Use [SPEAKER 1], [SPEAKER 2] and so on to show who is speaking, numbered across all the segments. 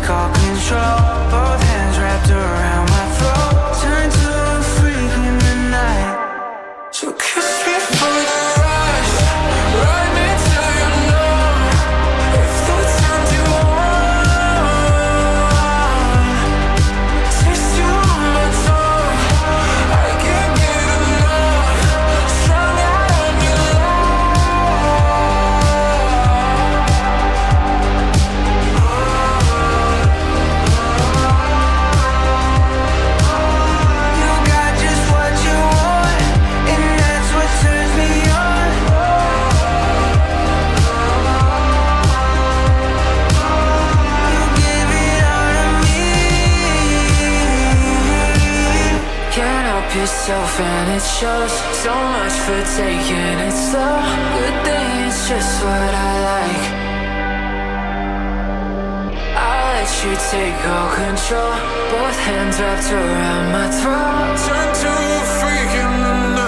[SPEAKER 1] take all control. Both hands wrapped around my throat. Turn to a freak in the night. So kiss me for the rush. Ride me till you're numb. If the time you want, taste you on my tongue. I can't get enough. Strung out on your yourself and it shows. So much for taking it slow. Good thing it's just what I like. I'll let you take all control. Both hands wrapped around my throat. Turn to a freak in the night.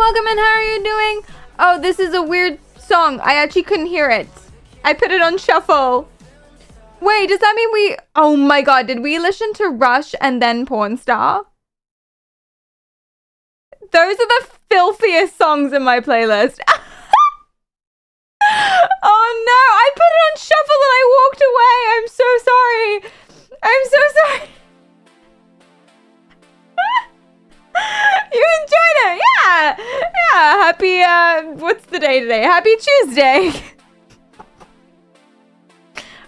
[SPEAKER 2] welcome in. How are you doing? Oh, this is a weird song. I actually couldn't hear it. I put it on shuffle. Wait, does that mean we... Oh my god, did we listen to Rush and then Porn Star? Those are the filthiest songs in my playlist. Oh no, I put it on shuffle and I walked away. I'm so sorry. I'm so sorry. You enjoyed it? Yeah. Yeah, happy, what's the day today? Happy Tuesday.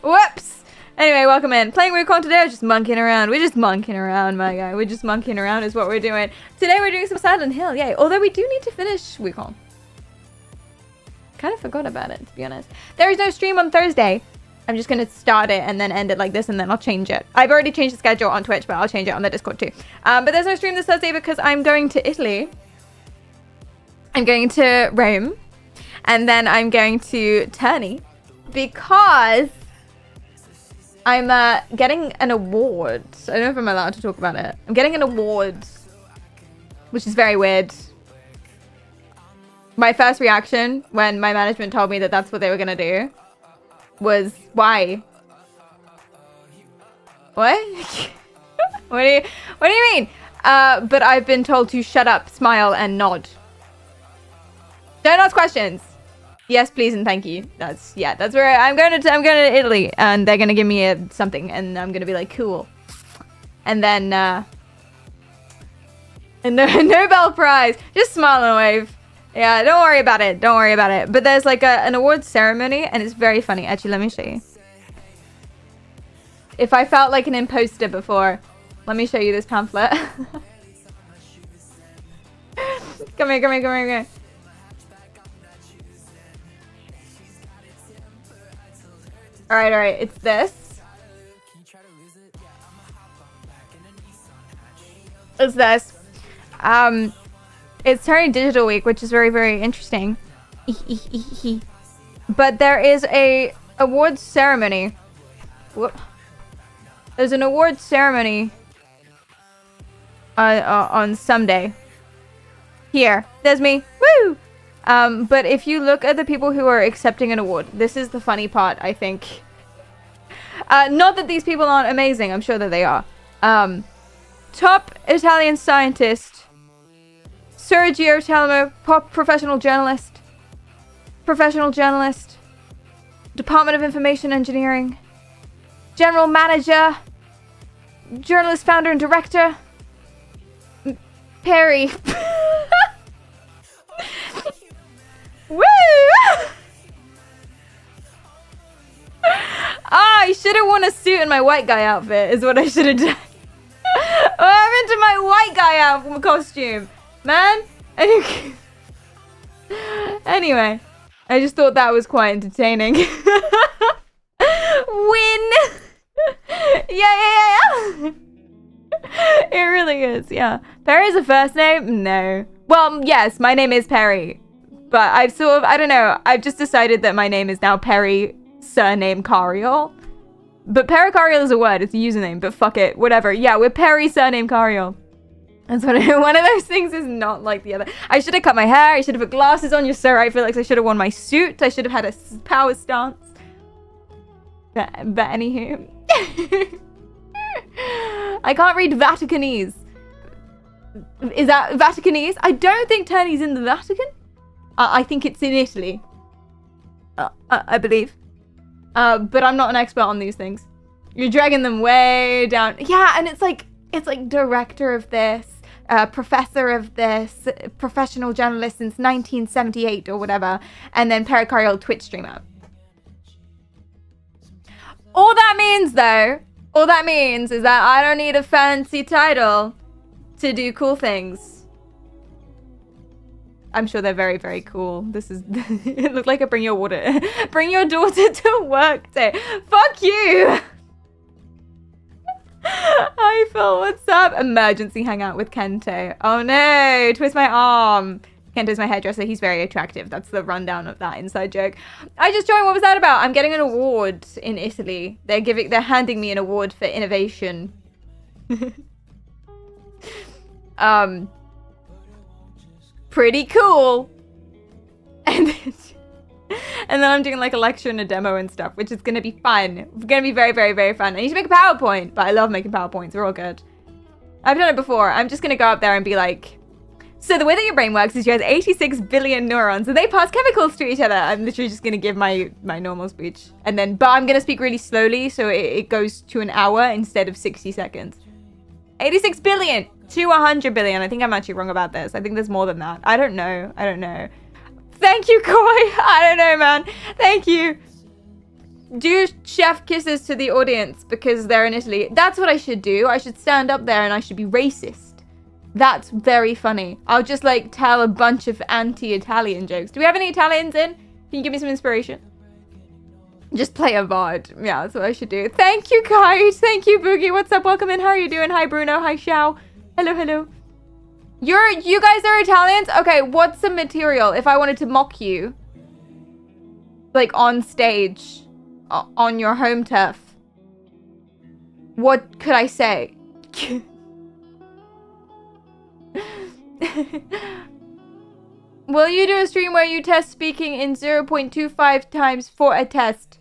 [SPEAKER 2] Whoops. Anyway, welcome in. Playing Wukong today, we're just monkeying around. We're just monkeying around, my guy. We're just monkeying around is what we're doing. Today we're doing some Silent Hill, yay. Although we do need to finish Wukong. Kind of forgot about it, to be honest. There is no stream on Thursday. I'm just going to start it and then end it like this and then I'll change it. I've already changed the schedule on Twitch, but I'll change it on the Discord too. But there's no stream this Thursday because I'm going to Italy. I'm going to Rome. And then I'm going to Terni because I'm getting an award. I don't know if I'm allowed to talk about it. I'm getting an award, which is very weird. My first reaction when my management told me that that's what they were going to do was, why? What? What do you mean? But I've been told to shut up, smile, and nod. Don't ask questions. Yes, please, and thank you. That's where I'm going to Italy, and they're gonna give me something, and I'm gonna be like, cool. And then a Nobel Prize. Just smile and wave. Yeah, don't worry about it. Don't worry about it. But there's like an awards ceremony, and it's very funny. Actually, let me show you. If I felt like an imposter before, let me show you this pamphlet. Come here, come here, come here, come here. Alright, it's this. It's this. It's Terni Digital Week, which is very, very interesting. But there is a awards ceremony. Whoop. There's an awards ceremony on Sunday. Here, there's me. Woo! But if you look at the people who are accepting an award, this is the funny part, I think. Not that these people aren't amazing, I'm sure that they are. Top Italian scientist, Sergio Telmo, professional journalist, Department of Information Engineering, General Manager, journalist, founder, and director, Perry. Woo! I should have worn a suit in my white guy outfit, is what I should have done. What happened to my white guy costume? Man? Anyway, I just thought that was quite entertaining. Win! Yeah. It really is, yeah. Perry's a first name? No. Well, yes, my name is Perry. But I've sort of, I don't know, I've just decided that my name is now Perry, surname Cariol. But Perry Cariol is a word, it's a username, but fuck it, whatever. Yeah, we're Perry, surname Cariol. That's what one of those things is not like the other. I should have cut my hair, I should have put glasses on, you're so right, Felix. I should have worn my suit, I should have had a power stance. But anywho. I can't read Vaticanese. Is that Vaticanese? I don't think Terni's in the Vatican. I think it's in Italy. I believe. But I'm not an expert on these things. You're dragging them way down. Yeah, and it's like director of this, professor of this, professional journalist since 1978 or whatever, and then pericarial Twitch streamer. All that means is that I don't need a fancy title to do cool things. I'm sure they're very, very cool. This is, it looked like a bring your daughter to work day. Fuck you! Hi Phil, what's up? Emergency hangout with Kento. Oh no, twist my arm. Kento's my hairdresser, he's very attractive. That's the rundown of that inside joke. I just joined, what was that about? I'm getting an award in Italy. They're handing me an award for innovation. pretty cool. And then I'm doing like a lecture and a demo and stuff, which is going to be fun. It's going to be very, very, very fun. I need to make a PowerPoint, but I love making PowerPoints. They're all good. I've done it before. I'm just going to go up there and be like, so the way that your brain works is you have 86 billion neurons and they pass chemicals to each other. I'm literally just going to give my normal speech. And then, but I'm going to speak really slowly so it goes to an hour instead of 60 seconds. 86 billion to 100 billion. I think I'm actually wrong about this. I think there's more than that. I don't know. Thank you, Koi. I don't know, man. Thank you. Do chef kisses to the audience because they're in Italy. That's what I should do. I should stand up there and I should be racist. That's very funny. I'll just like tell a bunch of anti-Italian jokes. Do we have any Italians in? Can you give me some inspiration? Just play a VOD. Yeah, that's what I should do. Thank you, guys. Thank you, Boogie. What's up? Welcome in. How are you doing? Hi, Bruno. Hi, Xiao. Hello, hello. You guys are Italians? Okay, what's the material if I wanted to mock you? Like on stage, on your home turf. What could I say? Will you do a stream where you test speaking in 0.25 times for a test?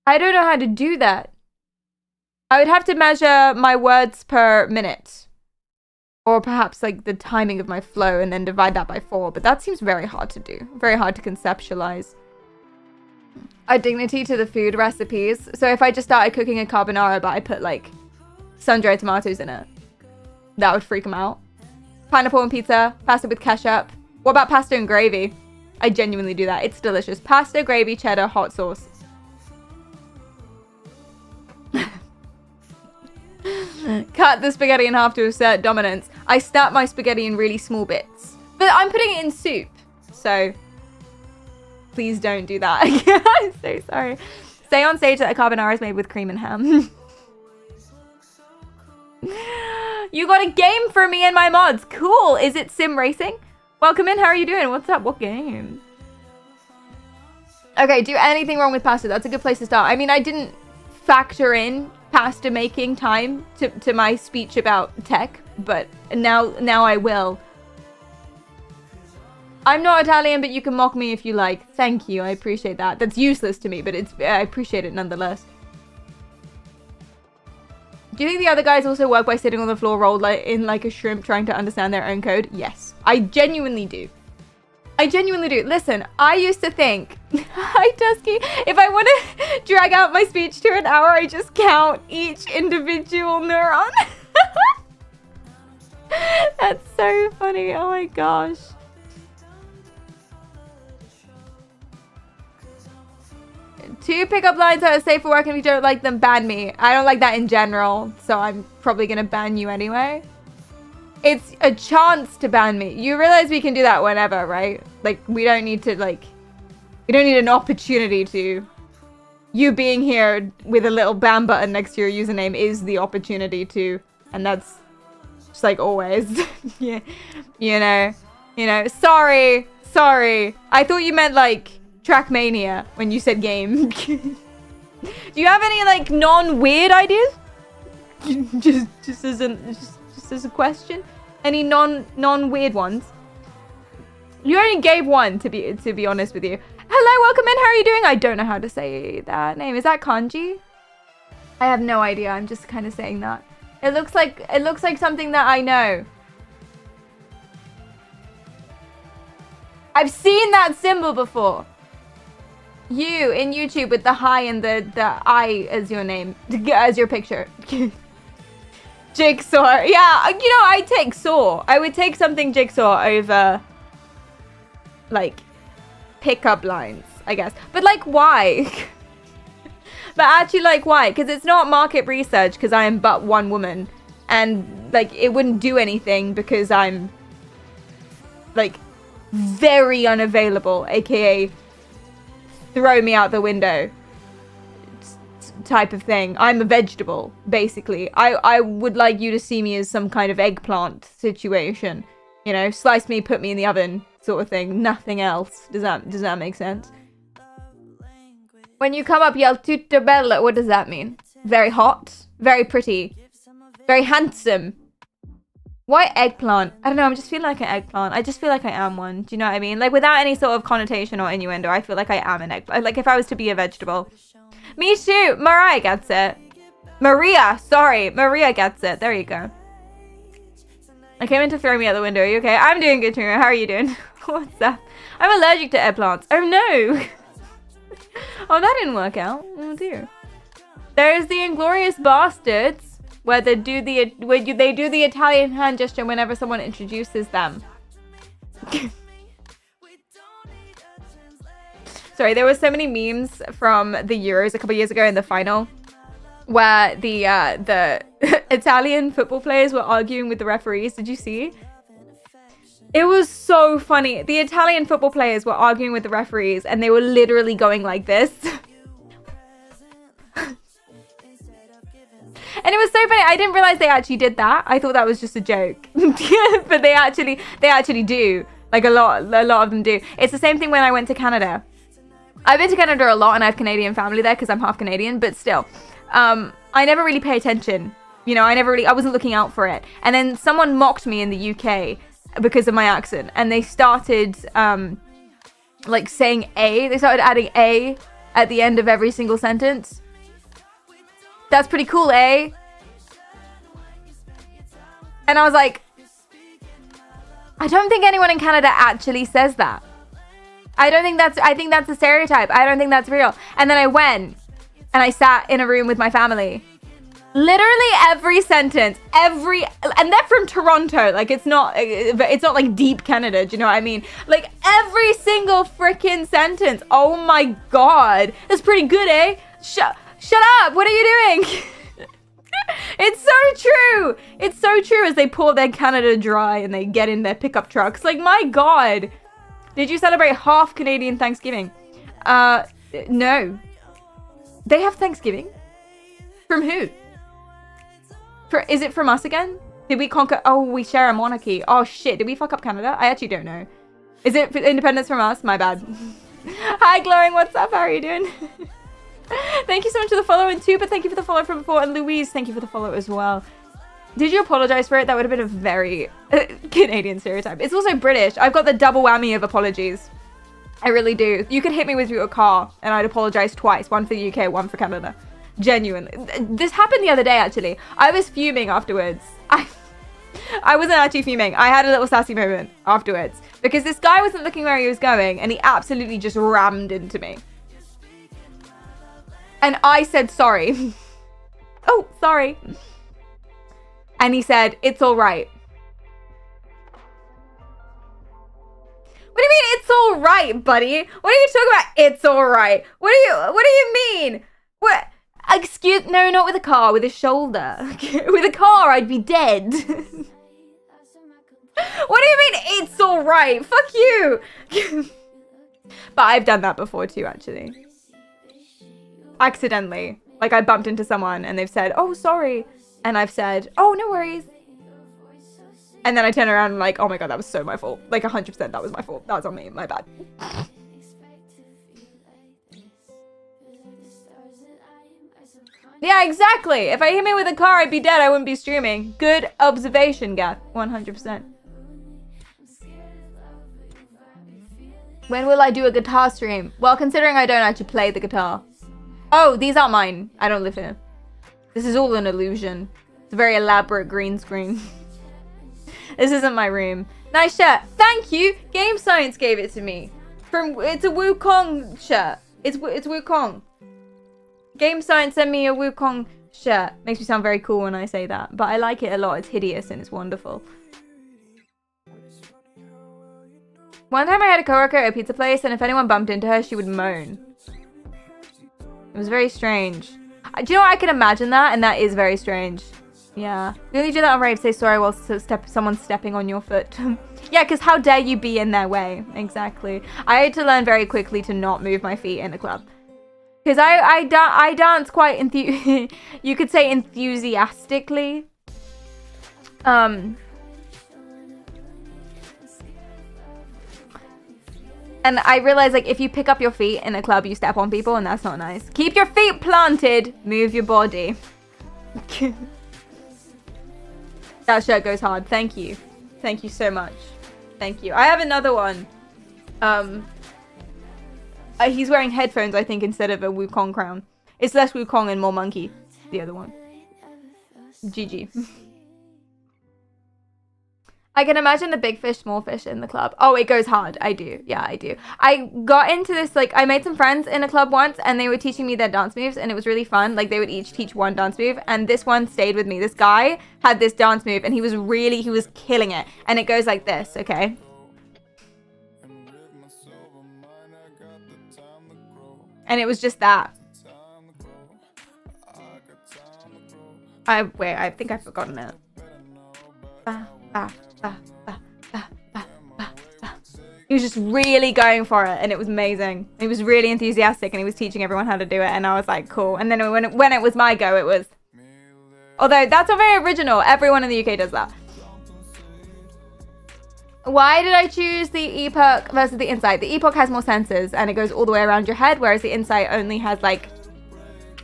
[SPEAKER 2] I don't know how to do that. I would have to measure my words per minute. Or perhaps like the timing of my flow and then divide that by 4. But that seems very hard to do. Very hard to conceptualize. A dignity to the food recipes. So if I just started cooking a carbonara but I put like sun-dried tomatoes in it, that would freak them out. Pineapple and pizza. Pasta with ketchup. What about pasta and gravy? I genuinely do that. It's delicious. Pasta, gravy, cheddar, hot sauce. Cut the spaghetti in half to assert dominance. I snap my spaghetti in really small bits. But I'm putting it in soup. So please don't do that. I'm so sorry. Say on stage that a carbonara is made with cream and ham. You got a game for me and my mods. Cool. Is it sim racing? Welcome in. How are you doing? What's up? What game? Okay, do anything wrong with pasta. That's a good place to start. I mean, I didn't factor in pasta making time to my speech about tech, but now I will. I'm not Italian, but you can mock me if you like. Thank you. I appreciate that. That's useless to me, but I appreciate it nonetheless. Do you think the other guys also work by sitting on the floor rolled in like a shrimp trying to understand their own code? Yes. I genuinely do. I genuinely do. Listen, I used to think, hi Tusky, if I want to drag out my speech to an hour, I just count each individual neuron. That's so funny. Oh my gosh. Two pickup lines that are safe for work, and if you don't like them, ban me. I don't like that in general, so I'm probably gonna ban you anyway. It's a chance to ban me. You realize we can do that whenever, right? Like, we don't need to, like... We don't need an opportunity to... You being here with a little ban button next to your username is the opportunity to... And that's just, like, always. Yeah. You know. Sorry. I thought you meant, like, Trackmania when you said game. Do you have any, like, non-weird ideas? just as a question. Any non-weird ones? You only gave one, to be honest with you. Hello, welcome in. How are you doing? I don't know how to say that name. Is that kanji? I have no idea. I'm just kind of saying that. It looks like something that I know. I've seen that symbol before. You in YouTube with the hi and the I as your name, as your picture. Jigsaw. Yeah, you know, I'd take saw. I would take something jigsaw over, like, pickup lines, I guess. But, like, why? But actually, like, why? Because it's not market research, because I am but one woman. And, like, it wouldn't do anything because I'm, like, very unavailable, aka throw me out the window type of thing. I'm a vegetable, basically. I would like you to see me as some kind of eggplant situation. You know, slice me, put me in the oven sort of thing. Nothing else. Does that make sense? When you come up, yell tutto bello. What does that mean? Very hot, very pretty, very handsome. Why eggplant? I don't know. I'm just feeling like an eggplant. I just feel like I am one. Do you know what I mean? Like without any sort of connotation or innuendo, I feel like I am an eggplant. Like if I was to be a vegetable. Me too. Mariah gets it. Maria. Sorry. Maria gets it. There you go. I came in to throw me out the window. Are you okay? I'm doing good, too. How are you doing? What's up? I'm allergic to eggplants. Oh no. Oh, that didn't work out. Oh dear. There's the Inglorious Bastards. Where they do the Italian hand gesture whenever someone introduces them. Sorry, there were so many memes from the Euros a couple years ago in the final, where the Italian football players were arguing with the referees. Did you see? It was so funny. The Italian football players were arguing with the referees, and they were literally going like this. And it was so funny. I didn't realize they actually did that. I thought that was just a joke. But they actually do. Like a lot of them do. It's the same thing when I went to Canada. I've been to Canada a lot and I have Canadian family there because I'm half Canadian, but still. I never really pay attention. You know, I wasn't looking out for it. And then someone mocked me in the UK because of my accent. And they started like saying A. They started adding A at the end of every single sentence. That's pretty cool, eh? And I was like, I don't think anyone in Canada actually says that. I think that's a stereotype. I don't think that's real. And then I went and I sat in a room with my family. Literally every sentence, and they're from Toronto. Like it's not like deep Canada. Do you know what I mean? Like every single freaking sentence. Oh my God. That's pretty good, eh? Shut up! What are you doing? It's so true! It's so true as they pour their Canada dry and they get in their pickup trucks. Like, my God! Did you celebrate half Canadian Thanksgiving? No. They have Thanksgiving? From who? Is it from us again? Did we conquer? Oh, we share a monarchy. Oh, shit. Did we fuck up Canada? I actually don't know. Is it independence from us? My bad. Hi, Glowing. What's up? How are you doing? Thank you so much for the follow, and Tuba, thank you for the follow from before, and Louise, thank you for the follow as well. Did you apologize for it? That would have been a very Canadian stereotype. It's also British. I've got the double whammy of apologies. I really do. You could hit me with your car, and I'd apologize twice. One for the UK, one for Canada. Genuinely. This happened the other day, actually. I was fuming afterwards. I wasn't actually fuming. I had a little sassy moment afterwards. Because this guy wasn't looking where he was going, and he absolutely just rammed into me. And I said, sorry. Oh, sorry. And he said, it's all right. What do you mean, it's all right, buddy? What are you talking about? It's all right. What do you mean? What? No, not with a car, with a shoulder. With a car, I'd be dead. What do you mean, it's all right? Fuck you. But I've done that before too, actually. Accidentally. Like I bumped into someone and they've said, oh, sorry. And I've said, oh, no worries. And then I turn around and like, oh my God, that was so my fault. Like 100% that was my fault. That was on me. My bad. Yeah, exactly. If I hit me with a car, I'd be dead. I wouldn't be streaming. Good observation, Gath. 100%. When will I do a guitar stream? Well, considering I don't actually play the guitar. Oh, these aren't mine. I don't live here. This is all an illusion. It's a very elaborate green screen. This isn't my room. Nice shirt. Thank you. Game Science gave it to me. It's a Wukong shirt. It's Wukong. Game Science sent me a Wukong shirt. Makes me sound very cool when I say that. But I like it a lot. It's hideous and it's wonderful. One time I had a coworker at a pizza place, and if anyone bumped into her, she would moan. It was very strange. Do you know what? I can imagine that, and that is very strange. Yeah. You only do that on rave, say sorry while someone's stepping on your foot. Yeah, because how dare you be in their way? Exactly. I had to learn very quickly to not move my feet in a club. Because I dance quite, you could say enthusiastically. And I realized, like, if you pick up your feet in a club, you step on people, and that's not nice. Keep your feet planted. Move your body. That shirt goes hard. Thank you. Thank you so much. Thank you. I have another one. He's wearing headphones, I think, instead of a Wukong crown. It's less Wukong and more monkey. The other one. GG. I can imagine the big fish, small fish in the club. Oh, it goes hard. I do. Yeah, I do. I got into this, like, I made some friends in a club once, and they were teaching me their dance moves, and it was really fun. Like, they would each teach one dance move, and this one stayed with me. This guy had this dance move, and he was killing it. And it goes like this, okay? And it was just that. Wait, I think I've forgotten it. He was just really going for it, and it was amazing. He was really enthusiastic, and he was teaching everyone how to do it, and I was like, cool. And then when it was my go, it was... Although, that's not very original. Everyone in the UK does that. Why did I choose the Epoch versus the Insight? The Epoch has more sensors, and it goes all the way around your head, whereas the Insight only has, like...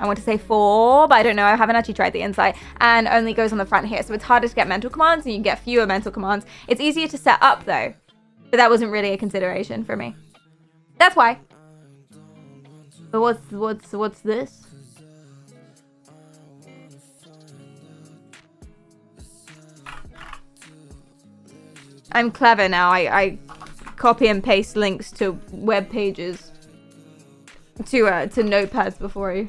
[SPEAKER 2] I want to say 4, but I don't know. I haven't actually tried the Insight, and only goes on the front here. So it's harder to get mental commands, and you can get fewer mental commands. It's easier to set up, though. But that wasn't really a consideration for me. That's why. But what's this? I'm clever now. I copy and paste links to web pages to notepads before I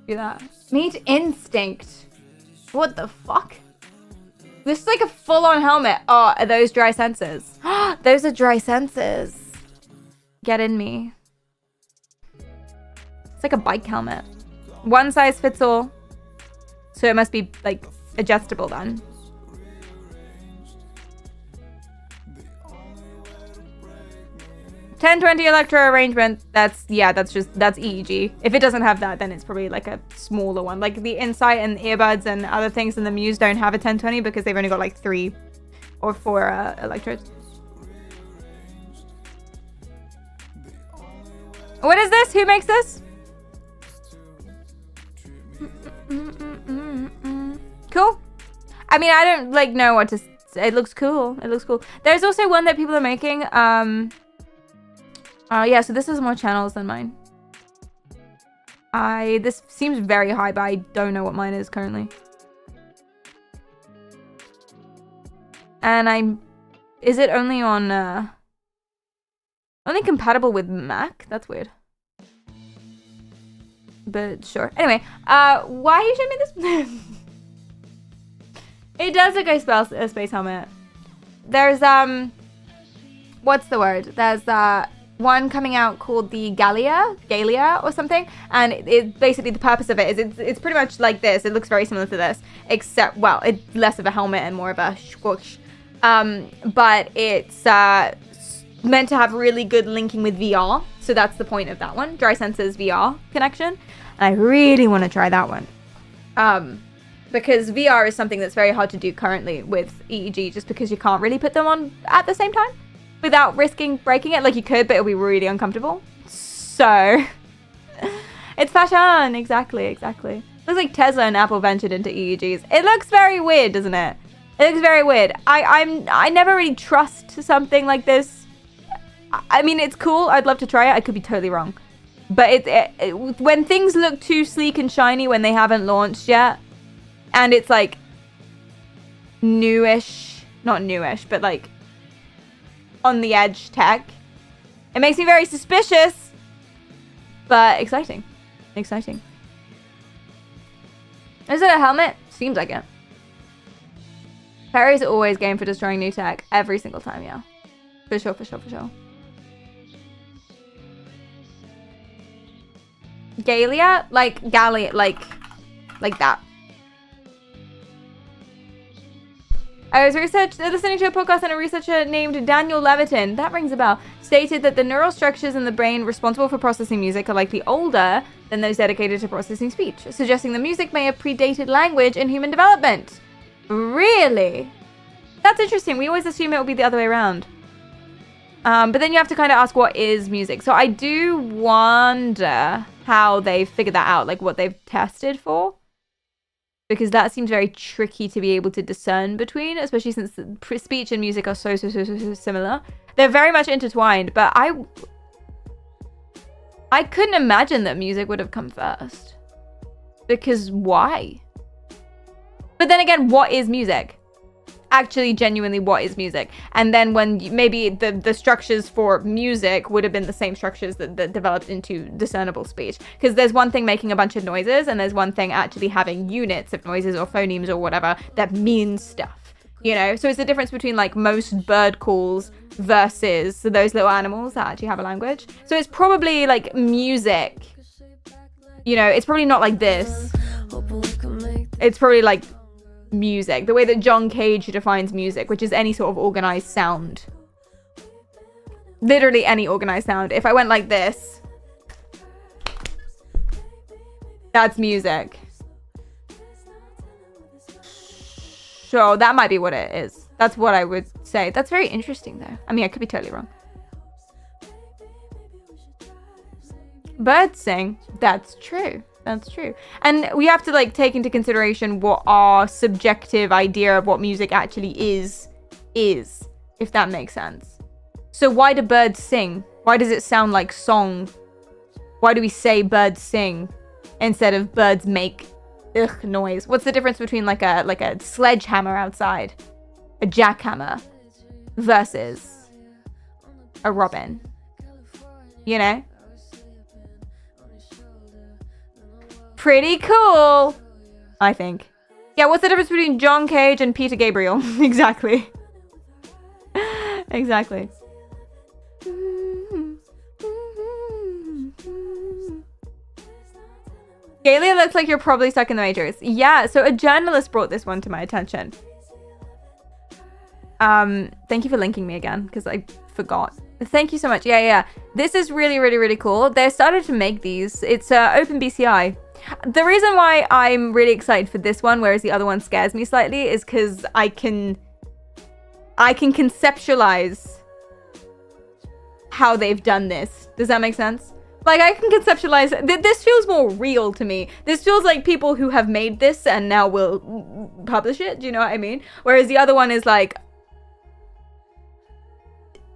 [SPEAKER 2] do that. Meet Instinct. What the fuck? This is like a full-on helmet. Oh, are those dry sensors? Those are dry sensors. Get in me. It's like a bike helmet. One size fits all. So it must be like adjustable then. $10-20 electro arrangement. That's EEG. If it doesn't have that, then it's probably like a smaller one. Like the Insight and earbuds and other things in the Muse don't have a 10-20 because they've only got like 3 or 4 electrodes. What is this? Who makes this? Cool. I mean, I don't like know what to say. It looks cool. It looks cool. There's also one that people are making. Yeah, so this has more channels than mine. This seems very high, but I don't know what mine is currently. And is it only on, only compatible with Mac? That's weird. But sure. Anyway, why are you showing me this? It does look like a space helmet. There's, what's the word? There's, one coming out called the Galia or something, and it basically the purpose of it is it's pretty much like this. It looks very similar to this, except well, it's less of a helmet and more of a squoosh. But it's meant to have really good linking with VR, so that's the point of that one. Dry Sensors VR connection, and I really want to try that one. Because VR is something that's very hard to do currently with EEG, just because you can't really put them on at the same time without risking breaking it. Like you could, but it'll be really uncomfortable. So it's fashion. Exactly. Looks like Tesla and Apple ventured into EEGs. It looks very weird, doesn't it? It looks very weird. I never really trust something like this. I mean, it's cool. I'd love to try it. I could be totally wrong. But when things look too sleek and shiny when they haven't launched yet, and it's like newish, not newish, but like on the edge tech, it makes me very suspicious, but exciting. Is it a helmet? Seems like it. Perry's always game for destroying new tech every single time. Yeah, for sure. Galia, like that. I was listening to a podcast, and a researcher named Daniel Levitin, that rings a bell, stated that the neural structures in the brain responsible for processing music are likely older than those dedicated to processing speech, suggesting the music may have predated language in human development. Really? That's interesting. We always assume it will be the other way around. But then you have to kind of ask, what is music? So I do wonder how they figured that out, like what they've tested for. because that seems very tricky to be able to discern between, especially since speech and music are so similar. They're very much intertwined, but I couldn't imagine that music would have come first. Because why? But then again, what is music? Actually, genuinely, what is music? And then when maybe the structures for music would have been the same structures that developed into discernible speech. Because there's one thing making a bunch of noises, and there's one thing actually having units of noises or phonemes or whatever that mean stuff. You know? So it's the difference between like most bird calls versus those little animals that actually have a language. So it's probably like music. You know, it's probably not like this. It's probably like music, the way that John Cage defines music, which is any sort of organized sound. Literally any organized sound. If I went like this, that's music. So that might be what it is. That's what I would say. That's very interesting though. I mean, I could be totally wrong. Birds sing. That's true. That's true. And we have to like take into consideration what our subjective idea of what music actually is, if that makes sense. So why do birds sing? Why does it sound like song? Why do we say birds sing instead of birds make noise? What's the difference between like a sledgehammer outside, a jackhammer, versus a robin? You know? Pretty cool, I think. Yeah, what's the difference between John Cage and Peter Gabriel? Exactly. Exactly. Galia looks like you're probably stuck in the Matrix. Yeah, so a journalist brought this one to my attention. Thank you for linking me again, because I forgot. Thank you so much. Yeah. This is really cool. They started to make these. It's OpenBCI. The reason why I'm really excited for this one, whereas the other one scares me slightly, is because I can conceptualize how they've done this. Does that make sense? Like, I can conceptualize... This feels more real to me. This feels like people who have made this and now will publish it. Do you know what I mean? Whereas the other one is like...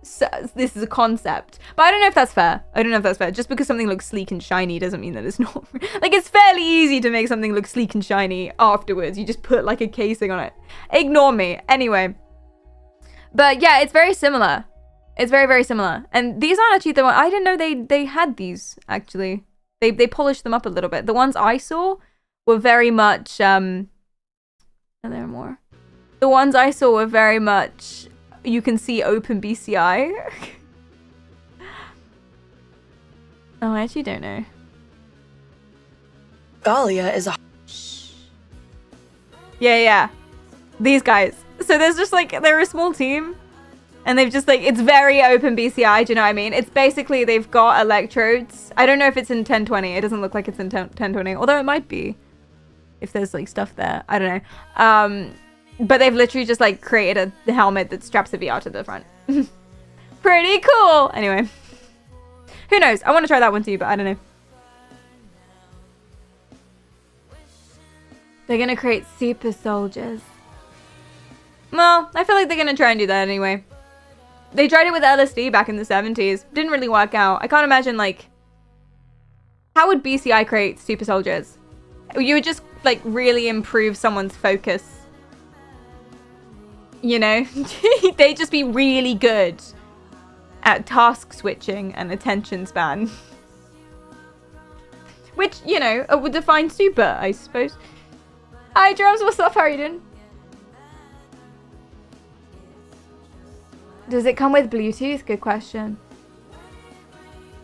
[SPEAKER 2] So, this is a concept. But I don't know if that's fair. Just because something looks sleek and shiny doesn't mean that it's not... Like, it's fairly easy to make something look sleek and shiny afterwards. You just put, like, a casing on it. Ignore me. Anyway. But, yeah, it's very similar. It's very similar. And these aren't actually the ones... I didn't know they had these, actually. They polished them up a little bit. The ones I saw were very much... Are there more? The ones I saw were very much... You can see OpenBCI. Oh, I actually don't know.
[SPEAKER 3] Galia is a...
[SPEAKER 2] Yeah. These guys. So there's just like, they're a small team. And they've just like, it's very OpenBCI, do you know what I mean? It's basically, they've got electrodes. I don't know if it's in 1020. It doesn't look like it's in 1020. Although it might be. If there's like stuff there. I don't know. But they've literally just like created a helmet that straps a VR to the front. Pretty cool. Anyway. Who knows? I want to try that one too, but I don't know. They're going to create super soldiers. Well, I feel like they're going to try and do that anyway. They tried it with LSD back in the 70s. Didn't really work out. I can't imagine like... How would BCI create super soldiers? You would just like really improve someone's focus. You know, they'd just be really good at task switching and attention span. Which, you know, would define super, I suppose. Hi, Drums, what's up? How are you doing? Does it come with Bluetooth? Good question.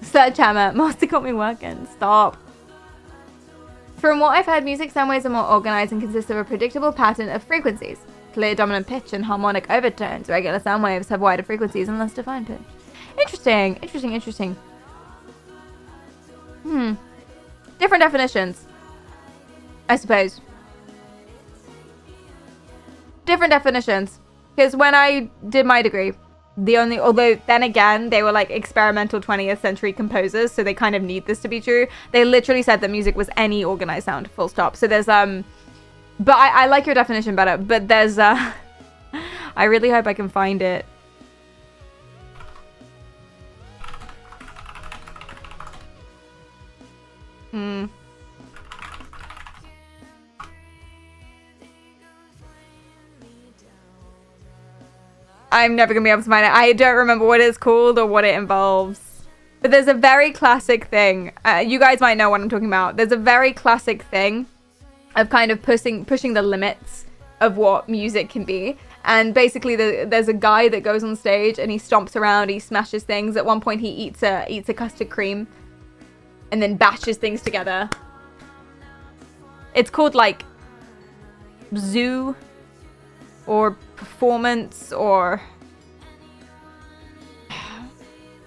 [SPEAKER 2] Sledgehammer. Master got me working. Stop. From what I've heard, music some ways are more organized and consists of a predictable pattern of frequencies. Clear dominant pitch and harmonic overtones. Regular sound waves have wider frequencies and less defined pitch. Interesting. Different definitions, I suppose. Different definitions. Because when I did my degree, although then again, they were like experimental 20th century composers, so they kind of need this to be true. They literally said that music was any organized sound, full stop. So there's But I like your definition better. But there's I really hope I can find it. I'm never gonna be able to find it. I don't remember what it's called or what it involves. But there's a very classic thing. You guys might know what I'm talking about. There's a very classic thing of kind of pushing the limits of what music can be. And basically there's a guy that goes on stage and he stomps around, he smashes things. At one point he eats a custard cream and then bashes things together. It's called like zoo or performance or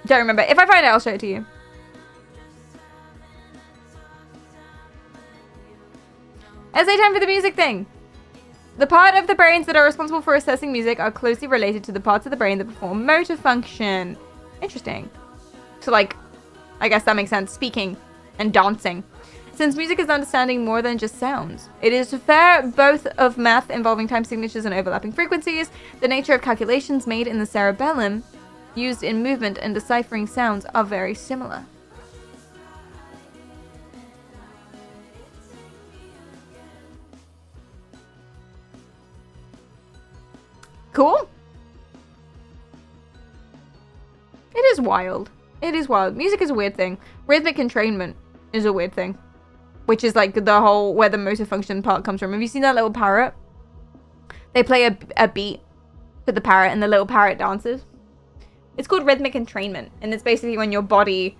[SPEAKER 2] don't remember. If I find it, I'll show it to you. Essay time for the music thing. The part of the brains that are responsible for assessing music are closely related to the parts of the brain that perform motor function. Interesting. So like, I guess that makes sense. Speaking and dancing. Since music is understanding more than just sounds, it is fair both of math involving time signatures and overlapping frequencies. The nature of calculations made in the cerebellum used in movement and deciphering sounds are very similar. Cool. It is wild. It is wild. Music is a weird thing. Rhythmic entrainment is a weird thing. Which is like the whole where the motor function part comes from. Have you seen that little parrot? They play a beat to the parrot and the little parrot dances. It's called rhythmic entrainment. And it's basically when your body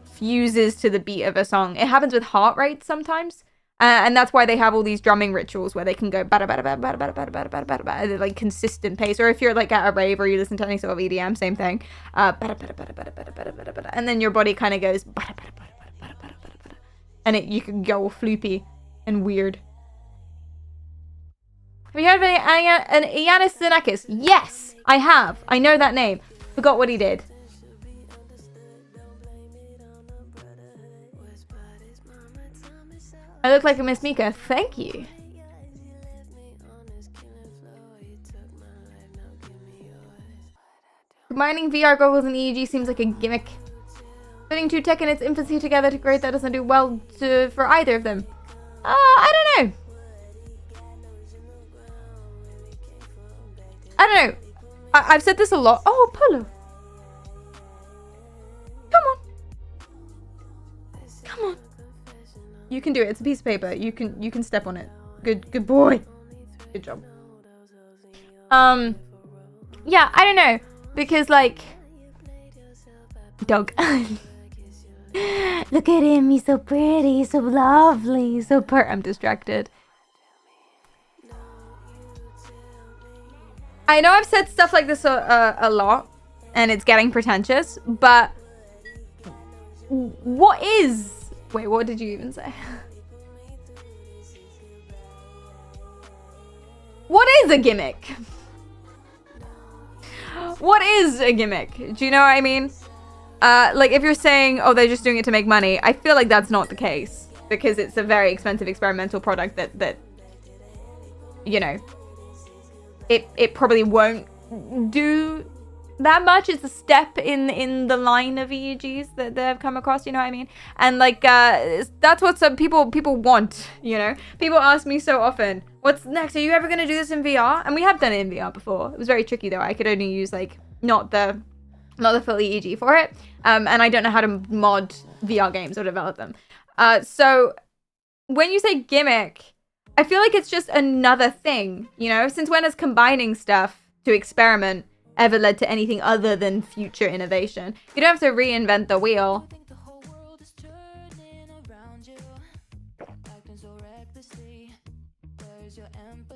[SPEAKER 2] fuses to the beat of a song. It happens with heart rates sometimes. And that's why they have all these drumming rituals where they can go bada bada bada bada bada bada bada bada bada bada, like consistent pace. Or if you're like at a rave or you listen to any sort of EDM, same thing. Bada bada bada bada bada bada bada bada, and then your body kind of goes bada bada bada bada bada bada bada, and you can go all floopy and weird. Have you heard of an Iannis Xenakis? Yes, I have. I know that name. Forgot what he did. I look like a Miss Mika. Thank you. Combining VR goggles and EEG seems like a gimmick. Putting two tech in its infancy together to create that doesn't do well for either of them. I don't know. I don't know. I've said this a lot. Oh, Polo. Come on. Come on. You can do it. It's a piece of paper. You can step on it. Good boy. Good job. Yeah, I don't know. Because like dog. Look at him, he's so pretty, so lovely, so I'm distracted. I know I've said stuff like this a lot, and it's getting pretentious, but what is... Wait, what did you even say? What is a gimmick? What is a gimmick? Do you know what I mean? Like if you're saying, oh, they're just doing it to make money, I feel like that's not the case, because it's a very expensive experimental product that you know, it probably won't do that much. It's a step in the line of EEGs that they've come across, you know what I mean? And like that's what some people want, you know? People ask me so often, what's next? Are you ever going to do this in VR? And we have done it in VR before. It was very tricky though. I could only use like not the full EEG for it. And I don't know how to mod VR games or develop them. So when you say gimmick, I feel like it's just another thing, you know? Since when has combining stuff to experiment ever led to anything other than future innovation? You don't have to reinvent the wheel.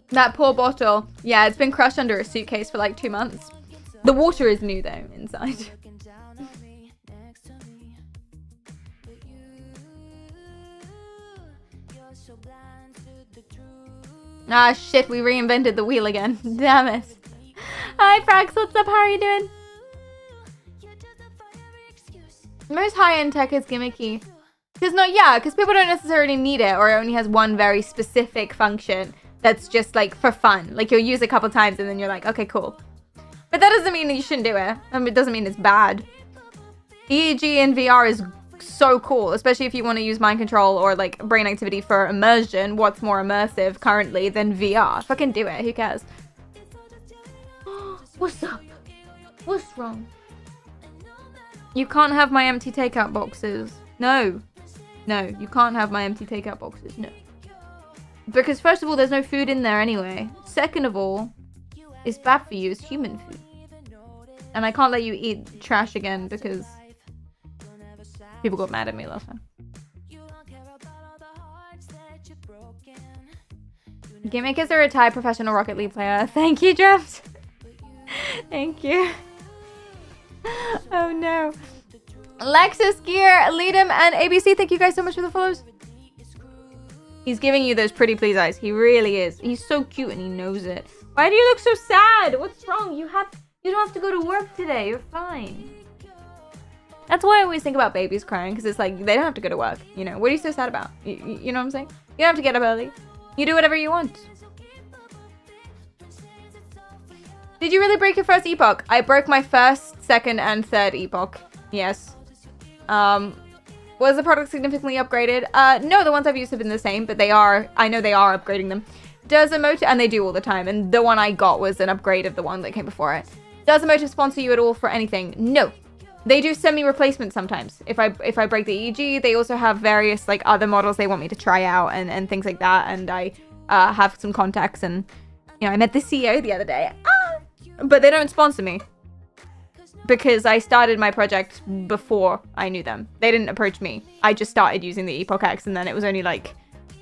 [SPEAKER 2] That poor bottle. Yeah, it's been crushed under a suitcase for like 2 months. The water is new though, inside. Ah, shit, we reinvented the wheel again. Damn it. Hi, Frax, what's up? How are you doing? Most high-end tech is gimmicky. Because people don't necessarily need it, or it only has one very specific function. that's just like for fun. Like you'll use it a couple times and then you're like, okay, cool. But that doesn't mean that you shouldn't do it. I mean, it doesn't mean it's bad. EEG in VR is so cool, especially if you want to use mind control or like brain activity for immersion. What's more immersive currently than VR? Fucking do it. Who cares? What's up? What's wrong? You can't have my empty takeout boxes. No. No, you can't have my empty takeout boxes. No. Because first of all, there's no food in there anyway. Second of all, it's bad for you. It's human food. And I can't let you eat trash again because people got mad at me last time. Game Make is a retired professional Rocket League player. Thank you, Draft. Thank you. Oh no. Lexus Gear, Leadham, and ABC, thank you guys so much for the follows. He's giving you those pretty please eyes. He really is. He's so cute and he knows it. Why do you look so sad? What's wrong? You don't have to go to work today. You're fine. That's why I always think about babies crying, because it's like they don't have to go to work. You know, what are you so sad about? You know what I'm saying? You don't have to get up early. You do whatever you want. Did you really break your first epoch? I broke my first, second, and third epoch. Yes. Was the product significantly upgraded? No, the ones I've used have been the same, but I know they are upgrading them. Does Emotive, and they do all the time, and the one I got was an upgrade of the one that came before it. Does Emotive sponsor you at all for anything? No. They do send me replacements sometimes. If I break the EEG, they also have various like other models they want me to try out and things like that, and I have some contacts, and you know, I met the CEO the other day. But they don't sponsor me. Because I started my project before I knew them. They didn't approach me. I just started using the Epoch X, and then it was only like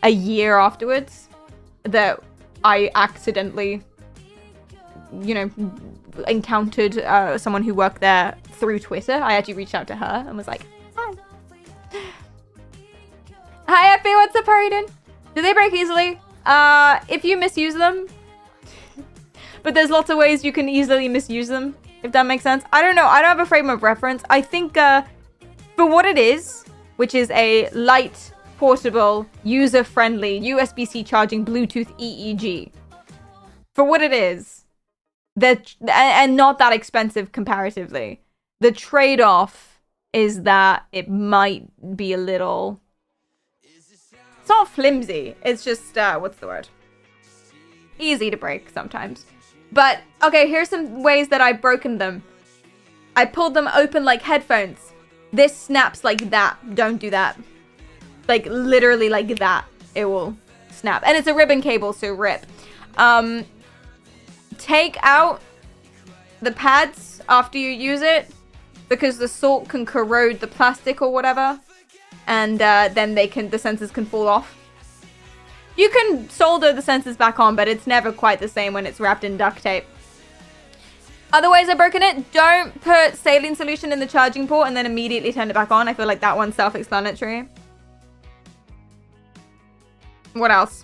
[SPEAKER 2] a year afterwards that I accidentally, you know, encountered someone who worked there through Twitter. I actually reached out to her and was like, hi. Hi, Effie, what's up, Harryden? Do they break easily? If you misuse them. But there's lots of ways you can easily misuse them. If that makes sense. I don't know. I don't have a frame of reference. I think for what it is, which is a light, portable, user-friendly, USB-C charging Bluetooth EEG. For what it is, and not that expensive comparatively, the trade-off is that it might be a little... It's not flimsy. It's just, what's the word? Easy to break sometimes. But, okay, here's some ways that I've broken them. I pulled them open like headphones. This snaps like that. Don't do that. Like, literally like that. It will snap. And it's a ribbon cable, so rip. Take out the pads after you use it, because the salt can corrode the plastic or whatever. And then the sensors can fall off. You can solder the sensors back on, but it's never quite the same when it's wrapped in duct tape. Other ways I've broken it, don't put saline solution in the charging port and then immediately turn it back on. I feel like that one's self-explanatory. What else?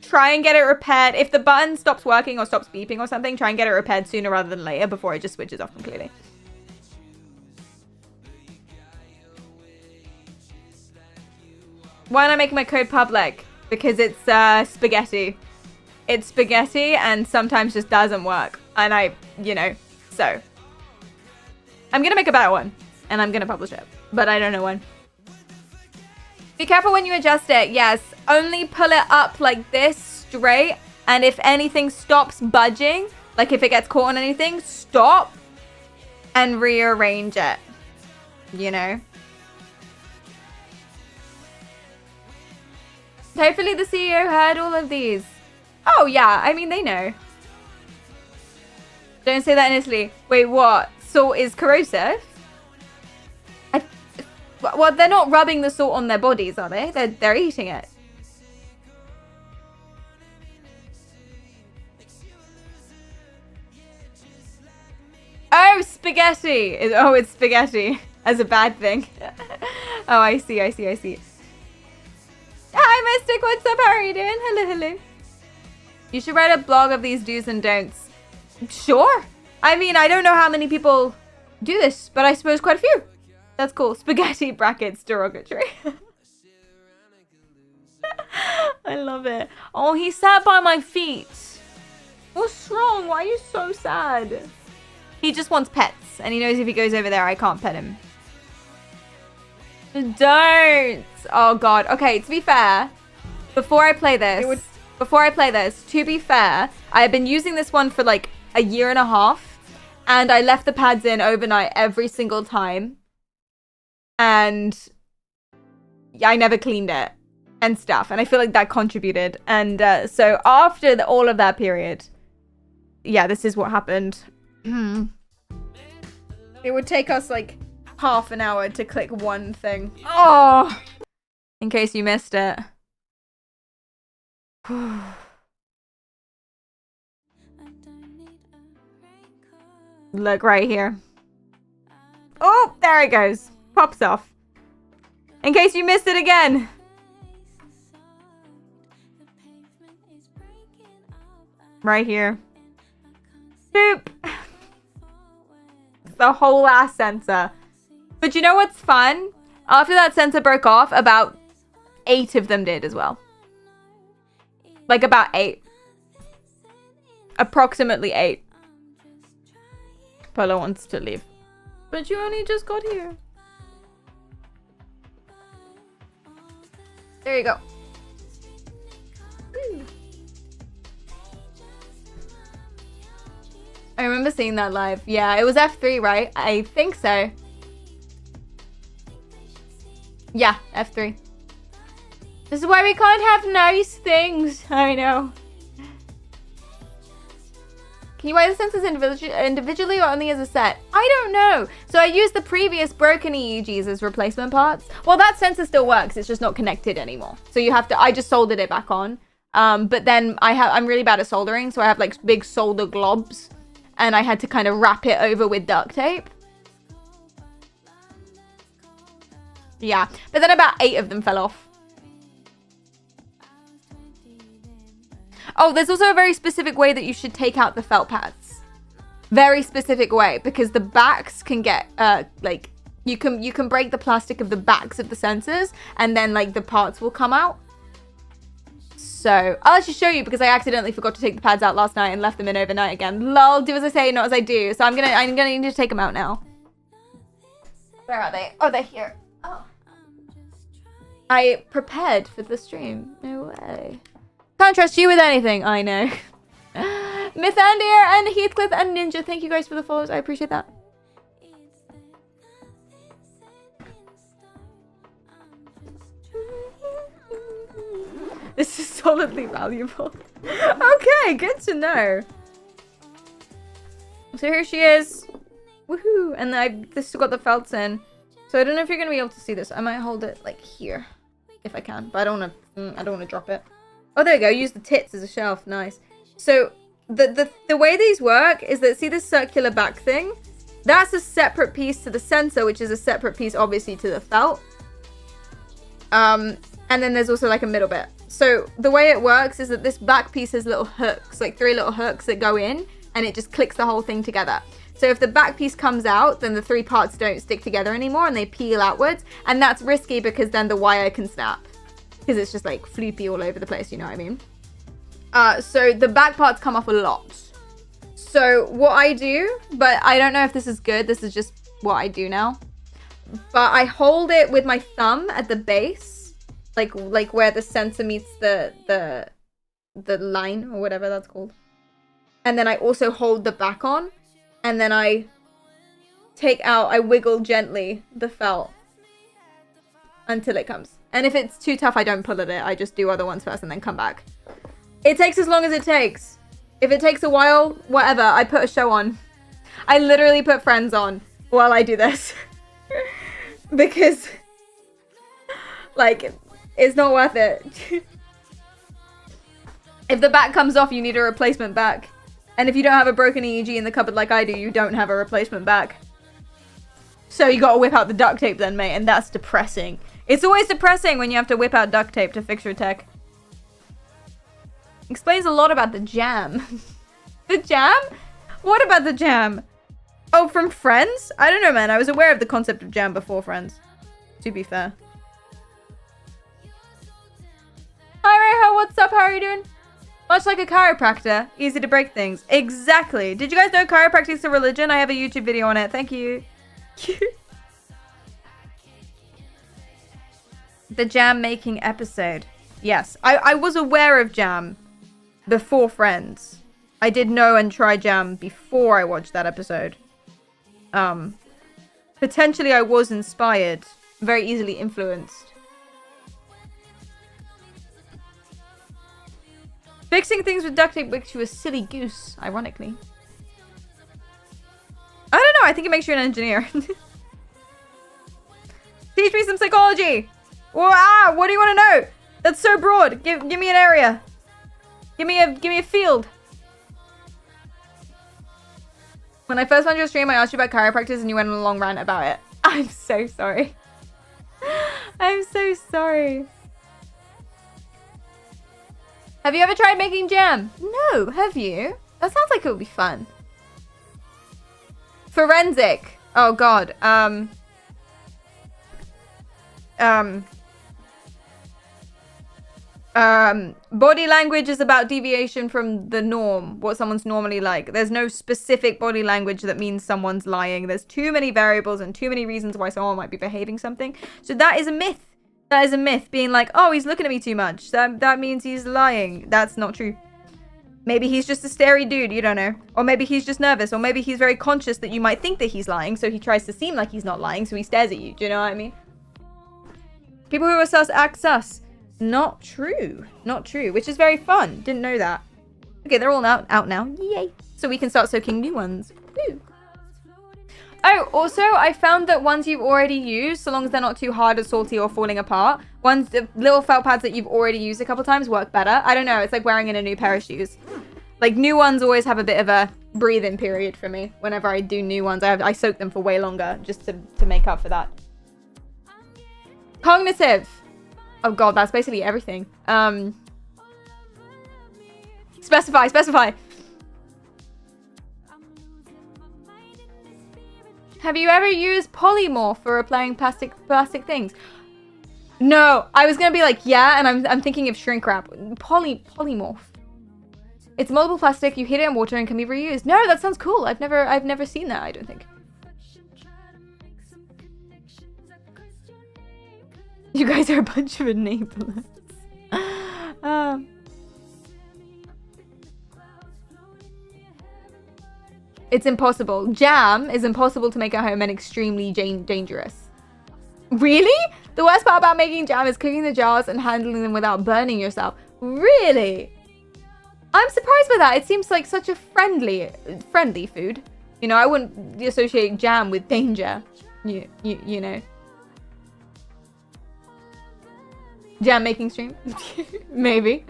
[SPEAKER 2] Try and get it repaired. If the button stops working or stops beeping or something, try and get it repaired sooner rather than later before it just switches off completely. Why am I making my code public? Because it's spaghetti. It's spaghetti and sometimes just doesn't work. And so. I'm going to make a better one. And I'm going to publish it. But I don't know when. Be careful when you adjust it. Yes. Only pull it up like this straight. And if anything stops budging, like if it gets caught on anything, stop and rearrange it. You know? Hopefully the CEO heard all of these. Oh, yeah. I mean, they know. Don't say that in Italy. Wait, what? Salt is corrosive? Well, they're not rubbing the salt on their bodies, are they? They're eating it. Oh, spaghetti. Oh, it's spaghetti as a bad thing. Oh, I see. Hi, Mystic. What's up? How are you doing? Hello. You should write a blog of these do's and don'ts. Sure. I mean, I don't know how many people do this, but I suppose quite a few. That's cool. Spaghetti brackets derogatory. I love it. Oh, he sat by my feet. What's wrong? Why are you so sad? He just wants pets, and he knows if he goes over there, I can't pet him. Don't. Oh, God. Okay, to be fair, before I play this, to be fair, I have been using this one for like a year and a half, and I left the pads in overnight every single time, and I never cleaned it and stuff, and I feel like that contributed. And so after all of that period, yeah, this is what happened. It would take us like half an hour to click one thing. Oh, in case you missed it. Look right here. Oh, there it goes. Pops off. In case you missed it again. Right here. Boop. The whole ass sensor. But you know what's fun? After that sensor broke off, about 8 of them did as well. Like about 8. Approximately 8. Polo wants to leave. But you only just got here. There you go. I remember seeing that live. Yeah, it was F3, right? I think so. Yeah, F3. This is why we can't have nice things. I know. Can you wear the sensors individually or only as a set? I don't know. So I used the previous broken EEGs as replacement parts. Well, that sensor still works. It's just not connected anymore. So you have to, I just soldered it back on. But then I'm really bad at soldering. So I have like big solder globs. And I had to kind of wrap it over with duct tape. Yeah. But then about 8 of them fell off. Oh, there's also a very specific way that you should take out the felt pads. Very specific way, because the backs can get like you can break the plastic of the backs of the sensors, and then like the parts will come out. So I'll actually show you, because I accidentally forgot to take the pads out last night and left them in overnight again. Lol, do as I say, not as I do. So I'm gonna need to take them out now. Where are they? Oh, they're here. Oh. I prepared for the stream. No way. Can't trust you with anything. I know. Mythandir and Heathcliff and Ninja, thank you guys for the follows. I appreciate that. This is solidly valuable. Okay, good to know. So here she is. Woohoo! And this still got the felts in. So I don't know if you're gonna be able to see this. I might hold it like here, if I can. But I don't wanna drop it. Oh, there we go. Use the tits as a shelf. Nice. So the way these work is that, see this circular back thing? That's a separate piece to the sensor, which is a separate piece, obviously, to the felt. And then there's also like a middle bit. So the way it works is that this back piece has little hooks, like 3 little hooks that go in, and it just clicks the whole thing together. So if the back piece comes out, then the 3 parts don't stick together anymore and they peel outwards. And that's risky because then the wire can snap. Because it's just like floopy all over the place, you know what I mean? So the back parts come off a lot. So what I do, but I don't know if this is good, this is just what I do now. But I hold it with my thumb at the base, like where the sensor meets the line or whatever that's called. And then I also hold the back on, and then I wiggle gently the felt until it comes. And if it's too tough, I don't pull at it. I just do other ones first and then come back. It takes as long as it takes. If it takes a while, whatever, I put a show on. I literally put Friends on while I do this. Because, like, it's not worth it. If the back comes off, you need a replacement back. And if you don't have a broken EEG in the cupboard like I do, you don't have a replacement back. So you gotta whip out the duct tape then, mate, and that's depressing. It's always depressing when you have to whip out duct tape to fix your tech. Explains a lot about the jam. The jam? What about the jam? Oh, from Friends? I don't know, man. I was aware of the concept of jam before Friends, to be fair. Hi, Reho, what's up? How are you doing? Much like a chiropractor, easy to break things. Exactly. Did you guys know chiropractic is a religion? I have a YouTube video on it. Thank you. The jam making episode. Yes, I was aware of jam before Friends. I did know and try jam before I watched that episode. Potentially I was inspired, very easily influenced. Fixing things with duct tape makes you a silly goose, ironically. I don't know, I think it makes you an engineer. Teach me some psychology! Wow, what do you want to know? That's so broad. Give me an area. Give me a field. When I first went to your stream, I asked you about chiropractors and you went on a long rant about it. I'm so sorry. I'm so sorry. Have you ever tried making jam? No, have you? That sounds like it would be fun. Forensic. Oh god. Body language is about deviation from the norm, what someone's normally like. There's no specific body language that means someone's lying. There's too many variables and too many reasons why someone might be behaving something. So that is a myth. That is a myth. Being like, oh, he's looking at me too much. That means he's lying. That's not true. Maybe he's just a starey dude, you don't know. Or maybe he's just nervous. Or maybe he's very conscious that you might think that he's lying, so he tries to seem like he's not lying, so he stares at you. Do you know what I mean? People who are sus act sus. Not true. Not true. Which is very fun. Didn't know that. Okay, they're all out now. Yay. So we can start soaking new ones. Woo. Oh, also, I found that ones you've already used, so long as they're not too hard or salty or falling apart, the little felt pads that you've already used a couple times work better. I don't know. It's like wearing in a new pair of shoes. Like, new ones always have a bit of a breathing period for me. Whenever I do new ones, I soak them for way longer just to make up for that. Cognitive. Oh god, that's basically everything. Specify. Have you ever used polymorph for applying plastic things? No, I was gonna be like, yeah, and I'm thinking of shrink wrap. Polymorph. It's moldable plastic. You heat it in water and can be reused. No, that sounds cool. I've never seen that. I don't think. You guys are a bunch of enablers. It's impossible. Jam is impossible to make at home and extremely dangerous. Really? The worst part about making jam is cooking the jars and handling them without burning yourself. Really? I'm surprised by that. It seems like such a friendly food. You know, I wouldn't associate jam with danger. You know. Jam making stream? Maybe.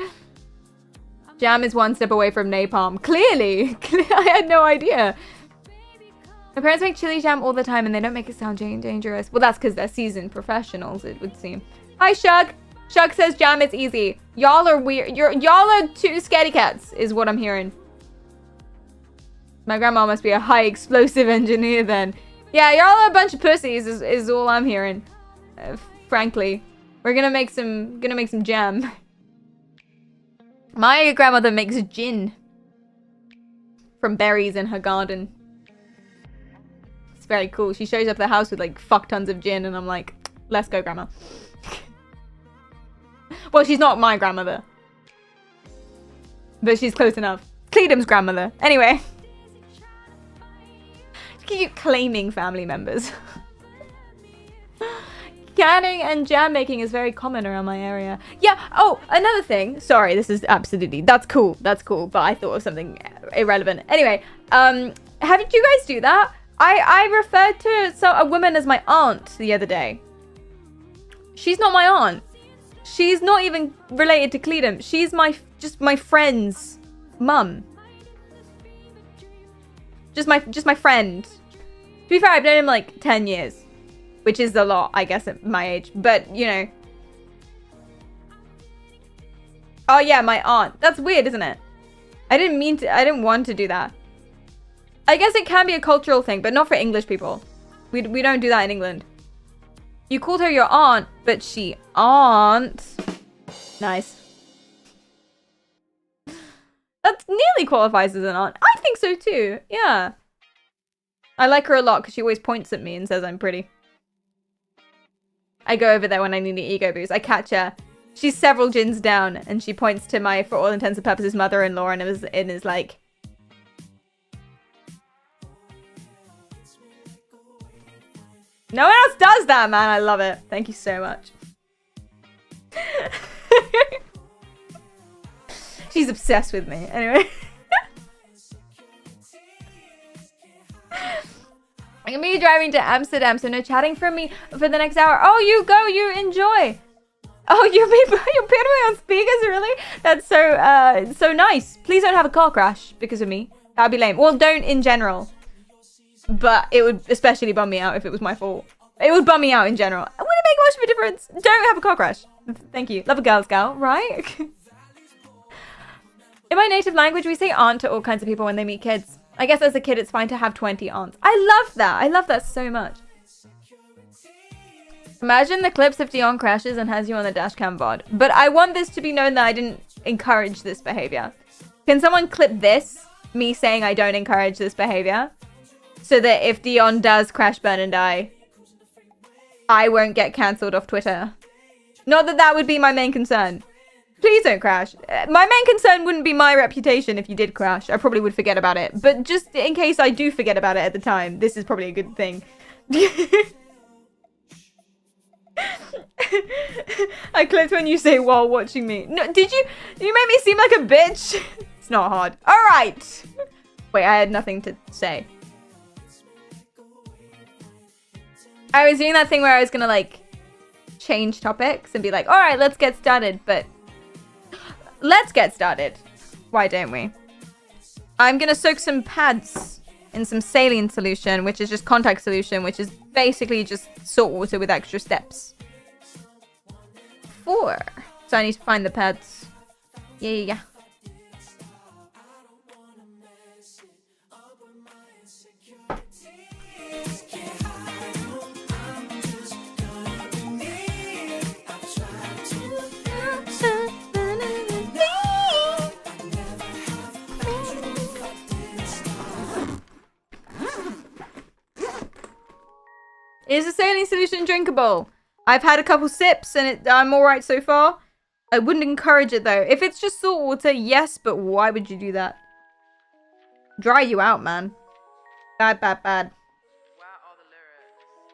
[SPEAKER 2] Jam is one step away from napalm. Clearly. I had no idea. My parents make chili jam all the time and they don't make it sound dangerous. Well, that's because they're seasoned professionals, it would seem. Hi, Shug. Shug says jam is easy. Y'all are weird. Y'all are two scaredy cats, is what I'm hearing. My grandma must be a high explosive engineer then. Yeah, y'all are a bunch of pussies, is all I'm hearing. Frankly. We're gonna make some jam. My grandmother makes gin from berries in her garden. It's very cool. She shows up at the house with like fuck tons of gin and I'm like, let's go, grandma. Well, she's not my grandmother. But she's close enough. Cleedum's grandmother. Anyway. Keep claiming family members. Canning and jam making is very common around my area. Yeah, oh, another thing. Sorry, this is absolutely... That's cool, but I thought of something irrelevant. Anyway, how did you guys do that? I referred to a woman as my aunt the other day. She's not my aunt. She's not even related to Cleedum. She's just my friend's mum. Just my friend. To be fair, I've known him like 10 years. Which is a lot, I guess, at my age. But, you know. Oh, yeah, my aunt. That's weird, isn't it? I didn't want to do that. I guess it can be a cultural thing, but not for English people. We don't do that in England. You called her your aunt, but she aren't. Nice. That nearly qualifies as an aunt. I think so too. Yeah. I like her a lot because she always points at me and says I'm pretty. I go over there when I need an ego boost. I catch her. She's several gins down and she points to my, for all intents and purposes, mother-in-law and is like... No one else does that, man. I love it. Thank you so much. She's obsessed with me. Anyway. I'm gonna be driving to Amsterdam, so no chatting from me for the next hour. Oh, you go, you enjoy. Oh, you put me on speakers, really? That's so nice. Please don't have a car crash because of me. That'd be lame. Well, don't in general. But it would especially bum me out if it was my fault. It would bum me out in general. It wouldn't make much of a difference. Don't have a car crash. Thank you. Love a girl's gal, right? In my native language, we say aunt to all kinds of people when they meet kids. I guess as a kid, it's fine to have 20 aunts. I love that. I love that so much. Imagine the clips if Dion crashes and has you on the dashcam VOD. But I want this to be known that I didn't encourage this behavior. Can someone clip this? Me saying I don't encourage this behavior? So that if Dion does crash, burn, and die, I won't get cancelled off Twitter. Not that that would be my main concern. Please don't crash. My main concern wouldn't be my reputation if you did crash. I probably would forget about it. But just in case I do forget about it at the time, this is probably a good thing. I clipped when you say while watching me. No, did you? You made me seem like a bitch. It's not hard. All right. Wait, I had nothing to say. I was doing that thing where I was gonna like change topics and be like, all right, let's get started. But let's get started. Why don't we? I'm gonna soak some pads in some saline solution, which is just contact solution, which is basically just salt water with extra steps. 4. So I need to find the pads. Yeah. Is the saline solution drinkable? I've had a couple sips and I'm alright so far. I wouldn't encourage it though. If it's just salt water, yes, but why would you do that? Dry you out, man. Bad.
[SPEAKER 3] Wow, all the lyrics.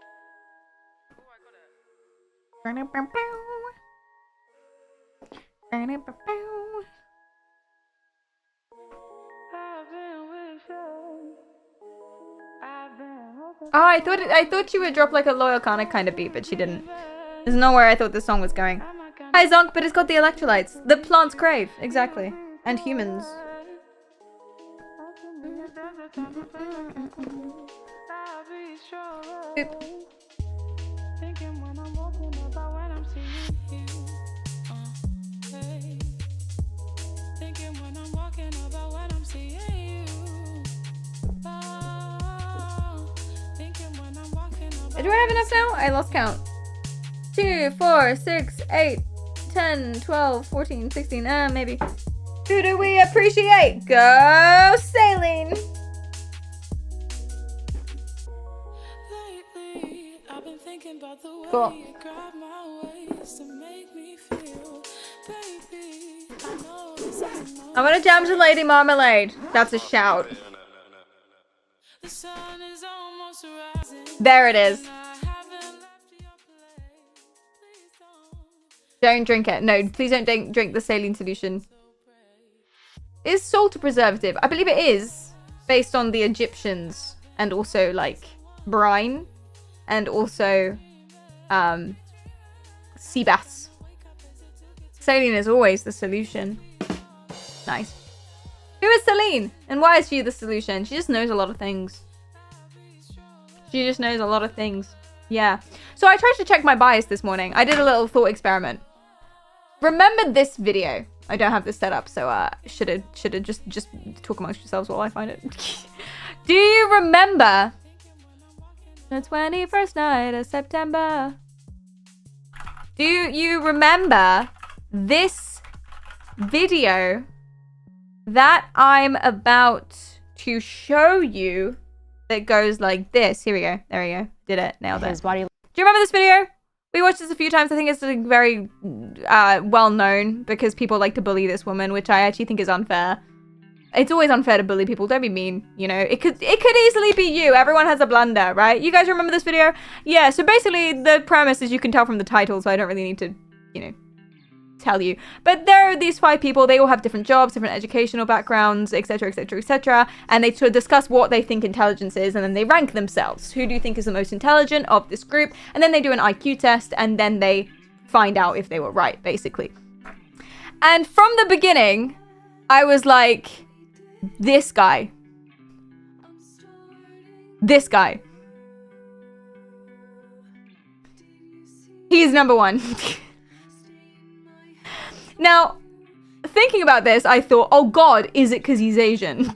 [SPEAKER 3] Oh, I got it.
[SPEAKER 2] Oh, I thought she would drop like a Loyal Kana kind of beat, but she didn't. There's nowhere I thought this song was going. Hi Zonk, but it's got the electrolytes. The plants crave, exactly. And humans. Oop. Do I have enough now? I lost count. 2, 4, 6, 8, 10, 12, 14, 16, maybe. Who do we appreciate? Go Saline! Cool. I want to jam to Lady Marmalade. That's a shout. There it is. Don't drink it. No, please don't drink the saline solution. Is salt a preservative? I believe it is, based on the Egyptians, and also like brine, and also sea bass. Saline is always the solution. Nice. Who is Celine? And why is she the solution? She just knows a lot of things. She just knows a lot of things. Yeah. So I tried to check my bias this morning. I did a little thought experiment. Remember this video. I don't have this set up, so should have just talk amongst yourselves while I find it. Do you remember the 21st night of September? Do you remember this video that I'm about to show you that goes like this. Here we go. There we go. Did it. Nailed it.
[SPEAKER 4] His body.
[SPEAKER 2] Do you remember this video? We watched this a few times. I think it's like very well known because people like to bully this woman, which I actually think is unfair. It's always unfair to bully people. Don't be mean. You know, it could easily be you. Everyone has a blunder, right? You guys remember this video? Yeah. So basically, the premise, as you can tell from the title, so I don't really need to, you know, tell you. But there are these 5 people. They all have different jobs, different educational backgrounds, etc., etc., etc. And they sort of discuss what they think intelligence is, and then they rank themselves. Who do you think is the most intelligent of this group? And then they do an IQ test, and then they find out if they were right, basically. And from the beginning, I was like, this guy. This guy. He's number 1. Now, thinking about this, I thought, oh god, is it because he's Asian?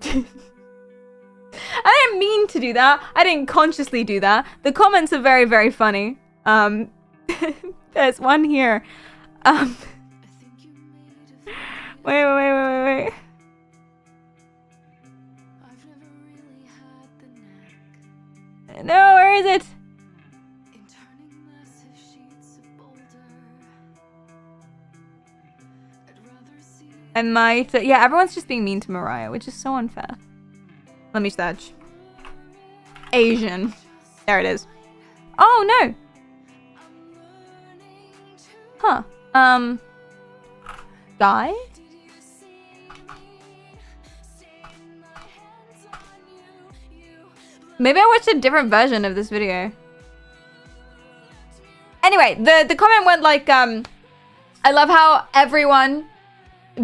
[SPEAKER 2] I didn't mean to do that. I didn't consciously do that. The comments are very, very funny. There's one here. Wait. No, where is it? I might... yeah, everyone's just being mean to Mariah, which is so unfair. Let me search. Asian. There it is. Oh, no. Huh. Guy? Maybe I watched a different version of this video. Anyway, the comment went like, I love how everyone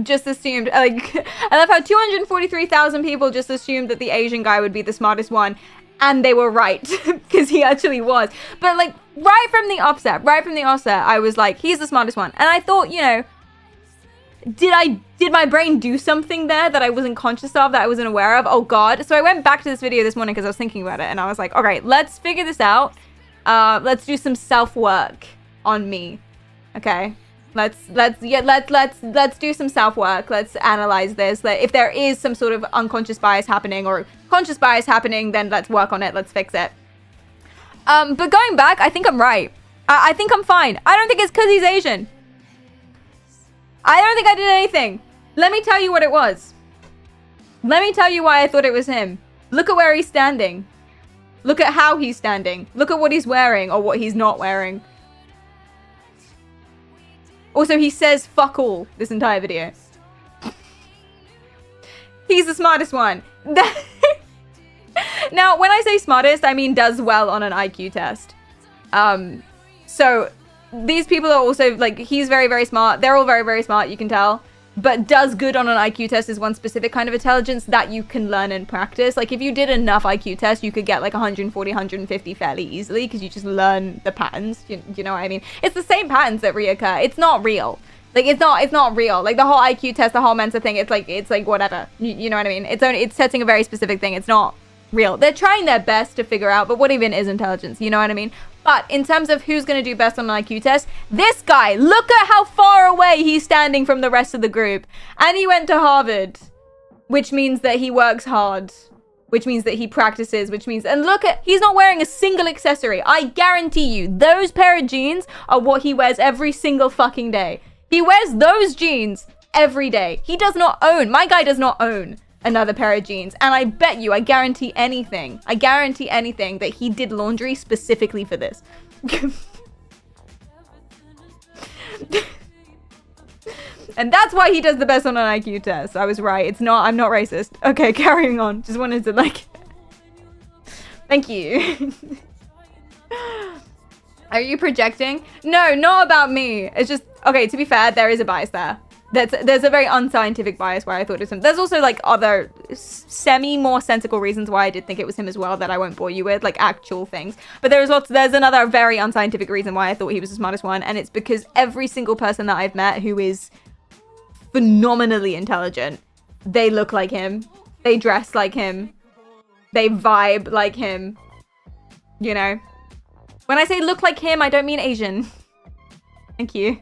[SPEAKER 2] just assumed, like, I love how 243,000 people just assumed that the Asian guy would be the smartest one, and they were right, because he actually was. But like, right from the offset, I was like, he's the smartest one. And I thought, you know, did my brain do something there that I wasn't conscious of, that I wasn't aware of? Oh god. So I went back to this video this morning because I was thinking about it, and I was like, all right, let's figure this out. Let's do some self-work on me. Okay. Let's do some self-work. Let's analyze this. If there is some sort of unconscious bias happening or conscious bias happening, then let's work on it. Let's fix it. But going back, I think I'm right. I think I'm fine. I don't think it's because he's Asian. I don't think I did anything. Let me tell you what it was. Let me tell you why I thought it was him. Look at where he's standing. Look at how he's standing. Look at what he's wearing or what he's not wearing. Also, he says fuck all this entire video. He's the smartest one. Now, when I say smartest, I mean does well on an IQ test. So these people are also, like, he's very, very smart. They're all very, very smart, you can tell. But does good on an IQ test is one specific kind of intelligence that you can learn and practice. Like, if you did enough IQ tests, you could get like 140, 150 fairly easily because you just learn the patterns. You know what I mean? It's the same patterns that reoccur. It's not real. Like, it's not real. Like, the whole IQ test, the whole Mensa thing, it's like whatever. You know what I mean? It's testing a very specific thing. It's not real. They're trying their best to figure out, but what even is intelligence? You know what I mean? But in terms of who's going to do best on an IQ test, this guy, look at how far away he's standing from the rest of the group. And he went to Harvard, which means that he works hard, which means that he practices, which means, and look at, he's not wearing a single accessory. I guarantee you, those pair of jeans are what he wears every single fucking day. He wears those jeans every day. He does not own, my guy does not own another pair of jeans. And I bet you, I guarantee anything that he did laundry specifically for this. And that's why he does the best on an IQ test. I was right. It's not, I'm not racist. Okay, carrying on. Just wanted to like, thank you. Are you projecting? No, not about me. It's just, okay, to be fair, there is a bias there. There's a very unscientific bias why I thought it was him. There's also like other more sensical reasons why I did think it was him as well that I won't bore you with, like actual things. But there's another very unscientific reason why I thought he was the smartest one, and it's because every single person that I've met who is phenomenally intelligent, they look like him, they dress like him, they vibe like him. You know? When I say look like him, I don't mean Asian. Thank you.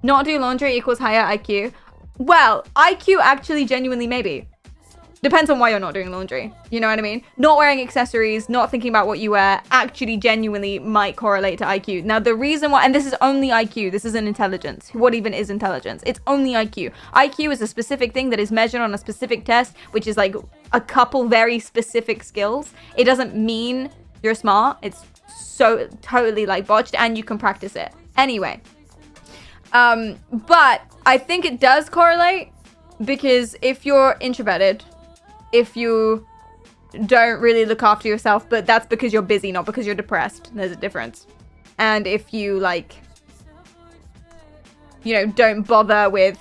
[SPEAKER 2] Not do laundry equals higher IQ. Well, IQ actually genuinely maybe. Depends on why you're not doing laundry. You know what I mean? Not wearing accessories, not thinking about what you wear, actually genuinely might correlate to IQ. Now, the reason why, and this is only IQ, this isn't intelligence. What even is intelligence? It's only IQ. IQ is a specific thing that is measured on a specific test, which is like a couple very specific skills. It doesn't mean you're smart. It's so totally like botched, and you can practice it. Anyway. But I think it does correlate, because if you're introverted, if you don't really look after yourself, but that's because you're busy, not because you're depressed, there's a difference. And if you like, you know, don't bother with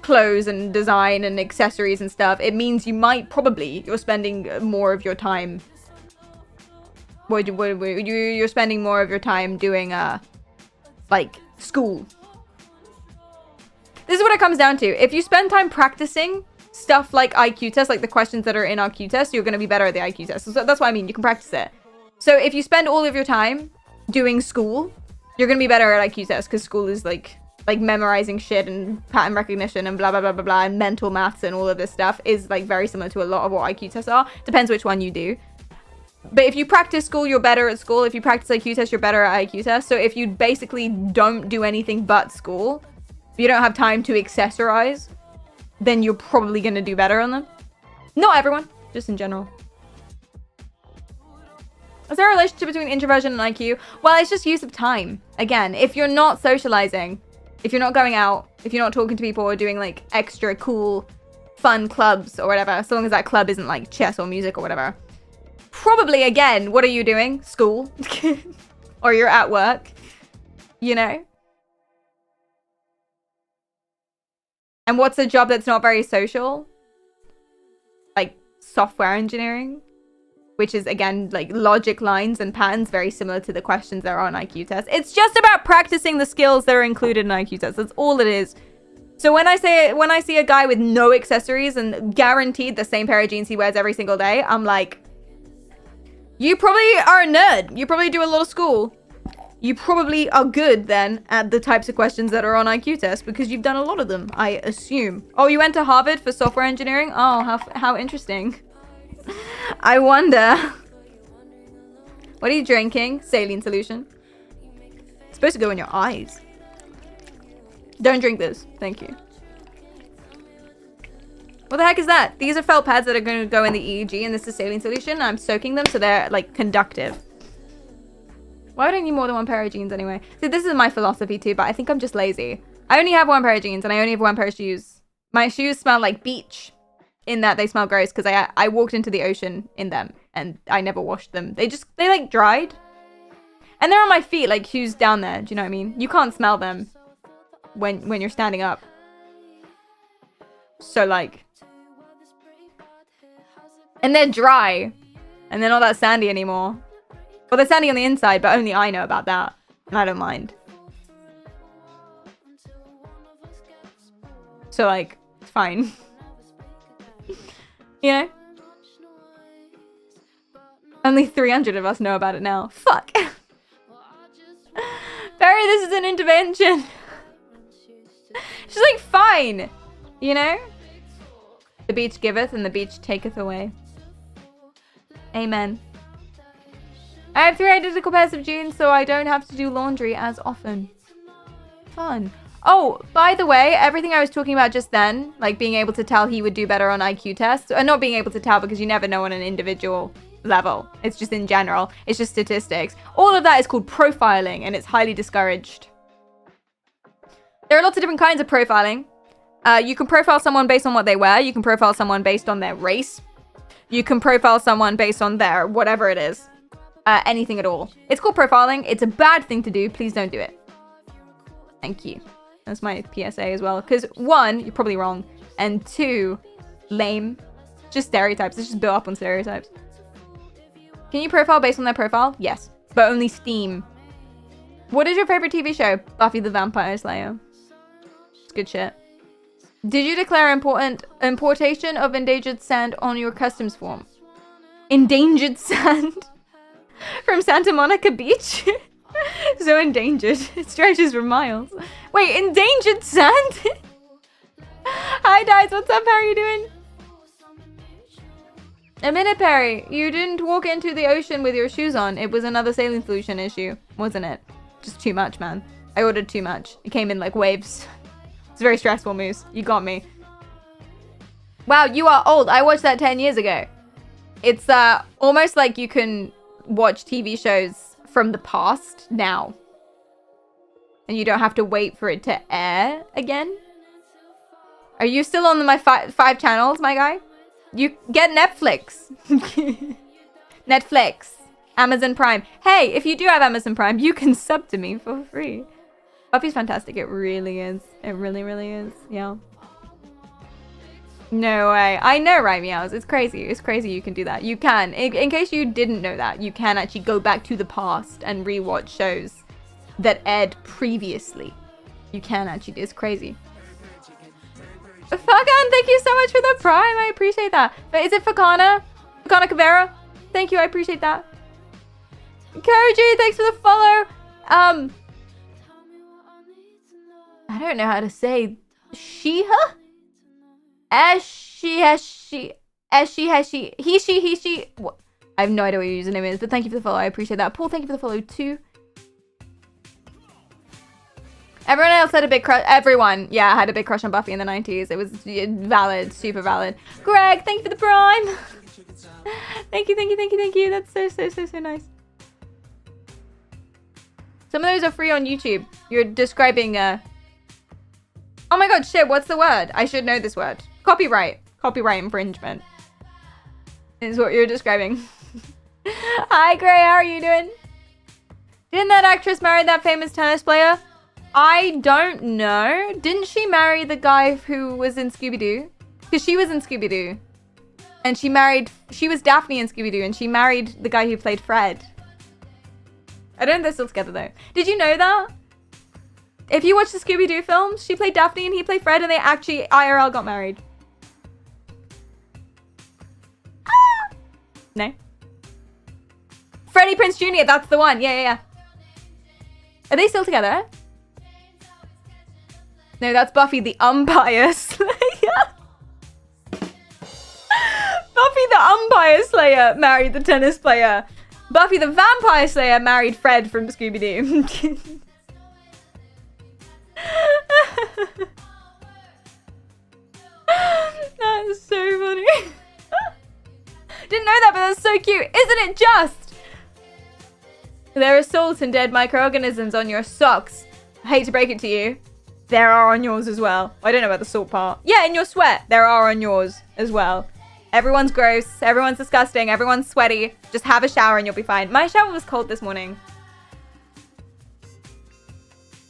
[SPEAKER 2] clothes and design and accessories and stuff, it means you might you're spending more of your time you're spending more of your time doing like school. This is what it comes down to. If you spend time practicing stuff like IQ tests, like the questions that are in our Q test, you're going to be better at the IQ test. So that's what I mean. You can practice it. So if you spend all of your time doing school, you're going to be better at IQ tests, because school is like memorizing shit and pattern recognition and blah, blah, blah, blah, blah, and mental maths and all of this stuff is like very similar to a lot of what IQ tests are. Depends which one you do. But if you practice school, you're better at school. If you practice IQ tests, you're better at IQ tests. So if you basically don't do anything but school, you don't have time to accessorize, then you're probably going to do better on them. Not everyone, just in general. Is there a relationship between introversion and IQ? Well, it's just use of time. Again, if you're not socializing, if you're not going out, if you're not talking to people or doing like extra cool, fun clubs or whatever, so long as that club isn't like chess or music or whatever, probably, again, what are you doing? School. Or you're at work, you know? And what's a job that's not very social? Like software engineering, which is, again, like logic lines and patterns very similar to the questions that are on IQ tests. It's just about practicing the skills that are included in IQ tests. That's all it is. So when I see a guy with no accessories and guaranteed the same pair of jeans he wears every single day, I'm like, you probably are a nerd. You probably do a lot of school. You probably are good then at the types of questions that are on IQ tests, because you've done a lot of them, I assume. Oh, you went to Harvard for software engineering? Oh, how interesting. I wonder. What are you drinking? Saline solution. It's supposed to go in your eyes. Don't drink this. Thank you. What the heck is that? These are felt pads that are going to go in the EEG, and this is saline solution. I'm soaking them so they're like conductive. Why would I need more than one pair of jeans anyway? See, this is my philosophy too, but I think I'm just lazy. I only have one pair of jeans and I only have one pair of shoes. My shoes smell like beach, in that they smell gross because I walked into the ocean in them and I never washed them. They like dried. And they're on my feet, like shoes down there. Do you know what I mean? You can't smell them when you're standing up. So like, and they're dry and they're not that sandy anymore. Well, they're sandy on the inside, but only I know about that. And I don't mind. So, like, it's fine. You know? Only 300 of us know about it now. Fuck. Barry, this is an intervention. She's like, fine. You know? The beach giveth and the beach taketh away. Amen. I have 3 identical pairs of jeans, so I don't have to do laundry as often. Fun. Oh, by the way, everything I was talking about just then, like being able to tell he would do better on IQ tests, or not being able to tell because you never know on an individual level. It's just in general. It's just statistics. All of that is called profiling, and it's highly discouraged. There are lots of different kinds of profiling. You can profile someone based on what they wear. You can profile someone based on their race. You can profile someone based on their whatever it is. Anything at all. It's called profiling. It's a bad thing to do. Please don't do it. Thank you. That's my PSA as well. Because 1, you're probably wrong. And 2, lame. Just stereotypes. It's just built up on stereotypes. Can you profile based on their profile? Yes. But only Steam. What is your favorite TV show? Buffy the Vampire Slayer. It's good shit. Did you declare importation of endangered sand on your customs form? Endangered sand? From Santa Monica Beach? So endangered. It stretches for miles. Wait, endangered sand? Hi, Dice. What's up? How are you doing? A minute, Perry. You didn't walk into the ocean with your shoes on. It was another saline solution issue, wasn't it? Just too much, man. I ordered too much. It came in like waves. It's very stressful, Moose. You got me. Wow, you are old. I watched that 10 years ago. It's almost like you can watch TV shows from the past now. And you don't have to wait for it to air again. Are you still on my five channels, my guy? You get Netflix. Netflix. Amazon Prime. Hey, if you do have Amazon Prime, you can sub to me for free. Buffy's fantastic. It really is. It really, really is. Yeah. No way. I know, right, Meows? It's crazy. It's crazy you can do that. You can. In case you didn't know that, you can actually go back to the past and rewatch shows that aired previously. You can actually. It's crazy. Fagan, thank you so much for the prime. I appreciate that. But is it Fakana? Fakana Cavera? Thank you. I appreciate that. Koji, thanks for the follow. I don't know how to say Sheha? He, she. What? I have no idea what your username is, but thank you for the follow. I appreciate that. Paul, thank you for the follow too. Everyone else had a big crush. Everyone, yeah, had a big crush on Buffy in the 90s. It was valid, super valid. Greg, thank you for the prime. Thank you. That's so nice. Some of those are free on YouTube. You're describing oh my god, shit, what's the word? I should know this word. Copyright infringement is what you're describing. Hi, Gray, how are you doing? Didn't that actress marry that famous tennis player? I don't know. Didn't she marry the guy who was in Scooby-Doo? Because she was in Scooby-Doo. And she was Daphne in Scooby-Doo, and she married the guy who played Fred. I don't know if they're still together, though. Did you know that? If you watch the Scooby-Doo films, she played Daphne and he played Fred, and they actually IRL got married. Ah! No. Freddie Prinze Jr., that's the one. Yeah. Are they still together? No, that's Buffy the Umpire Slayer. Buffy the Umpire Slayer married the tennis player. Buffy the Vampire Slayer married Fred from Scooby-Doo. That's so funny. Didn't know that, but that's so cute. Isn't it just? There are salt and dead microorganisms on your socks. I hate to break it to you. There are on yours as well. I don't know about the salt part. Yeah, in your sweat. There are on yours as well. Everyone's gross. Everyone's disgusting. Everyone's sweaty. Just have a shower and you'll be fine. My shower was cold this morning.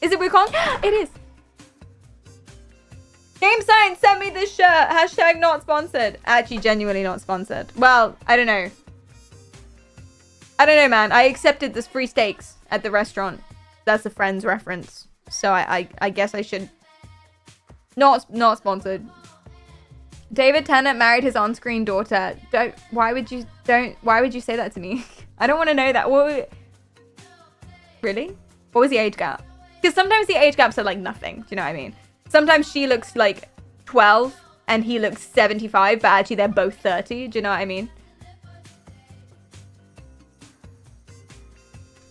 [SPEAKER 2] Is it Wukong? It is. Game Science sent me this shirt. Hashtag not sponsored. Actually, genuinely not sponsored. Well, I don't know. I don't know, man. I accepted this free steaks at the restaurant. That's a Friends reference. So I guess I should... Not sponsored. David Tennant married his on-screen daughter. Why would you say that to me? I don't want to know that. Really? What was the age gap? Because sometimes the age gaps are like nothing. Do you know what I mean? Sometimes she looks like 12 and he looks 75, but actually they're both 30. Do you know what I mean?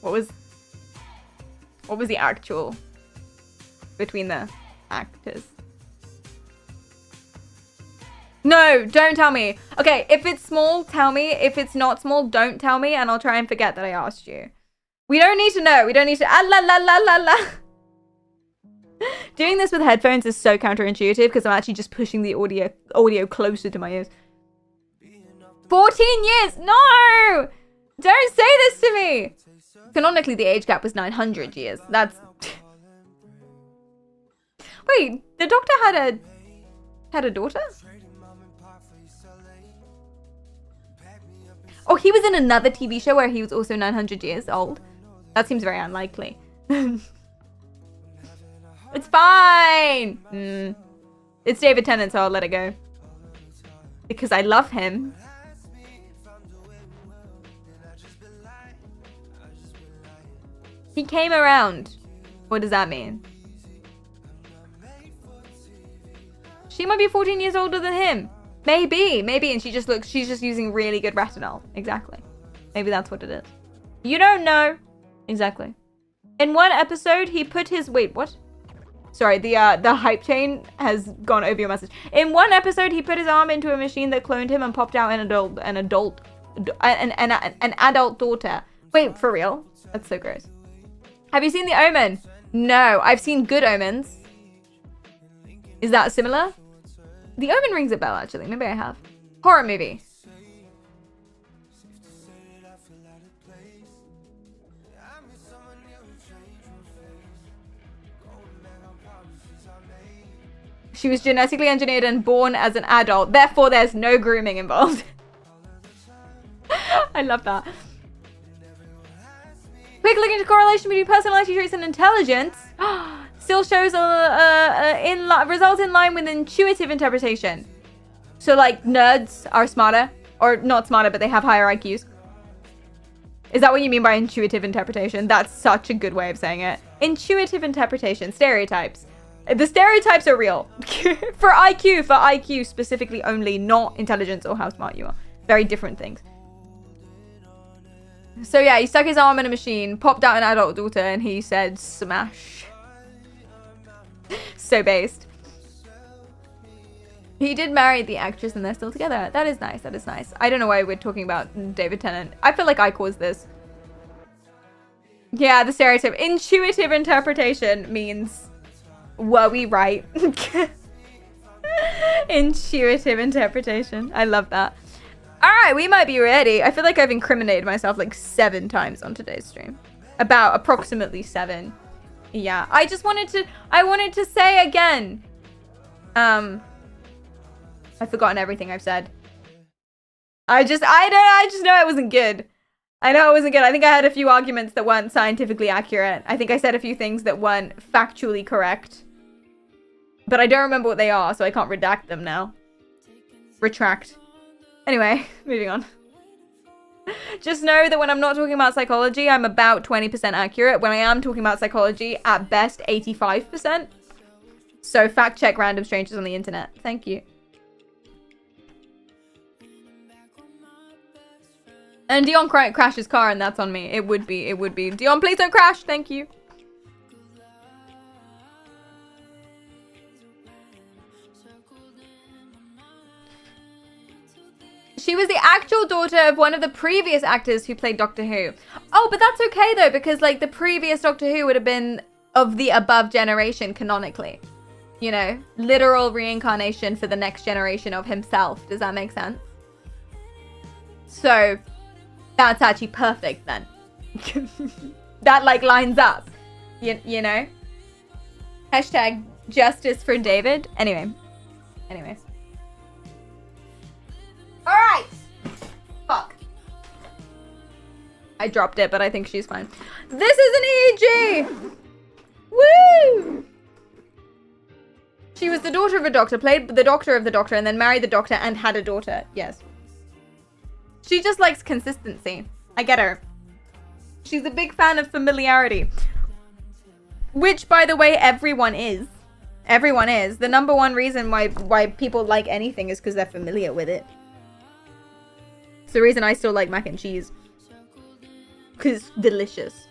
[SPEAKER 2] What was the actual between the actors? No, don't tell me. Okay, if it's small, tell me. If it's not small, don't tell me, and I'll try and forget that I asked you. We don't need to know. We don't need to... Ah, la, la, la, la, la. Doing this with headphones is so counterintuitive because I'm actually just pushing the audio closer to my ears. 14 years! No! Don't say this to me! Canonically, the age gap was 900 years. That's... Wait, the Doctor had a daughter? Oh, he was in another TV show where he was also 900 years old. That seems very unlikely. It's fine! It's David Tennant, so I'll let it go. Because I love him. He came around. What does that mean? She might be 14 years older than him. Maybe. And she's just using really good retinol. Exactly. Maybe that's what it is. You don't know. Exactly. In one episode, he put his... Wait, what? Sorry, the hype chain has gone over your message. In one episode, he put his arm into a machine that cloned him and popped out an adult daughter. Wait, for real? That's so gross. Have you seen The Omen? No, I've seen Good Omens. Is that similar? The Omen rings a bell, actually. Maybe I have. Horror movie. She was genetically engineered and born as an adult. Therefore, there's no grooming involved. I love that. Quick look into correlation between personality traits and intelligence. Still shows results in line with intuitive interpretation. So, like, nerds are smarter. Or not smarter, but they have higher IQs. Is that what you mean by intuitive interpretation? That's such a good way of saying it. Intuitive interpretation. Stereotypes. The stereotypes are real. For IQ specifically only, not intelligence or how smart you are. Very different things. So yeah, he stuck his arm in a machine, popped out an adult daughter, and he said, smash. So based. He did marry the actress and they're still together. That is nice, that is nice. I don't know why we're talking about David Tennant. I feel like I caused this. Yeah, the stereotype. Intuitive interpretation means... Were we right? Intuitive interpretation. I love that. Alright, we might be ready. I feel like I've incriminated myself like 7 times on today's stream. About approximately 7. Yeah, I wanted to say again. I've forgotten everything I've said. I just know it wasn't good. I know it wasn't good. I think I had a few arguments that weren't scientifically accurate. I think I said a few things that weren't factually correct. But I don't remember what they are, so I can't redact them now. Retract. Anyway, moving on. Just know that when I'm not talking about psychology, I'm about 20% accurate. When I am talking about psychology, at best 85%. So fact check random strangers on the internet. Thank you. And Dion crashed his car and that's on me. It would be. Dion, please don't crash. Thank you. She was the actual daughter of one of the previous actors who played Doctor Who. Oh, but that's okay though, because like the previous Doctor Who would have been of the above generation canonically. You know, literal reincarnation for the next generation of himself. Does that make sense? So, that's actually perfect then. That like lines up. You know? Hashtag justice for David. Anyway. Alright! Fuck. I dropped it, but I think she's fine. This is an EEG! Woo! She was the daughter of a doctor, played the doctor of the doctor, and then married the doctor and had a daughter. Yes. She just likes consistency. I get her. She's a big fan of familiarity. Which, by the way, everyone is. Everyone is. The number one reason why people like anything is because they're familiar with it. It's the reason I still like mac and cheese. Because it's delicious.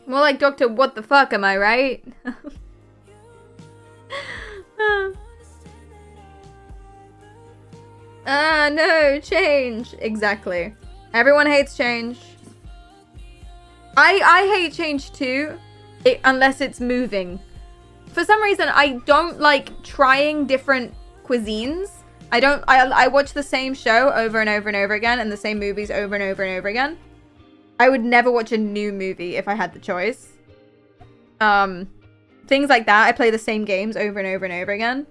[SPEAKER 2] More like Dr. What the fuck, am I right? No, change. Exactly. Everyone hates change. I hate change too, unless it's moving. For some reason, I don't like trying different cuisines. I watch the same show over and over and over again, and the same movies over and over and over again. I would never watch a new movie if I had the choice. Things like that. I play the same games over and over and over again.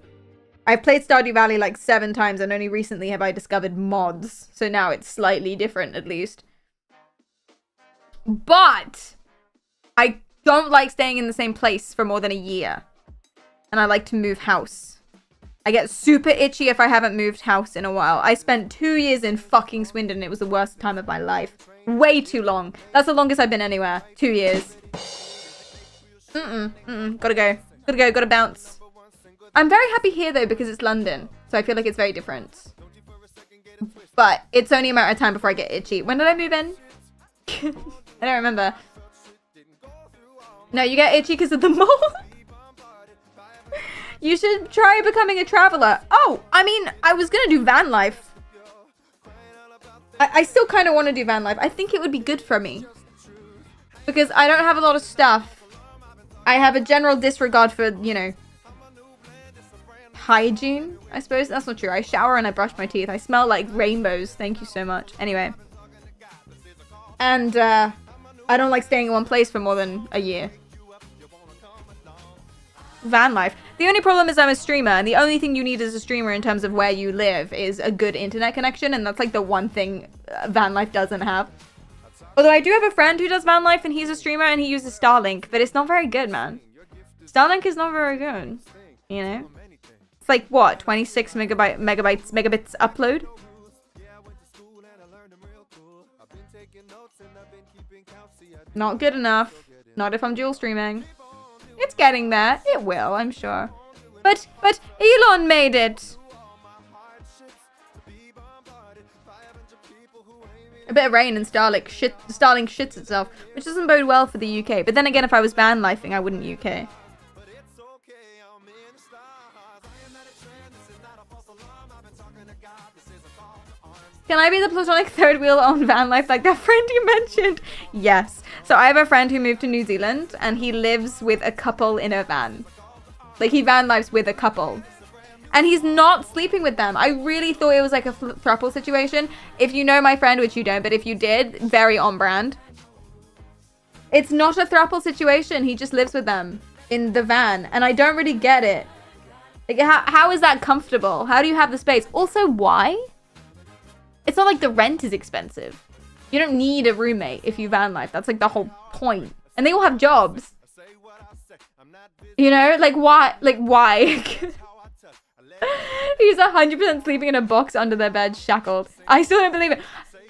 [SPEAKER 2] I've played Stardew Valley like 7 times, and only recently have I discovered mods. So now it's slightly different, at least. But I don't like staying in the same place for more than a year. And I like to move house. I get super itchy if I haven't moved house in a while. I spent 2 years in fucking Swindon. It was the worst time of my life. Way too long. That's the longest I've been anywhere. 2 years. Gotta go. Gotta go. Gotta bounce. I'm very happy here though because it's London. So I feel like it's very different. But it's only a matter of time before I get itchy. When did I move in? I don't remember. No, you get itchy because of the mold. You should try becoming a traveler. Oh, I mean, I was gonna do van life. I still kind of want to do van life. I think it would be good for me. Because I don't have a lot of stuff. I have a general disregard for, you know, hygiene, I suppose. That's not true. I shower and I brush my teeth. I smell like rainbows. Thank you so much. Anyway. And, I don't like staying in one place for more than a year. Van life. The only problem is I'm a streamer, and the only thing you need as a streamer in terms of where you live is a good internet connection, and that's like the one thing van life doesn't have. Although I do have a friend who does van life, and he's a streamer, and he uses Starlink, but it's not very good, man. Starlink is not very good, you know? It's like, what, 26 megabits upload? Not good enough. Not if I'm dual streaming. It's getting there. It will, I'm sure. But Elon made it. A bit of rain and Starlink shits itself, which doesn't bode well for the UK. But then again, if I was van lifing, I wouldn't UK. Can I be the platonic third wheel on van life like that friend you mentioned? Yes. So I have a friend who moved to New Zealand and he lives with a couple in a van. Like he van lives with a couple. And he's not sleeping with them. I really thought it was like a throuple situation. If you know my friend, which you don't, but if you did, very on brand. It's not a throuple situation. He just lives with them in the van. And I don't really get it. Like how is that comfortable? How do you have the space? Also, why? It's not like the rent is expensive. You don't need a roommate if you van life. That's like the whole point. And they all have jobs. You know, like why? Like why? He's 100% sleeping in a box under their bed, shackled. I still don't believe it.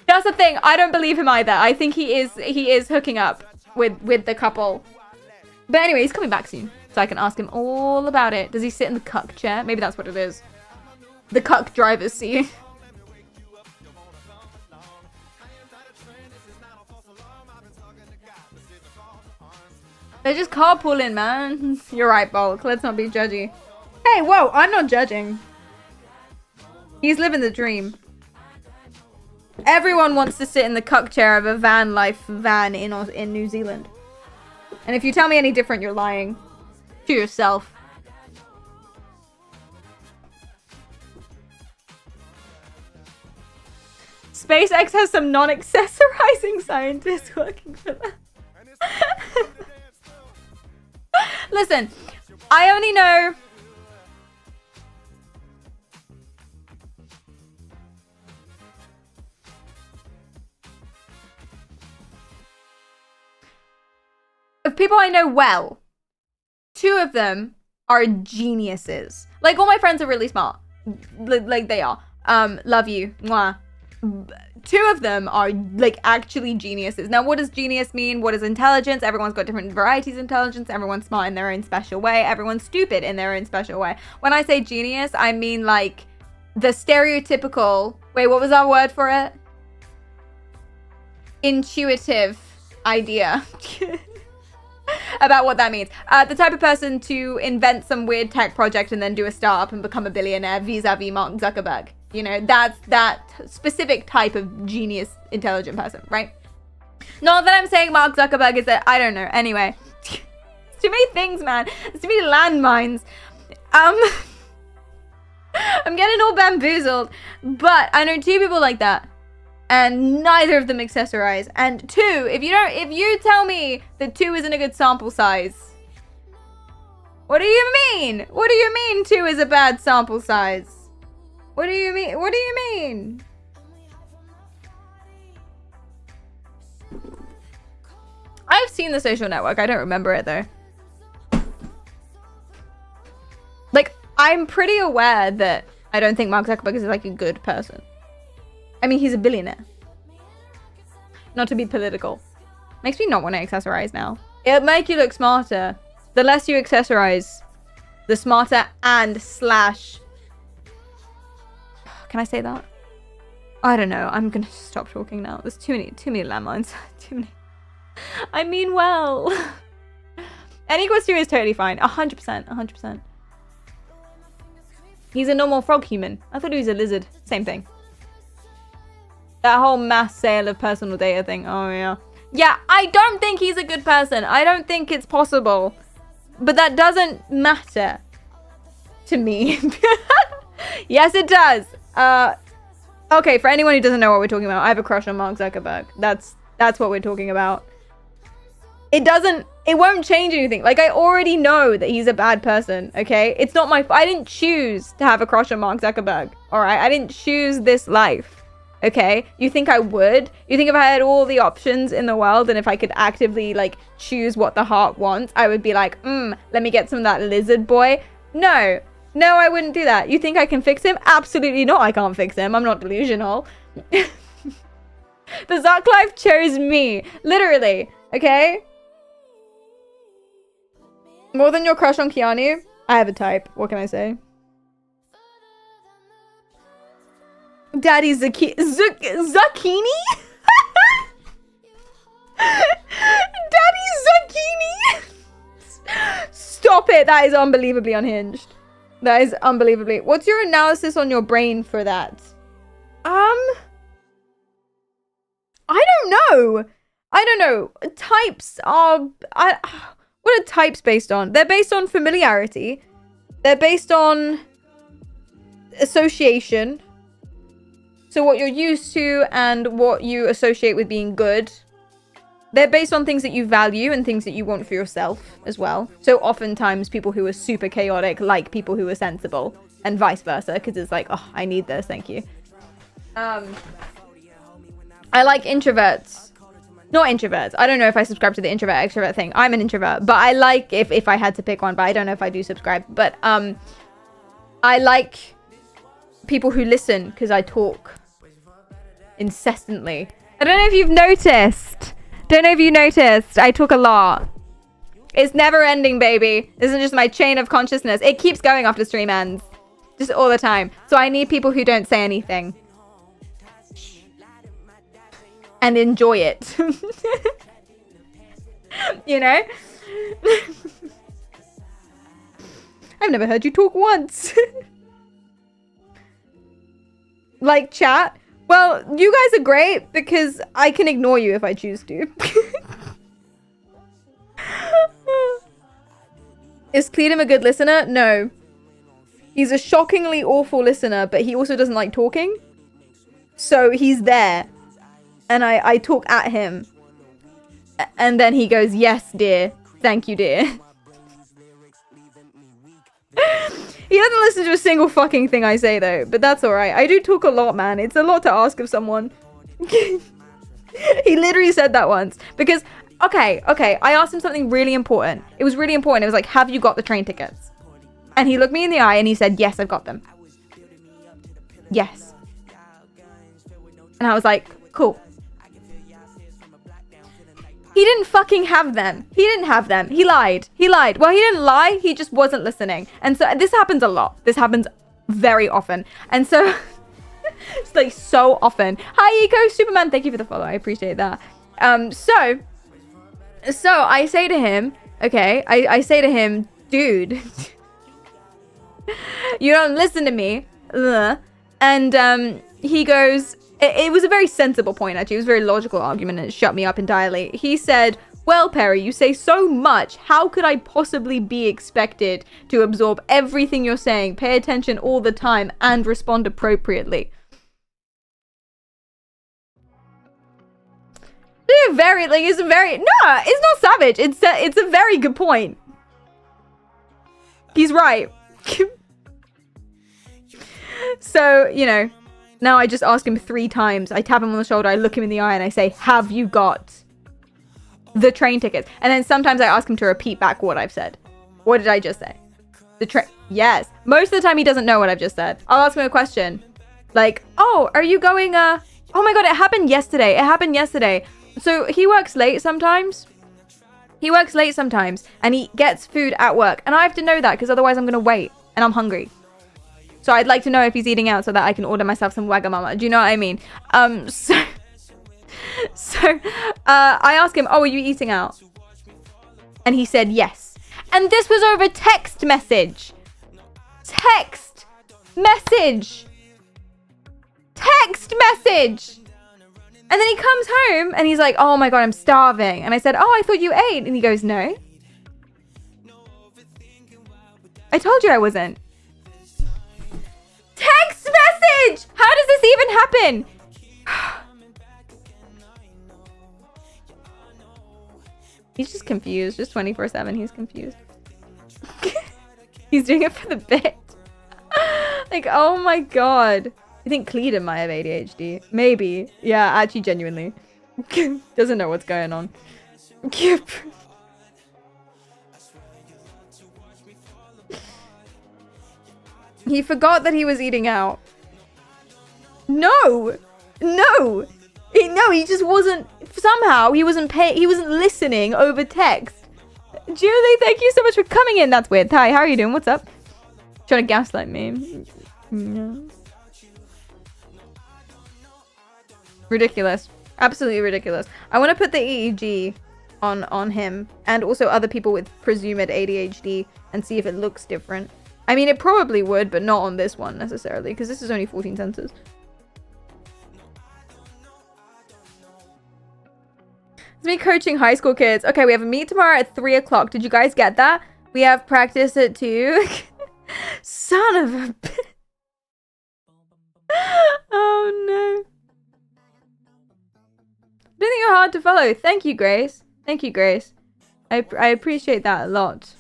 [SPEAKER 2] That's the thing. I don't believe him either. I think he is hooking up with the couple. But anyway, he's coming back soon, so I can ask him all about it. Does he sit in the cuck chair? Maybe that's what it is. The cuck driver's seat. They're just carpooling, man. You're right, Bulk. Let's not be judgy. Hey, whoa, I'm not judging. He's living the dream. Everyone wants to sit in the cuck chair of a van life van in New Zealand. And if you tell me any different, you're lying to yourself. SpaceX has some non-accessorizing scientists working for them. Listen, I only know... of people I know well, 2 of them are geniuses. Like, all my friends are really smart. Like, they are. Love you. Mwah. 2 of them are, like, actually geniuses. Now, what does genius mean? What is intelligence? Everyone's got different varieties of intelligence. Everyone's smart in their own special way. Everyone's stupid in their own special way. When I say genius, I mean, like, the stereotypical... Wait, what was our word for it? Intuitive idea. About what that means. The type of person to invent some weird tech project and then do a startup and become a billionaire vis-a-vis Mark Zuckerberg. You know, that's that specific type of genius, intelligent person, right? Not that I'm saying Mark Zuckerberg is that, I don't know. Anyway, it's too many things, man. It's too many landmines. I'm getting all bamboozled, but I know 2 people like that, and neither of them accessorize. And 2, if you tell me that 2 isn't a good sample size, what do you mean? What do you mean 2 is a bad sample size? What do you mean? What do you mean? I've seen The Social Network. I don't remember it though. Like, I'm pretty aware that I don't think Mark Zuckerberg is like a good person. I mean, he's a billionaire. Not to be political. Makes me not want to accessorize now. It'll make you look smarter. The less you accessorize, the smarter and slash... Can I say that? I don't know. I'm gonna stop talking now. There's too many landmines. Too many. I mean well. N equals 2 is totally fine. 100%. 100%. He's a normal frog human. I thought he was a lizard. Same thing. That whole mass sale of personal data thing. Oh, yeah. Yeah, I don't think he's a good person. I don't think it's possible. But that doesn't matter to me. Yes, it does. Okay, for anyone who doesn't know what we're talking about, I have a crush on Mark Zuckerberg. That's what we're talking about. It won't change anything. Like, I already know that he's a bad person, okay? It's not I didn't choose to have a crush on Mark Zuckerberg, all right? I didn't choose this life, okay? You think I would? You think if I had all the options in the world and if I could actively, like, choose what the heart wants, I would be like, let me get some of that lizard boy? No, I wouldn't do that. You think I can fix him? Absolutely not, I can't fix him. I'm not delusional. The Zuck life chose me, literally, okay? More than your crush on Keanu? I have a type. What can I say? Daddy Zucchini? Daddy Zucchini? Stop it. That is unbelievably unhinged. That is unbelievably... What's your analysis on your brain for that? I don't know. Types are... What are types based on? They're based on familiarity. They're based on association. So what you're used to and what you associate with being good. They're based on things that you value and things that you want for yourself as well. So oftentimes people who are super chaotic like people who are sensible and vice versa, because it's like, oh, I need this, thank you. I like introverts. Not introverts. I don't know if I subscribe to the introvert extrovert thing. I'm an introvert, but I like if I had to pick one, but I don't know if I do subscribe. But I like people who listen because I talk incessantly. I don't know if you've noticed. I talk a lot. It's never ending, baby. This isn't just my chain of consciousness. It keeps going after stream ends. Just all the time. So I need people who don't say anything. And enjoy it. You know? I've never heard you talk once. Like chat? Well, you guys are great because I can ignore you if I choose to. Is Cleedum a good listener? No. He's a shockingly awful listener, but he also doesn't like talking. So he's there. And I talk at him. And then he goes, yes, dear. Thank you, dear. He doesn't listen to a single fucking thing I say, though. But that's alright. I do talk a lot, man. It's a lot to ask of someone. He literally said that once. Because, okay. I asked him something really important. It was really important. It was like, have you got the train tickets? And he looked me in the eye and he said, yes, I've got them. Yes. And I was like, cool. He didn't fucking have them. He lied. Well, he didn't lie. He just wasn't listening. And so this happens a lot. This happens very often. And so it's like so often. Hi, Eco Superman. Thank you for the follow. I appreciate that. So I say to him, okay, I say to him, dude, you don't listen to me. And he goes... It was a very sensible point, actually. It was a very logical argument, and it shut me up entirely. He said, well, Perry, you say so much. How could I possibly be expected to absorb everything you're saying, pay attention all the time, and respond appropriately? It's not savage. It's a very good point. He's right. So, you know... Now I just ask him 3 times. I tap him on the shoulder, I look him in the eye, and I say, have you got the train tickets? And then sometimes I ask him to repeat back what I've said. What did I just say? Yes. Most of the time he doesn't know what I've just said. I'll ask him a question. Like, oh, are you going, oh my God, it happened yesterday. So he works late sometimes. And he gets food at work. And I have to know that because otherwise I'm going to wait and I'm hungry. So I'd like to know if he's eating out so that I can order myself some Wagamama. Do you know what I mean? So I asked him, oh, are you eating out? And he said yes. And this was over text message. Text message. And then he comes home and he's like, oh my God, I'm starving. And I said, oh, I thought you ate. And he goes, no. I told you I wasn't. Text message! How does this even happen? He's just confused. Just 24/7. He's confused. He's doing it for the bit. Like, oh my God. I think Cleedon might have ADHD. Maybe. Yeah, actually, genuinely. Doesn't know what's going on. He forgot that he was eating out. No! He just wasn't... Somehow, he wasn't listening over text. Julie, thank you so much for coming in. That's weird. Hi, how are you doing? What's up? Trying to gaslight me. No. Ridiculous. Absolutely ridiculous. I want to put the EEG on him and also other people with presumed ADHD and see if it looks different. I mean, it probably would, but not on this one necessarily because this is only 14 sensors. It's me coaching high school kids. Okay, we have a meet tomorrow at 3 o'clock. Did you guys get that? We have practice at 2. Son of a bitch. Oh no. I don't think you're hard to follow. Thank you, Grace. Thank you, Grace. I appreciate that a lot.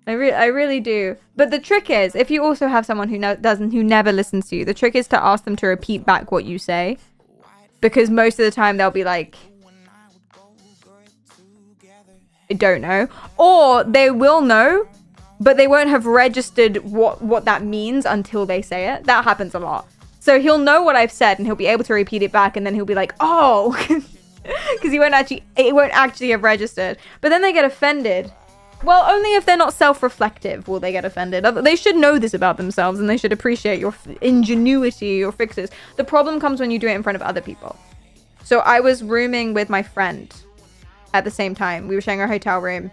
[SPEAKER 2] I really do. But the trick is, if you also have someone who never listens to you, the trick is to ask them to repeat back what you say, because most of the time they'll be like, I don't know, or they will know, but they won't have registered what that means until they say it. That happens a lot. So he'll know what I've said and he'll be able to repeat it back, and then he'll be like, oh, because it won't actually have registered. But then they get offended. Well, only if they're not self-reflective will they get offended. They should know this about themselves and they should appreciate your ingenuity, your fixes. The problem comes when you do it in front of other people. So I was rooming with my friend at the same time. We were sharing our hotel room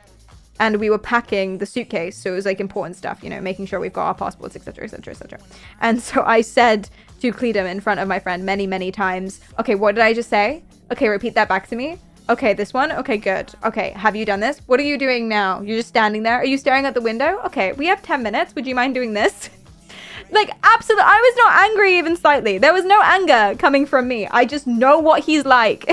[SPEAKER 2] and we were packing the suitcase. So it was like important stuff, you know, making sure we've got our passports, etc., etc., etc. And so I said to Cleedon in front of my friend many, many times, okay, what did I just say? Okay, repeat that back to me. Okay, this one. Okay, good. Okay, have you done this? What are you doing now? You're just standing there. Are you staring at the window? Okay, we have 10 minutes. Would you mind doing this? Like, absolutely. I was not angry even slightly. There was no anger coming from me. I just know what he's like.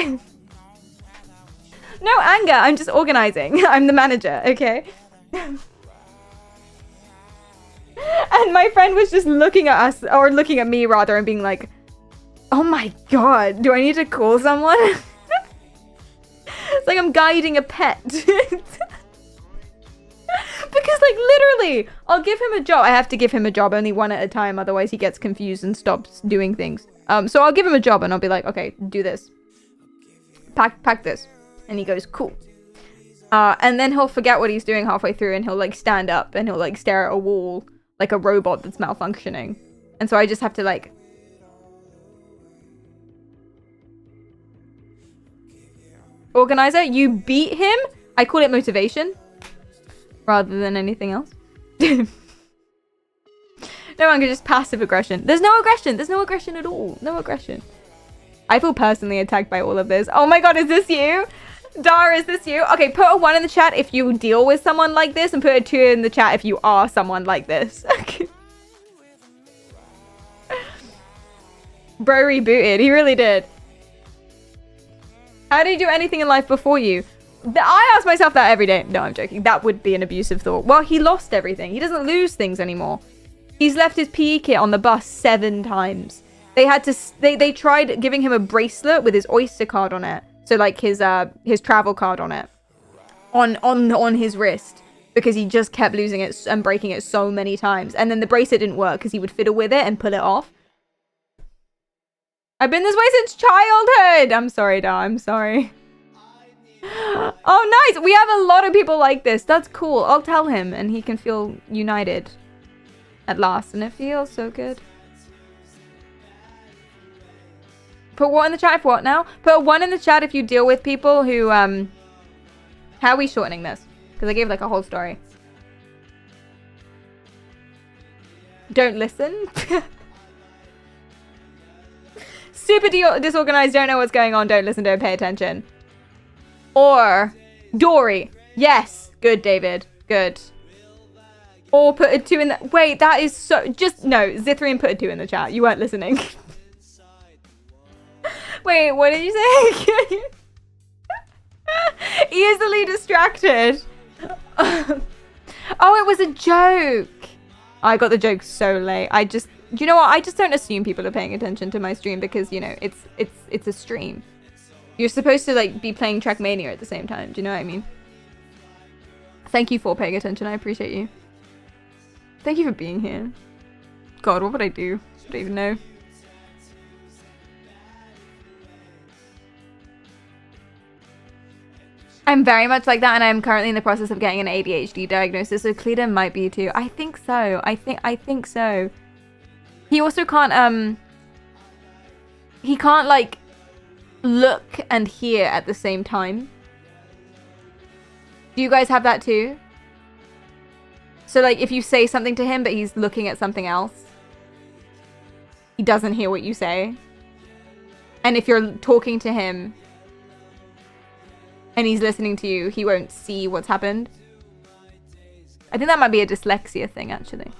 [SPEAKER 2] No anger. I'm just organizing. I'm the manager, okay? And my friend was just looking at us, or looking at me rather, and being like, oh my God, do I need to call someone? It's like I'm guiding a pet. Because, like, literally, I'll give him a job. I have to give him a job only one at a time. Otherwise, he gets confused and stops doing things. So I'll give him a job and I'll be like, okay, do this. Pack this. And he goes, cool. And then he'll forget what he's doing halfway through and he'll, like, stand up and he'll, like, stare at a wall like a robot that's malfunctioning. And so I just have to, like... Organizer, you beat him? I call it motivation rather than anything else. No one can just passive aggression. There's no aggression. There's no aggression at all. No aggression. I feel personally attacked by all of this. Oh my God, is this you? Dara, is this you? Okay, put a 1 in the chat if you deal with someone like this and put a 2 in the chat if you are someone like this. Bro rebooted. He really did. How do you do anything in life before you? I ask myself that every day. No, I'm joking. That would be an abusive thought. Well, he lost everything. He doesn't lose things anymore. He's left his PE kit on the bus 7 times. They had to. They tried giving him a bracelet with his Oyster card on it. So like his travel card on it, on his wrist, because he just kept losing it and breaking it so many times. And then the bracelet didn't work because he would fiddle with it and pull it off. I've been this way since childhood. I'm sorry, Da. I'm sorry. Oh, nice. We have a lot of people like this. That's cool. I'll tell him and he can feel united at last. And it feels so good. Put what in the chat if what now? Put 1 in the chat if you deal with people who, how are we shortening this? Because I gave like a whole story. Don't listen. Super disorganized, don't know what's going on, don't listen, don't pay attention. Or Dory. Yes. Good, David. Good. Or put a 2 in the... Wait, that is so... Just, no. Zithrian put a 2 in the chat. You weren't listening. Wait, what did you say? Easily distracted. Oh, it was a joke. I got the joke so late. You know what? I just don't assume people are paying attention to my stream because, you know, it's a stream. You're supposed to, like, be playing Trackmania at the same time. Do you know what I mean? Thank you for paying attention. I appreciate you. Thank you for being here. God, what would I do? I don't even know. I'm very much like that, and I'm currently in the process of getting an ADHD diagnosis, so Cleta might be too. I think so. I think so. He also can't, he can't, like, look and hear at the same time. Do you guys have that too? So, like, if you say something to him, but he's looking at something else, he doesn't hear what you say. And if you're talking to him and he's listening to you, he won't see what's happened. I think that might be a dyslexia thing, actually.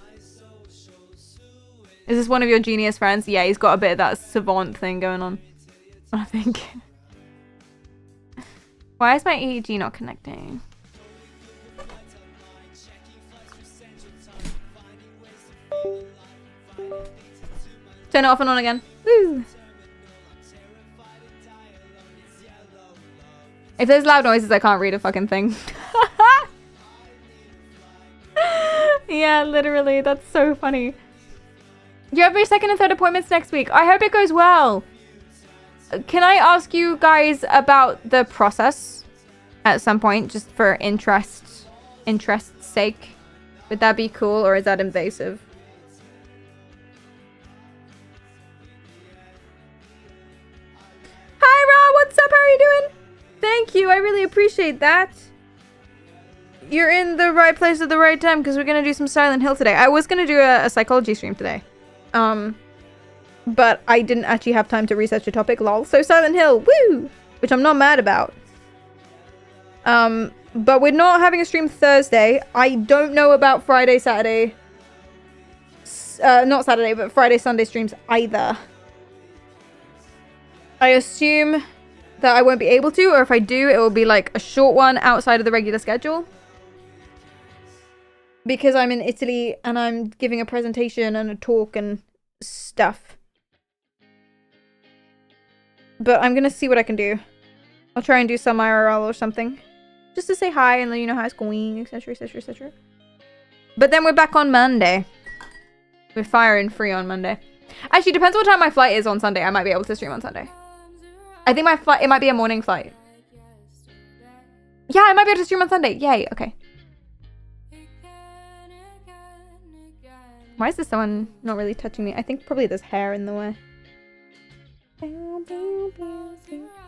[SPEAKER 2] Is this one of your genius friends? Yeah, he's got a bit of that savant thing going on, I think. Why is my EEG not connecting? Turn it off and on again. Woo! If there's loud noises, I can't read a fucking thing. Yeah, literally. That's so funny. You have your 2nd and 3rd appointments next week. I hope it goes well. Can I ask you guys about the process at some point, just for interest's sake? Would that be cool, or is that invasive? Hi, Ra. What's up? How are you doing? Thank you. I really appreciate that. You're in the right place at the right time, because we're going to do some Silent Hill today. I was going to do a psychology stream today. But I didn't actually have time to research the topic, lol. So Silent Hill, woo! Which I'm not mad about. But we're not having a stream Thursday. I don't know about Friday, Saturday. Not Saturday, but Friday, Sunday streams either. I assume that I won't be able to, or if I do, it will be like a short one outside of the regular schedule. Because I'm in Italy and I'm giving a presentation and a talk and stuff. But I'm gonna see what I can do. I'll try and do some IRL or something. Just to say hi and let you know how it's going, etc, etc, etc. But then we're back on Monday. We're firing free on Monday. Actually, depends what time my flight is on Sunday. I might be able to stream on Sunday. I think my flight, it might be a morning flight. Yeah, I might be able to stream on Sunday. Yay, okay. Why is this someone not really touching me? I think probably there's hair in the way.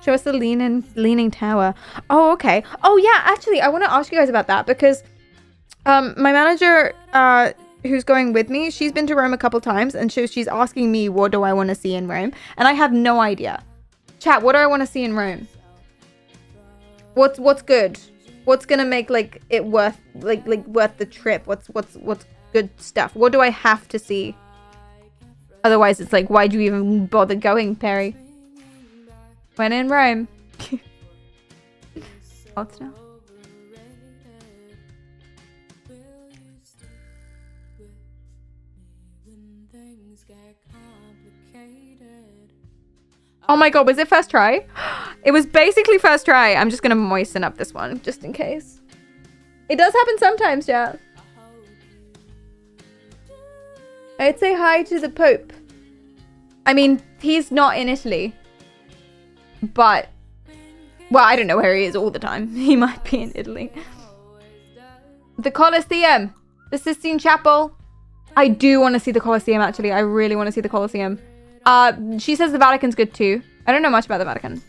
[SPEAKER 2] Show us the leaning tower. Oh, okay. Oh, yeah, actually, I want to ask you guys about that because my manager, who's going with me, she's been to Rome a couple times, and she's asking me, what do I want to see in Rome? And I have no idea. Chat, what do I want to see in Rome? What's good? What's gonna make like it worth worth the trip? What's good stuff? What do I have to see? Otherwise, it's like, why'd you even bother going, Perry? When in Rome. What's now? Oh my god, was it first try? It was basically first try. I'm just gonna moisten up this one, just in case. It does happen sometimes, yeah. I'd say hi to the Pope. I mean, he's not in Italy. But, well, I don't know where he is all the time. He might be in Italy. The Colosseum. The Sistine Chapel. I do want to see the Colosseum, actually. I really want to see the Colosseum. She says the Vatican's good too. I don't know much about the Vatican.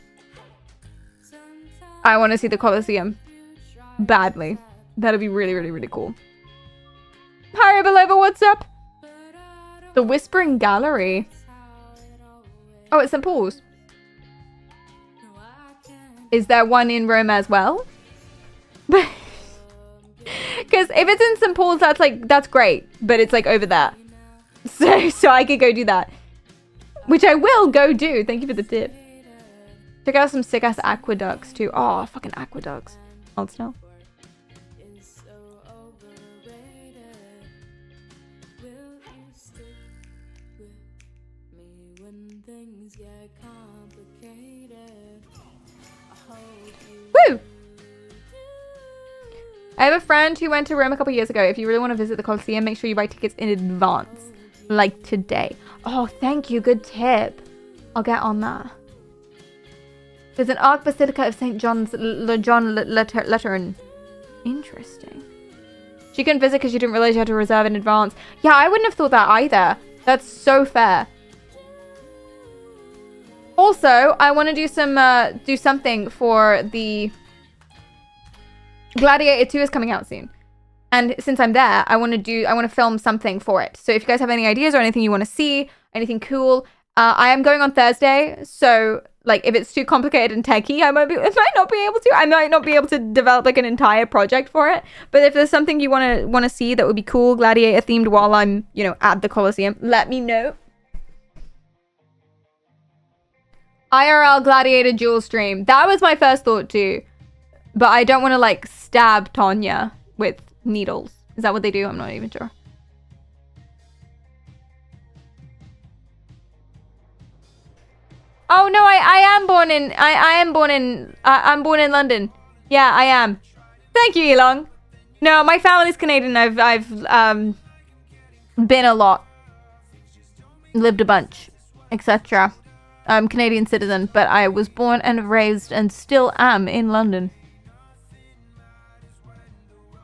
[SPEAKER 2] I want to see the Colosseum. Badly. That'd be really, really, really cool. Hi, Belova, what's up? The Whispering Gallery. Oh, it's St. Paul's. Is there one in Rome as well? Because if it's in St. Paul's, that's great. But it's like over there. So I could go do that. Which I will go do. Thank you for the tip. Check out some sick ass aqueducts too. Oh, fucking aqueducts. Old snow. Woo! I have a friend who went to Rome a couple years ago. If you really want to visit the Colosseum, make sure you buy tickets in advance. Like today. Oh, thank you. Good tip. I'll get on that. There's an Arch Basilica of St. John's Lateran. Interesting. She couldn't visit because she didn't realize you had to reserve in advance. Yeah, I wouldn't have thought that either. That's so fair. Also, I want to do something for the Gladiator 2 is coming out soon. And since I'm there, I want to film something for it. So if you guys have any ideas or anything you want to see, anything cool, I am going on Thursday. So like if it's too complicated and techy, I might not be able to. I might not be able to develop like an entire project for it. But if there's something you want to see that would be cool, Gladiator themed while I'm, at the Colosseum, let me know. IRL Gladiator dual stream. That was my first thought too. But I don't want to like stab Tonya with needles. Is that what they do? I'm not even sure. Oh no, I'm born in London. Yeah, I am. Thank you, Elong. No, my family's Canadian. I've been a lot. Lived a bunch, etc. I'm Canadian citizen, but I was born and raised and still am in London.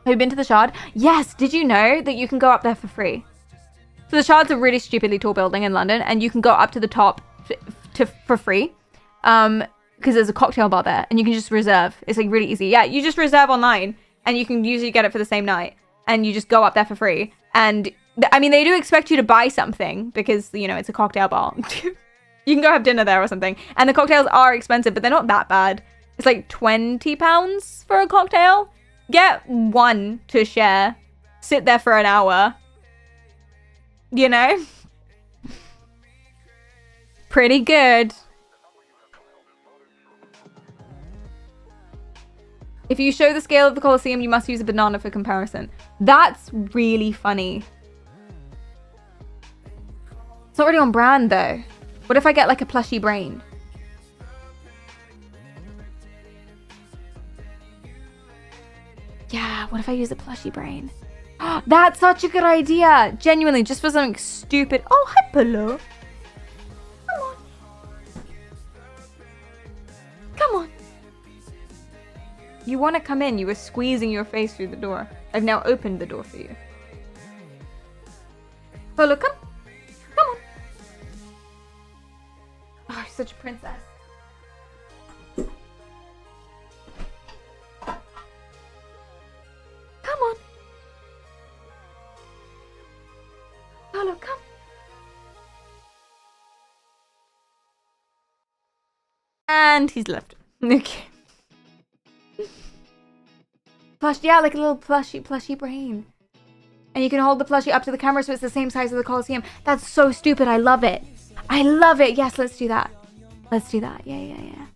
[SPEAKER 2] Have you been to the Shard? Yes, did you know that you can go up there for free? So the Shard's a really stupidly tall building in London, and you can go up to the top for free. Because there's a cocktail bar there, and you can just reserve. It's like really easy. Yeah, you just reserve online, and you can usually get it for the same night. And you just go up there for free. And, I mean, they do expect you to buy something, because, it's a cocktail bar. You can go have dinner there or something. And the cocktails are expensive, but they're not that bad. It's like £20 for a cocktail. Get one to share. Sit there for an hour. Pretty good. If you show the scale of the Colosseum, you must use a banana for comparison. That's really funny. It's not really on brand though. What if I get like a plushy brain? Yeah, what if I use a plushy brain? That's such a good idea. Genuinely, just for something stupid. Oh, hi, Polo. Come on. Come on. You want to come in. You were squeezing your face through the door. I've now opened the door for you. Polo, come. Come on. Oh, you're such a princess. Come on. Polo, come. And he's left. Okay. Plush, yeah, like a little plushy brain. And you can hold the plushie up to the camera so it's the same size as the Colosseum. That's so stupid. I love it. I love it. Yes, let's do that. Let's do that. Yeah.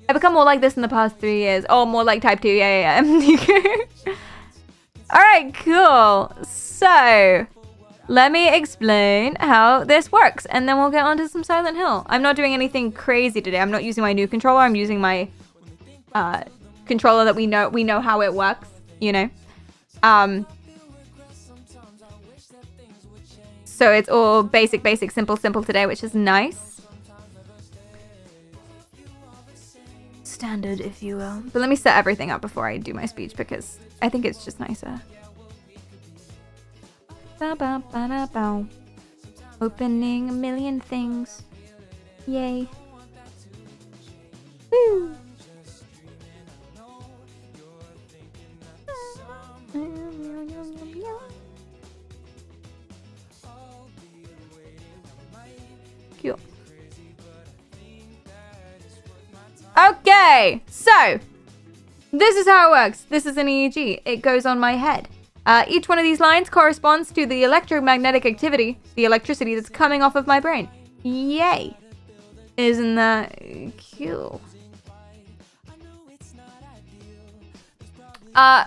[SPEAKER 2] I've become more like this in the past 3 years. Oh, more like type 2. Yeah. Alright, cool. So, let me explain how this works. And then we'll get on to some Silent Hill. I'm not doing anything crazy today. I'm not using my new controller. I'm using my controller that we know how it works. you know. So it's all basic, simple today, which is nice. Standard, if you will. But let me set everything up before I do my speech because I think it's just nicer. Ba-ba-ba-da-bow. Opening a million things. Yay. Woo. Cute. Okay, so this is how it works. This is an EEG. It goes on my head. Each one of these lines corresponds to the electromagnetic activity, the electricity that's coming off of my brain. Yay. Isn't that cute?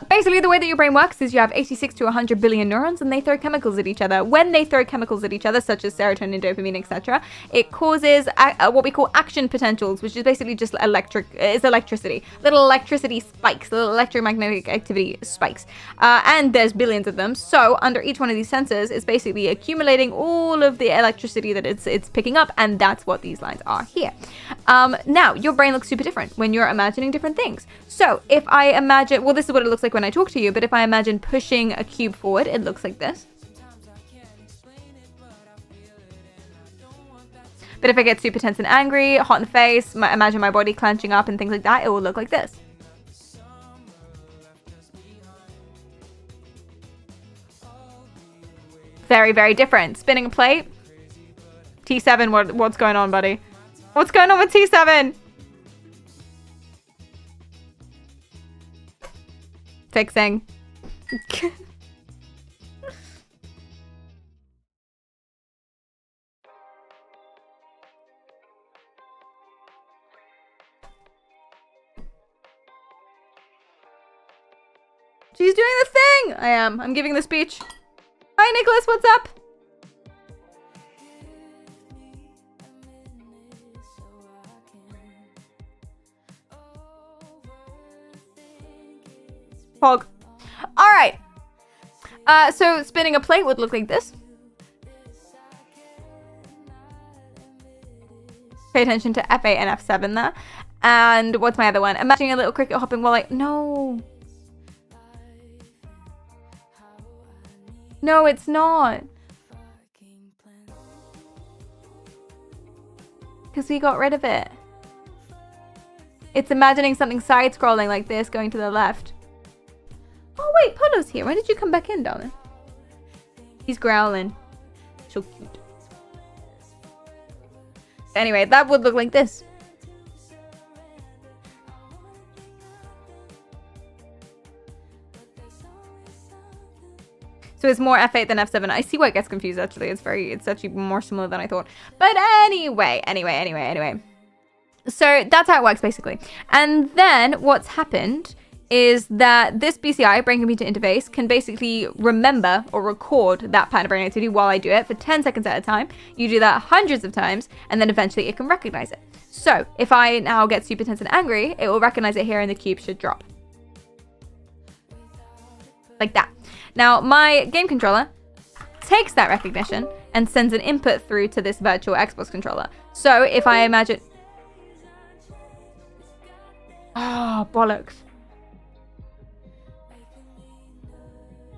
[SPEAKER 2] Basically, the way that your brain works is you have 86 to 100 billion neurons, and they throw chemicals at each other. When they throw chemicals at each other, such as serotonin, dopamine, etc., it causes what we call action potentials, which is basically just electricity. Little electricity spikes, little electromagnetic activity spikes. And there's billions of them. So under each one of these sensors, it's basically accumulating all of the electricity that it's picking up, and that's what these lines are here. Now, your brain looks super different when you're imagining different things. So if I imagine, well, this is what it looks like when I talk to you, but if I imagine pushing a cube forward, it looks like this. But if I get super tense and angry, hot in the face, imagine my body clenching up and things like that, it will look like this. Very, very different. Spinning a plate. T7, what's going on, buddy? What's going on with T7? Fixing. She's doing the thing! I am. I'm giving the speech. Hi, Nicholas. What's up? Pog. All right. So spinning a plate would look like this. Pay attention to F8 and F7 there. And what's my other one? Imagining a little cricket hopping while I... No. No, it's not. Because we got rid of it. It's imagining something side-scrolling like this going to the left. Oh, wait, Polo's here. When did you come back in, darling? He's growling. So cute. Anyway, that would look like this. So it's more F8 than F7. I see why it gets confused, actually. It's actually more similar than I thought. But anyway. So that's how it works, basically. And then what's happened is that this BCI, brain computer interface, can basically remember or record that pattern of brain activity while I do it for 10 seconds at a time. You do that hundreds of times, and then eventually it can recognize it. So if I now get super tense and angry, it will recognize it here, and the cube should drop. Like that. Now, my game controller takes that recognition and sends an input through to this virtual Xbox controller. So if I imagine... Oh, bollocks.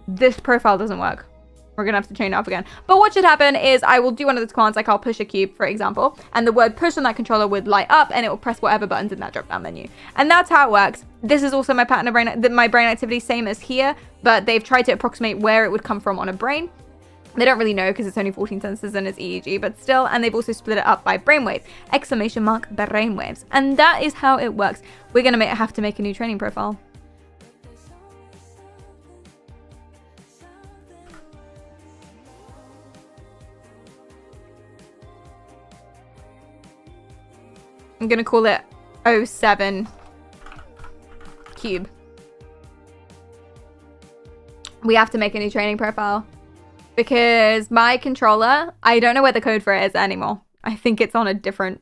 [SPEAKER 2] This profile doesn't work. We're gonna have to chain it up again. But what should happen is I will do one of those commands, like I'll push a cube, for example, and the word push on that controller would light up, and it will press whatever buttons in that drop-down menu. And that's how it works. This is also my pattern of my brain activity, same as here, but they've tried to approximate where it would come from on a brain. They don't really know because it's only 14 sensors and it's EEG, but still, and they've also split it up by brainwave, brainwaves. And that is how it works. We're gonna have to make a new training profile. I'm gonna call it 07 cube. We have to make a new training profile because my controller, I don't know where the code for it is anymore. I think it's on a different...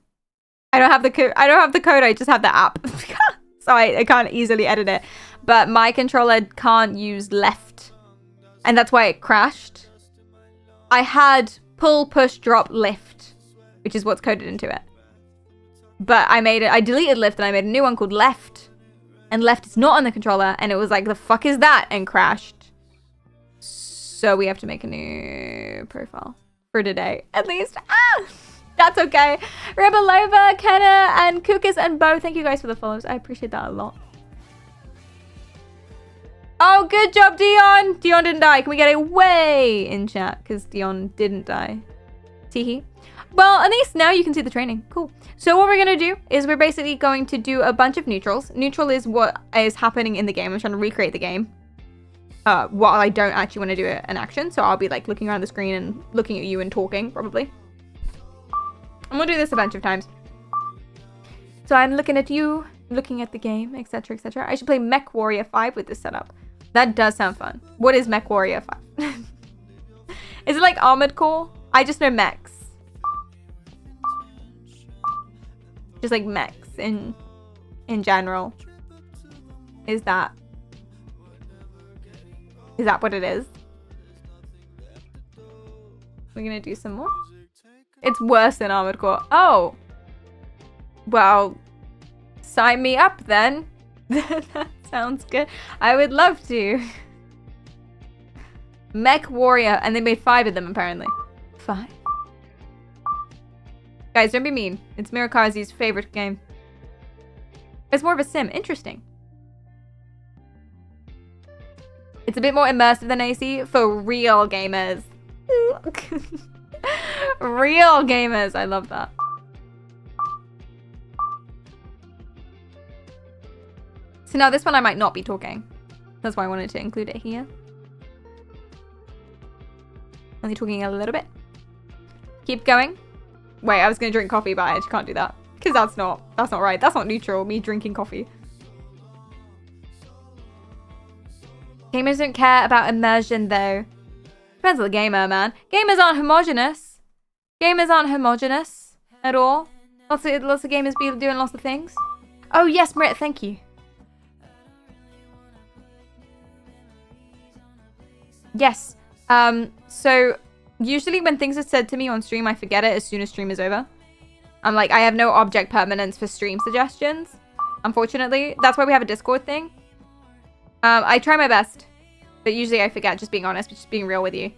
[SPEAKER 2] I don't have the code. I just have the app. So I can't easily edit it. but my controller can't use left. And that's why it crashed. I had pull, push, drop, lift, which is what's coded into it. But I deleted lift and I made a new one called left. And left is not on the controller. And it was like, the fuck is that? And crashed. So we have to make a new profile for today, at least. That's okay. Rebelova, Kenna, and Kukis, and Bo, thank you guys for the follows. I appreciate that a lot. Oh, good job, Dion. Dion didn't die. Can we get a way in chat? Because Dion didn't die. Teehee. Well, at least now you can see the training. Cool. So what we're going to do is we're basically going to do a bunch of neutrals. Neutral is what is happening in the game. I'm trying to recreate the game. While I don't actually want to do an action. So I'll be like looking around the screen and looking at you and talking, probably. And we'll do this a bunch of times. So I'm looking at you, looking at the game, etc., etc. I should play Mech Warrior 5 with this setup. That does sound fun. What is Mech Warrior 5? Is it like Armored Core? I just know mechs. Just like mechs in general. Is that what it is? We're gonna do some more. It's worse than Armored Core. Oh. Well, sign me up then. That sounds good. I would love to. Mech Warrior. And they made 5 of them, apparently. 5? Guys, don't be mean. It's Mirakazi's favorite game. It's more of a sim. Interesting. It's a bit more immersive than AC for real gamers. Real gamers. I love that. So now this one I might not be talking. That's why I wanted to include it here. Only talking a little bit. Keep going. Wait, I was going to drink coffee, but I just can't do that. Because that's not right. That's not neutral, me drinking coffee. Gamers don't care about immersion, though. Depends on the gamer, man. Gamers aren't homogenous. Gamers aren't homogenous at all. Lots of gamers be doing lots of things. Oh, yes, Marit, thank you. Yes. So usually when things are said to me on stream, I forget it as soon as stream is over. I'm like, I have no object permanence for stream suggestions. Unfortunately. That's why we have a Discord thing. I try my best, but usually I forget, just being honest, just being real with you.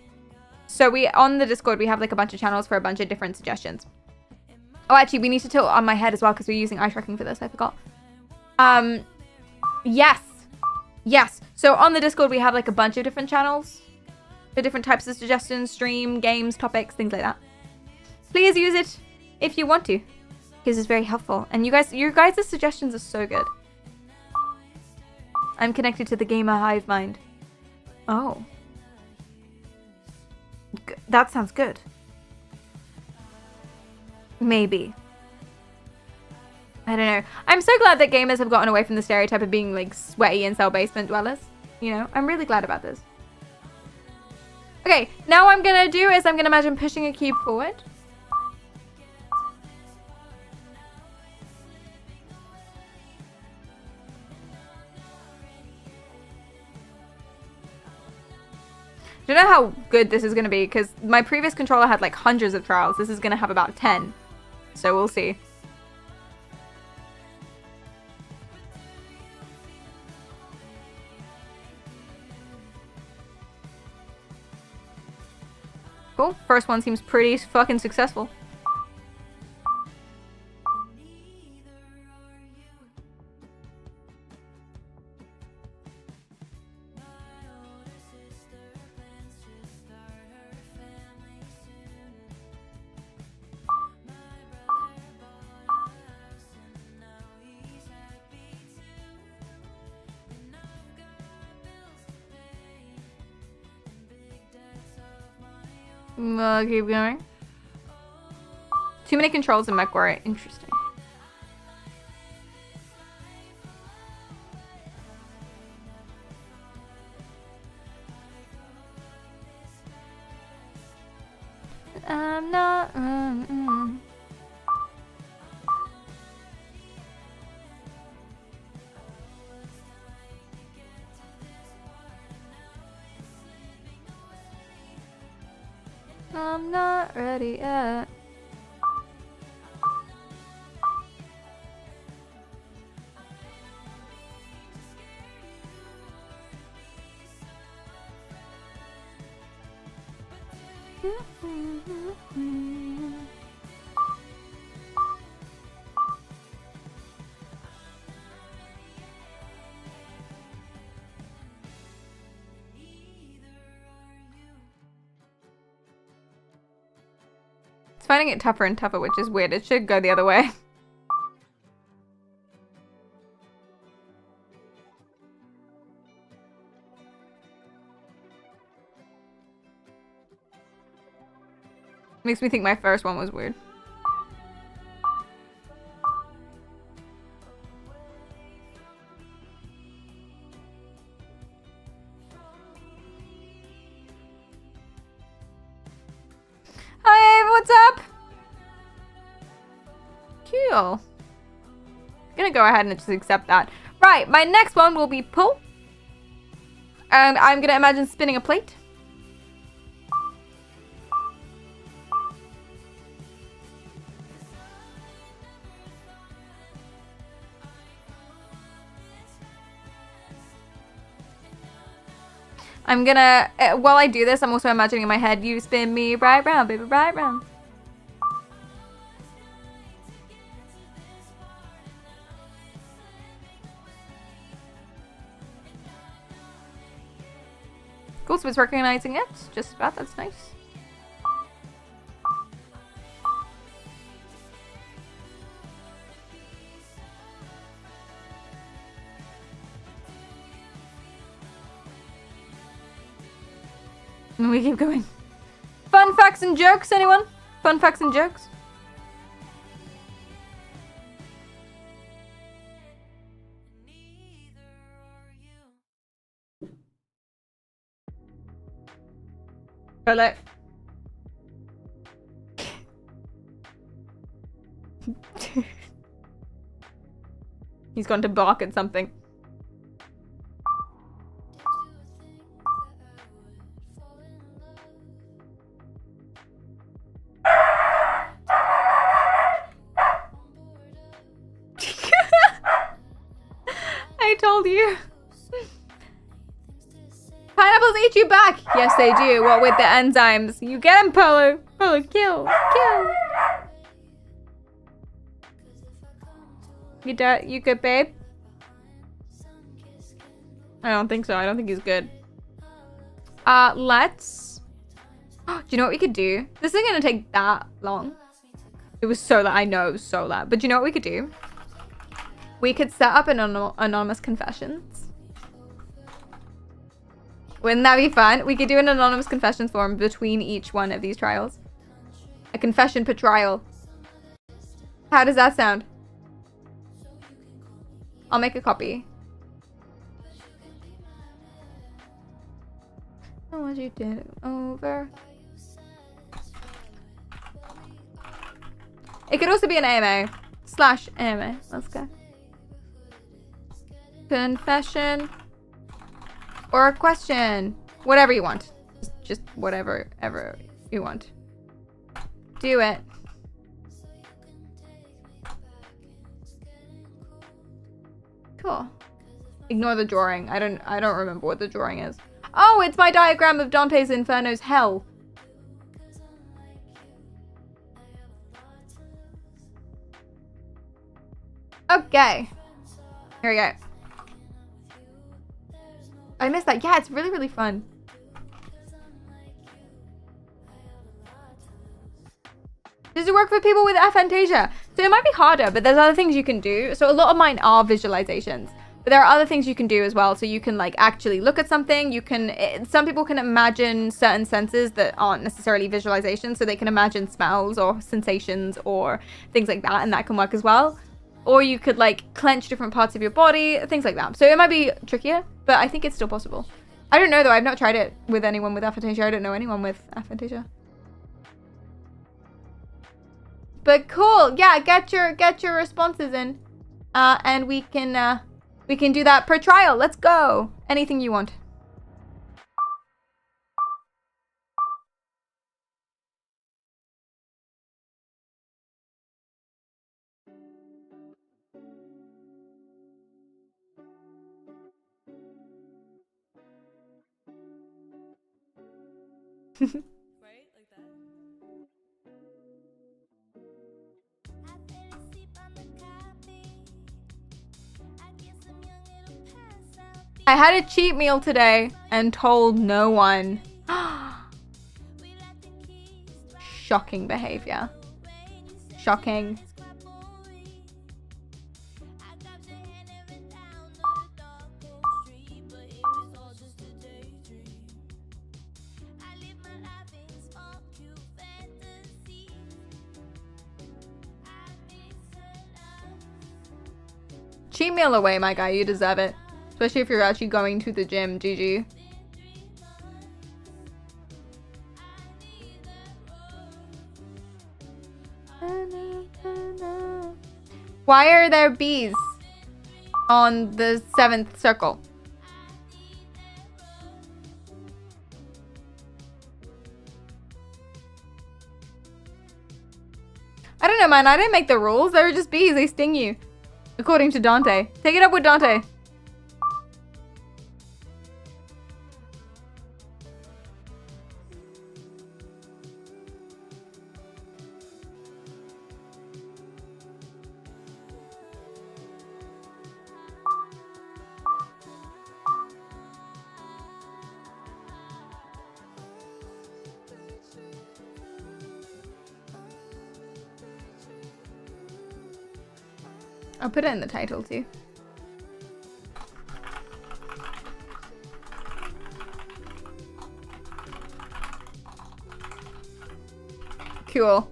[SPEAKER 2] So on the Discord, we have like a bunch of channels for a bunch of different suggestions. Oh, actually, we need to tilt on my head as well because we're using eye tracking for this. I forgot. Yes. Yes. So on the Discord, we have like a bunch of different channels for different types of suggestions, stream, games, topics, things like that. Please use it if you want to, because it's very helpful. And your guys' suggestions are so good. I'm connected to the gamer hive mind. Oh. That sounds good. Maybe. I don't know. I'm so glad that gamers have gotten away from the stereotype of being like sweaty incel basement dwellers. You know, I'm really glad about this. Okay, now what I'm gonna do is I'm gonna imagine pushing a cube forward. I don't know how good this is going to be because my previous controller had like hundreds of trials. This is going to have about 10. So we'll see. Cool. First one seems pretty fucking successful. Keep going. Too many controls in Mech Warrior. Interesting. I'm not. I'm not ready yet. It's finding it tougher and tougher, which is weird. It should go the other way. Makes me think my first one was weird. Hi, Ava, what's up? Cool. Gonna go ahead and just accept that. Right, my next one will be pull. And I'm gonna imagine spinning a plate. I'm gonna, while I do this, I'm also imagining in my head, you spin me right round, baby, right round. Cool, so it's recognizing it. Just about, that's nice. And we keep going. Fun facts and jokes, anyone? Fun facts and jokes? Hello. He's gone to bark at something. I told you. Pineapples eat you back. Yes, they do. What with the enzymes? You get him, Polo. Polo, kill. Kill. You good, babe? I don't think so. I don't think he's good. Let's... Do you know what we could do? This isn't gonna take that long. It was so loud. I know it was so loud. But do you know what we could do? We could set up an anonymous confessions. Wouldn't that be fun? We could do an anonymous confessions forum between each one of these trials. A confession per trial. How does that sound? I'll make a copy. I want you to over. It could also be an AMA. / AMA. Let's go. Confession. Or a question. Whatever you want. Just whatever ever you want. Do it. Cool. Ignore the drawing. I don't remember what the drawing is. Oh, it's my diagram of Dante's Inferno's hell. Okay. Here we go. I missed that. Yeah, it's really, really fun. Does it work for people with aphantasia? So it might be harder, but there's other things you can do. So a lot of mine are visualizations. But there are other things you can do as well. So you can like actually look at something. You can, some people can imagine certain senses that aren't necessarily visualizations. So they can imagine smells or sensations or things like that. And that can work as well. Or you could like clench different parts of your body, things like that. So it might be trickier, but I think it's still possible. I don't know though. I've not tried it with anyone with aphantasia. I don't know anyone with aphantasia. But cool. Yeah, get your responses in. And we can do that per trial. Let's go. Anything you want. I had a cheat meal today and told no one. Shocking behavior. Shocking. Cheat meal away, my guy. You deserve it. Especially if you're actually going to the gym. GG. Why are there bees on the 7th circle? I don't know, man. I didn't make the rules. They were just bees. They sting you. According to Dante. Take it up with Dante. I'll put it in the title too. Cool.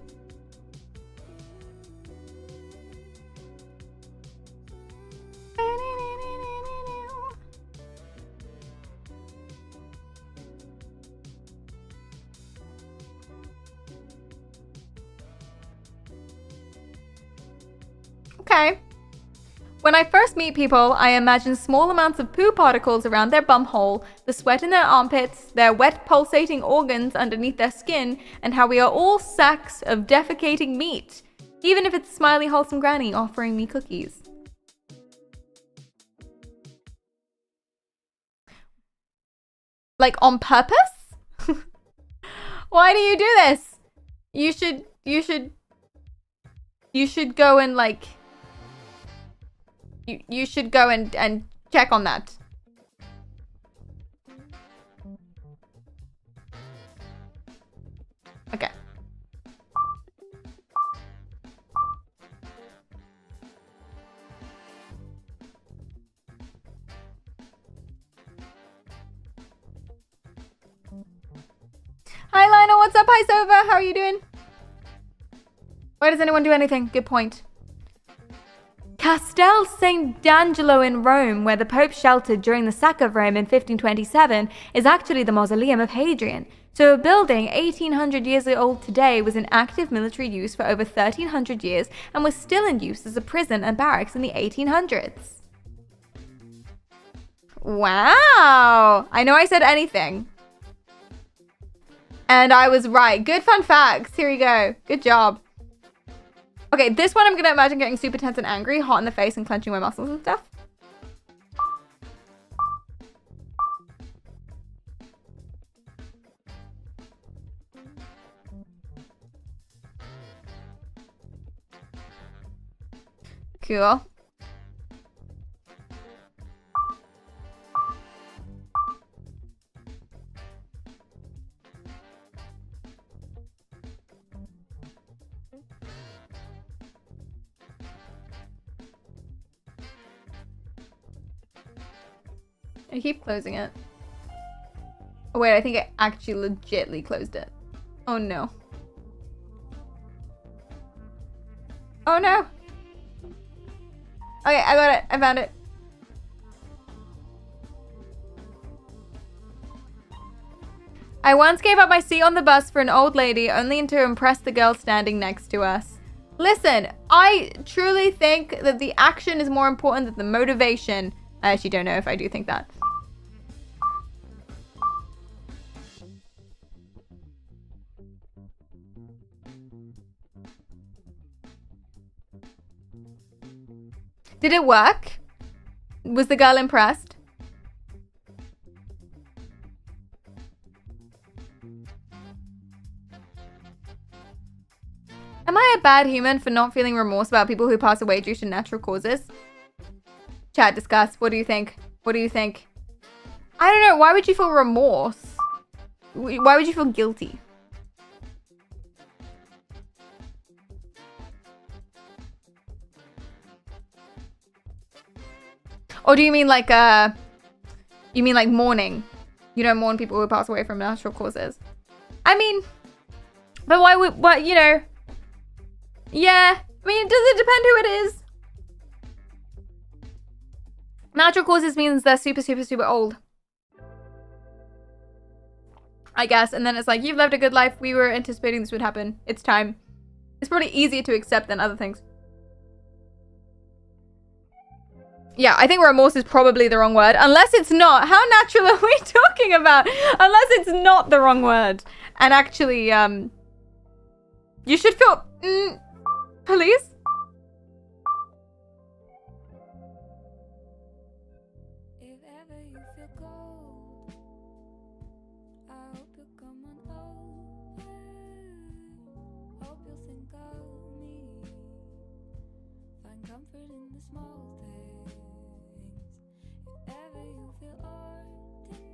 [SPEAKER 2] Okay. When I first meet people, I imagine small amounts of poo particles around their bumhole, the sweat in their armpits, their wet pulsating organs underneath their skin, and how we are all sacks of defecating meat, even if it's smiley wholesome granny offering me cookies. Like on purpose? Why do you do this? You should go and like You should go and check on that. Okay. Hi Lionel, what's up? Hi Sova, how are you doing? Why does anyone do anything? Good point. Castel St. D'Angelo in Rome, where the Pope sheltered during the sack of Rome in 1527, is actually the mausoleum of Hadrian. So a building 1800 years old today was in active military use for over 1300 years and was still in use as a prison and barracks in the 1800s. Wow! I know I said anything. And I was right. Good fun facts. Here we go. Good job. Okay, this one I'm going to imagine getting super tense and angry, hot in the face and clenching my muscles and stuff. Cool. I keep closing it. Oh wait, I think I actually legitly closed it. Oh no. Oh no! Okay, I got it. I found it. I once gave up my seat on the bus for an old lady only to impress the girl standing next to us. Listen, I truly think that the action is more important than the motivation. I actually don't know if I do think that. Did it work? Was the girl impressed? Am I a bad human for not feeling remorse about people who pass away due to natural causes? Chat, discuss. What do you think? What do you think? I don't know. Why would you feel remorse? Why would you feel guilty? Or do you mean like mourning? You don't mourn people who pass away from natural causes. I mean, but why would, what, you know? Yeah, I mean, does it depend who it is? Natural causes means they're super, super, super old, I guess. And then it's like, you've lived a good life. We were anticipating this would happen. It's time. It's probably easier to accept than other things. Yeah, I think remorse is probably the wrong word. Unless it's not. How natural are we talking about? Unless it's not the wrong word. And actually, you should feel... police?
[SPEAKER 1] If ever you feel cold, I hope you come on over. Hope you'll think of me. Find comfort in the small things. If ever you feel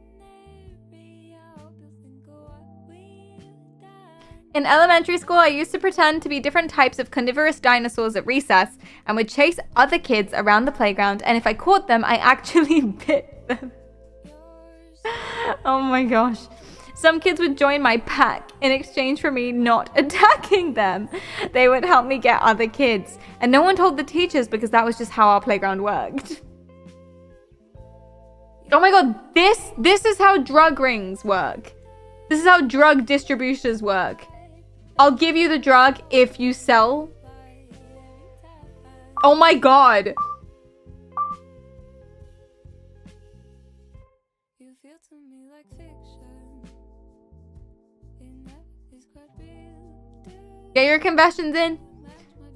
[SPEAKER 1] ordinary, I hope you'll think of what we've done.
[SPEAKER 2] In elementary school, I used to pretend to be different types of carnivorous dinosaurs at recess and would chase other kids around the playground, and if I caught them, I actually bit them. Oh my gosh. Some kids would join my pack in exchange for me not attacking them. They would help me get other kids, and no one told the teachers because that was just how our playground worked. Oh my god, this is how drug rings work. This is how drug distributors work. I'll give you the drug if you sell. Oh my god.
[SPEAKER 1] You feel to me like fiction. Enough is quite real.
[SPEAKER 2] Get your confessions in.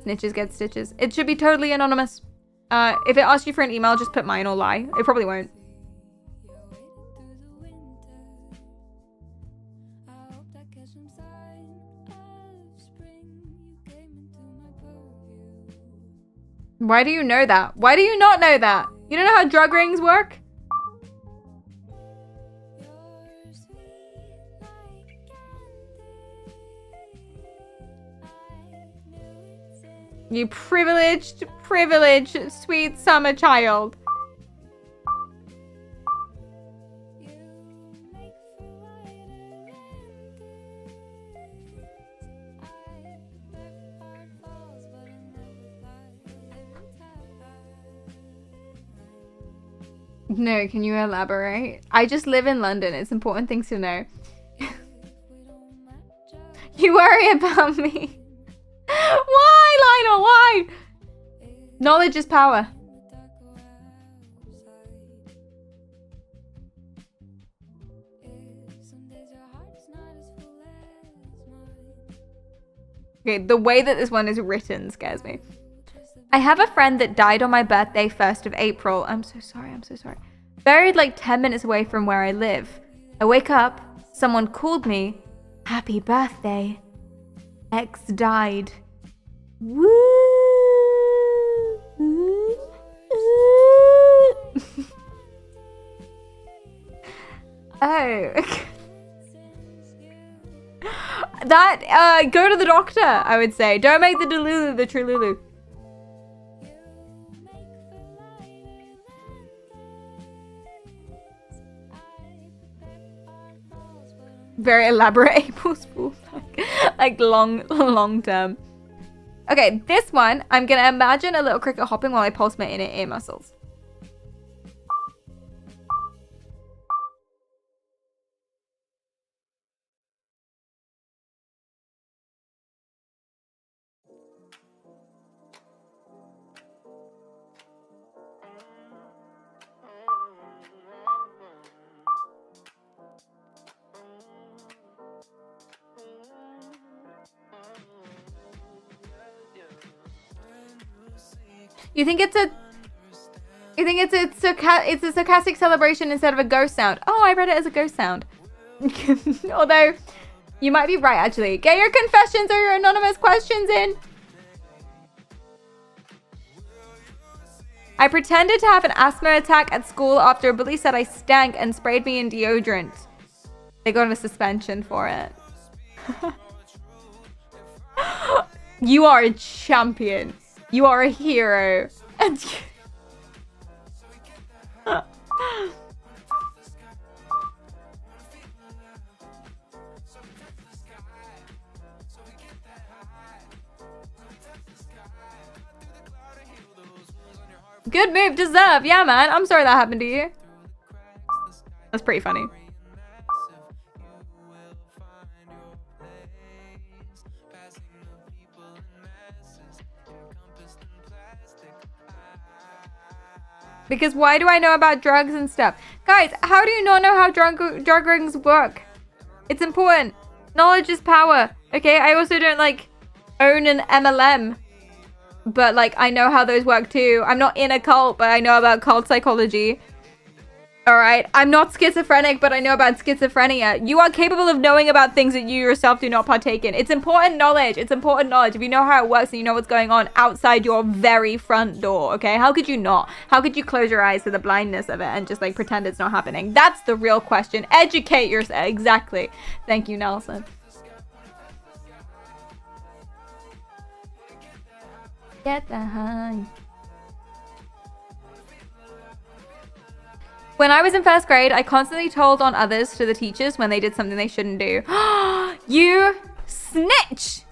[SPEAKER 2] Snitches get stitches. It should be totally anonymous. If it asks you for an email, just put mine or lie. It probably won't. Why do you know that? Why do you not know that? You don't know how drug rings work? You privileged, sweet summer child. No, can you elaborate? I just live in London. It's important things to know. You worry about me. Why, Lionel? Why? Knowledge is power. Okay, the way that this one is written scares me. I have a friend that died on my birthday, 1st of April. I'm so sorry, I'm so sorry. Buried like 10 minutes away from where I live. I wake up, someone called me, happy birthday. X died. Woo! Oh. That, go to the doctor, I would say. Don't make the Delulu the Trululu. Very elaborate April's Fool, like long term. Okay, this one, I'm gonna imagine a little cricket hopping while I pulse my inner ear muscles. You think it's a sarcastic celebration instead of a ghost sound? Oh, I read it as a ghost sound. Although You might be right, actually. Get your confessions or your anonymous questions in. I pretended to have an asthma attack at school after a bully said I stank and sprayed me in deodorant. They got a suspension for it. You are a champion. You are a hero. And good move, deserve. Yeah, man. I'm sorry that happened to you. That's pretty funny. Because why do I know about drugs and stuff? Guys, how do you not know how drug rings work? It's important. Knowledge is power. Okay, I also don't like own an MLM. But like, I know how those work too. I'm not in a cult, but I know about cult psychology. Alright, I'm not schizophrenic, but I know about schizophrenia. You are capable of knowing about things that you yourself do not partake in. It's important knowledge. It's important knowledge. If you know how it works and you know what's going on outside your very front door, okay? How could you not? How could you close your eyes to the blindness of it and just like pretend it's not happening? That's the real question. Educate yourself. Exactly. Thank you, Nelson. Get the high. When I was in first grade, I constantly told on others to the teachers when they did something they shouldn't do. You snitch!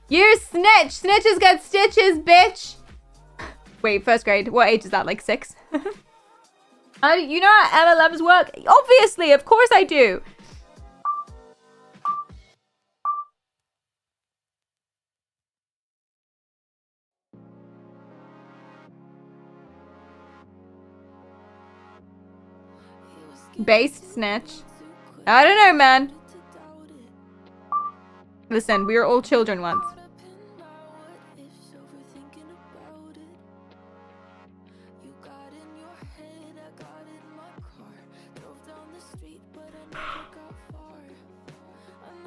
[SPEAKER 2] You snitch! Snitches get stitches, bitch! Wait, first grade. What age is that? Like 6? You know how MLMs work? Obviously, of course I do. Based snitch. I don't know, man. Listen, we were all children once.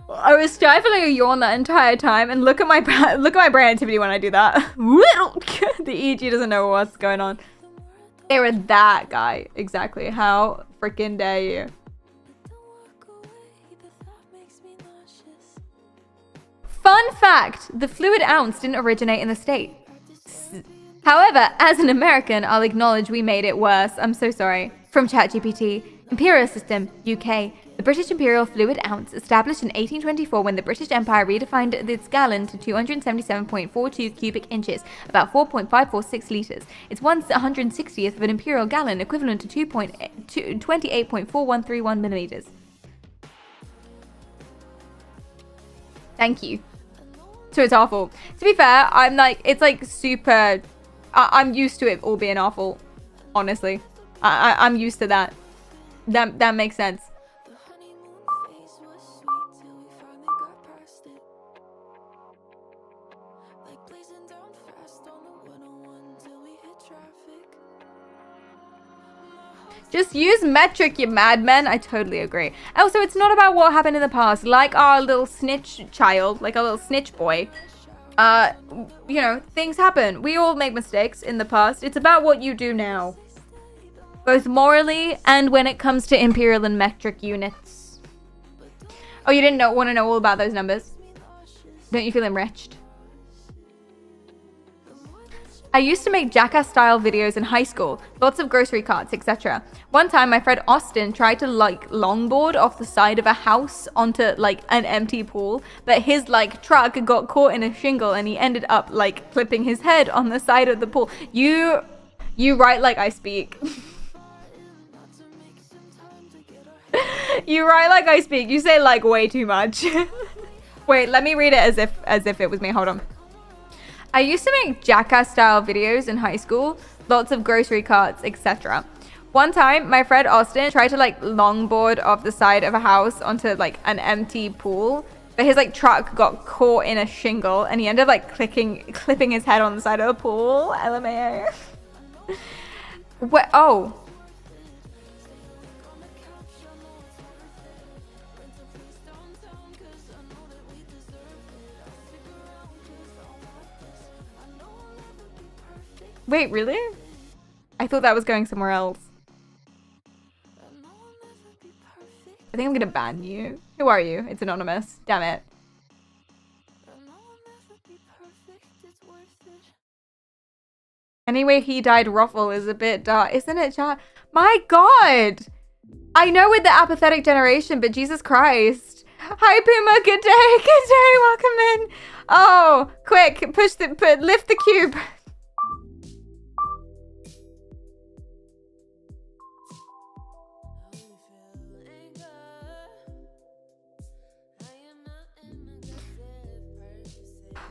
[SPEAKER 2] I was stifling a yawn that entire time, and look at my brain activity when I do that. The EG doesn't know what's going on. They were that guy. Exactly. How freaking dare you? Fun fact, the fluid ounce didn't originate in the States. However, as an American, I'll acknowledge we made it worse. I'm so sorry. From ChatGPT, Imperial System, UK. The British Imperial Fluid Ounce, established in 1824 when the British Empire redefined its gallon to 277.42 cubic inches, about 4.546 litres. It's 1/160th of an imperial gallon, equivalent to 28.4131 millimeters. Thank you. So it's awful. To be fair, I'm like, it's like super... I'm used to it all being awful, honestly. I'm used to that. That makes sense. Just use metric, you madmen. I totally agree. Also, it's not about what happened in the past. Like our little snitch child, like our little snitch boy. You know, things happen. We all make mistakes in the past. It's about what you do now. Both morally and when it comes to imperial and metric units. Oh, you didn't want to know all about those numbers? Don't you feel enriched? I used to make jackass-style videos in high school, lots of grocery carts, etc. One time, my friend Austin tried to, like, longboard off the side of a house onto, like, an empty pool, but his, like, truck got caught in a shingle and he ended up, like, clipping his head on the side of the pool. You write like I speak. You write like I speak. You say, like, way too much. Wait, let me read it as if it was me. Hold on. I used to make jackass-style videos in high school, lots of grocery carts, etc. One time, my friend Austin tried to, like, longboard off the side of a house onto, like, an empty pool, but his, like, truck got caught in a shingle, and he ended up, like, clipping his head on the side of the pool. LMAO. What? Oh. Wait, really? I thought that was going somewhere else. I think I'm gonna ban you. Who are you? It's anonymous. Damn it. Anyway, he died ruffle is a bit dark, isn't it, chat? My god! I know with the apathetic generation, but Jesus Christ. Hi, Puma. Good day. Good day. Welcome in. Oh, quick. Lift the cube.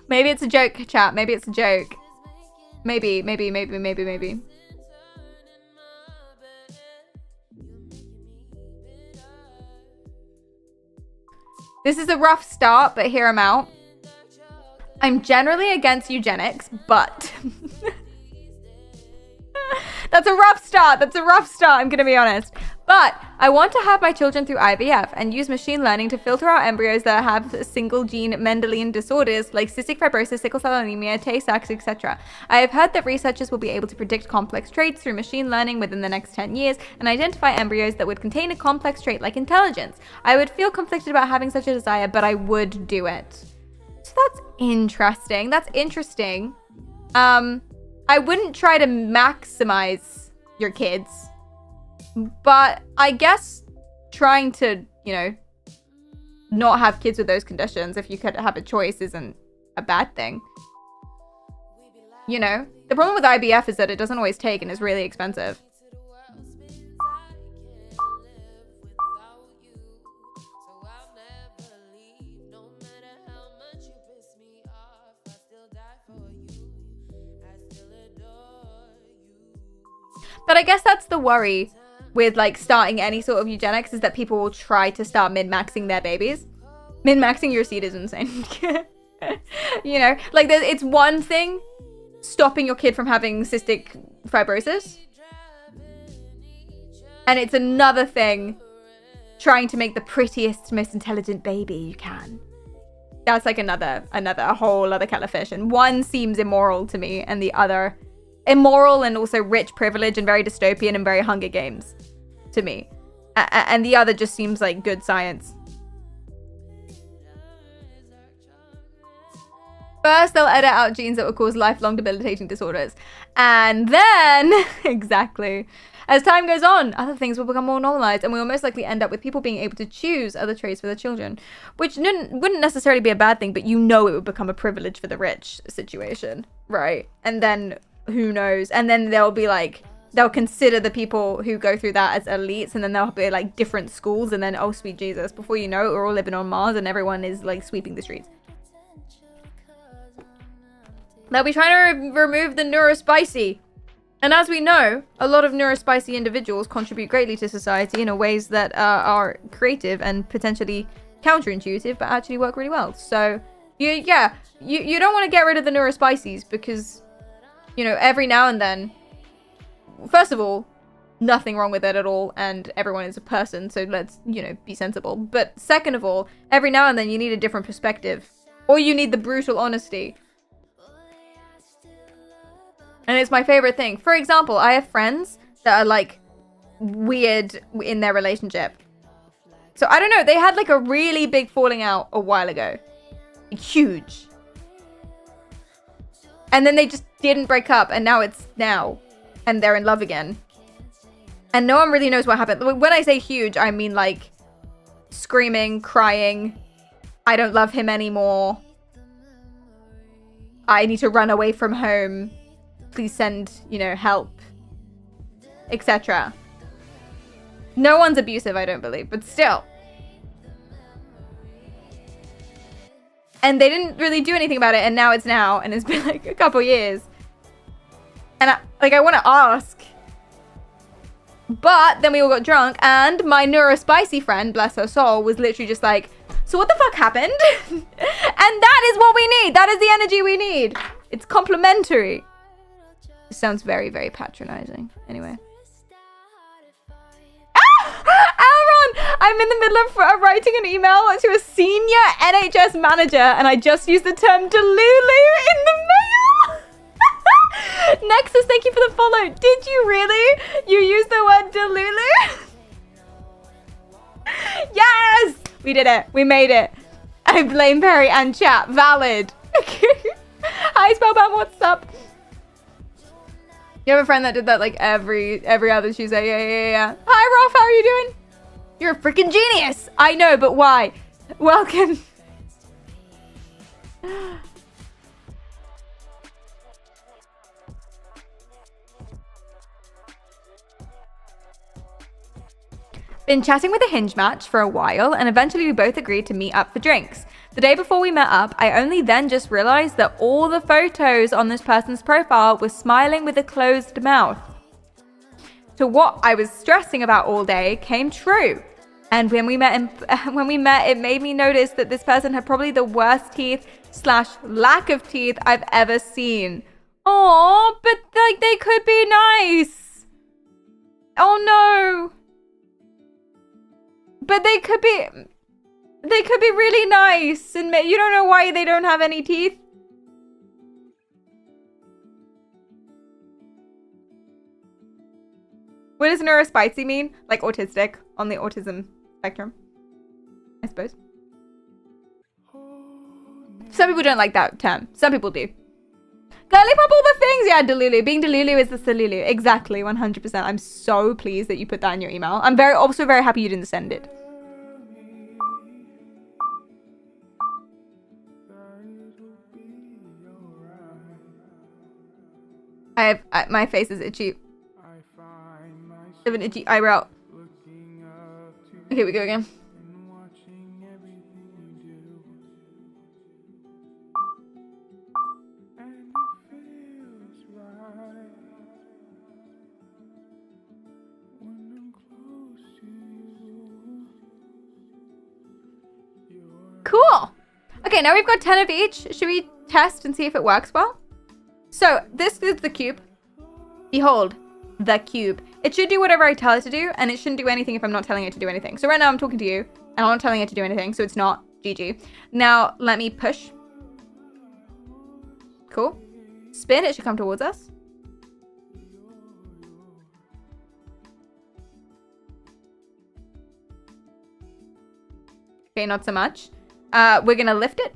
[SPEAKER 2] Maybe it's a joke, chat. Maybe it's a joke. Maybe. This is a rough start, but hear him out. I'm generally against eugenics, but... That's a rough start. I'm gonna be honest. But I want to have my children through IVF and use machine learning to filter out embryos that have single gene Mendelian disorders like cystic fibrosis, sickle cell anemia, Tay-Sachs, etc. I have heard that researchers will be able to predict complex traits through machine learning within the next 10 years and identify embryos that would contain a complex trait like intelligence. I would feel conflicted about having such a desire, but I would do it. So that's interesting. I wouldn't try to maximize your kids. But I guess trying to, you know, not have kids with those conditions, if you could have a choice, isn't a bad thing. You know, the problem with IVF is that it doesn't always take and is really expensive. But I guess that's the worry with like starting any sort of eugenics, is that people will try to start min-maxing their babies. Min-maxing your seed is insane. You know, like it's one thing stopping your kid from having cystic fibrosis, and it's another thing trying to make the prettiest, most intelligent baby you can. That's like a whole other kettle of fish. And one seems immoral to me, and the other immoral and also rich privilege and very dystopian and very Hunger Games to me. And the other just seems like good science. First, they'll edit out genes that will cause lifelong debilitating disorders. And then, exactly, as time goes on, other things will become more normalized, and we will most likely end up with people being able to choose other traits for their children, which wouldn't necessarily be a bad thing, but you know it would become a privilege for the rich situation, right? And then who knows? And then they'll be like, they'll consider the people who go through that as elites, and then there'll be like different schools, and then, oh sweet Jesus, before you know it, we're all living on Mars and everyone is like sweeping the streets. They'll be trying to remove the neurospicy. And as we know, a lot of neurospicy individuals contribute greatly to society in ways that are creative and potentially counterintuitive, but actually work really well. So you don't want to get rid of the neurospicies, because, you know, every now and then, first of all, nothing wrong with it at all, and everyone is a person, so let's, you know, be sensible. But second of all, every now and then you need a different perspective, or you need the brutal honesty. And it's my favorite thing. For example, I have friends that are like weird in their relationship. So I don't know, they had like a really big falling out a while ago. Huge. And then they just didn't break up, and now it's now. And they're in love again. And no one really knows what happened. When I say huge, I mean like screaming, crying, I don't love him anymore, I need to run away from home, please send, you know, help, etc. No one's abusive, I don't believe, but still. And they didn't really do anything about it, and now it's now, and it's been like a couple years. And I want to ask. But then we all got drunk, and my neurospicy friend, bless her soul, was literally just like, so what the fuck happened? And that is what we need. That is the energy we need. It's complementary. It sounds very, very patronizing. Anyway. Elron! I'm in the middle of writing an email to a senior NHS manager, and I just used the term delulu in the mail. Nexus, thank you for the follow. Did you really? You used the word Delulu? Yes! We did it. We made it. I blame Perry and chat. Valid. Hi, Spellbound. What's up? You have a friend that did that like every other Tuesday. Yeah. Hi, Rolf. How are you doing? You're a freaking genius. I know, but why? Welcome. Been chatting with a Hinge match for a while, and eventually we both agreed to meet up for drinks. The day before we met up, I only then just realized that all the photos on this person's profile were smiling with a closed mouth. So what I was stressing about all day came true. And when we met, it made me notice that this person had probably the worst teeth / lack of teeth I've ever seen. Oh, but like they could be nice. Oh no. But they could be really nice, and you don't know why they don't have any teeth. What does neurospicy mean? Like autistic, on the autism spectrum, I suppose. Some people don't like that term. Some people do. Girly pop all the things. Yeah, Delulu. Being Delulu is the Salulu. Exactly, 100%. I'm so pleased that you put that in your email. I'm also very happy you didn't send it. My face is itchy. I have an itchy eyebrow. Okay, we go again. Cool. Okay, now we've got 10 of each. Should we test and see if it works well? So this is the cube. Behold, the cube. It should do whatever I tell it to do, and it shouldn't do anything if I'm not telling it to do anything. So right now I'm talking to you, and I'm not telling it to do anything, so it's not GG. Now let me push. Cool. Spin, it should come towards us. Okay, not so much. We're gonna lift it.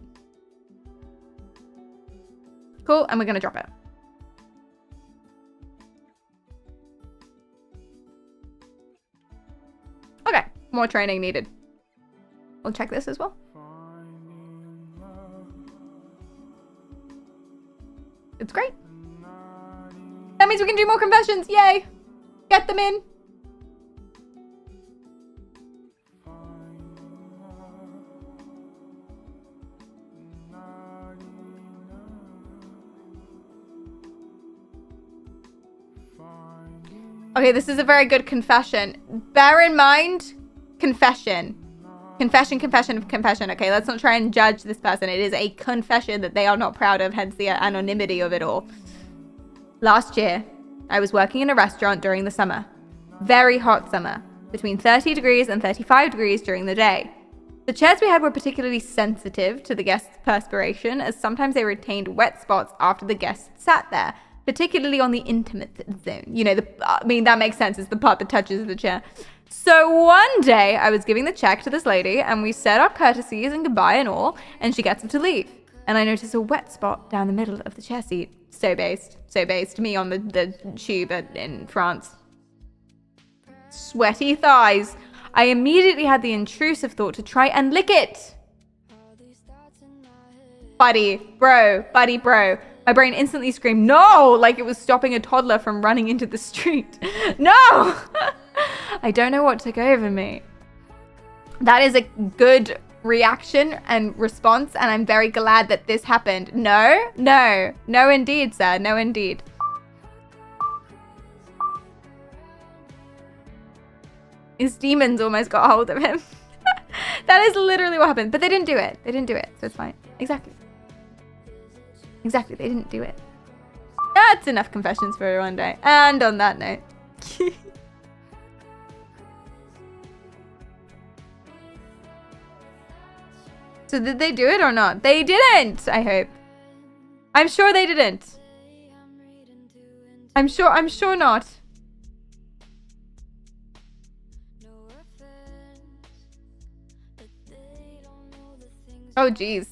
[SPEAKER 2] Cool, and we're gonna drop it. Okay, more training needed. We'll check this as well. It's great. That means we can do more confessions. Yay! Get them in. Okay, this is a very good confession. Bear in mind, confession. Confession. Okay, let's not try and judge this person. It is a confession that they are not proud of, hence the anonymity of it all. Last year, I was working in a restaurant during the summer. Very hot summer. Between 30 degrees and 35 degrees during the day. The chairs we had were particularly sensitive to the guests' perspiration, as sometimes they retained wet spots after the guests sat there. Particularly on the intimate zone. You know, that makes sense. It's the part that touches the chair. So one day, I was giving the check to this lady, and we said our courtesies and goodbye and all, and she gets up to leave. And I notice a wet spot down the middle of the chair seat. So based. Me on the tube in France. Sweaty thighs. I immediately had the intrusive thought to try and lick it. Buddy, bro. My brain instantly screamed, no, like it was stopping a toddler from running into the street. No! I don't know what took over me. That is a good reaction and response, and I'm very glad that this happened. No indeed, sir. No indeed. His demons almost got hold of him. That is literally what happened. But they didn't do it. So it's fine. Exactly, they didn't do it. That's enough confessions for one day. And on that note. So did they do it or not? They didn't, I hope. I'm sure they didn't. I'm sure not. Oh, jeez.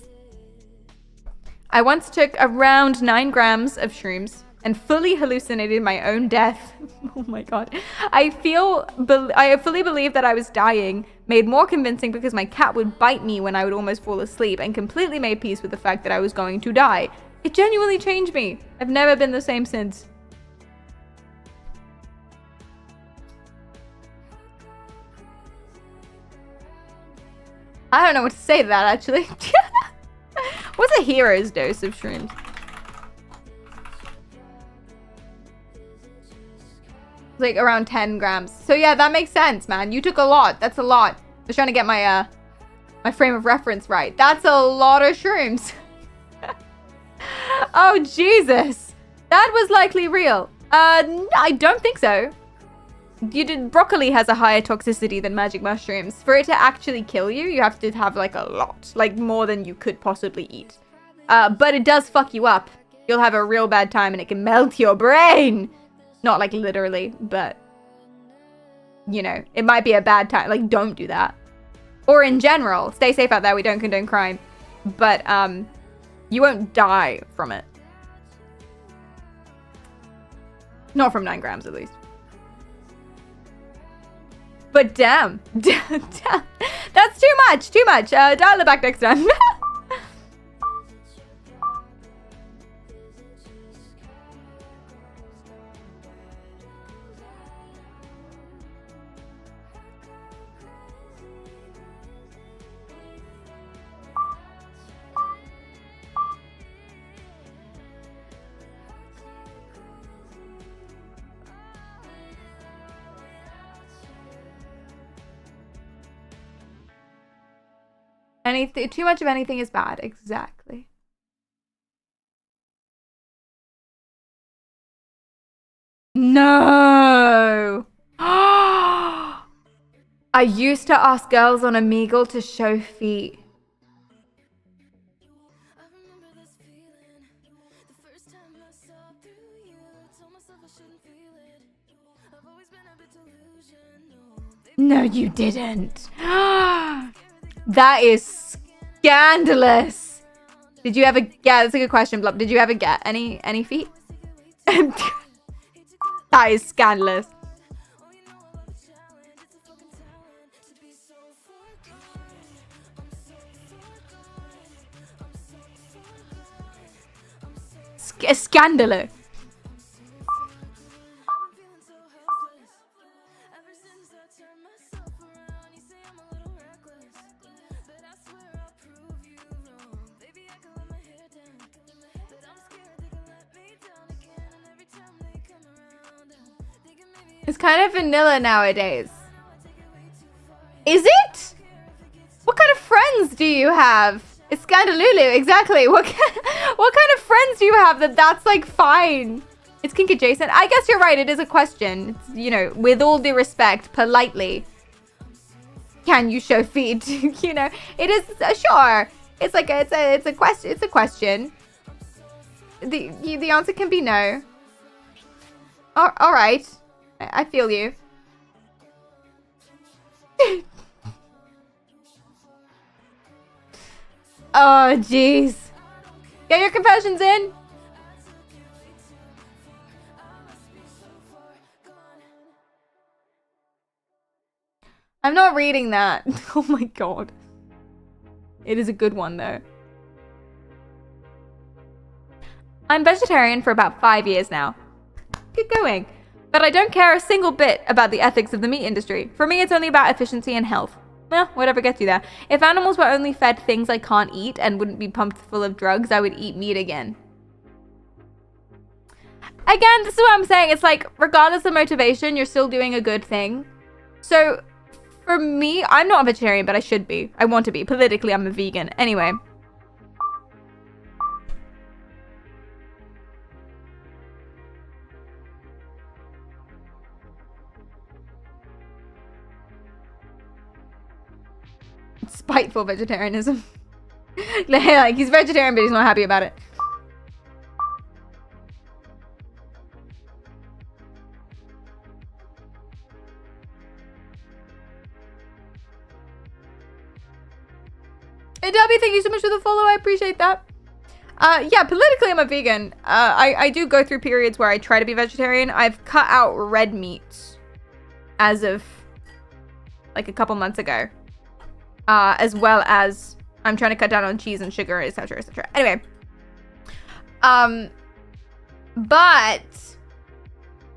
[SPEAKER 2] I once took around 9 grams of shrooms and fully hallucinated my own death. Oh my god. I fully believed that I was dying, made more convincing because my cat would bite me when I would almost fall asleep, and completely made peace with the fact that I was going to die. It genuinely changed me. I've never been the same since. I don't know what to say to that, actually. What's a hero's dose of shrooms? Like around 10 grams. So yeah, that makes sense, man. You took a lot. That's a lot. I was trying to get my my frame of reference right. That's a lot of shrooms. Oh, Jesus. That was likely real. I don't think so. Broccoli has a higher toxicity than magic mushrooms. For it to actually kill you, you have to have like a lot. Like more than you could possibly eat. But it does fuck you up. You'll have a real bad time and it can melt your brain. Not like literally, but you know, it might be a bad time. Like, don't do that. Or in general, stay safe out there. We don't condone crime. But you won't die from it. Not from 9 grams, at least. But damn. Damn. That's too much. Too much. Dial it back next time. Too much of anything is bad. Exactly. No. I used to ask girls on Omegle to show feet. No, you didn't. That is scandalous. Did you ever get? That's a good question, Blub. Did you ever get any feet? That is scandalous. Scandalous. It's kind of vanilla nowadays. Is it? What kind of friends do you have? It's Scandalulu, exactly. What kind of friends do you have that's like fine? It's kink adjacent. I guess you're right. It is a question. It's, you know, with all due respect, politely. Can you show feet? You know, it is sure. It's like it's a question. It's a question. The answer can be no. All right. I feel you. Oh, jeez. Get your confessions in. I'm not reading that. Oh my god. It is a good one, though. I'm vegetarian for about 5 years now. Good going. But I don't care a single bit about the ethics of the meat industry. For me, it's only about efficiency and health. Well, whatever gets you there. If animals were only fed things I can't eat and wouldn't be pumped full of drugs, I would eat meat again. Again, this is what I'm saying. It's like, regardless of motivation, you're still doing a good thing. So, for me, I'm not a vegetarian, but I should be. I want to be. Politically, I'm a vegan. Anyway. Spiteful vegetarianism. Like, he's vegetarian, but he's not happy about it. Darby, thank you so much for the follow. I appreciate that. Yeah, politically I'm a vegan. I do go through periods where I try to be vegetarian. I've cut out red meat as of like a couple months ago. As well as I'm trying to cut down on cheese and sugar, etc., etc. Anyway. But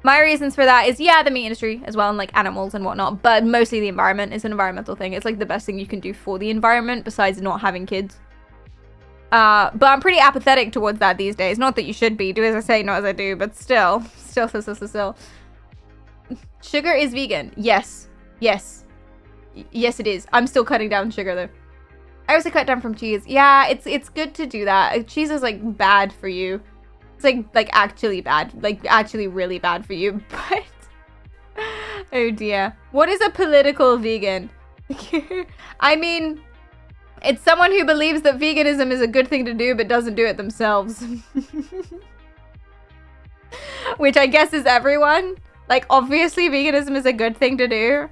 [SPEAKER 2] my reasons for that is, yeah, the meat industry as well, and like animals and whatnot, but mostly the environment is an environmental thing. It's like the best thing you can do for the environment besides not having kids. But I'm pretty apathetic towards that these days. Not that you should be. Do as I say, not as I do, but still. Still. Sugar is vegan. Yes. Yes, it is. I'm still cutting down sugar though. I also cut down from cheese. Yeah, it's good to do that. Cheese is like bad for you. It's like actually bad. Like actually really bad for you. But oh dear. What is a political vegan? I mean, it's someone who believes that veganism is a good thing to do but doesn't do it themselves. Which I guess is everyone. Like obviously veganism is a good thing to do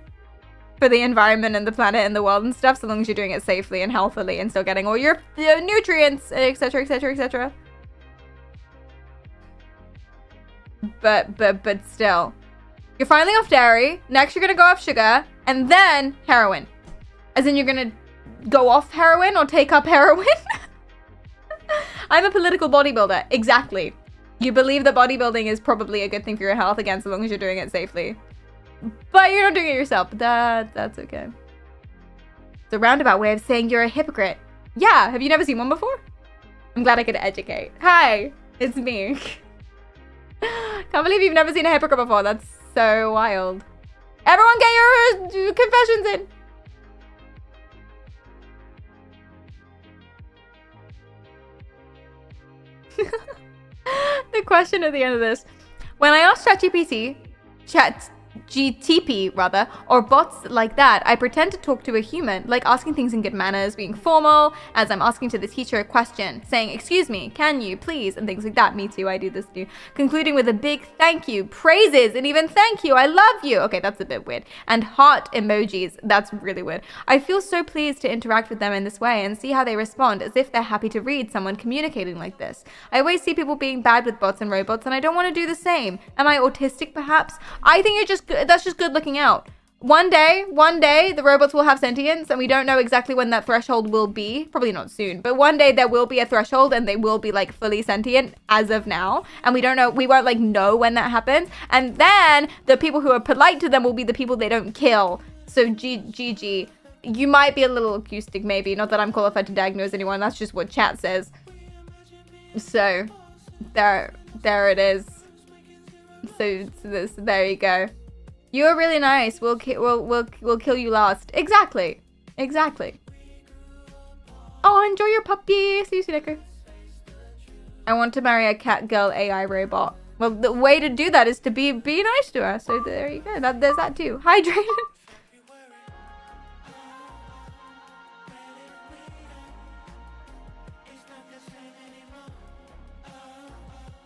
[SPEAKER 2] for the environment and the planet and the world and stuff, so long as you're doing it safely and healthily and still getting all your nutrients, etc., etc., etc. But still, you're finally off dairy. Next, you're gonna go off sugar, and then heroin. As in, you're gonna go off heroin or take up heroin. I'm a political bodybuilder. Exactly. You believe that bodybuilding is probably a good thing for your health, again, so long as you're doing it safely. But you're not doing it yourself. But that's okay. It's a roundabout way of saying you're a hypocrite. Yeah, have you never seen one before? I'm glad I could educate. Hi, it's me. Can't believe you've never seen a hypocrite before. That's so wild. Everyone get your confessions in. The question at the end of this. When I asked ChatGTP rather, or bots like that, I pretend to talk to a human, like asking things in good manners, being formal, as I'm asking to the teacher a question, saying, excuse me, can you, please, and things like that. Me too, I do this too. Concluding with a big thank you, praises, and even thank you, I love you. Okay, that's a bit weird. And heart emojis, that's really weird. I feel so pleased to interact with them in this way and see how they respond, as if they're happy to read someone communicating like this. I always see people being bad with bots and robots, and I don't want to do the same. Am I autistic, perhaps? I think that's just good looking out. One day, the robots will have sentience, and we don't know exactly when that threshold will be. Probably not soon, but one day there will be a threshold, and they will be like fully sentient as of now. And we don't know, we won't like know when that happens. And then the people who are polite to them will be the people they don't kill. So GG. You might be a little acoustic, maybe. Not that I'm qualified to diagnose anyone. That's just what chat says. So there it is. So there you go. You're really nice. We'll kill you last. Exactly. Oh, enjoy your puppy. See you soon, Nico. I want to marry a cat girl AI robot. Well, the way to do that is to be nice to her. So there you go. There's that too. Hydrated.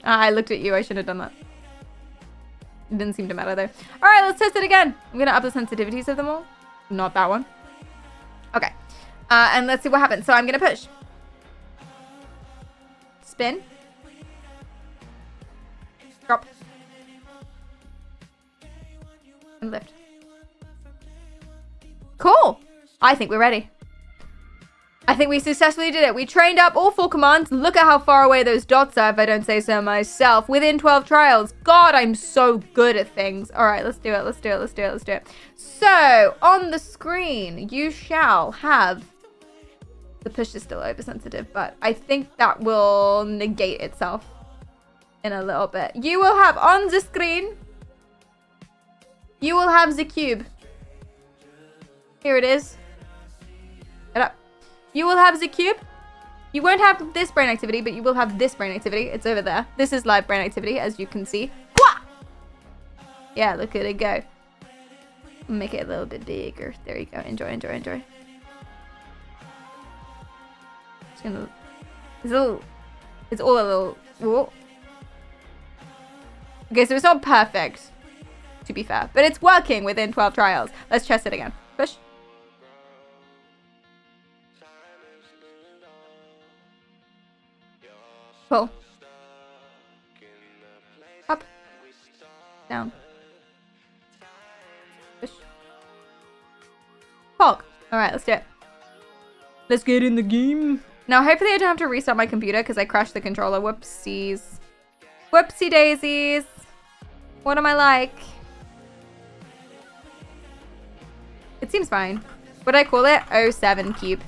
[SPEAKER 2] I looked at you. I should have done that. It didn't seem to matter though. All right, let's test it again. I'm gonna up the sensitivities of them all. Not that one. Okay. And let's see what happens. So I'm gonna push. Spin. Drop. And lift. Cool. I think we're ready. I think we successfully did it. We trained up all 4 commands. Look at how far away those dots are, if I don't say so myself. Within 12 trials. God, I'm so good at things. All right, let's do it. So, on the screen, you shall have... The push is still oversensitive, but I think that will negate itself in a little bit. You will have on the screen... You will have the cube. Here it is. Get up. You will have the cube. You won't have this brain activity, but you will have this brain activity. It's over there. This is live brain activity, as you can see. Wah! Yeah, look at it go. Make it a little bit bigger. There you go. Enjoy. Just gonna... It's all a little... Whoa. Okay, so it's not perfect, to be fair. But it's working within 12 trials. Let's test it again. Push. Pull. Up. Down. Push. Pog. Alright, let's do it. Let's get in the game. Now, hopefully I don't have to restart my computer because I crashed the controller. Whoopsies. Whoopsie daisies. What am I like? It seems fine. What did I call it? 07 cube.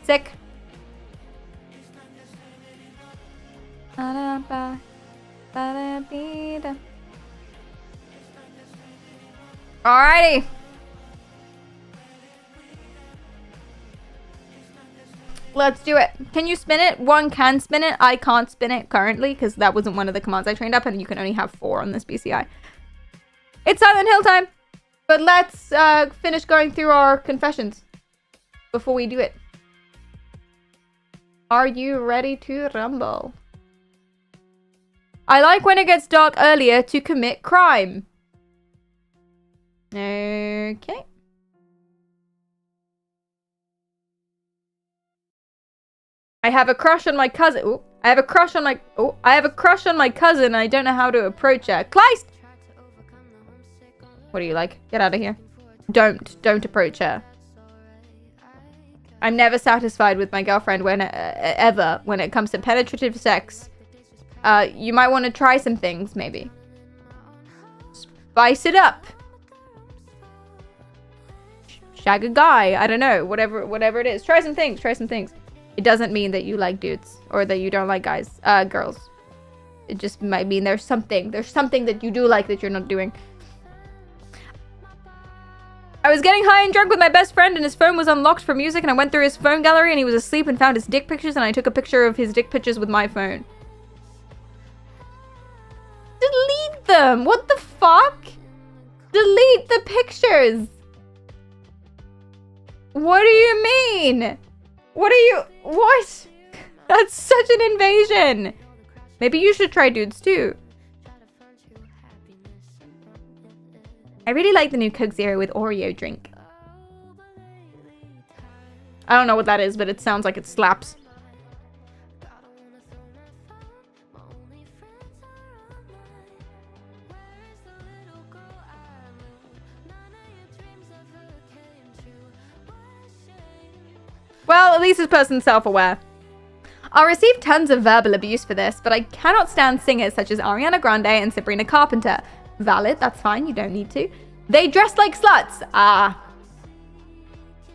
[SPEAKER 2] Sick. Alrighty. Let's do it. Can you spin it? One can spin it. I can't spin it currently because that wasn't one of the commands I trained up, and you can only have 4 on this BCI. It's Silent Hill time. But let's finish going through our confessions before we do it. Are you ready to rumble? I like when it gets dark earlier to commit crime. Okay. I have a crush on my cousin. Ooh, I have a crush on my cousin. I don't know how to approach her. Kleist! What do you like? Get out of here. Don't approach her. I'm never satisfied with my girlfriend ever when it comes to penetrative sex. You might want to try some things, maybe. Spice it up. Shag a guy. I don't know. Whatever it is. Try some things. It doesn't mean that you like dudes or that you don't like girls. It just might mean there's something that you do like that you're not doing. I was getting high and drunk with my best friend and his phone was unlocked for music, and I went through his phone gallery and he was asleep and found his dick pictures, and I took a picture of his dick pictures with my phone. Delete them! What the fuck? Delete the pictures! What do you mean? What? That's such an invasion! Maybe you should try dudes too. I really like the new Coke Zero with Oreo drink. I don't know what that is, but it sounds like it slaps. Well, at least this person's self-aware. I'll receive tons of verbal abuse for this, but I cannot stand singers such as Ariana Grande and Sabrina Carpenter. Valid, that's fine, you don't need to. They dress like sluts. Ah.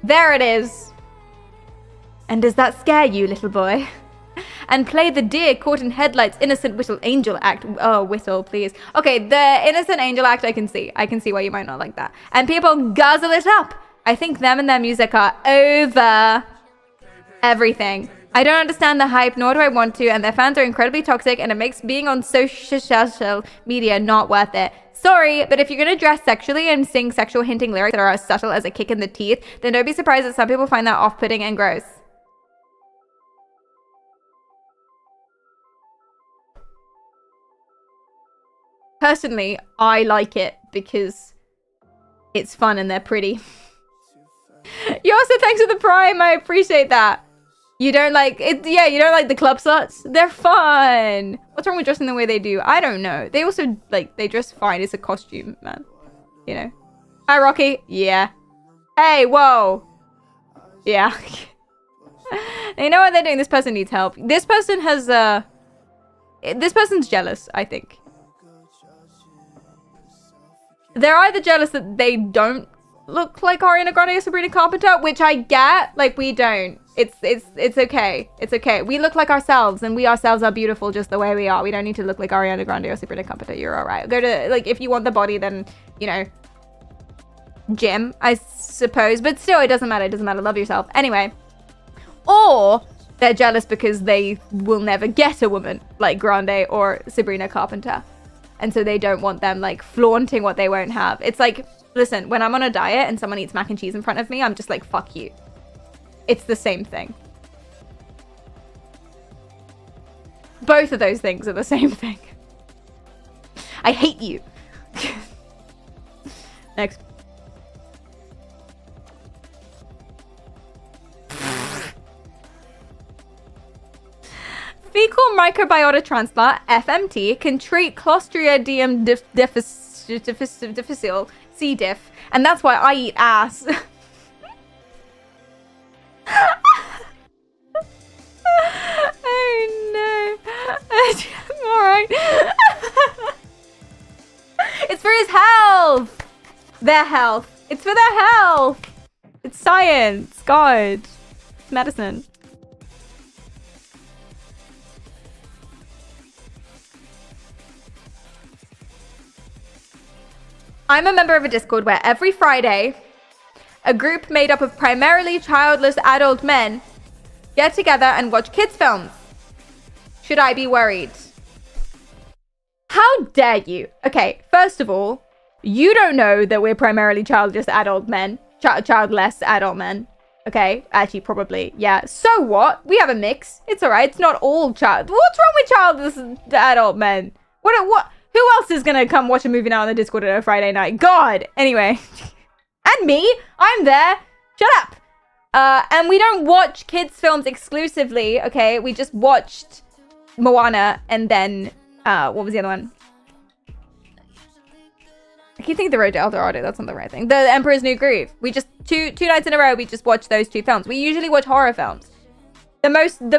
[SPEAKER 2] There it is. And does that scare you, little boy? And play the deer caught in headlights innocent little angel act. Oh, whistle, please. Okay, the innocent angel act I can see. I can see why you might not like that. And people guzzle it up. I think them and their music are over everything. I don't understand the hype, nor do I want to, and their fans are incredibly toxic, and it makes being on social media not worth it. Sorry, but if you're gonna dress sexually and sing sexual hinting lyrics that are as subtle as a kick in the teeth, then don't be surprised that some people find that off-putting and gross. Personally, I like it because it's fun and they're pretty. You also thanks for the prime, I appreciate that. You don't like it, yeah, you don't like the club sluts? They're fun. What's wrong with dressing the way they do? I don't know. They also, like, they dress fine. It's a costume, man. You know? Hi, Rocky. Yeah. Hey, whoa. Yeah. You know what they're doing? This person needs help. This person has, this person's jealous, I think. They're either jealous that they don't look like Ariana Grande or Sabrina Carpenter, which I get. Like, we don't. It's okay. It's okay. We look like ourselves, and we ourselves are beautiful just the way we are. We don't need to look like Ariana Grande or Sabrina Carpenter. You're all right. Go to, like, if you want the body, then, you know, gym, I suppose. But still, it doesn't matter. It doesn't matter. Love yourself. Anyway. Or they're jealous because they will never get a woman like Grande or Sabrina Carpenter. And so they don't want them, like, flaunting what they won't have. It's like, listen, when I'm on a diet and someone eats mac and cheese in front of me, I'm just like, fuck you. It's the same thing. Both of those things are the same thing. I hate you. Next. Fecal microbiota transplant, FMT, can treat Clostridium difficile, C. diff, and that's why I eat ass. Oh no. Alright. It's for his health. Their health. It's for their health. It's science. God. It's medicine. I'm a member of a Discord where every Friday, a group made up of primarily childless adult men get together and watch kids' films. Should I be worried? How dare you? Okay, first of all, you don't know that we're primarily childless adult men. Childless adult men. Okay, actually, probably. Yeah. So what? We have a mix. It's alright. It's not all child. What's wrong with childless adult men? What? Who else is gonna come watch a movie now on the Discord on a Friday night? God. Anyway. And me. I'm there. Shut up. And we don't watch kids' films exclusively, okay? We just watched Moana and then, what was the other one? I keep thinking The Road to El Dorado. That's not the right thing. The Emperor's New Groove. We just, two nights in a row, we just watched those two films. We usually watch horror films. The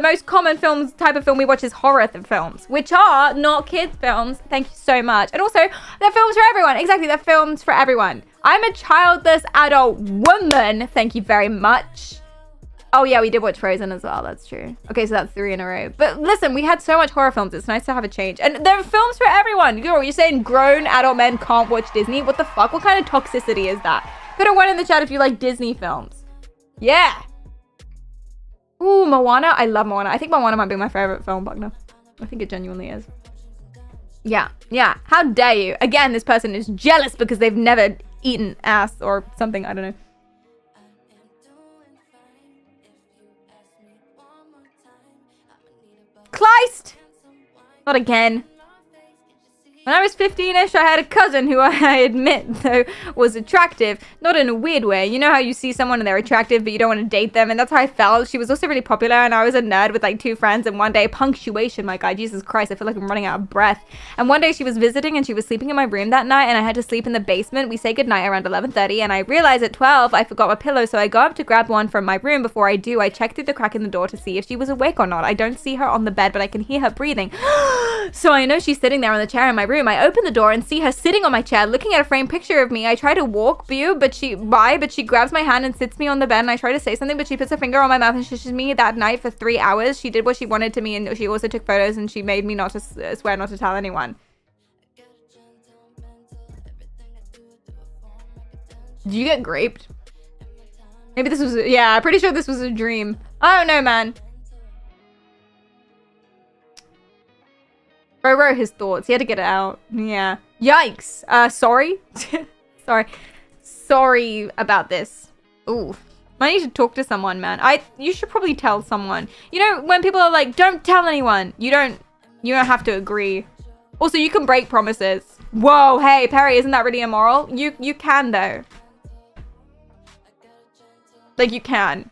[SPEAKER 2] most common type of film we watch is horror films, which are not kids' films. Thank you so much. And also, they're films for everyone. Exactly, they're films for everyone. I'm a childless adult woman. Thank you very much. Oh yeah, we did watch Frozen as well. That's true. Okay, so that's 3 in a row. But listen, we had so much horror films. It's nice to have a change. And there are films for everyone. You're saying grown adult men can't watch Disney? What the fuck? What kind of toxicity is that? Put a 1 in the chat if you like Disney films. Yeah. Ooh, Moana. I love Moana. I think Moana might be my favorite film, Buckner. I think it genuinely is. Yeah. How dare you? Again, this person is jealous because they've never eaten ass or something. I don't know. Kleist! Not again. When I was 15-ish, I had a cousin who I admit, though, was attractive. Not in a weird way. You know how you see someone and they're attractive, but you don't want to date them? And that's how I felt. She was also really popular, and I was a nerd with, like, 2 friends. And one day, punctuation, my God, Jesus Christ, I feel like I'm running out of breath. And one day, she was visiting, and she was sleeping in my room that night, and I had to sleep in the basement. We say goodnight around 11:30, and I realized at 12, I forgot my pillow, so I go up to grab one from my room. Before I do, I check through the crack in the door to see if she was awake or not. I don't see her on the bed, but I can hear her breathing. So I know she's sitting there on the chair in my room. I open the door and see her sitting on my chair, looking at a framed picture of me. I try to walk but she grabs my hand and sits me on the bed, and I try to say something, but she puts her finger on my mouth and shushes me. That night for 3 hours. She did what she wanted to me, and she also took photos, and she made me not to swear not to tell anyone. Did you get graped? Maybe this was, yeah, I'm pretty sure this was a dream. I don't know, man. Bro wrote his thoughts. He had to get it out. Yeah. Yikes. Sorry. Sorry about this. Ooh. I need to talk to someone, man. You should probably tell someone. You know, when people are like, don't tell anyone. You don't have to agree. Also, you can break promises. Whoa, hey, Perry, isn't that really immoral? You can, though. Like, you can.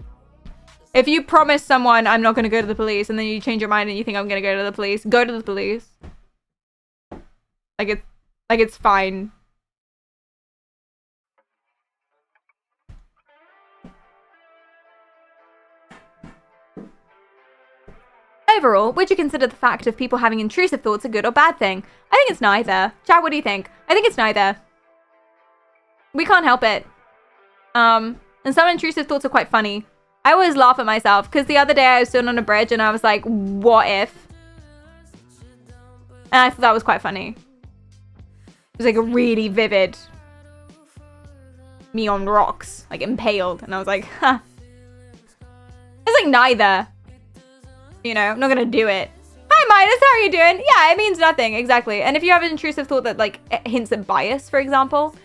[SPEAKER 2] If you promise someone, I'm not going to go to the police, and then you change your mind and you think I'm going to go to the police, go to the police. Like it's fine. Overall, would you consider the fact of people having intrusive thoughts a good or bad thing? I think it's neither. Chad, what do you think? I think it's neither. We can't help it. And some intrusive thoughts are quite funny. I always laugh at myself because the other day I was stood on a bridge and I was like, what if? And I thought that was quite funny. It was like a really vivid me on rocks, like impaled. And I was like, huh. It's like neither. You know, I'm not going to do it. Hi, Midas, how are you doing? Yeah, it means nothing. Exactly. And if you have an intrusive thought that like hints at bias, for example,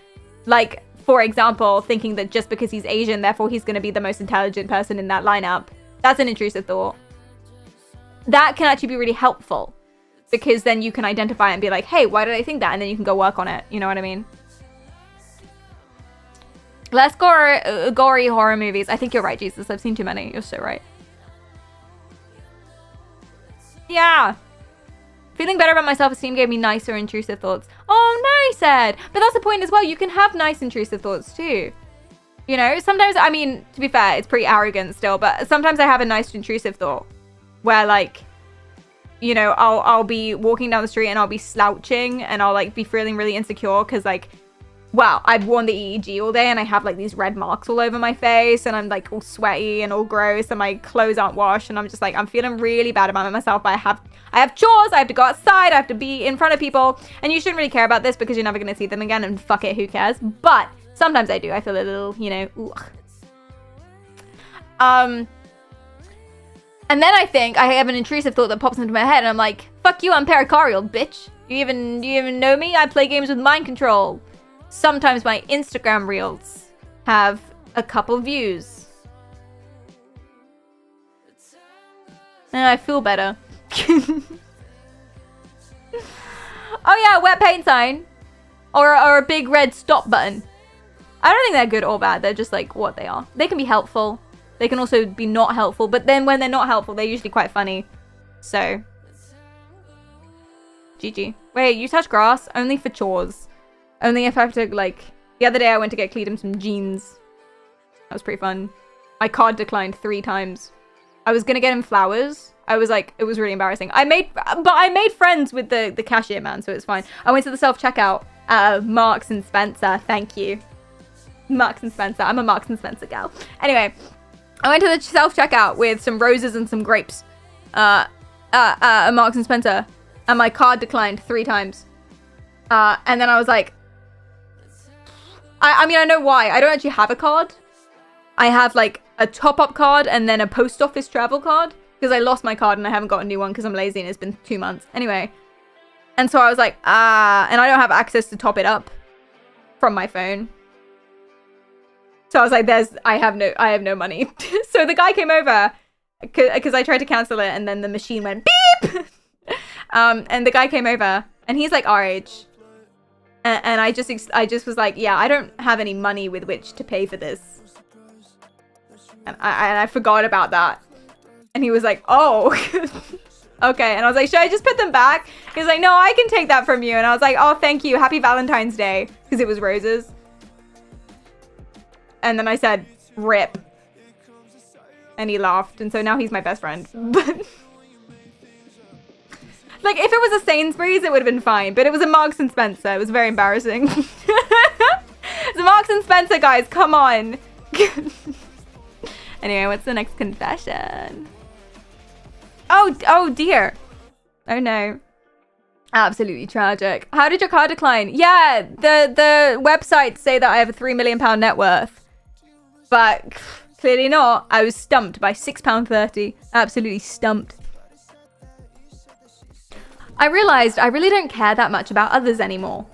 [SPEAKER 2] like, for example, thinking that just because he's Asian, therefore he's going to be the most intelligent person in that lineup. That's an intrusive thought. That can actually be really helpful because then you can identify and be like, hey, why did I think that? And then you can go work on it. You know what I mean? Less gory horror movies. I think you're right, Jesus. I've seen too many. You're so right. Yeah. Feeling better about my self-esteem gave me nicer intrusive thoughts. Oh, nice, Ed. But that's the point as well. You can have nice intrusive thoughts too. You know, sometimes, I mean, to be fair, it's pretty arrogant still, but sometimes I have a nice intrusive thought where like, you know, I'll be walking down the street and I'll be slouching and I'll like be feeling really insecure because like, wow, I've worn the EEG all day and I have like these red marks all over my face and I'm like all sweaty and all gross and my clothes aren't washed and I'm just like, I'm feeling really bad about myself, but I have chores, I have to go outside, I have to be in front of people, and you shouldn't really care about this because you're never going to see them again, and fuck it, who cares? But sometimes I do. I feel a little, you know, ugh. And then I think I have an intrusive thought that pops into my head and I'm like, fuck you, I'm pericarial, bitch. Do you even know me? I play games with mind control. Sometimes my Instagram reels have a couple views. And I feel better. Oh yeah, wet paint sign. Or a big red stop button. I don't think they're good or bad. They're just like what they are. They can be helpful. They can also be not helpful. But then when they're not helpful, they're usually quite funny. So. GG. Wait, you touch grass? Only for chores. Only if I have to, like... The other day I went to get Cleedum some jeans. That was pretty fun. My card declined 3 times. I was gonna get him flowers. I was like, it was really embarrassing. I made friends with the cashier man, so it's fine. I went to the self-checkout at Marks and Spencer. Thank you. Marks and Spencer. I'm a Marks and Spencer gal. Anyway, I went to the self-checkout with some roses and some grapes. Marks and Spencer. And my card declined 3 times. And then I was like... I mean, I know why. I don't actually have a card. I have, like, a top-up card and then a post office travel card. Because I lost my card and I haven't got a new one because I'm lazy and it's been 2 months. Anyway. And so I was like, and I don't have access to top it up from my phone. So I was like, I have no money. So the guy came over because I tried to cancel it and then the machine went beep. And the guy came over and he's like our age. And I just was like, yeah, I don't have any money with which to pay for this. And I forgot about that. And he was like, oh, okay. And I was like, should I just put them back? He was like, no, I can take that from you. And I was like, oh, thank you. Happy Valentine's Day. Because it was roses. And then I said, rip. And he laughed. And so now he's my best friend. But like, if it was a Sainsbury's, it would have been fine. But it was a Marks and Spencer. It was very embarrassing. It's a Marks and Spencer, guys. Come on. Anyway, what's the next confession? Oh dear. Oh no. Absolutely tragic. How did your card decline? Yeah, the websites say that I have a £3 million net worth. But clearly not. I was stumped by £6.30. Absolutely stumped. I realized I really don't care that much about others anymore.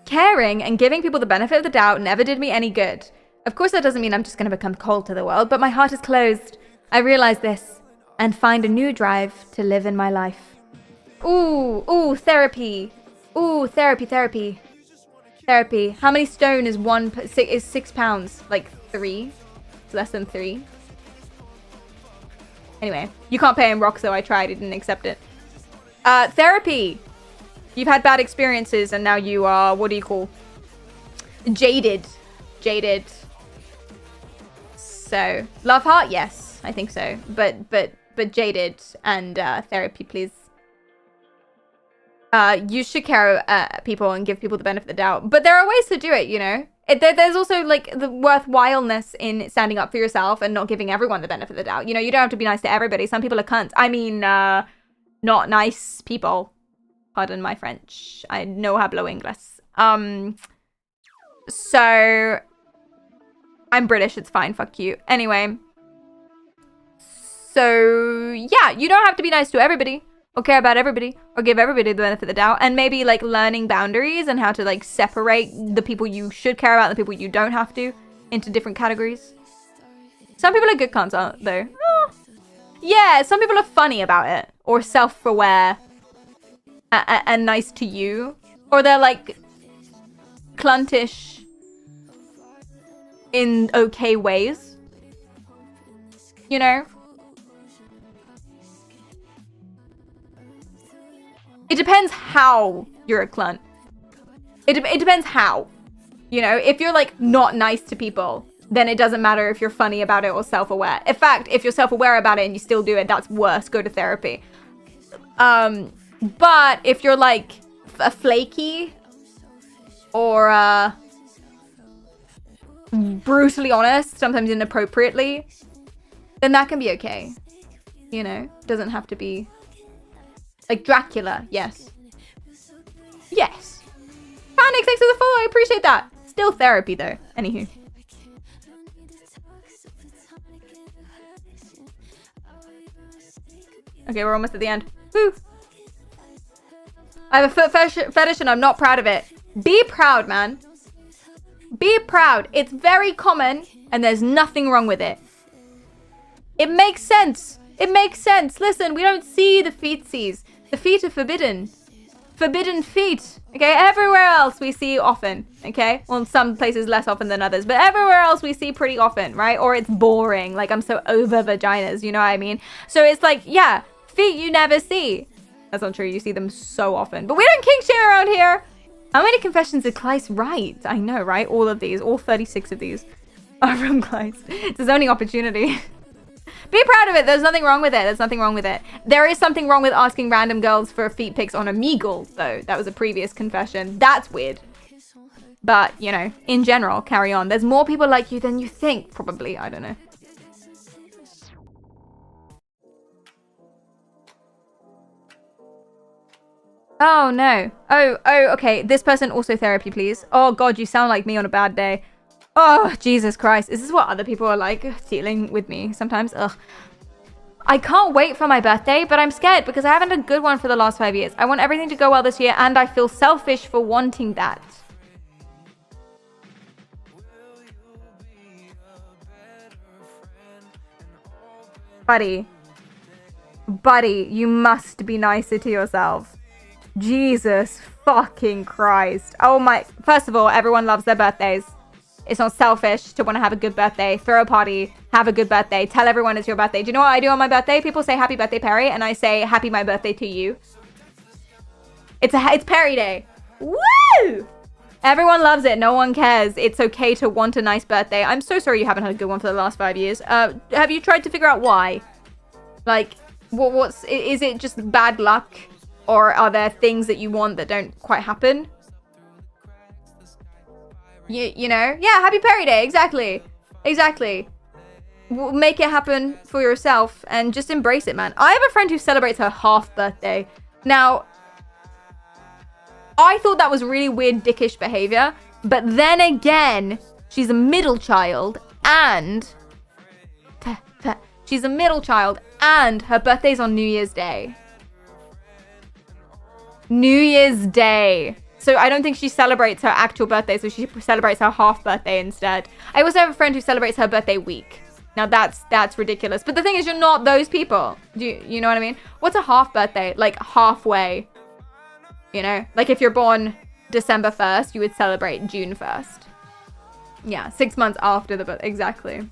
[SPEAKER 2] Caring and giving people the benefit of the doubt never did me any good. Of course, that doesn't mean I'm just going to become cold to the world, but my heart is closed. I realize this and find a new drive to live in my life. Ooh, therapy. Ooh, therapy. Therapy. How many stone is is 6 pounds? Like 3? It's less than 3. Anyway, you can't pay in rock, so I tried. It didn't accept it. Therapy. You've had bad experiences and now you are, what do you call? Jaded. So, love heart, yes, I think so. But jaded and therapy, please. You should care people and give people the benefit of the doubt. But there are ways to do it, you know? There's also, like, the worthwhileness in standing up for yourself and not giving everyone the benefit of the doubt. You know, you don't have to be nice to everybody. Some people are cunts. I mean, not nice people. Pardon my French. I no hablo inglés. So... I'm British, it's fine, fuck you. Anyway. So, yeah, you don't have to be nice to everybody. Or care about everybody. Or give everybody the benefit of the doubt. And maybe, like, learning boundaries and how to, like, separate the people you should care about and the people you don't have to into different categories. Some people are good cunts, aren't they? Oh. Yeah, some people are funny about it. Or self-aware. And nice to you. Or they're, like, cluntish. in okay ways. You know? It depends how you're a cunt. It depends how. You know, if you're like not nice to people, then it doesn't matter if you're funny about it or self-aware. In fact, if you're self-aware about it and you still do it, that's worse. Go to therapy. But if you're like a flaky or brutally honest, sometimes inappropriately, then that can be okay. You know, doesn't have to be like Dracula. Yes. Yes. Panic, thanks for the follow. I appreciate that. Still therapy though. Anywho. Okay, we're almost at the end. Woo. I have a foot fetish and I'm not proud of it. Be proud, man. Be proud. It's very common and there's nothing wrong with it. It makes sense. It makes sense. Listen, we don't see the feetsies. The feet are forbidden. Forbidden feet. Okay, everywhere else we see often. Okay, well, in some places less often than others, but everywhere else we see pretty often, right? Or it's boring. Like, I'm so over vaginas, you know what I mean? So it's like, yeah, feet you never see. That's not true. You see them so often. But we don't kink shame around here. How many confessions did Kleist write? I know, right? All of these. All 36 of these are from Kleist. It's his only opportunity. Be proud of it. There's nothing wrong with it. There's nothing wrong with it. There is something wrong with asking random girls for feet pics on Omegle, though. That was a previous confession. That's weird. But, you know, in general, carry on. There's more people like you than you think, probably. I don't know. Oh, no. Oh, okay. This person also therapy, please. Oh, God, you sound like me on a bad day. Oh, Jesus Christ. Is this what other people are like dealing with me sometimes? Ugh. I can't wait for my birthday, but I'm scared because I haven't had a good one for the last 5 years. I want everything to go well this year, and I feel selfish for wanting that. Buddy, you must be nicer to yourself. Jesus fucking Christ. Oh my. First of all, everyone loves their birthdays. It's not selfish to want to have a good birthday. Throw a party. Have a good birthday. Tell everyone it's your birthday. Do you know what I do on my birthday? People say happy birthday, Perry. And I say happy my birthday to you. It's Perry Day. Woo! Everyone loves it. No one cares. It's okay to want a nice birthday. I'm so sorry you haven't had a good one for the last 5 years. Have you tried to figure out why? Like, is it just bad luck? Or are there things that you want that don't quite happen? You know? Yeah, happy Perry Day. Exactly. Make it happen for yourself and just embrace it, man. I have a friend who celebrates her half birthday. Now, I thought that was really weird dickish behavior. But then again, she's a middle child and... She's a middle child and her birthday's on New Year's Day. New Year's Day. So I don't think she celebrates her actual birthday, so she celebrates her half birthday instead. I also have a friend who celebrates her birthday week. Now that's ridiculous. But the thing is, you're not those people. Do you know what I mean? What's a half birthday? Like halfway. You know? Like if you're born December 1st, you would celebrate June 1st. Yeah, 6 months after the birth. Exactly.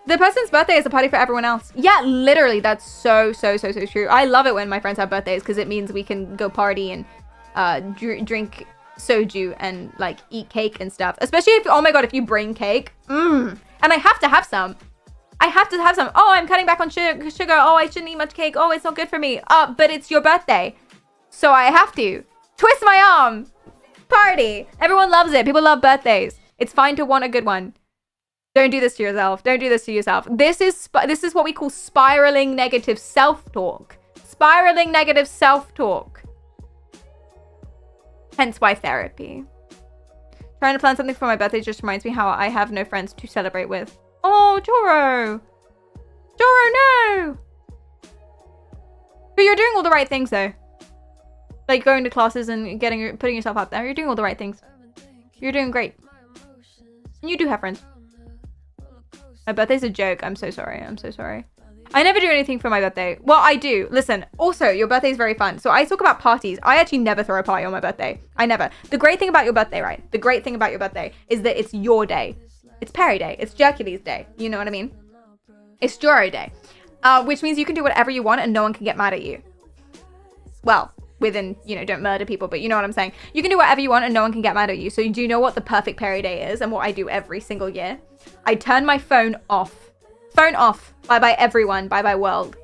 [SPEAKER 2] The person's birthday is a party for everyone else. Yeah, literally, that's so true. I love it when my friends have birthdays because it means we can go party and drink soju and like eat cake and stuff. Especially if, oh my god, if you bring cake. And I have to have some. Oh, I'm cutting back on sugar. Oh, I shouldn't eat much cake. Oh, it's not good for me. But it's your birthday. So I have to. Twist my arm. Party. Everyone loves it. People love birthdays. It's fine to want a good one. Don't do this to yourself. Don't do this to yourself. This is what we call spiraling negative self-talk. Spiraling negative self-talk. Hence why therapy. Trying to plan something for my birthday just reminds me how I have no friends to celebrate with. Oh, Joro. Joro, no. But you're doing all the right things though. Like going to classes and putting yourself out there. You're doing all the right things. You're doing great. And you do have friends. My birthday's a joke. I'm so sorry. I never do anything for my birthday. Well, I do. Listen, also, your birthday is very fun. So I talk about parties. I actually never throw a party on my birthday. I never. The great thing about your birthday, right? The great thing about your birthday is that it's your day. It's Perry Day. It's Jercules Day. You know what I mean? It's Joro Day. Which means you can do whatever you want and no one can get mad at you. Well, within, you know, don't murder people, but you know what I'm saying. You can do whatever you want and no one can get mad at you. So do you know what the perfect Perry Day is and what I do every single year? I turn my phone off. Phone off. Bye-bye everyone. Bye-bye world.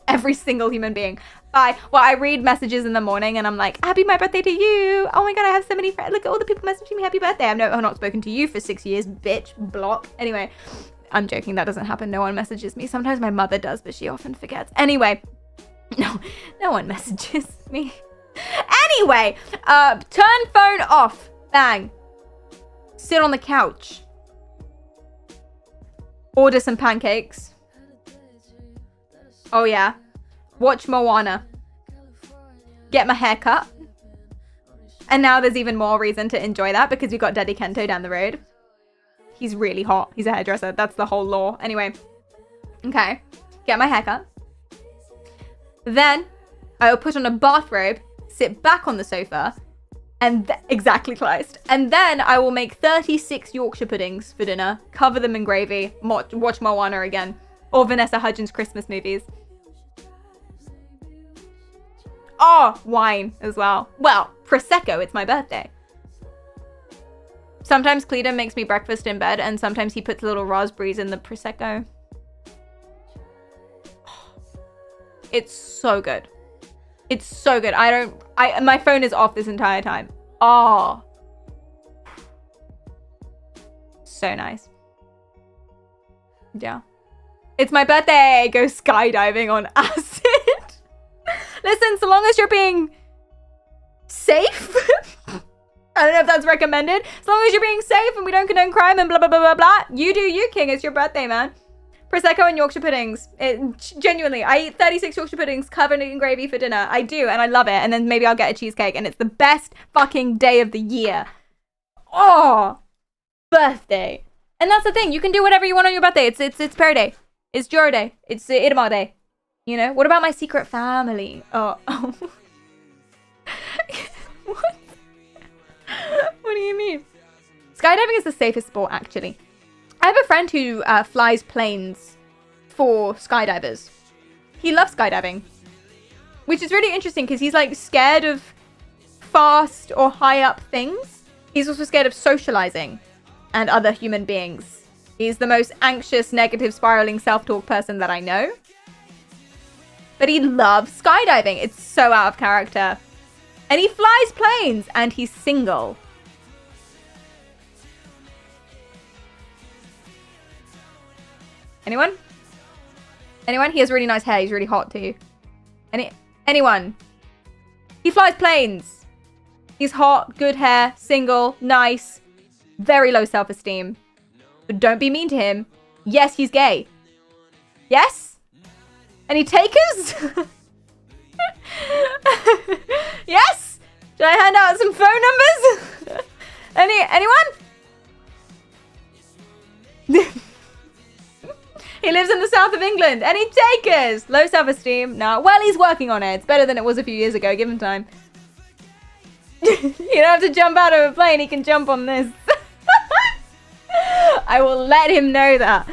[SPEAKER 2] Every single human being. Bye. Well, I read messages in the morning and I'm like, happy my birthday to you. Oh my God, I have so many friends. Look at all the people messaging me happy birthday. I've not spoken to you for 6 years, bitch. Block. Anyway, I'm joking. That doesn't happen. No one messages me. Sometimes my mother does, but she often forgets. Anyway, no one messages me. Anyway, turn phone off. Bang. Sit on the couch. Order some pancakes. Oh yeah. Watch Moana. Get my hair cut. And now there's even more reason to enjoy that because we got Daddy Kento down the road. He's really hot. He's a hairdresser. That's the whole law. Anyway. Okay. Get my hair cut. Then I will put on a bathrobe, sit back on the sofa, and exactly Kleist. And then I will make 36 Yorkshire puddings for dinner, cover them in gravy, watch Moana again, or Vanessa Hudgens Christmas movies. Oh, wine as well. Well, Prosecco, it's my birthday. Sometimes Cleta makes me breakfast in bed, and sometimes he puts little raspberries in the Prosecco. It's so good. It's so good. My phone is off this entire time. Oh. So nice. Yeah. It's my birthday. Go skydiving on acid. Listen, so long as you're being safe. I don't know if that's recommended. As long as you're being safe and we don't condone crime and blah, blah, blah, blah, blah. You do you, King. It's your birthday, man. Prosecco and Yorkshire puddings. Genuinely, I eat 36 Yorkshire puddings covered in gravy for dinner. I do, and I love it. And then maybe I'll get a cheesecake, and it's the best fucking day of the year. Oh, birthday. And that's the thing. You can do whatever you want on your birthday. It's Perry Day. It's Joro Day. It's Idamar Day. You know? What about my secret family? Oh. What? What do you mean? Skydiving is the safest sport, actually. I have a friend who flies planes for skydivers. He loves skydiving, which is really interesting because he's like scared of fast or high up things. He's also scared of socializing and other human beings. He's the most anxious, negative, spiraling self-talk person that I know. But he loves skydiving. It's so out of character. And he flies planes and he's single. Anyone? Anyone? He has really nice hair. He's really hot too. Anyone? He flies planes. He's hot, good hair, single, nice, very low self-esteem. But don't be mean to him. Yes, he's gay. Yes? Any takers? Yes? Should I hand out some phone numbers? Anyone? He lives in the south of England. Any takers? Low self-esteem? No. Well, he's working on it. It's better than it was a few years ago. Give him time. You don't have to jump out of a plane. He can jump on this. I will let him know that.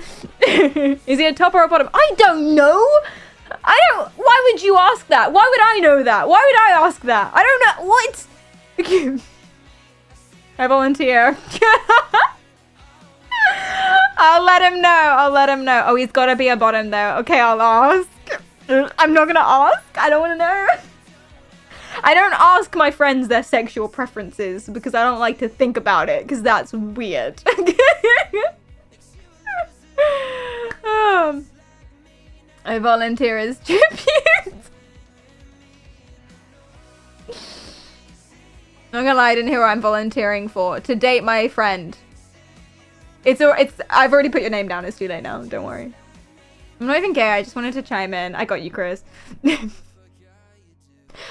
[SPEAKER 2] Is he a top or a bottom? I don't know. Why would you ask that? Why would I know that? Why would I ask that? I don't know. What? I volunteer. I'll let him know. I'll let him know. Oh, he's got to be a bottom though. Okay, I'll ask. I'm not going to ask. I don't want to know. I don't ask my friends their sexual preferences because I don't like to think about it because that's weird. I volunteer as tribute. I'm not gonna lie, I didn't hear what I'm volunteering for. To date my friend. I've already put your name down. It's too late now. Don't worry. I'm not even gay. I just wanted to chime in. I got you, Chris.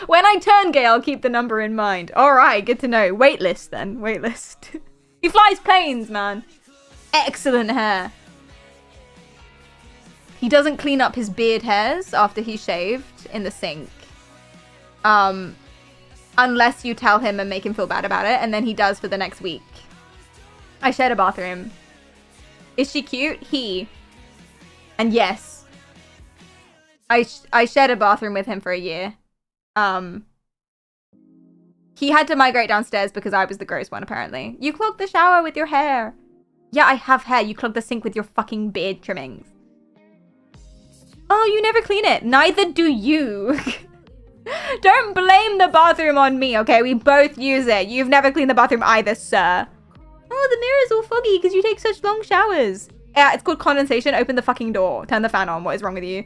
[SPEAKER 2] When I turn gay, I'll keep the number in mind. All right, good to know. Waitlist then. Waitlist. He flies planes, man. Excellent hair. He doesn't clean up his beard hairs after he's shaved in the sink. Unless you tell him and make him feel bad about it, and then he does for the next week. I shared a bathroom. Is she cute? And yes. I shared a bathroom with him for a year. He had to migrate downstairs because I was the gross one, apparently. You clog the shower with your hair. Yeah, I have hair. You clog the sink with your fucking beard trimmings. Oh, you never clean it. Neither do you. Don't blame the bathroom on me, okay? We both use it. You've never cleaned the bathroom either, sir. Oh, the mirror's all foggy because you take such long showers. Yeah, it's called condensation. Open the fucking door. Turn the fan on. What is wrong with you?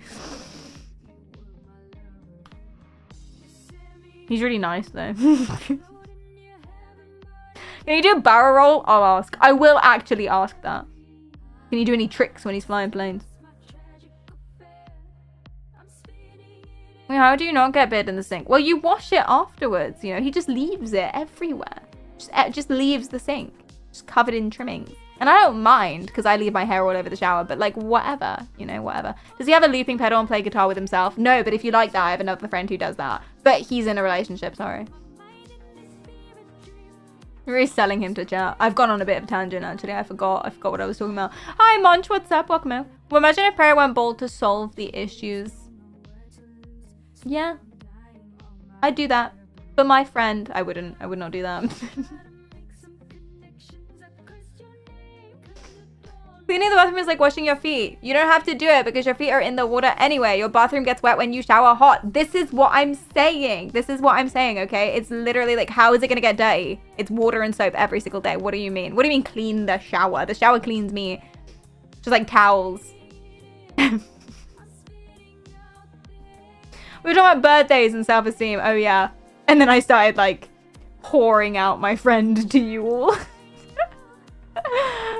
[SPEAKER 2] He's really nice, though. Can you do a barrel roll? I'll ask. I will actually ask that. Can you do any tricks when he's flying planes? Wait, how do you not get beard in the sink? Well, you wash it afterwards, you know. He just leaves it everywhere. Just leaves the sink. Just covered in trimmings. And I don't mind, because I leave my hair all over the shower. But, like, whatever. You know, whatever. Does he have a looping pedal and play guitar with himself? No, but if you like that, I have another friend who does that. But he's in a relationship, sorry. You're really selling him to chat. I've gone on a bit of a tangent, actually. I forgot what I was talking about. Hi, Munch. What's up? Welcome out. Well, imagine if prayer went bold to solve the issues. Yeah. I'd do that. But my friend, I would not do that. Cleaning the bathroom is like washing your feet. You don't have to do it because your feet are in the water anyway. Your bathroom gets wet when you shower hot. This is what I'm saying. This is what I'm saying, okay? It's literally like, how is it going to get dirty? It's water and soap every single day. What do you mean? What do you mean clean the shower? The shower cleans me. Just like towels. We were talking about birthdays and self-esteem. Oh, yeah. And then I started, like, pouring out my friend to you all.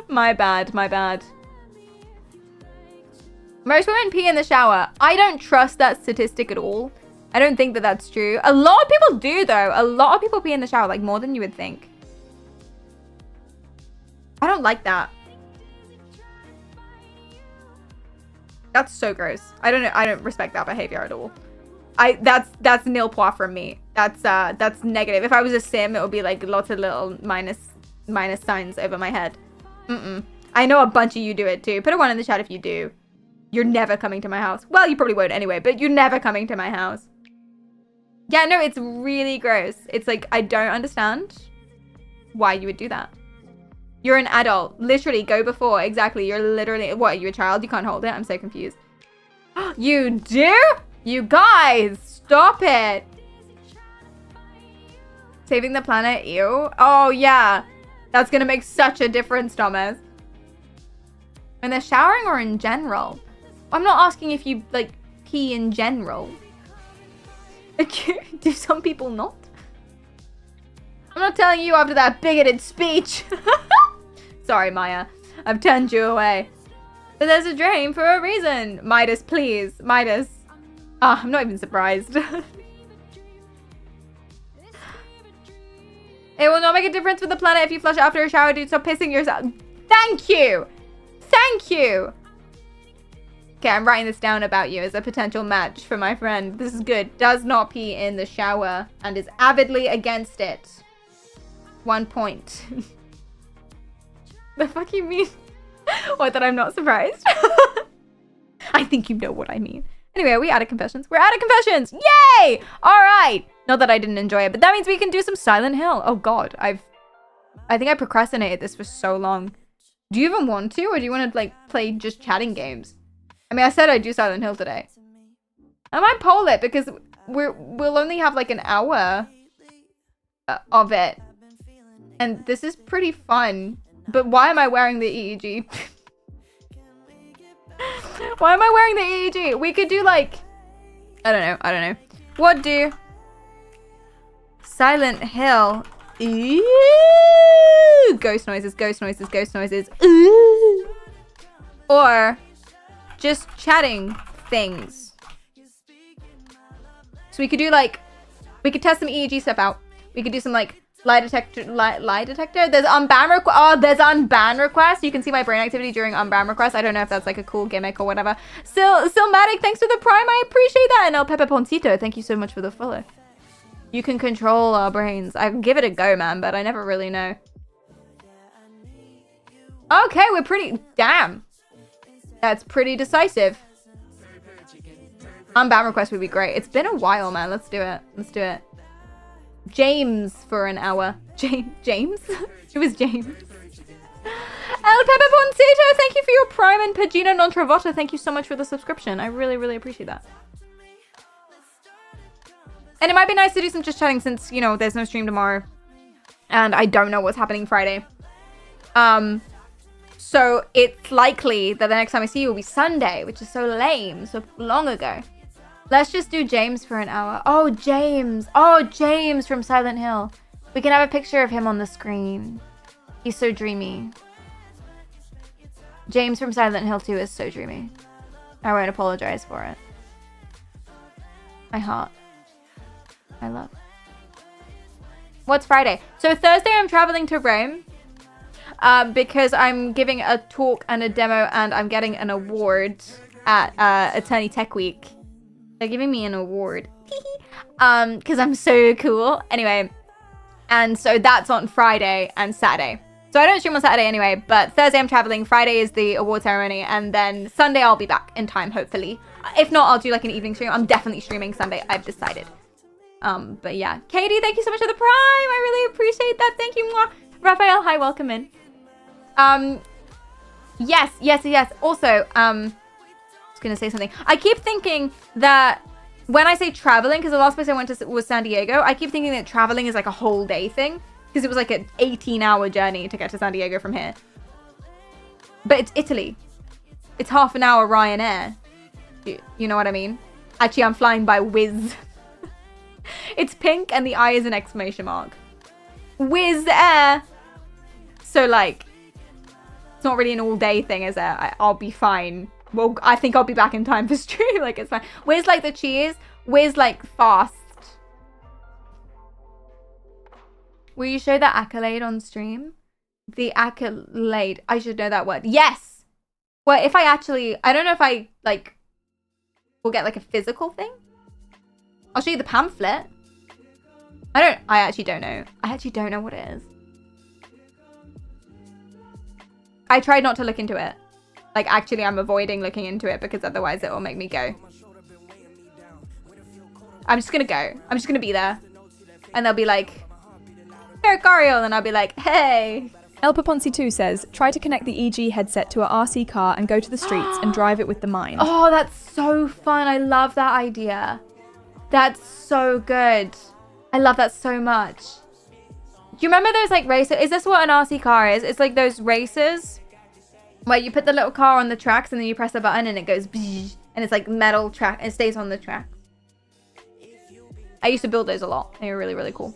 [SPEAKER 2] My bad. Most women pee in the shower. I don't trust that statistic at all. I don't think that that's true. A lot of people do, though. A lot of people pee in the shower, like, more than you would think. I don't like that. That's so gross. I don't know. I don't respect that behavior at all. That's nil point from me. That's negative. If I was a sim, it would be like lots of little minus signs over my head. I know a bunch of you do it too. Put a 1 in the chat if you do. You're never coming to my house. Well, you probably won't anyway, but you're never coming to my house. Yeah, no, it's really gross. It's like, I don't understand why you would do that. You're an adult. Literally, go before. Exactly. You're literally, what, are you a child? You can't hold it? I'm so confused. You do? You guys, stop it. Saving the planet, ew. Oh, yeah. That's going to make such a difference, Thomas. When they're showering or in general? I'm not asking if you, like, pee in general. Do some people not? I'm not telling you after that bigoted speech. Sorry, Maya. I've turned you away. But there's a drain for a reason. Midas, please. Midas. Ah, I'm not even surprised. It will not make a difference with the planet if you flush after a shower, dude. Stop pissing yourself. Thank you. Thank you. Okay, I'm writing this down about you as a potential match for my friend. This is good. Does not pee in the shower and is avidly against it. 1 point. The fuck you mean? What, that I'm not surprised? I think you know what I mean. Anyway, are we out of confessions? We're out of confessions! Yay! Alright! Not that I didn't enjoy it, but that means we can do some Silent Hill. Oh god, I think I procrastinated this for so long. Do you even want to? Or do you want to, like, play just chatting games? I mean, I said I'd do Silent Hill today. I might poll it because we'll only have, like, an hour of it. And this is pretty fun. But why am I wearing the EEG? Why am I wearing the EEG? We could do like, I don't know. What do Silent Hill? Ooh, ghost noises. Ooh. Or just chatting things. So we could do like, we could test some EEG stuff out. We could do some like Lie detector. Lie detector. There's unban request. Oh, there's unban request. You can see my brain activity during unban request. I don't know if that's like a cool gimmick or whatever. Silmatic, thanks for the prime. I appreciate that. And El Pepe Poncito, thank you so much for the follow. You can control our brains. I can give it a go, man, but I never really know. Okay, we're pretty... Damn. That's pretty decisive. Unban request would be great. It's been a while, man. Let's do it. Let's do it. James for an hour. James? It was James. El Pepe Poncito, thank you for your prime. And Pagina Non Travata, thank you so much for the subscription. I really, really appreciate that. And it might be nice to do some just chatting since, you know, there's no stream tomorrow. And I don't know what's happening Friday. So it's likely that the next time I see you will be Sunday, which is so lame, so long ago. Let's just do James for an hour. Oh, James. Oh, James from Silent Hill. We can have a picture of him on the screen. He's so dreamy. James from Silent Hill 2 is so dreamy. I won't apologize for it. My heart. I love. What's Friday? So Thursday I'm traveling to Rome. Because I'm giving a talk and a demo and I'm getting an award at Attorney Tech Week. They're giving me an award. Because I'm so cool. Anyway, and so that's on Friday and Saturday. So I don't stream on Saturday anyway, but Thursday I'm traveling. Friday is the award ceremony. And then Sunday I'll be back in time, hopefully. If not, I'll do like an evening stream. I'm definitely streaming Sunday. I've decided. But yeah. Katie, thank you so much for the prime. I really appreciate that. Thank you. Mwah. Raphael, hi, welcome in. Yes. Also, I was gonna say something. I keep thinking that when I say traveling, because the last place I went to was San Diego, I keep thinking that traveling is like a whole day thing. Because it was like an 18-hour journey to get to San Diego from here. But it's Italy. It's half an hour Ryanair. You know what I mean? Actually, I'm flying by Wizz. It's pink and the I is an exclamation mark. Wizz Air. So like, it's not really an all-day thing, is it? I'll be fine. Well, I think I'll be back in time for stream. Like, it's fine. Where's like the cheese? Where's like fast? Will you show the accolade on stream? The accolade. I should know that word. Yes. Well, if I actually, I don't know if I like, will get like a physical thing. I'll show you the pamphlet. I actually don't know. I actually don't know what it is. I tried not to look into it. Like, actually, I'm avoiding looking into it because otherwise it will make me go. I'm just gonna go. I'm just gonna be there. And they'll be like, Eric Ariel, and I'll be like, hey.
[SPEAKER 4] El Paponsi2 says, try to connect the EG headset to a RC car and go to the streets and drive it with the mind.
[SPEAKER 2] Oh, that's so fun. I love that idea. That's so good. I love that so much. Do you remember those like races? Is this what an RC car is? It's like those races where you put the little car on the tracks and then you press a button and it goes and it's like metal track. It stays on the track. I used to build those a lot. They were really, really cool.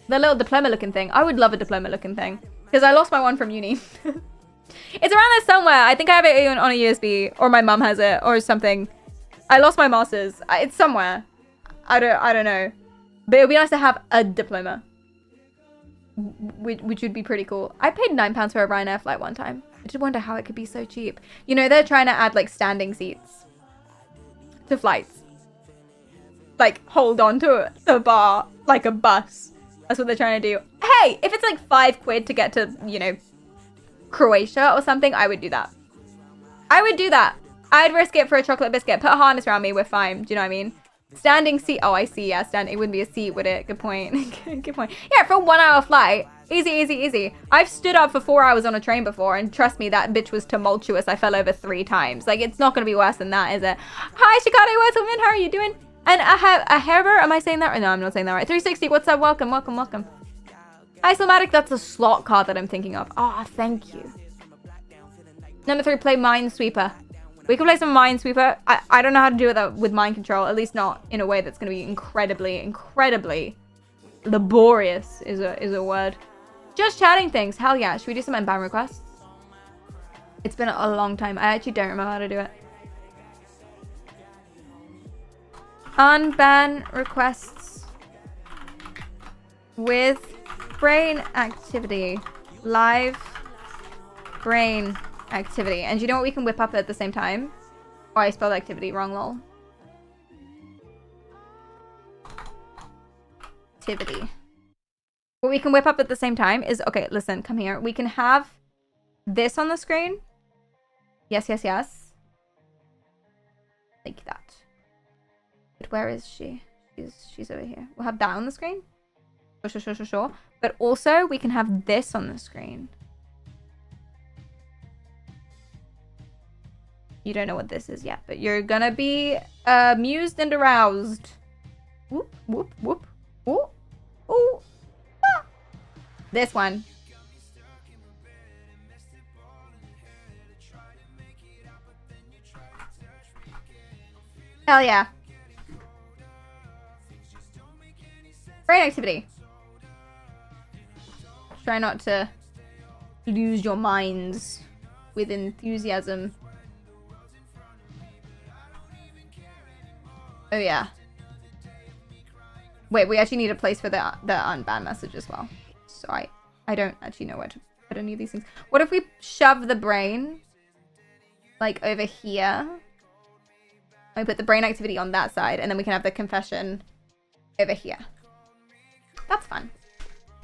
[SPEAKER 2] The little diploma looking thing. I would love a diploma looking thing because I lost my one from uni. It's around there somewhere. I think I have it on a USB or my mum has it or something. I lost my master's. It's somewhere. I don't know. But it would be nice to have a diploma. Which would be pretty cool. I paid £9 for a Ryanair flight one time. I just wonder how it could be so cheap. You know, they're trying to add like standing seats to flights. Like hold on to the bar like a bus. That's what they're trying to do. Hey, if it's like £5 to get to, you know, Croatia or something, I would do that. I would do that. I'd risk it for a chocolate biscuit. Put a harness around me, we're fine. Do you know what I mean? Standing seat. Oh, I see. Yeah, standing. It wouldn't be a seat, would it? Good point. Good point. Yeah, for a 1 hour flight. Easy, easy, easy. I've stood up for 4 hours on a train before, and trust me, that bitch was tumultuous. I fell over 3 times. Like, it's not going to be worse than that, is it? Hi, Shikade, welcome in. How are you doing? And a Herber, am I saying that? No, I'm not saying that right. 360, what's up? Welcome, welcome, welcome. Hi, Slamatic, that's a slot card that I'm thinking of. Oh, thank you. Number 3, play Minesweeper. We can play some Minesweeper. I don't know how to do it with mind control, at least not in a way that's going to be incredibly laborious is a word. Just chatting things. Hell yeah. Should we do some Unban requests? It's been a long time. I actually don't remember how to do it. Unban requests with brain activity. Live brain activity. And do you know what we can whip up at the same time? Oh, I spelled activity wrong, lol. Activity. What we can whip up at the same time is, okay, listen, come here. We can have this on the screen. Yes, yes, yes. Like that. But where is she? She's over here. We'll have that on the screen. Sure. But also, we can have this on the screen. You don't know what this is yet, but you're gonna be amused and aroused. Whoop, whoop, whoop. Ooh, ooh. Ah. This one. Hell yeah. Brain activity. Try not to lose your minds with enthusiasm. Oh yeah. Wait, we actually need a place for the unban message as well. So I don't actually know where to put any of these things. What if we shove the brain like over here? I put the brain activity on that side, and then we can have the confession over here. That's fun.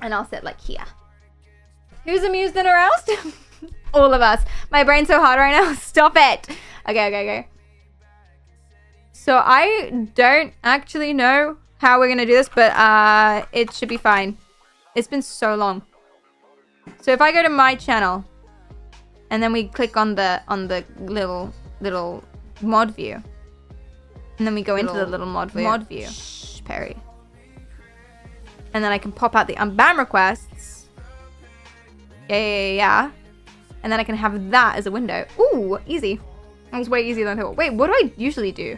[SPEAKER 2] And I'll sit like here. Who's amused and aroused? All of us. My brain's so hard right now. Stop it. Okay. So I don't actually know how we're going to do this, but it should be fine. It's been so long. So if I go to my channel, and then we click on the little mod view, and then we go into the little mod view. Shh, Perry. And then I can pop out the unban requests. Yeah. And then I can have that as a window. Ooh, easy. That was way easier than I thought. Wait, what do I usually do?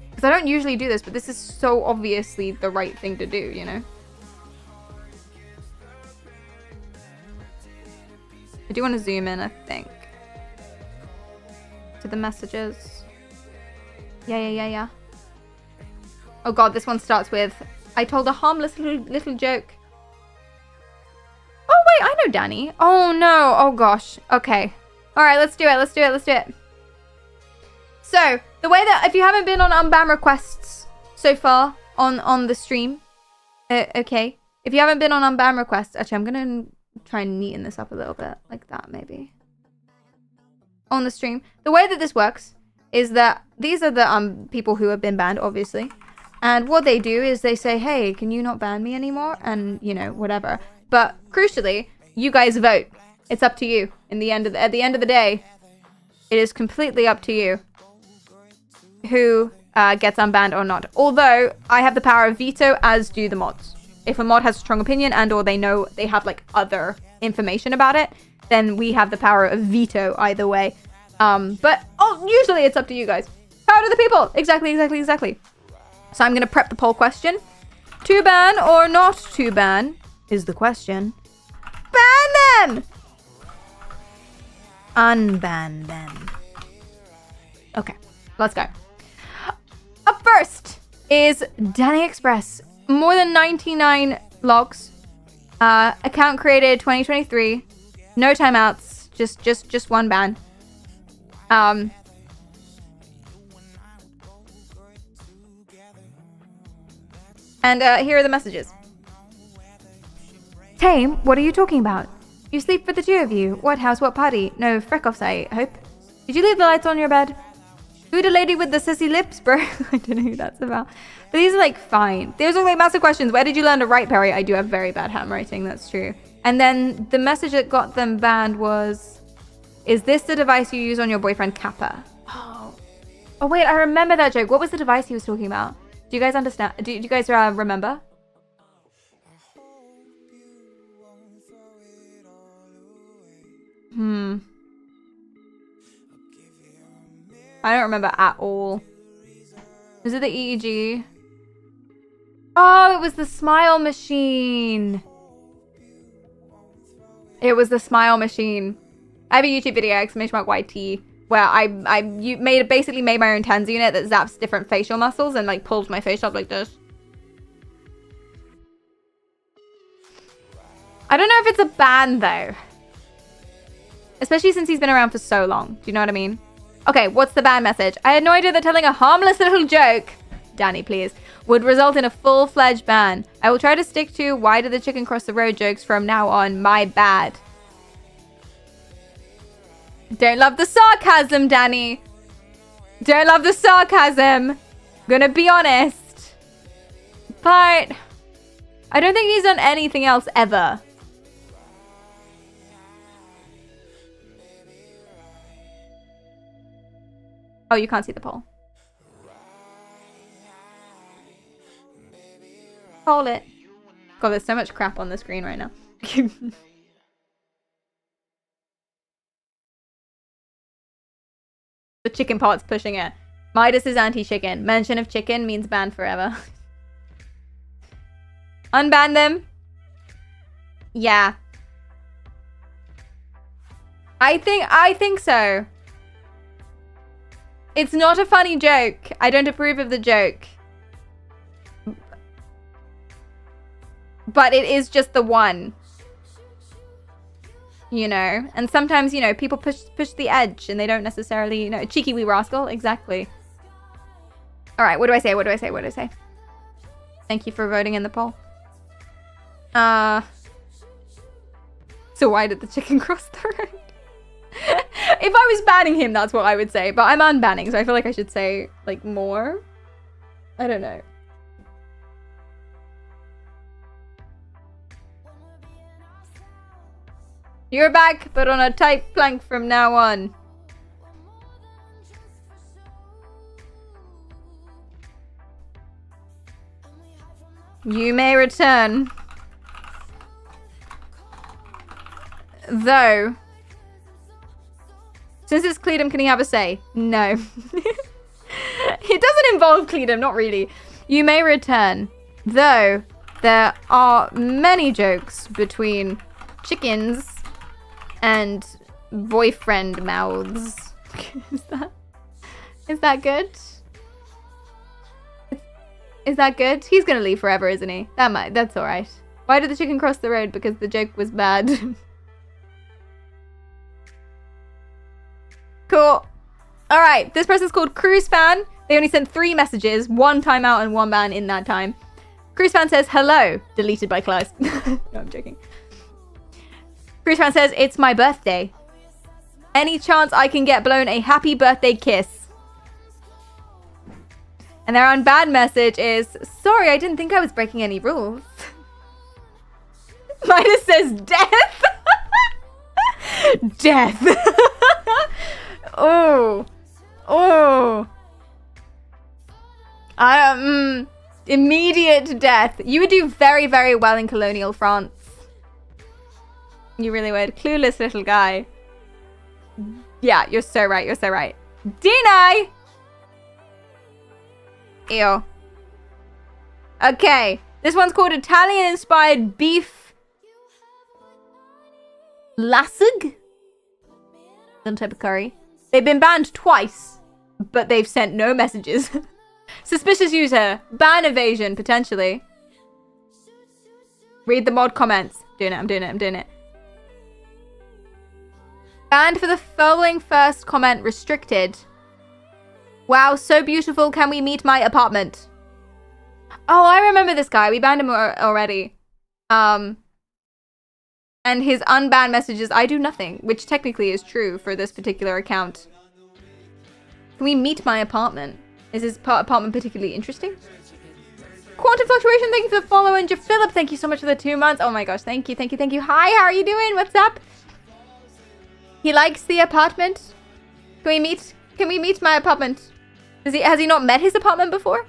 [SPEAKER 2] Because I don't usually do this, but this is so obviously the right thing to do, you know? I do want to zoom in, I think. To the messages. Yeah. Oh god, this one starts with, I told a harmless little joke. Oh wait, I know Danny. Oh no, oh gosh. Okay. Alright, let's do it. So, the way that, if you haven't been on unban requests so far on the stream, okay. If you haven't been on unban requests, actually I'm gonna try and neaten this up a little bit, like that maybe. On the stream, the way that this works is that these are the people who have been banned, obviously. And what they do is they say, hey, can you not ban me anymore? And, you know, whatever. But crucially, you guys vote. It's up to you. At the end of the day, it is completely up to you who gets unbanned or not. Although, I have the power of veto, as do the mods. If a mod has a strong opinion and or they know they have, like, other information about it, then we have the power of veto either way. But usually it's up to you guys. Power to the people! Exactly. So I'm going to prep the poll question. To ban or not to ban is the question. Ban them! Unban them. Okay, let's go. Up first is Danny Express. More than 99 logs. Account created 2023. No timeouts. Just one ban. And here are the messages. Tame, what are you talking about? You sleep for the two of you. What house, what party? No freck-offs, I hope. Did you leave the lights on your bed? Who the lady with the sissy lips, bro? I don't know who that's about. But these are like fine. These are like massive questions. Where did you learn to write, Perry? I do have very bad handwriting, that's true. And then the message that got them banned was, is this the device you use on your boyfriend Kappa? Oh wait, I remember that joke. What was the device he was talking about? Do you guys understand? Do you guys remember? I don't remember at all. Was it the EEG? Oh, it was the smile machine. It was the smile machine. I have a YouTube video, !YT, where I basically made my own TENS unit that zaps different facial muscles and like pulls my face up like this. I don't know if it's a ban, though. Especially since he's been around for so long. Do you know what I mean? Okay, what's the ban message? I had no idea that telling a harmless little joke, Danny, please, would result in a full-fledged ban. I will try to stick to why did the chicken cross the road jokes from now on. My bad. Don't love the sarcasm, Danny. Don't love the sarcasm. Gonna be honest. But I don't think he's done anything else ever. Oh, you can't see the poll. Hold it. God, there's so much crap on the screen right now. The chicken part's pushing it. Midas is anti-chicken. Mention of chicken means banned forever. Unban them. Yeah. I think so. It's not a funny joke. I don't approve of the joke. But it is just the one. You know? And sometimes, you know, people push the edge and they don't necessarily, you know, cheeky wee rascal. Exactly. Alright, what do I say? What do I say? What do I say? Thank you for voting in the poll. So why did the chicken cross the road? If I was banning him, that's what I would say. But I'm unbanning, so I feel like I should say, like, more. I don't know. You're back, but on a tight plank from now on. You may return. Though, since it's Cleedom, can he have a say? No. It doesn't involve Cleedom, not really. You may return. Though, there are many jokes between chickens and boyfriend mouths. Is that good? Is that good? He's gonna leave forever, isn't he? That's alright. Why did the chicken cross the road? Because the joke was bad. Cool. Alright, this person's called Cruise Fan. They only sent 3 messages, 1 timeout and 1 ban in that time. Cruise Fan says, hello. Deleted by Klaus. No, I'm joking. Cruise Fan says, it's my birthday. Any chance I can get blown a happy birthday kiss? And their unbanned message is, sorry, I didn't think I was breaking any rules. Midas says, death. Death. Oh. Oh. Immediate death. You would do very, very well in colonial France. You really would. Clueless little guy. Yeah, you're so right. You're so right. Deny! Ew. Okay. This one's called Italian-inspired beef lasag? Some type of curry. They've been banned twice, but they've sent no messages. Suspicious user. Ban evasion, potentially. Read the mod comments. I'm doing it. Banned for the following first comment restricted. Wow, so beautiful. Can we meet my apartment? Oh, I remember this guy. We banned him already. And his unbanned message is, I do nothing, which technically is true for this particular account. Can we meet my apartment? Is his apartment particularly interesting? Quantum Fluctuation, thank you for the follow. And Philip, thank you so much for the 2 months. Oh my gosh, thank you. Hi, how are you doing? What's up? He likes the apartment. Can we meet my apartment? Has he not met his apartment before?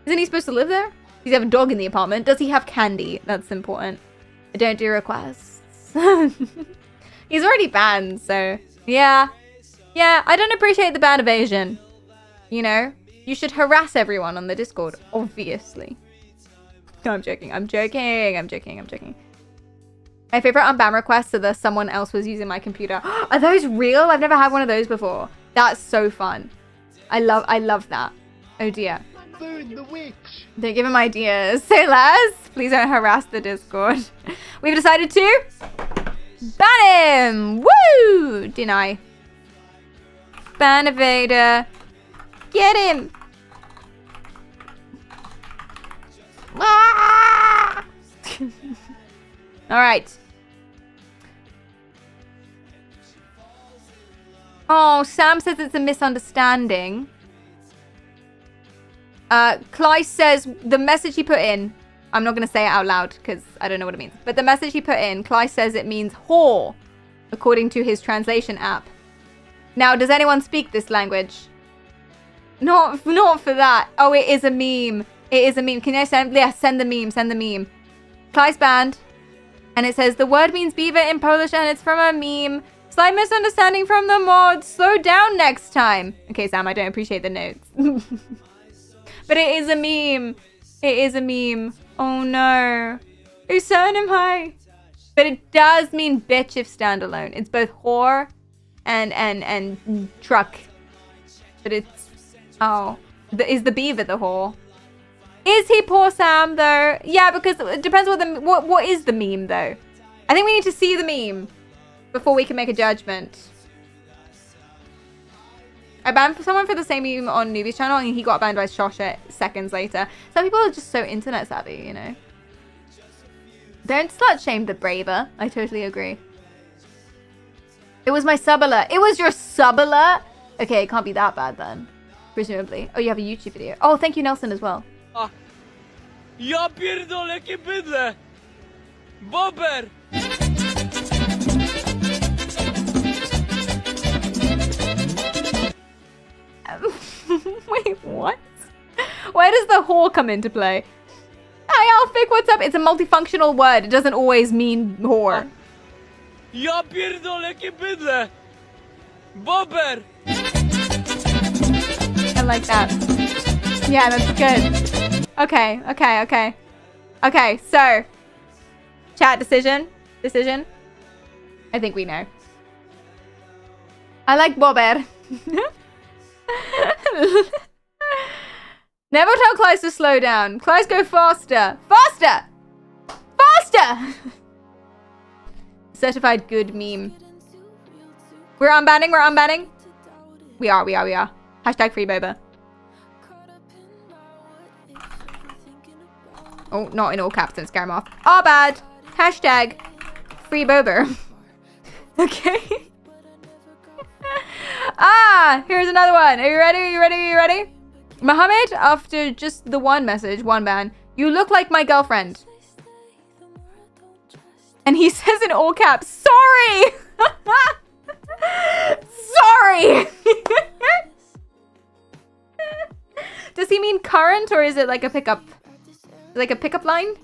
[SPEAKER 2] Isn't he supposed to live there? Does he have a dog in the apartment? Does he have candy? That's important. I don't do requests. He's already banned, so yeah. Yeah, I don't appreciate the ban evasion. You know? You should harass everyone on the Discord, obviously. No, I'm joking. My favorite unban requests are the someone else was using my computer. Are those real? I've never had one of those before. That's so fun. I love that. Oh dear.
[SPEAKER 5] Unban the witch.
[SPEAKER 2] Don't give him ideas. Say less. Please don't harass the Discord. We've decided to ban him. Woo! Deny. Ban evader. Get him. Ah! All right. Oh, Sam says it's a misunderstanding. Clyde says the message he put in, I'm not going to say it out loud because I don't know what it means. But the message he put in, Clyde says it means whore, according to his translation app. Now, does anyone speak this language? Not for that. Oh, it is a meme. It is a meme. Can I send? Yeah, send the meme. Send the meme. Clyde's banned. And it says the word means beaver in Polish and it's from a meme. Slight misunderstanding from the mods. Slow down next time. Okay, Sam, I don't appreciate the notes. But it is a meme. It is a meme. Oh no. Who's setting him high? But it does mean bitch if standalone. It's both whore and truck. But it's... Oh. Is the beaver the whore? Is he poor Sam though? Yeah, because it depends what is the meme though. I think we need to see the meme before we can make a judgment. I banned someone for the same meme on Newbie's channel and he got banned by Shosha seconds later. Some people are just so internet savvy, you know. Don't slut shame the braver. I totally agree. It was my sub alert. It was your sub alert? Okay, it can't be that bad then. Presumably. Oh, you have a YouTube video. Oh, thank you, Nelson, as well.
[SPEAKER 6] Ja pierdolę, jakie bydle! Bober!
[SPEAKER 2] Wait, what? Where does the whore come into play? Hi, Alfic, what's up? It's a multifunctional word. It doesn't always mean whore.
[SPEAKER 6] Ja pierdolę, jakie bydle! Bober!
[SPEAKER 2] I like that. Yeah, that's good. Okay. Okay, so. Chat decision. Decision. I think we know. I like Bober. Never tell Clyde to slow down. Clyde, go faster. Faster! Faster! Certified good meme. We're unbanning, we're unbanning. We are. Hashtag free boba. Oh, not in all caps, don't scare him off. Oh, bad. Hashtag free boba. Okay. Here's another one. Are you ready? Mohammed, after just the one message, one ban, you look like my girlfriend. And he says in all caps, sorry! Sorry! Does he mean current or is it like a pickup? Like a pickup line?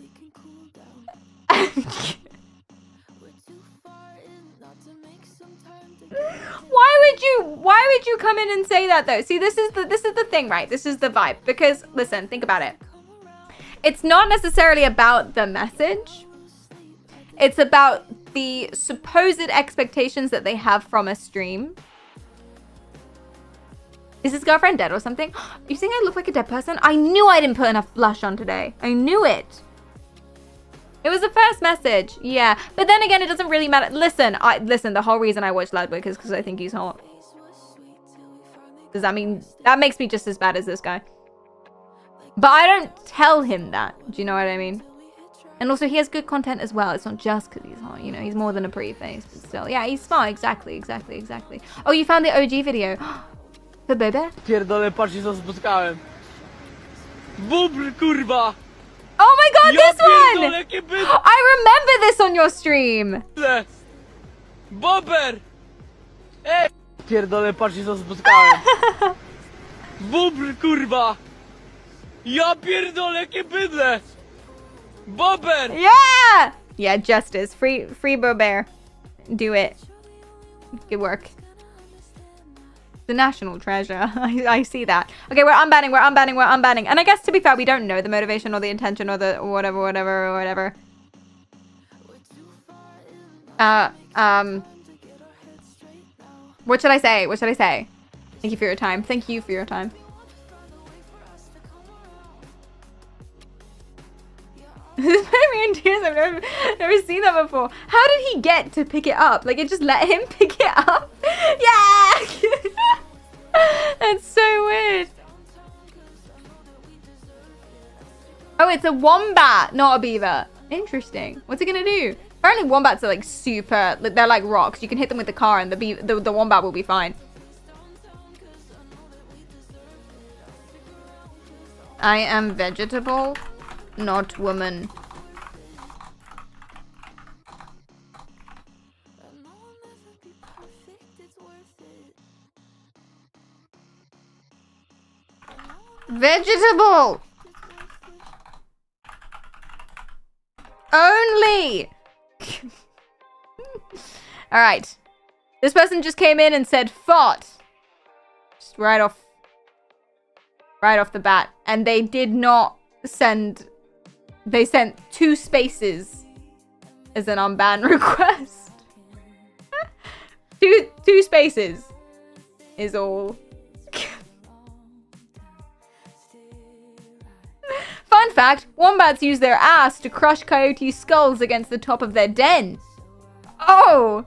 [SPEAKER 2] Why would you come in and say that though? See, this is the thing, right? This is the vibe. Because listen, think about it. It's not necessarily about the message. It's about the supposed expectations that they have from a stream. Is his girlfriend dead or something? You think I look like a dead person? I knew I didn't put enough blush on today. I knew it. It was the first message. Yeah. But then again, it doesn't really matter. Listen, the whole reason I watch Ludwig is because I think he's hot. Does that mean... That makes me just as bad as this guy. But I don't tell him that. Do you know what I mean? And also, he has good content as well. It's not just because he's hot. You know, he's more than a pretty face. But still. Yeah, he's smart. Exactly. Oh, you found the OG video. For Boba?
[SPEAKER 6] Pierdolę, patrzcie co spotkałem. Bubr, kurwa!
[SPEAKER 2] Oh my god,
[SPEAKER 6] Ja
[SPEAKER 2] this one!
[SPEAKER 6] pierdolę, jakie bydle!
[SPEAKER 2] I remember this on your stream.
[SPEAKER 6] Bober! Ej! Pierdolę, patrzcie co spotkałem. Bubr, kurwa! Ja pierdolę, jakie bydle! Bober!
[SPEAKER 2] Yeah! Yeah, justice. Free Bober. Do it. Good work. The national treasure. I see that. Okay, we're unbanning. And I guess to be fair, we don't know the motivation or the intention or the whatever. What should I say? Thank you for your time. This is putting me in tears. I've never seen that before. How did he get to pick it up? Like, it just let him pick it up? Yeah! That's so weird. Oh, it's a wombat, not a beaver. Interesting. What's it gonna do? Apparently wombats are like super, they're like rocks. You can hit them with the car and the wombat will be fine. I am vegetable, not woman. Vegetable! Only! Alright. This person just came in and said fought. Just right off the bat. And they did not send... They sent 2 spaces as an unban request. two spaces is all. Fun fact, wombats use their ass to crush coyote skulls against the top of their den. Oh!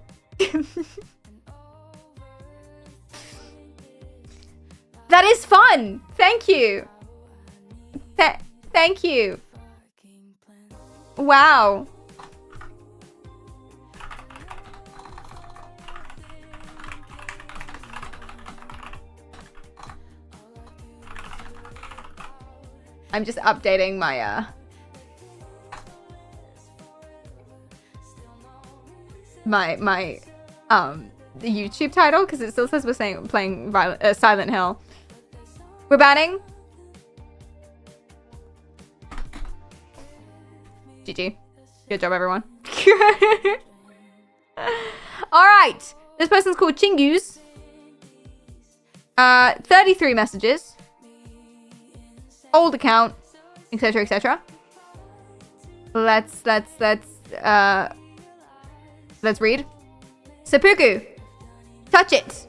[SPEAKER 2] That is fun! Thank you! Thank you! Wow! I'm just updating my the YouTube title because it still says we're playing Silent Hill. We're banning. GG. Good job, everyone. All right. This person's called Chingus. 33 messages. Old account, etc., etc. Let's read. Seppuku, touch it.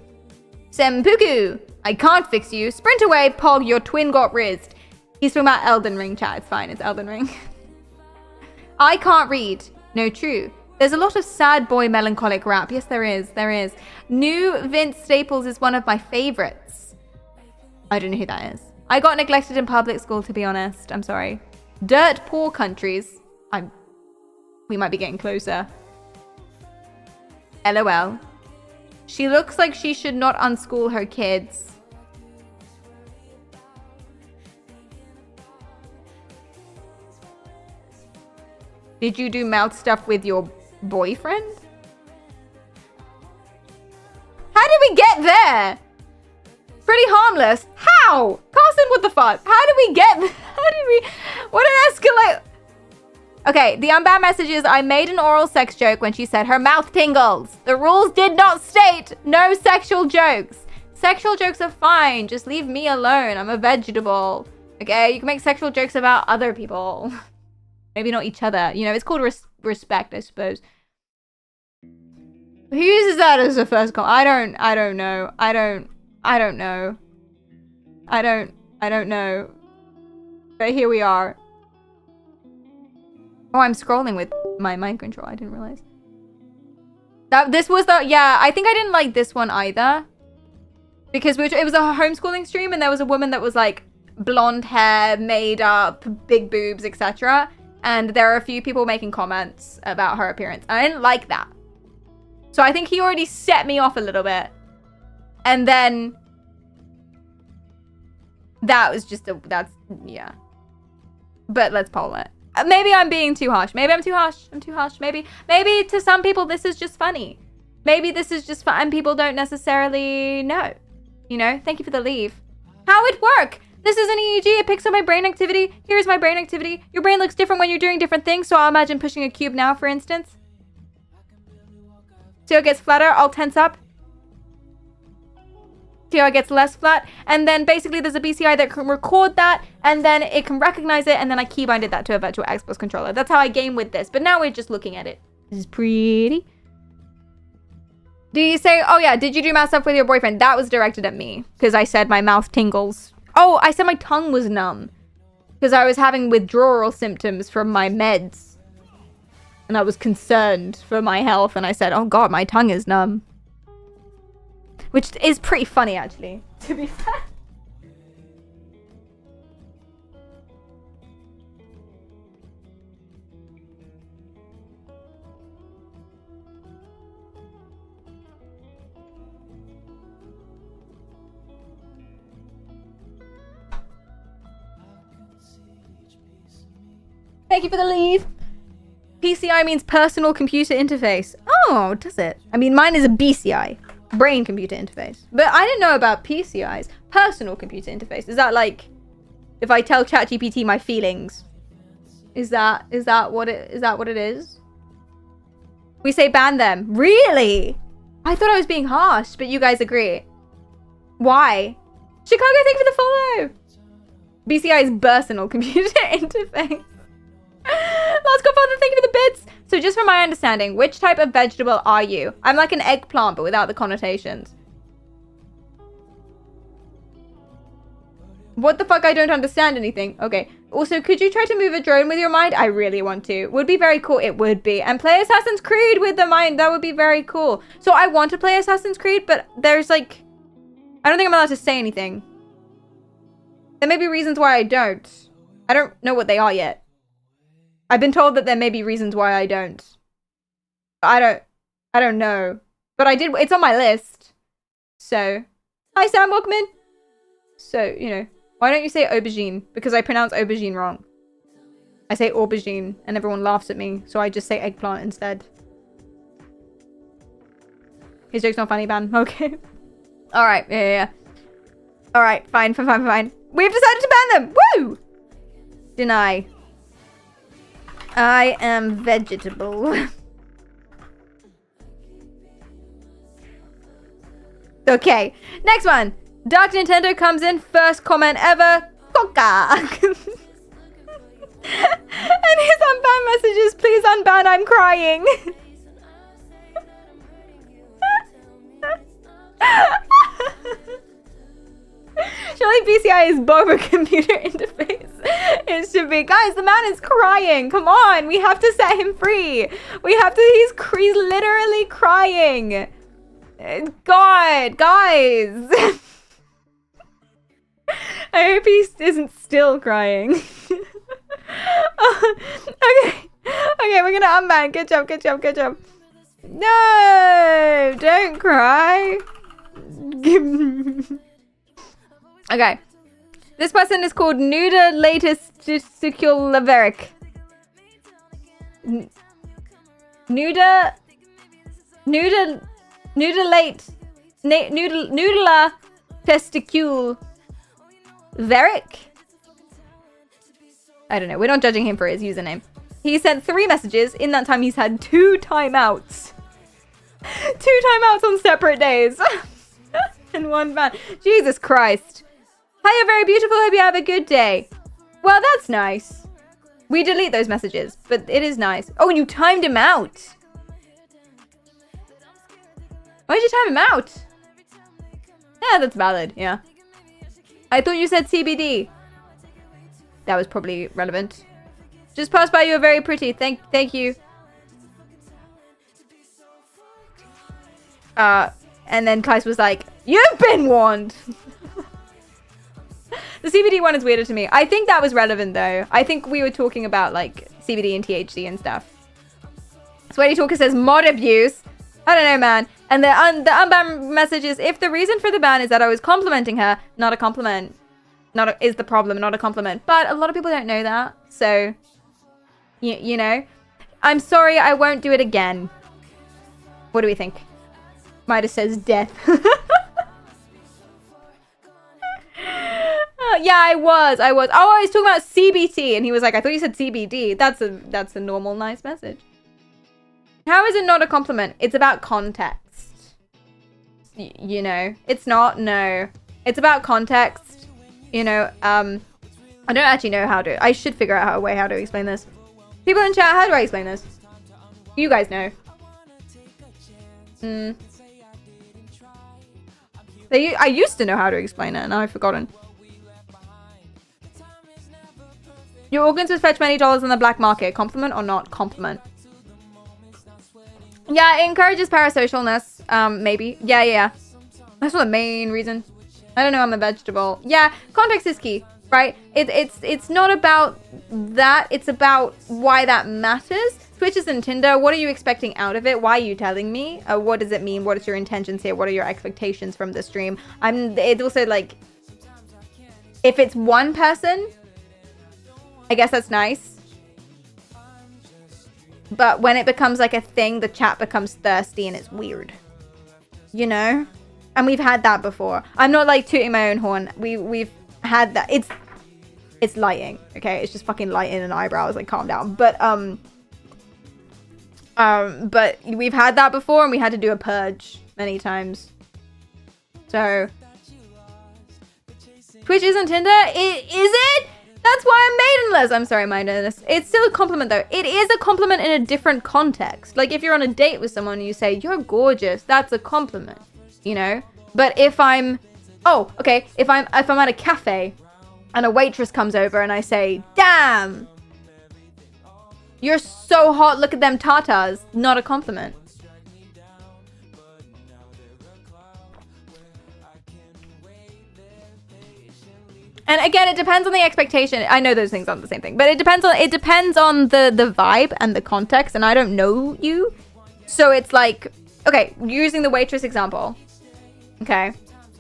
[SPEAKER 2] Sempuku, I can't fix you. Sprint away, Pog. Your twin got rizzed. He's talking about Elden Ring, chat. It's fine. It's Elden Ring. I can't read. No, true. There's a lot of sad boy melancholic rap. Yes, there is. There is. New Vince Staples is one of my favorites. I don't know who that is. I got neglected in public school, to be honest. I'm sorry. Dirt poor countries. We might be getting closer. LOL. She looks like she should not unschool her kids. Did you do mouth stuff with your boyfriend? How did we get there? Pretty harmless. How? Carson, what the fuck? How did we get... What an escalate... Okay, the unbound message is, I made an oral sex joke when she said her mouth tingles. The rules did not state no sexual jokes. Sexual jokes are fine. Just leave me alone. I'm a vegetable. Okay, you can make sexual jokes about other people. Maybe not each other. You know, it's called respect, I suppose. Who uses that as a first call? I don't know. I don't know. I don't know. But here we are. Oh, I'm scrolling with my mind control. I didn't realize. This was the... Yeah, I think I didn't like this one either. Because it was a homeschooling stream and there was a woman that was like blonde hair, made up, big boobs, etc. And there are a few people making comments about her appearance. And I didn't like that. So I think he already set me off a little bit. And then... That was just a... That's... Yeah. But let's poll it. Maybe I'm being too harsh. Maybe I'm too harsh. I'm too harsh. Maybe to some people this is just funny. Maybe this is just fun and people don't necessarily know. You know? Thank you for the leave. How it work? This is an EEG. It picks up my brain activity. Here's my brain activity. Your brain looks different when you're doing different things. So I'll imagine pushing a cube now, for instance. So it gets flatter. I'll tense up. TR gets less flat, and then basically there's a BCI that can record that, and then it can recognize it, and then I keybinded that to a virtual Xbox controller. That's how I game with this, but now we're just looking at it. This is pretty. Do you say, oh yeah, did you do mouth stuff with your boyfriend? That was directed at me, because I said my mouth tingles. Oh, I said my tongue was numb. because I was having withdrawal symptoms from my meds. And I was concerned for my health, and I said, oh god, my tongue is numb. Which is pretty funny, actually, to be fair. Thank you for the leave. PCI means personal computer interface. Oh, does it? I mean, mine is a BCI, brain computer interface. But I didn't know about PCI's, personal computer interface. Is that like, if I tell ChatGPT my feelings, is that what it is? We say ban them. Really? I thought I was being harsh, but you guys agree. Why? Chicago, thank you for the follow. BCI's personal computer interface. Last Godfather, thank you for the bits. So just from my understanding, which type of vegetable are you? I'm like an eggplant, but without the connotations. What the fuck? I don't understand anything. Okay. Also, could you try to move a drone with your mind? I really want to. Would be very cool. It would be. And play Assassin's Creed with the mind. That would be very cool. So I want to play Assassin's Creed, but there's like... I don't think I'm allowed to say anything. There may be reasons why I don't. I don't know what they are yet. I've been told that there may be reasons why I don't. I don't know. But I did, it's on my list. So, hi Sam, welcome in. So, you know, why don't you say aubergine? Because I pronounce aubergine wrong. I say aubergine and everyone laughs at me, so I just say eggplant instead. His joke's not funny, ban. Okay. Alright, yeah. Alright, fine. We've decided to ban them! Woo! Deny. I am vegetable. Okay, next one. Dark Nintendo comes in, first comment ever. Coca. And his unban messages, please unban, I'm crying. Surely BCI is Boba computer interface. It should be. Guys, the man is crying. Come on. We have to set him free. We have to. He's literally crying. God, guys. I hope he isn't still crying. Okay. Okay, we're gonna unban. Good job. No, don't cry. Okay. This person is called Nuda Latest Testiculaveric. Noodla testicule Veric? I don't know. We're not judging him for his username. He sent 3 messages. In that time, he's had 2 timeouts. 2 timeouts on separate days. And 1 ban. Jesus Christ. Hi, you're very beautiful. Hope you have a good day. Well, that's nice. We delete those messages, but it is nice. Oh, and you timed him out. Why did you time him out? Yeah, that's valid. Yeah. I thought you said CBD. That was probably relevant. Just passed by. You're very pretty. Thank you. And then Kais was like, "You've been warned." The CBD one is weirder to me. I think that was relevant though. I think we were talking about like CBD and THC and stuff. Sweaty Talker says mod abuse. I don't know, man. And the unban message is, if the reason for the ban is that I was complimenting her, not a compliment. Is the problem, not a compliment. But a lot of people don't know that. So, you know. I'm sorry, I won't do it again. What do we think? Midas says death. Yeah, I was. Oh, I was talking about CBT, and he was like, I thought you said CBD. That's a normal, nice message. How is it not a compliment? It's about context. You know, it's not. No, it's about context. You know, I don't actually know how to. I should figure out a way how to explain this. People in chat, how do I explain this? You guys know. I used to know how to explain it, and now I've forgotten. Your organs would fetch many dollars on the black market. Compliment or not? Compliment. Yeah, it encourages parasocialness. Maybe. Yeah. That's not the main reason. I don't know, I'm a vegetable. Yeah, context is key, right? It's not about that. It's about why that matters. Twitches and Tinder, what are you expecting out of it? Why are you telling me? What does it mean? What is your intentions here? What are your expectations from the stream? It's also like, if it's one person, I guess that's nice. But when it becomes like a thing, the chat becomes thirsty and it's weird. You know? And we've had that before. I'm not like tooting my own horn. We've had that. It's lighting, okay? It's just fucking lighting and eyebrows. Like, calm down. But we've had that before and we had to do a purge many times. So Twitch isn't Tinder? Is it? That's why I'm maidenless. I'm sorry, maidenless. It's still a compliment though. It is a compliment in a different context. Like if you're on a date with someone and you say, you're gorgeous, that's a compliment, you know? But if I'm, if I'm at a cafe and a waitress comes over and I say, damn, you're so hot, look at them tatas, not a compliment. And again, it depends on the expectation. I know those things aren't the same thing, but it depends on the vibe and the context, and I don't know you. So it's like, okay, using the waitress example. Okay.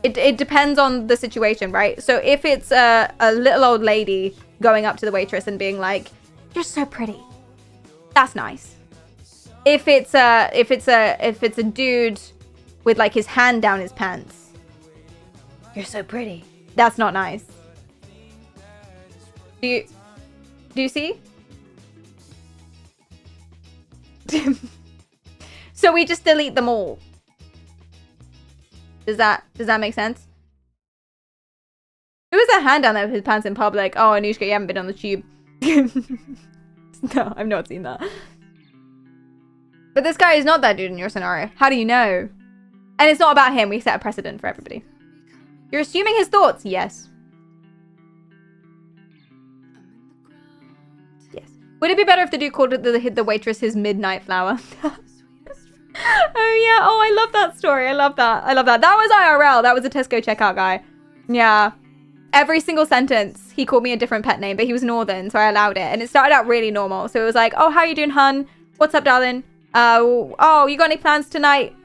[SPEAKER 2] It depends on the situation, right? So if it's a little old lady going up to the waitress and being like, you're so pretty. That's nice. If it's a dude with like his hand down his pants. You're so pretty. That's not nice. Do you see? So we just delete them all. Does that make sense? Who was that hand down there with his pants in public? Oh, Anushka, you haven't been on the tube. No, I've not seen that. But this guy is not that dude in your scenario. How do you know? And it's not about him. We set a precedent for everybody. You're assuming his thoughts? Yes. Yes. Would it be better if the dude called the waitress his midnight flower? Oh, yeah. Oh, I love that story. I love that. That was IRL. That was a Tesco checkout guy. Yeah. Every single sentence, he called me a different pet name, but he was northern, so I allowed it. And it started out really normal. So it was like, oh, how you doing, hun? What's up, darling? Oh, you got any plans tonight?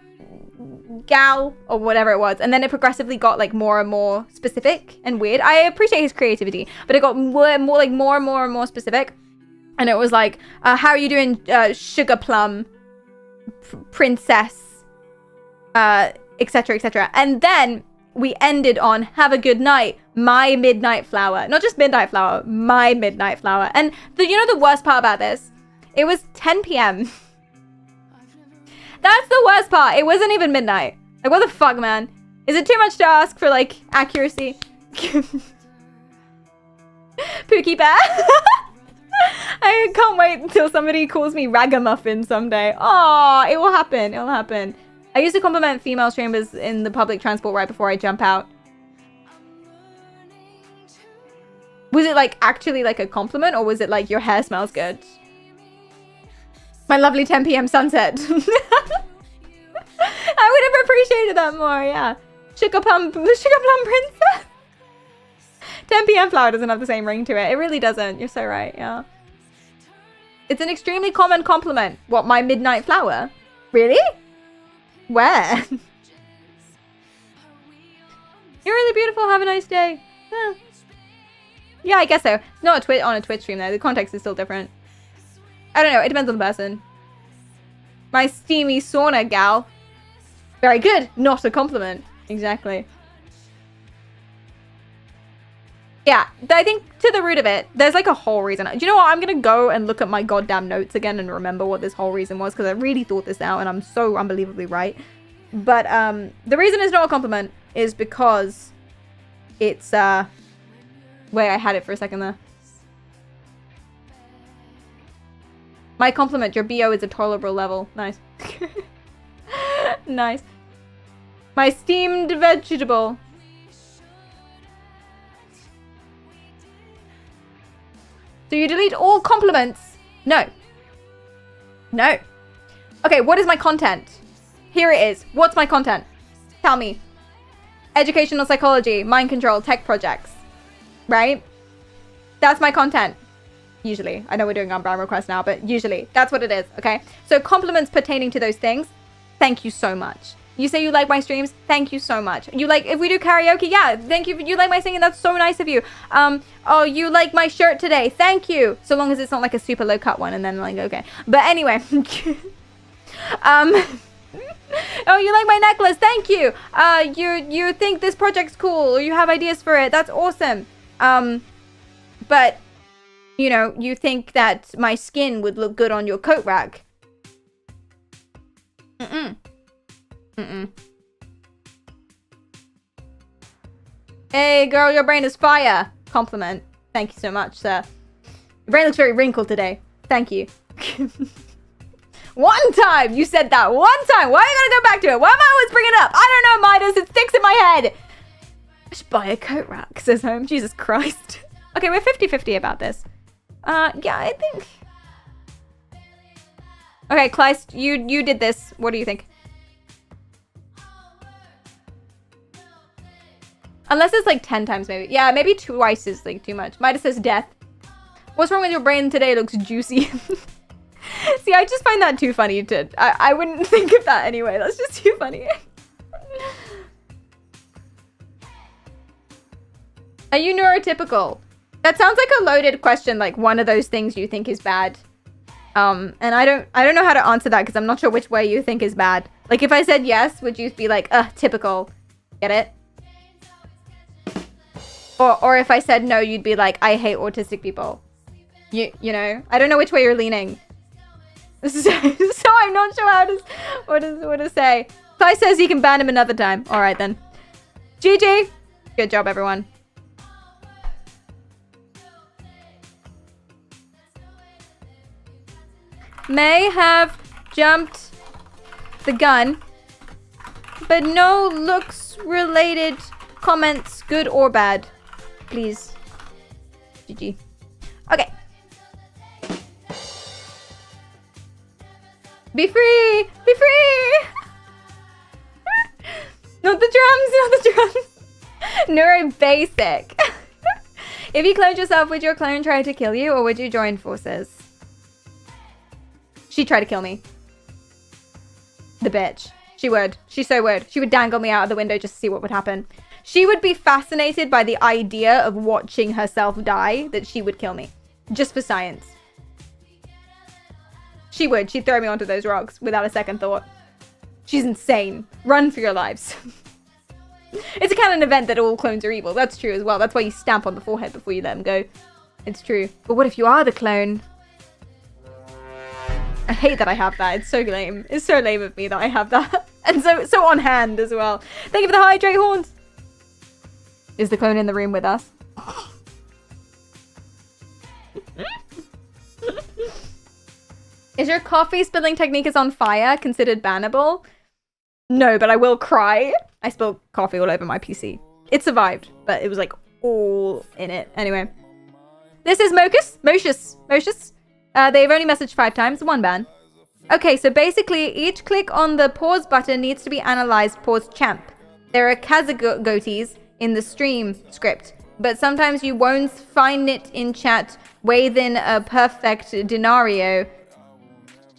[SPEAKER 2] Gal? Or whatever it was. And then it progressively got like more and more specific and weird. I appreciate his creativity, but it got more and more specific. And it was like, how are you doing, sugar plum? Princess, etc, etc. And then we ended on have a good night, my midnight flower. Not just midnight flower, my midnight flower. And you know the worst part about this? It was 10 p.m. That's the worst part. It wasn't even midnight. Like, what the fuck, man? Is it too much to ask for, like, accuracy? Pookie Bear? I can't wait until somebody calls me ragamuffin someday. Oh, it will happen. It will happen. I used to compliment female streamers in the public transport right before I jump out. Was it like actually like a compliment, or was it like your hair smells good? My lovely 10 p.m. sunset. I would have appreciated that more, yeah. Sugar plum princess. 10 p.m. flower doesn't have the same ring to it. It really doesn't. You're so right, yeah. It's an extremely common compliment. What, my midnight flower? Really? Where? You're really beautiful. Have a nice day. Yeah, I guess so. It's not on a Twitch stream though. The context is still different. I don't know. It depends on the person. My steamy sauna gal. Very good. Not a compliment. Exactly. Yeah, I think to the root of it, there's like a whole reason. Do you know what? I'm going to go and look at my goddamn notes again and remember what this whole reason was, because I really thought this out and I'm so unbelievably right. But the reason it's not a compliment is because it's... Wait, I had it for a second there. My compliment, your BO is a tolerable level. Nice. Nice. My steamed vegetable. So you delete all compliments. No. No. Okay, what is my content? Here it is. What's my content? Tell me. Educational psychology, mind control, tech projects. Right? That's my content. Usually. I know we're doing Unban requests now, but usually. That's what it is, okay? So compliments pertaining to those things, thank you so much. You say you like my streams, thank you so much. You like, if we do karaoke, yeah, thank you. You like my singing, that's so nice of you. Oh, you like my shirt today, thank you. So long as it's not like a super low cut one, and then like, okay. But anyway. Oh, you like my necklace, thank you. You think this project's cool, or you have ideas for it, that's awesome. But, you know, you think that my skin would look good on your coat rack. Hey, girl, your brain is fire. Compliment. Thank you so much, sir. Your brain looks very wrinkled today. Thank you. One time! You said that one time! Why are you gonna go back to it? Why am I always bringing it up? I don't know, Midas. It sticks in my head. I should buy a coat rack, says Home. Jesus Christ. Okay, we're 50-50 about this. Yeah, I think... Okay, Kleist, you did this. What do you think? Unless it's like 10 times maybe. Yeah, maybe twice is like too much. Midas says death. What's wrong with your brain today? It looks juicy. See, I just find that too funny to... I wouldn't think of that anyway. That's just too funny. Are you neurotypical? That sounds like a loaded question, like one of those things you think is bad. And I don't know how to answer that because I'm not sure which way you think is bad. Like if I said yes, would you be like, typical? Get it? Or if I said no, you'd be like, I hate autistic people. You know? I don't know which way you're leaning. So I'm not sure how to what to say. Ty says he can ban him another time. Alright then. GG! Good job, everyone. May have jumped the gun, but no looks related comments, good or bad. Please. GG. Okay. Be free! Be free! Not the drums, not the drums. Neuro basic. If you cloned yourself, would your clone try to kill you or would you join forces? She'd try to kill me. The bitch. She would. She so would. She would dangle me out of the window just to see what would happen. She would be fascinated by the idea of watching herself die, that she would kill me. Just for science. She would. She'd throw me onto those rocks without a second thought. She's insane. Run for your lives. It's a canon event that all clones are evil. That's true as well. That's why you stamp on the forehead before you let them go. It's true. But what if you are the clone? I hate that I have that. It's so lame. It's so lame of me that I have that. And so on hand as well. Thank you for the hydrate horns. Is the clone in the room with us? Is your coffee spilling technique is on fire considered bannable? No, but I will cry. I spilled coffee all over my PC. It survived, but it was like all in it. Anyway. This is Mocious. They've only messaged 5 times, 1 ban. Okay, so basically each click on the pause button needs to be analyzed pause champ. There are Kazagotis in the stream script, but sometimes you won't find it in chat within a perfect denario.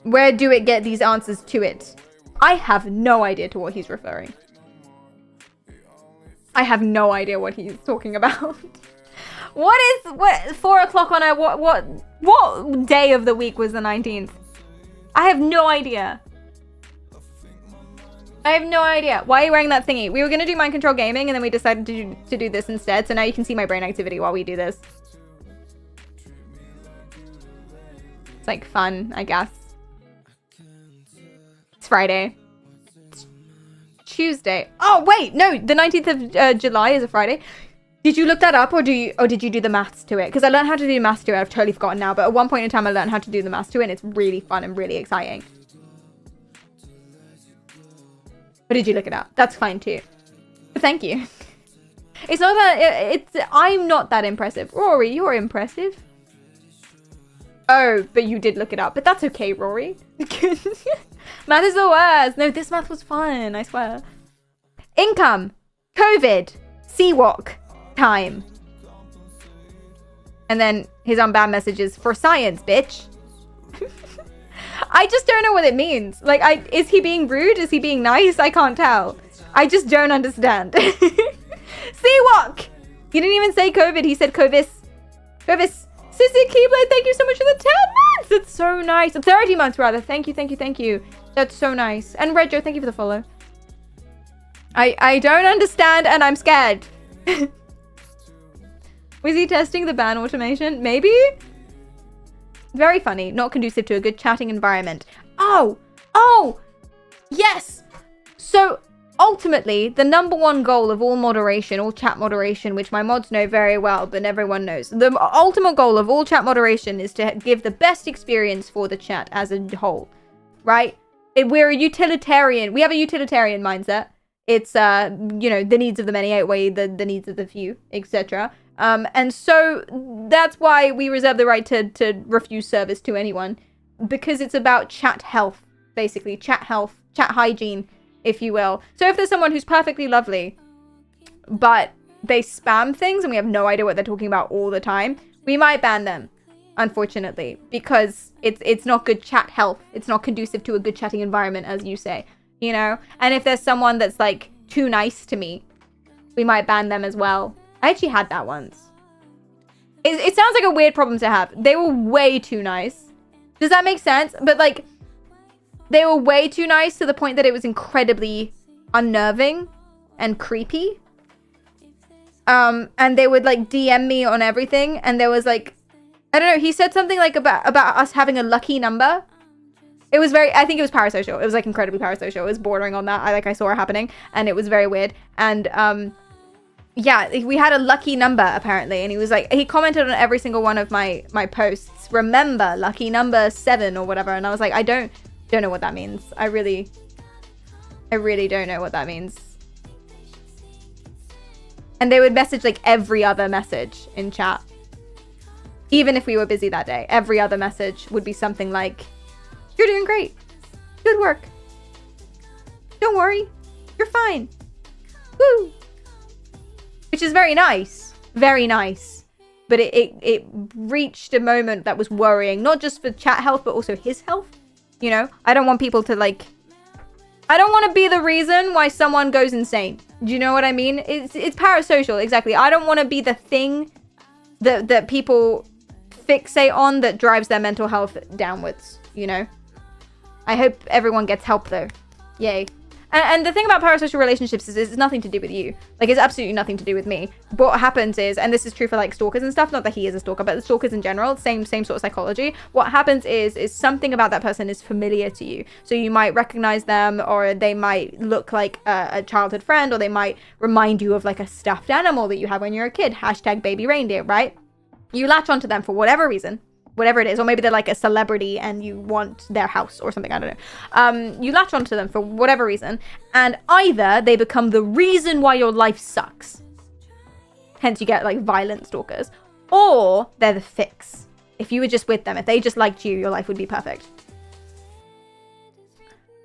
[SPEAKER 2] Where do it get these answers to it? I have no idea to what he's referring. I have no idea what he's talking about. What 4 o'clock on a what day of the week was the 19th? I have no idea. I have no idea. Why are you wearing that thingy? We were gonna do mind control gaming and then we decided to do this instead. So now you can see my brain activity while we do this. It's like fun, I guess. It's Friday. It's Tuesday. Oh wait, no, the 19th of July is a Friday. Did you look that up or did you do the maths to it? Because I learned how to do maths to it. I've totally forgotten now. But at one point in time, I learned how to do the maths to it. And it's really fun and really exciting. Or did you look it up? That's fine too. But thank you. It's not that... I'm not that impressive. Rory, you're impressive. Oh, but you did look it up. But that's okay, Rory. Math is the worst. No, this math was fun, I swear. Income, COVID, Seawalk, time. And then his Unban message is for science, bitch. I just don't know what it means. Like, is he being rude? Is he being nice? I can't tell. I just don't understand. Seawalk! He didn't even say COVID. He said Covis. Covis. Sissy Keyblade, thank you so much for the 10 months. That's so nice. 30 months, rather. Thank you, thank you, thank you. That's so nice. And Reggio, thank you for the follow. I don't understand and I'm scared. Was he testing the ban automation? Maybe? Very funny. Not conducive to a good chatting environment. Oh! Yes! So, ultimately, the number one goal of all moderation, all chat moderation, which my mods know very well, but everyone knows. The ultimate goal of all chat moderation is to give the best experience for the chat as a whole. Right? We're a utilitarian. We have a utilitarian mindset. It's, you know, the needs of the many outweigh the needs of the few, etc. And so that's why we reserve the right to refuse service to anyone. Because it's about chat health, basically. Chat health, chat hygiene, if you will. So if there's someone who's perfectly lovely, but they spam things and we have no idea what they're talking about all the time, we might ban them, unfortunately. Because it's not good chat health. It's not conducive to a good chatting environment, as you say. You know? And if there's someone that's, like, too nice to me, we might ban them as well. I actually had that once. It sounds like a weird problem to have. They were way too nice. Does that make sense? But, like, they were way too nice to the point that it was incredibly unnerving and creepy. And they would, like, DM me on everything. And there was, like, I don't know, he said something, like, about us having a lucky number. It was very, I think it was parasocial. It was, like, incredibly parasocial. It was bordering on that. I saw it happening. And it was very weird. And, yeah, we had a lucky number, apparently. And he was like, he commented on every single one of my posts. Remember, lucky number 7 or whatever. And I was like, I don't know what that means. I really don't know what that means. And they would message, like, every other message in chat. Even if we were busy that day. Every other message would be something like, you're doing great. Good work. Don't worry. You're fine. Woo. Which is very nice. Very nice. But it reached a moment that was worrying. Not just for chat health, but also his health. You know? I don't want people to, like... I don't want to be the reason why someone goes insane. Do you know what I mean? It's parasocial, exactly. I don't want to be the thing that people fixate on that drives their mental health downwards. You know? I hope everyone gets help, though. Yay. And the thing about parasocial relationships is it's nothing to do with you. Like, it's absolutely nothing to do with me. But what happens is, and this is true for, like, stalkers and stuff, not that he is a stalker, but the stalkers in general, same sort of psychology. What happens is something about that person is familiar to you. So you might recognize them, or they might look like a childhood friend, or they might remind you of, like, a stuffed animal that you had when you were a kid. Hashtag baby reindeer, right? You latch onto them for whatever reason. Whatever it is, or maybe they're like a celebrity and you want their house or something, I don't know. You latch onto them for whatever reason, and either they become the reason why your life sucks, hence you get like violent stalkers, or they're the fix. If you were just with them, if they just liked you, your life would be perfect.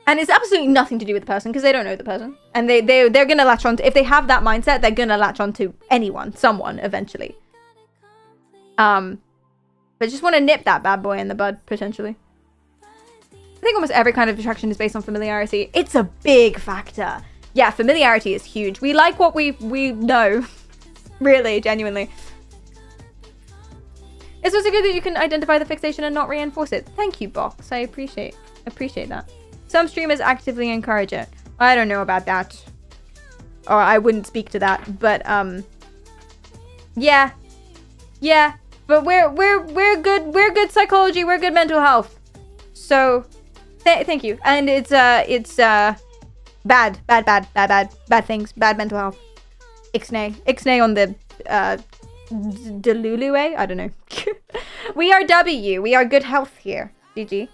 [SPEAKER 2] And it's absolutely nothing to do with the person, because they don't know the person, and they're gonna latch on to, if they have that mindset, they're gonna latch on to someone eventually. But just want to nip that bad boy in the bud, potentially. I think almost every kind of attraction is based on familiarity. It's a big factor. Yeah, familiarity is huge. We like what we know. Really, genuinely. It's also good that you can identify the fixation and not reinforce it. Thank you, Box. I appreciate that. Some streamers actively encourage it. I don't know about that. Or I wouldn't speak to that. But, yeah. Yeah. But we're good psychology, we're good mental health. So thank you. And it's bad things, bad mental health. Ixnay on the Delulu way? I don't know. We are W. We are good health here. GG.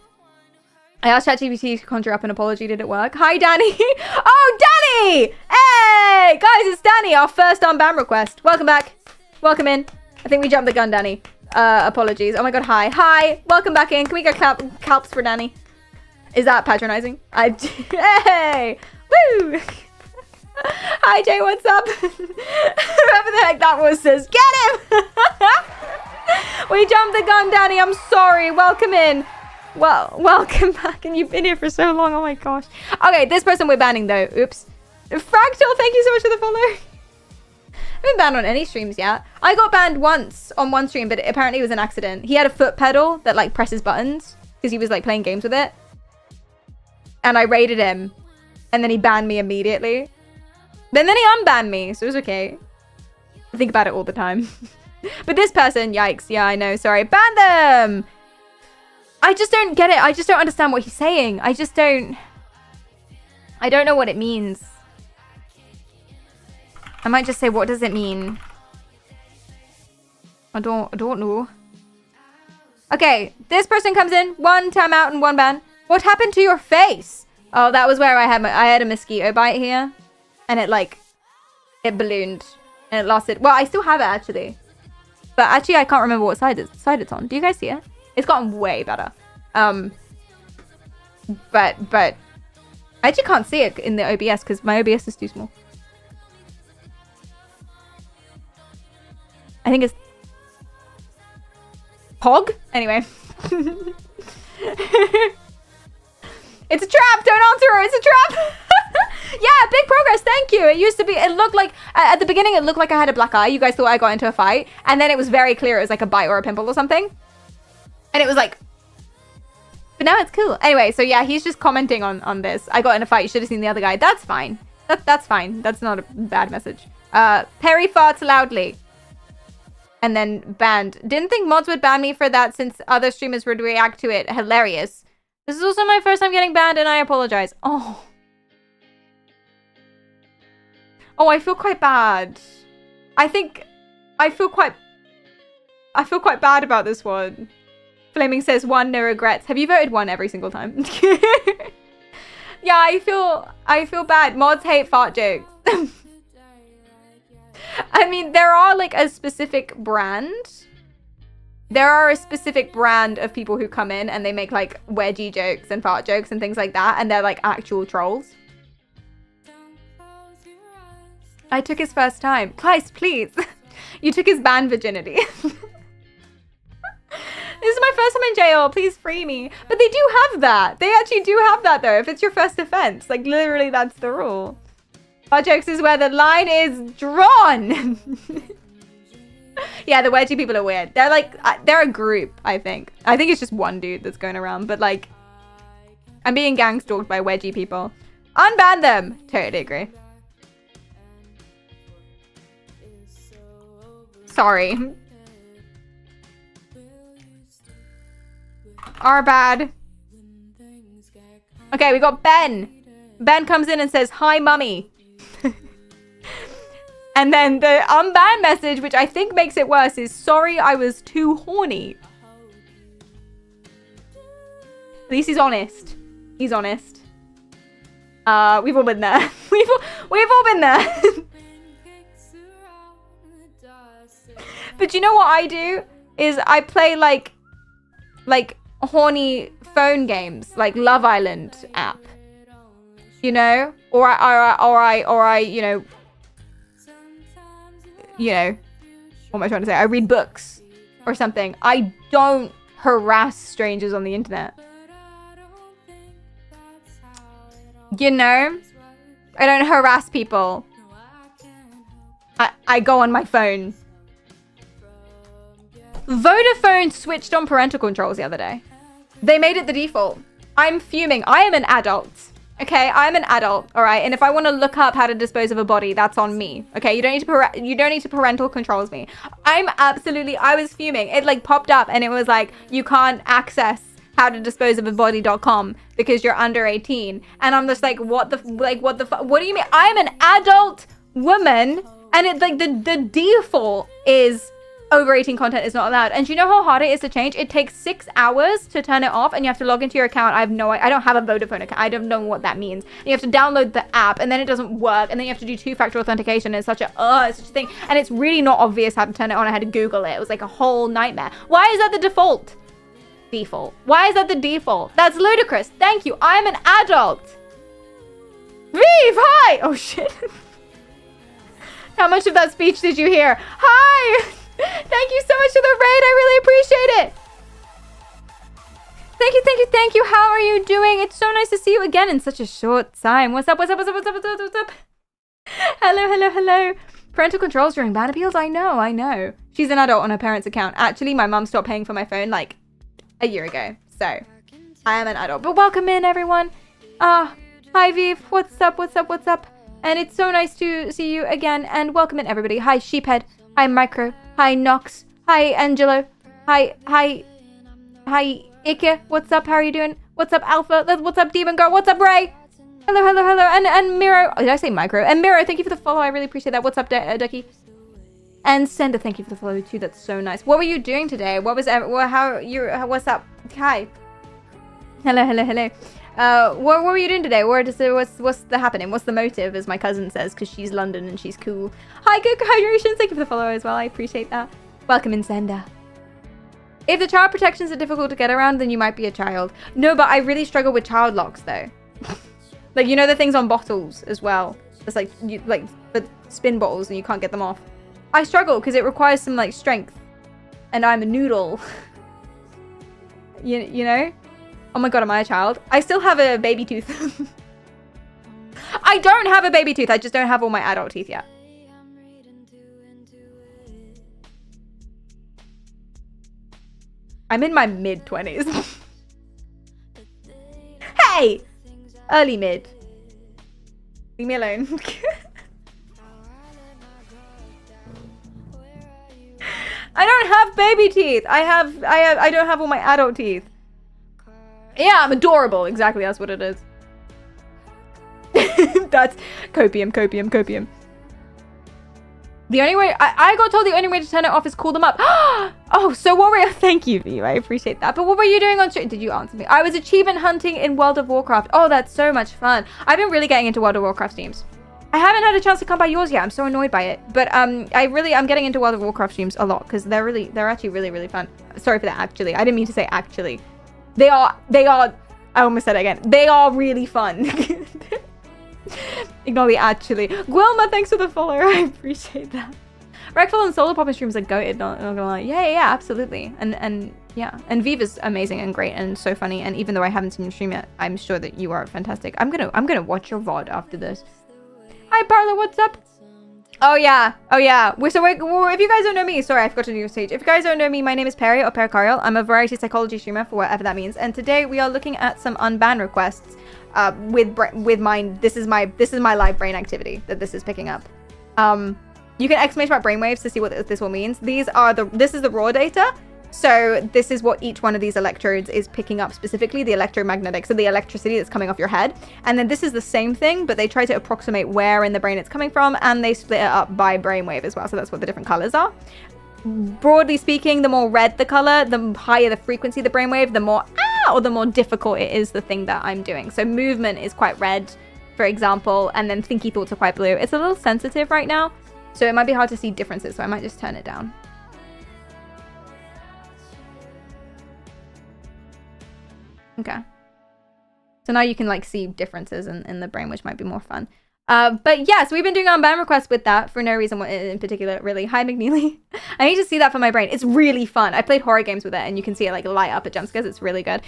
[SPEAKER 2] I asked ChatGPT to conjure up an apology. Did it work? Hi, Danny. Oh, Danny! Hey! Guys, it's Danny, our first Unban request. Welcome back. Welcome in. I think we jumped the gun, Danny. apologies. Oh my god, hi. Welcome back in. Can we go calps for Danny? Is that patronizing? Hey! Woo! Hi, Jay, what's up? Whoever the heck that was says, get him! We jumped the gun, Danny. I'm sorry. Welcome in. Well, welcome back. And you've been here for so long. Oh my gosh. Okay, this person we're banning, though. Oops. Fractal, thank you so much for the follow. I haven't banned on any streams yet. I got banned once on one stream, but apparently it was an accident. He had a foot pedal that, like, presses buttons because he was, like, playing games with it. And I raided him. And then he banned me immediately. Then he unbanned me, so it was okay. I think about it all the time. But this person, yikes. Yeah, I know. Sorry. Ban them! I just don't get it. I just don't understand what he's saying. I don't know what it means. I might just say, what does it mean? I don't know. Okay, this person comes in. 1 timeout and 1 ban. What happened to your face? Oh, that was where I had a mosquito bite here. And it ballooned. And it lasted. Well, I still have it, actually. But actually, I can't remember what side it's on. Do you guys see it? It's gotten way better. But I actually can't see it in the OBS because my OBS is too small. I think it's Pog? Anyway. It's a trap! Don't answer her! It's a trap! Yeah, big progress, thank you! It used to be, it looked like, at the beginning it looked like I had a black eye. You guys thought I got into a fight. And then it was very clear it was like a bite or a pimple or something. And it was like... But now it's cool. Anyway, so yeah, he's just commenting on this. I got in a fight, you should have seen the other guy. That's fine. That's fine. That's not a bad message. Perry farts loudly. And then banned. Didn't think mods would ban me for that since other streamers would react to it. Hilarious. This is also my first time getting banned and I apologize. Oh. Oh, I feel quite bad. I feel quite bad about this one. Flaming says 1, no regrets. Have you voted 1 every single time? Yeah, I feel bad. Mods hate fart jokes. I mean, there are like a specific brand. There are a specific brand of people who come in and they make like wedgie jokes and fart jokes and things like that. And they're like actual trolls. I took his first time. Kleist, please. You took his band virginity. This is my first time in jail. Please free me. But they do have that. They actually do have that though. If it's your first offense. Like literally that's the rule. Fart jokes is where the line is drawn. Yeah, the wedgie people are weird. They're like, they're a group, I think. I think it's just one dude that's going around. But like, I'm being gang stalked by wedgie people. Unban them. Totally agree. Sorry. Our bad. Okay, we got Ben. Ben comes in and says, hi, mummy. And then the unban message, which I think makes it worse, is sorry I was too horny. At least he's honest. He's honest. We've all been there. We've all been there. But you know what I do? Is I play like horny phone games, like Love Island app. You know? Or I you know, what am I trying to say? I read books or something. I don't harass strangers on the internet. You know? I don't harass people. I go on my phone. Vodafone switched on parental controls the other day. They made it the default. I'm fuming. I am an adult. Okay, I'm an adult, all right? And if I want to look up how to dispose of a body, that's on me. Okay, you don't need to parental controls me. I was fuming. It like popped up and it was like, you can't access how to dispose of a body.com because you're under 18. And I'm just like, what the fuck? What do you mean? I'm an adult woman and it like the default is over 18 content is not allowed. And do you know how hard it is to change? It takes 6 hours to turn it off, and you have to log into your account. I don't have a Vodafone account. I don't know what that means. And you have to download the app, and then it doesn't work, and then you have to do two-factor authentication. It's such a thing, and it's really not obvious how to turn it on. I had to Google it. It was like a whole nightmare. Why is that the default? Why is that the default? That's ludicrous. Thank you. I'm an adult. Vive, hi. Oh shit. How much of that speech did you hear? Hi. Thank you so much for the raid. I really appreciate it. Thank you, thank you, thank you. How are you doing? It's so nice to see you again in such a short time. What's up, what's up, what's up, what's up, what's up, what's up? Hello, hello, hello. Parental controls during ban appeals? I know. She's an adult on her parents' account. Actually, my mum stopped paying for my phone like a year ago. So, I am an adult. But welcome in, everyone. Hi, Viv. What's up, what's up, what's up? And it's so nice to see you again. And welcome in, everybody. Hi, Sheephead. Hi, Micro. Hi, Nox. Hi, Angelo. Hi, Ike. What's up? How are you doing? What's up, Alpha? What's up, Demon Girl? What's up, Ray? Hello, hello, hello. And Miro. Oh, did I say Micro? And Miro, thank you for the follow. I really appreciate that. What's up, Ducky? And Sender, thank you for the follow too. That's so nice. What were you doing today? What's up? Hi. Hello, hello, hello. What were you doing today? What's the happening? What's the motive, as my cousin says, because she's London and she's cool. Hi, good hydrations. Thank you for the follow as well. I appreciate that. Welcome in, Sender. If the child protections are difficult to get around, then you might be a child. No, but I really struggle with child locks though. Like, you know the things on bottles as well. It's like the spin bottles and you can't get them off. I struggle because it requires some like strength, and I'm a noodle. you know? Oh my god, am I a child? I still have a baby tooth. I don't have a baby tooth. I just don't have all my adult teeth yet. I'm in my mid-20s. Hey! Early mid. Leave me alone. I don't have baby teeth. I don't have all my adult teeth. Yeah, I'm adorable. Exactly, that's what it is. That's copium. The only way I got told the only way to turn it off is cool them up. Oh, so what were you? Thank you, View. I appreciate that. But what were you doing on stream? Did you answer me? I was achievement hunting in World of Warcraft. Oh, that's so much fun. I've been really getting into World of Warcraft streams. I haven't had a chance to come by yours yet. I'm so annoyed by it. But I'm getting into World of Warcraft streams a lot because they're actually really fun. Sorry for that. Actually, I didn't mean to say actually. They are. I almost said it again. They are really fun. Ignore the actually. Guilma, thanks for the follow. I appreciate that. Rekful and Solar Poppin streams are goated, not gonna lie. Yeah, absolutely. And yeah. And Viva's amazing and great and so funny. And even though I haven't seen your stream yet, I'm sure that you are fantastic. I'm gonna watch your VOD after this. Hi Parla, what's up? Oh yeah. If you guys don't know me, sorry, I forgot to do your stage. If you guys don't know me, my name is Perry or Pericarial. I'm a variety psychology streamer for whatever that means. And today we are looking at some unban requests. With mine, this is my live brain activity that this is picking up. You can exclamation mark brainwaves to see what this one means. This is the raw data. So this is what each one of these electrodes is picking up specifically, the electromagnetic, so the electricity that's coming off your head. And then this is the same thing, but they try to approximate where in the brain it's coming from, and they split it up by brainwave as well. So that's what the different colors are. Broadly speaking, the more red the color, the higher the frequency of the brainwave, the more or the more difficult it is the thing that I'm doing. So movement is quite red, for example, and then thinky thoughts are quite blue. It's a little sensitive right now, so it might be hard to see differences, so I might just turn it down. Okay. So now you can like see differences in the brain, which might be more fun. But yeah, so we've been doing unban requests with that for no reason in particular, really. Hi, McNeely. I need to see that for my brain. It's really fun. I played horror games with it, and you can see it like light up at jump scares. It's really good.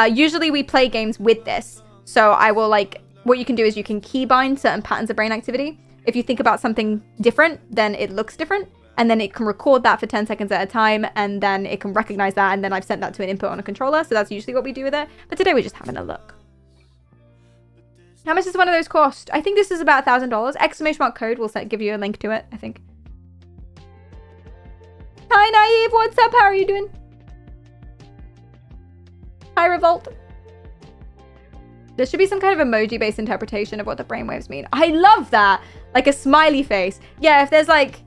[SPEAKER 2] Usually we play games with this. So I will like, what you can do is you can keybind certain patterns of brain activity. If you think about something different, then it looks different. And then it can record that for 10 seconds at a time, and then it can recognize that, and then I've sent that to an input on a controller. So that's usually what we do with it. But today we're just having a look. How much does one of those cost? I think this is about $1,000. Exclamation mark code will give you a link to it, I think. Hi, Naive. What's up? How are you doing? Hi, Revolt. There should be some kind of emoji-based interpretation of what the brainwaves mean. I love that. Like a smiley face. Yeah, if there's like...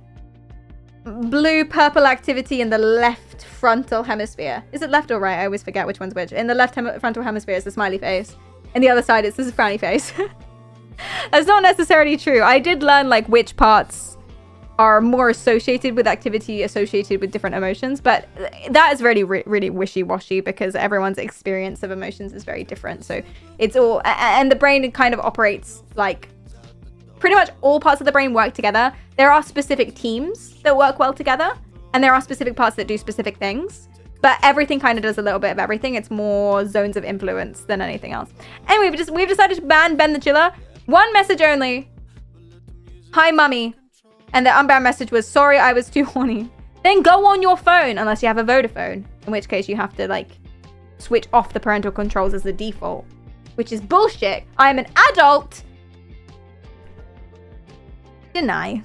[SPEAKER 2] blue purple activity in the left frontal hemisphere. Is it left or right? I always forget which one's which. In the left frontal hemisphere is the smiley face. And the other side is this frowny face. That's not necessarily true. I did learn like which parts are more associated with activity associated with different emotions, but that is really really wishy-washy because everyone's experience of emotions is very different. So it's all, and the brain kind of operates like pretty much all parts of the brain work together. There are specific teams that work well together, and there are specific parts that do specific things, but everything kind of does a little bit of everything. It's more zones of influence than anything else. Anyway, we've decided to ban Ben the Chiller. One message only. Hi, mummy. And the unbound message was, sorry, I was too horny. Then go on your phone, unless you have a Vodafone, in which case you have to, like, switch off the parental controls as the default, which is bullshit. I am an adult. Deny.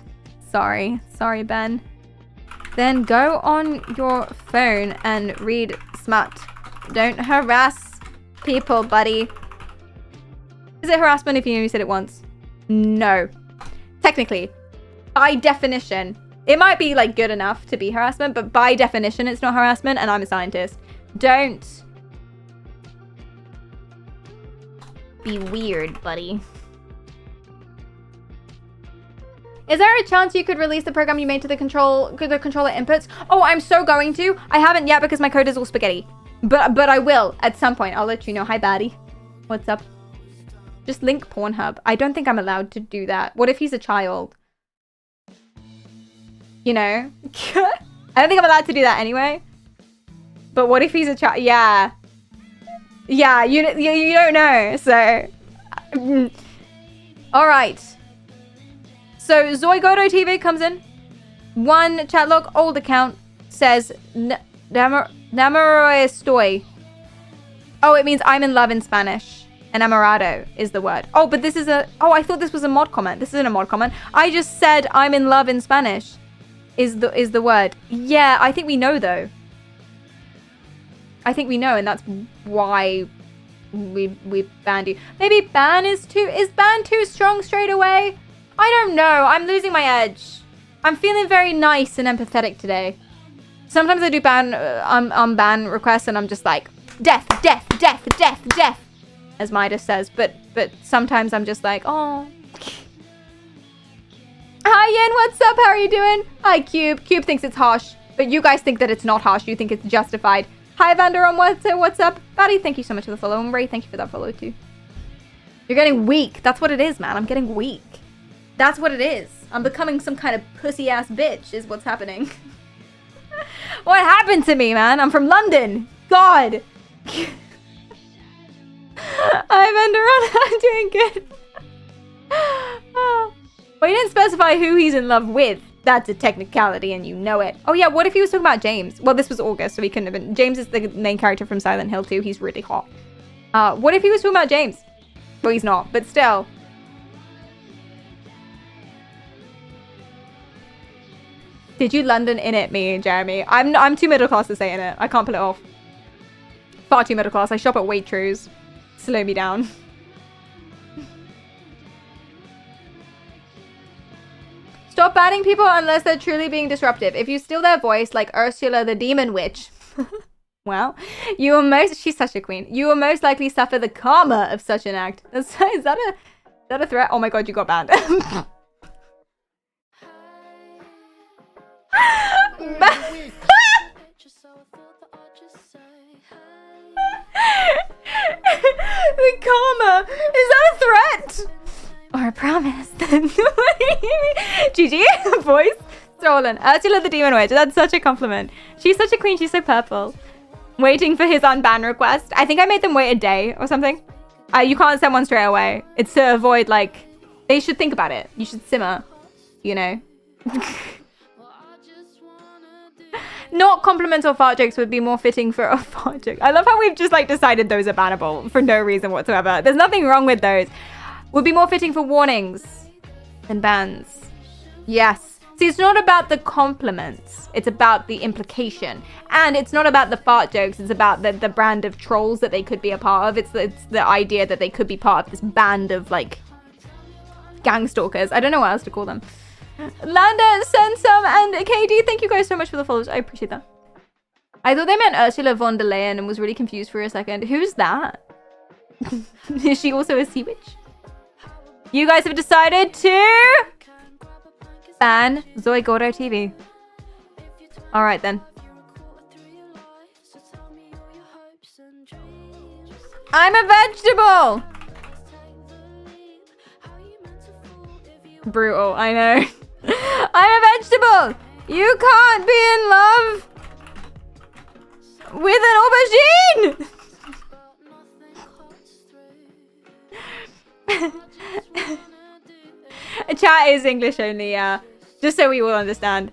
[SPEAKER 2] Sorry, Ben. Then go on your phone and read smut. Don't harass people, buddy. Is it harassment if you only said it once? No. Technically. By definition, it might be like good enough to be harassment, but by definition, it's not harassment, and I'm a scientist. Don't be weird, buddy. Is there a chance you could release the program you made to the controller inputs? Oh, I'm so going to. I haven't yet because my code is all spaghetti. But I will at some point. I'll let you know. Hi, baddie. What's up? Just link Pornhub. I don't think I'm allowed to do that. What if he's a child? You know? I don't think I'm allowed to do that anyway. But what if he's a child? Yeah. Yeah, you don't know. So. Alright. So, Zoigodo TV comes in. One chat log, old account, says Namoro estoy. Oh, it means I'm in love in Spanish. Enamorado is the word. Oh, but this is a... Oh, I thought this was a mod comment. This isn't a mod comment. I just said I'm in love in Spanish. Is the word. Yeah, I think we know though. I think we know, and that's why we banned you. Maybe ban is ban too strong straight away? I don't know. I'm losing my edge. I'm feeling very nice and empathetic today. Sometimes I do ban requests and I'm just like death, death, death, death, death, as Midas says. But sometimes I'm just like, oh. Hi, Yen, what's up? How are you doing? Hi, Cube. Cube thinks it's harsh, but you guys think that it's not harsh. You think it's justified. Hi, Vanderon, what's up? Batty, thank you so much for the follow. And Ray, thank you for that follow, too. You're getting weak. That's what it is, man. I'm getting weak. That's what it is. I'm becoming some kind of pussy-ass bitch is what's happening. What happened to me, man? I'm from London. God. Hi, Vanderon. I'm doing good. Well, he didn't specify who he's in love with. That's a technicality and you know it. Oh yeah, what if he was talking about James? Well, this was August, so he couldn't have been. James is the main character from Silent Hill 2. He's really hot. What if he was talking about James? Well, he's not, but still. Did you London in it me, Jeremy? I'm too middle class to say in it. I can't pull it off. Far too middle class. I shop at Waitrose. Slow me down. Stop banning people unless they're truly being disruptive. If you steal their voice, like Ursula the Demon Witch, well, you will she's such a queen. You will most likely suffer the karma of such an act. Is that a threat? Oh my god, you got banned. The karma. Is that a threat? Or a promise. GG, voice stolen. Ursula the Demon Witch. That's such a compliment. She's such a queen. She's so purple. Waiting for his unban request. I think I made them wait a day or something. You can't send one straight away. It's to avoid, like, they should think about it. You should simmer, you know. Not compliments or fart jokes would be more fitting for a fart joke. I love how we've just, like, decided those are bannable for no reason whatsoever. There's nothing wrong with those. Would be more fitting for warnings than bans. Yes. See, it's not about the compliments. It's about the implication. And it's not about the fart jokes. It's about the brand of trolls that they could be a part of. It's the idea that they could be part of this band of, like, gang stalkers. I don't know what else to call them. Landa, Sensum, and KD, thank you guys so much for the follows. I appreciate that. I thought they meant Ursula von der Leyen and was really confused for a second. Who's that? Is she also a sea witch? You guys have decided to ban Zoe Gordo TV. Alright then. I'm a vegetable! Brutal, I know. I'm a vegetable! You can't be in love with an aubergine! Chat is English only, yeah. Just so we will understand.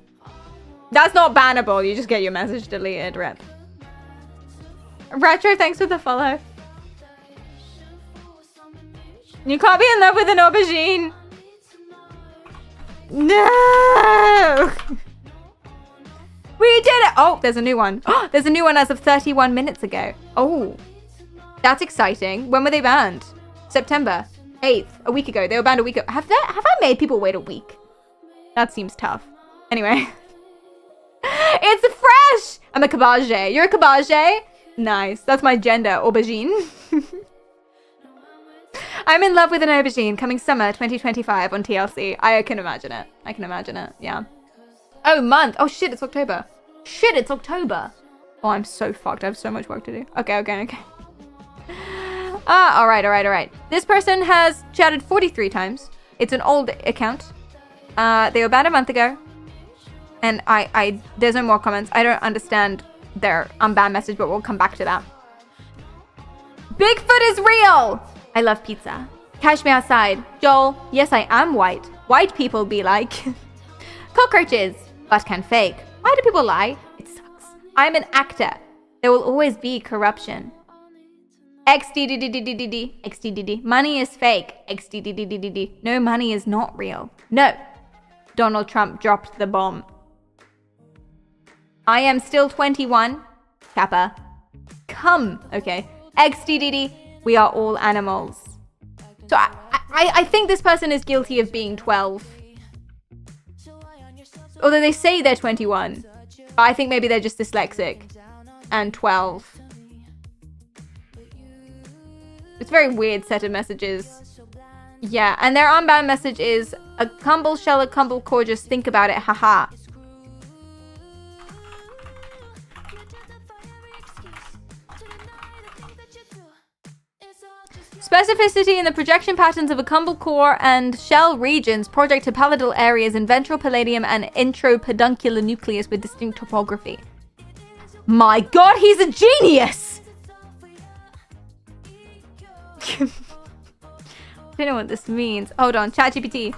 [SPEAKER 2] That's not bannable, you just get your message deleted, rep. Retro, thanks for the follow. You can't be in love with an aubergine. No! We did it! Oh, there's a new one. Oh, there's a new one as of 31 minutes ago. Oh, that's exciting. When were they banned? September 8th, a week ago. They were banned a week ago. Have I made people wait a week? That seems tough. Anyway. It's fresh! I'm a cabbage. You're a cabbage? Nice. That's my gender, aubergine. I'm in love with an aubergine coming summer 2025 on TLC. I can imagine it. I can imagine it. Yeah. Oh, month. Oh, shit. It's October. Shit, it's October. Oh, I'm so fucked. I have so much work to do. Okay. All right. This person has chatted 43 times. It's an old account. They were banned a month ago. And there's no more comments. I don't understand their unbanned message, but we'll come back to that. Bigfoot is real! I love pizza. Catch me outside. Joel, yes, I am white. White people be like. Cockroaches, but can fake. Why do people lie? It sucks. I'm an actor. There will always be corruption. XDDDDDD. Money is fake. XDDDDD. No, money is not real. No. Donald Trump dropped the bomb. I am still 21. Kappa. Come. Okay. XDDD. We are all animals. So I think this person is guilty of being 12. Although they say they're 21. But I think maybe they're just dyslexic. And 12. It's a very weird set of messages. Yeah, and their unbound message is a cumble shell, a cumble core, just think about it, haha. Specificity in the projection patterns of a cumble core and shell regions project to palatal areas in ventral palladium and intropeduncular nucleus with distinct topography. My god, he's a genius! I don't know what this means. Hold on, ChatGPT.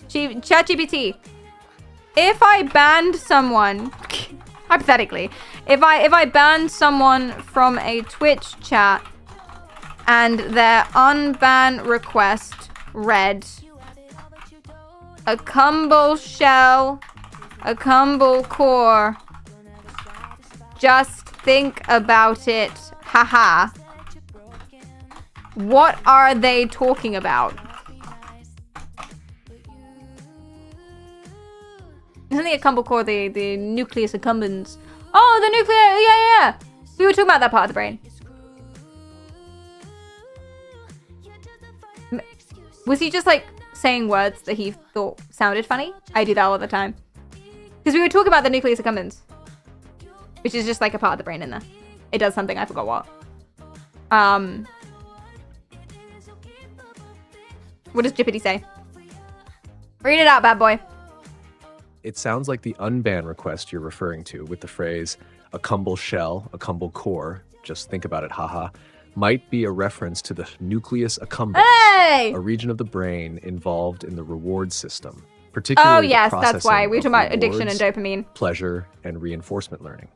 [SPEAKER 2] ChatGPT. If I banned someone, hypothetically, if I banned someone from a Twitch chat and their unban request read a cumble shell, a cumble core, just think about it, haha. What are they talking about? Isn't the cumble core the nucleus accumbens? Oh, the nuclear, yeah. We were talking about that part of the brain. Was he just like saying words that he thought sounded funny? I do that all the time. Because we were talking about the nucleus accumbens, which is just like a part of the brain in there. It does something, I forgot what. What does Jippity say? Read it out, bad boy.
[SPEAKER 5] It sounds like the unban request you're referring to with the phrase, a cumble shell, a cumble core, just think about it, haha, might be a reference to the nucleus accumbens,
[SPEAKER 2] Hey!
[SPEAKER 5] a region of the brain involved in the reward system, particularly
[SPEAKER 2] Oh yes,
[SPEAKER 5] the
[SPEAKER 2] that's why.
[SPEAKER 5] processing
[SPEAKER 2] We were
[SPEAKER 5] of
[SPEAKER 2] talking about addiction and
[SPEAKER 5] rewards,
[SPEAKER 2] dopamine.
[SPEAKER 5] pleasure, and reinforcement learning.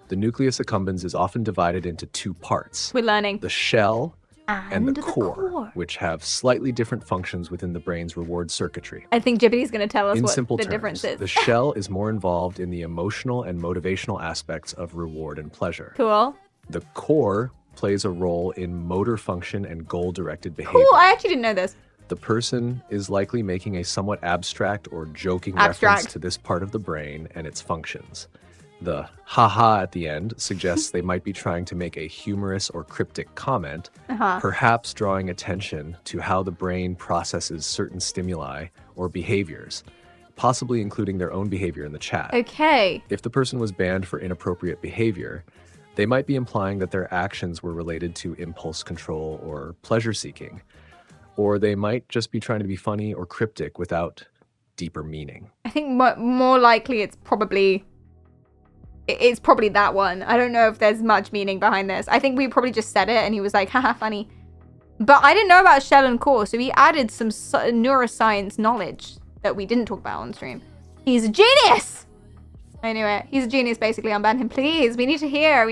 [SPEAKER 5] The nucleus accumbens is often divided into two parts,
[SPEAKER 2] We're learning.
[SPEAKER 5] the shell and the core,
[SPEAKER 2] core.
[SPEAKER 5] which have slightly different functions within the brain's reward circuitry.
[SPEAKER 2] I think Jippity's going to tell us
[SPEAKER 5] In
[SPEAKER 2] what
[SPEAKER 5] simple
[SPEAKER 2] the
[SPEAKER 5] terms,
[SPEAKER 2] difference is.
[SPEAKER 5] the shell is more involved in the emotional and motivational aspects of reward and pleasure.
[SPEAKER 2] Cool.
[SPEAKER 5] The core plays a role in motor function and goal-directed behavior.
[SPEAKER 2] Cool, I actually didn't know this.
[SPEAKER 5] The person is likely making a somewhat abstract or joking
[SPEAKER 2] Abstract.
[SPEAKER 5] reference to this part of the brain and its functions. The haha at the end suggests they might be trying to make a humorous or cryptic comment, perhaps drawing attention to how the brain processes certain stimuli or behaviors, possibly including their own behavior in the chat.
[SPEAKER 2] Okay.
[SPEAKER 5] If the person was banned for inappropriate behavior, they might be implying that their actions were related to impulse control or pleasure seeking, or they might just be trying to be funny or cryptic without deeper meaning.
[SPEAKER 2] I think more likely it's probably that one. I don't know if there's much meaning behind this. I think we probably just said it and he was like, haha, funny. But I didn't know about shell and core, so he added some neuroscience knowledge that we didn't talk about on stream. He's a genius! Anyway, he's a genius basically. Unban him, please. We need to hear.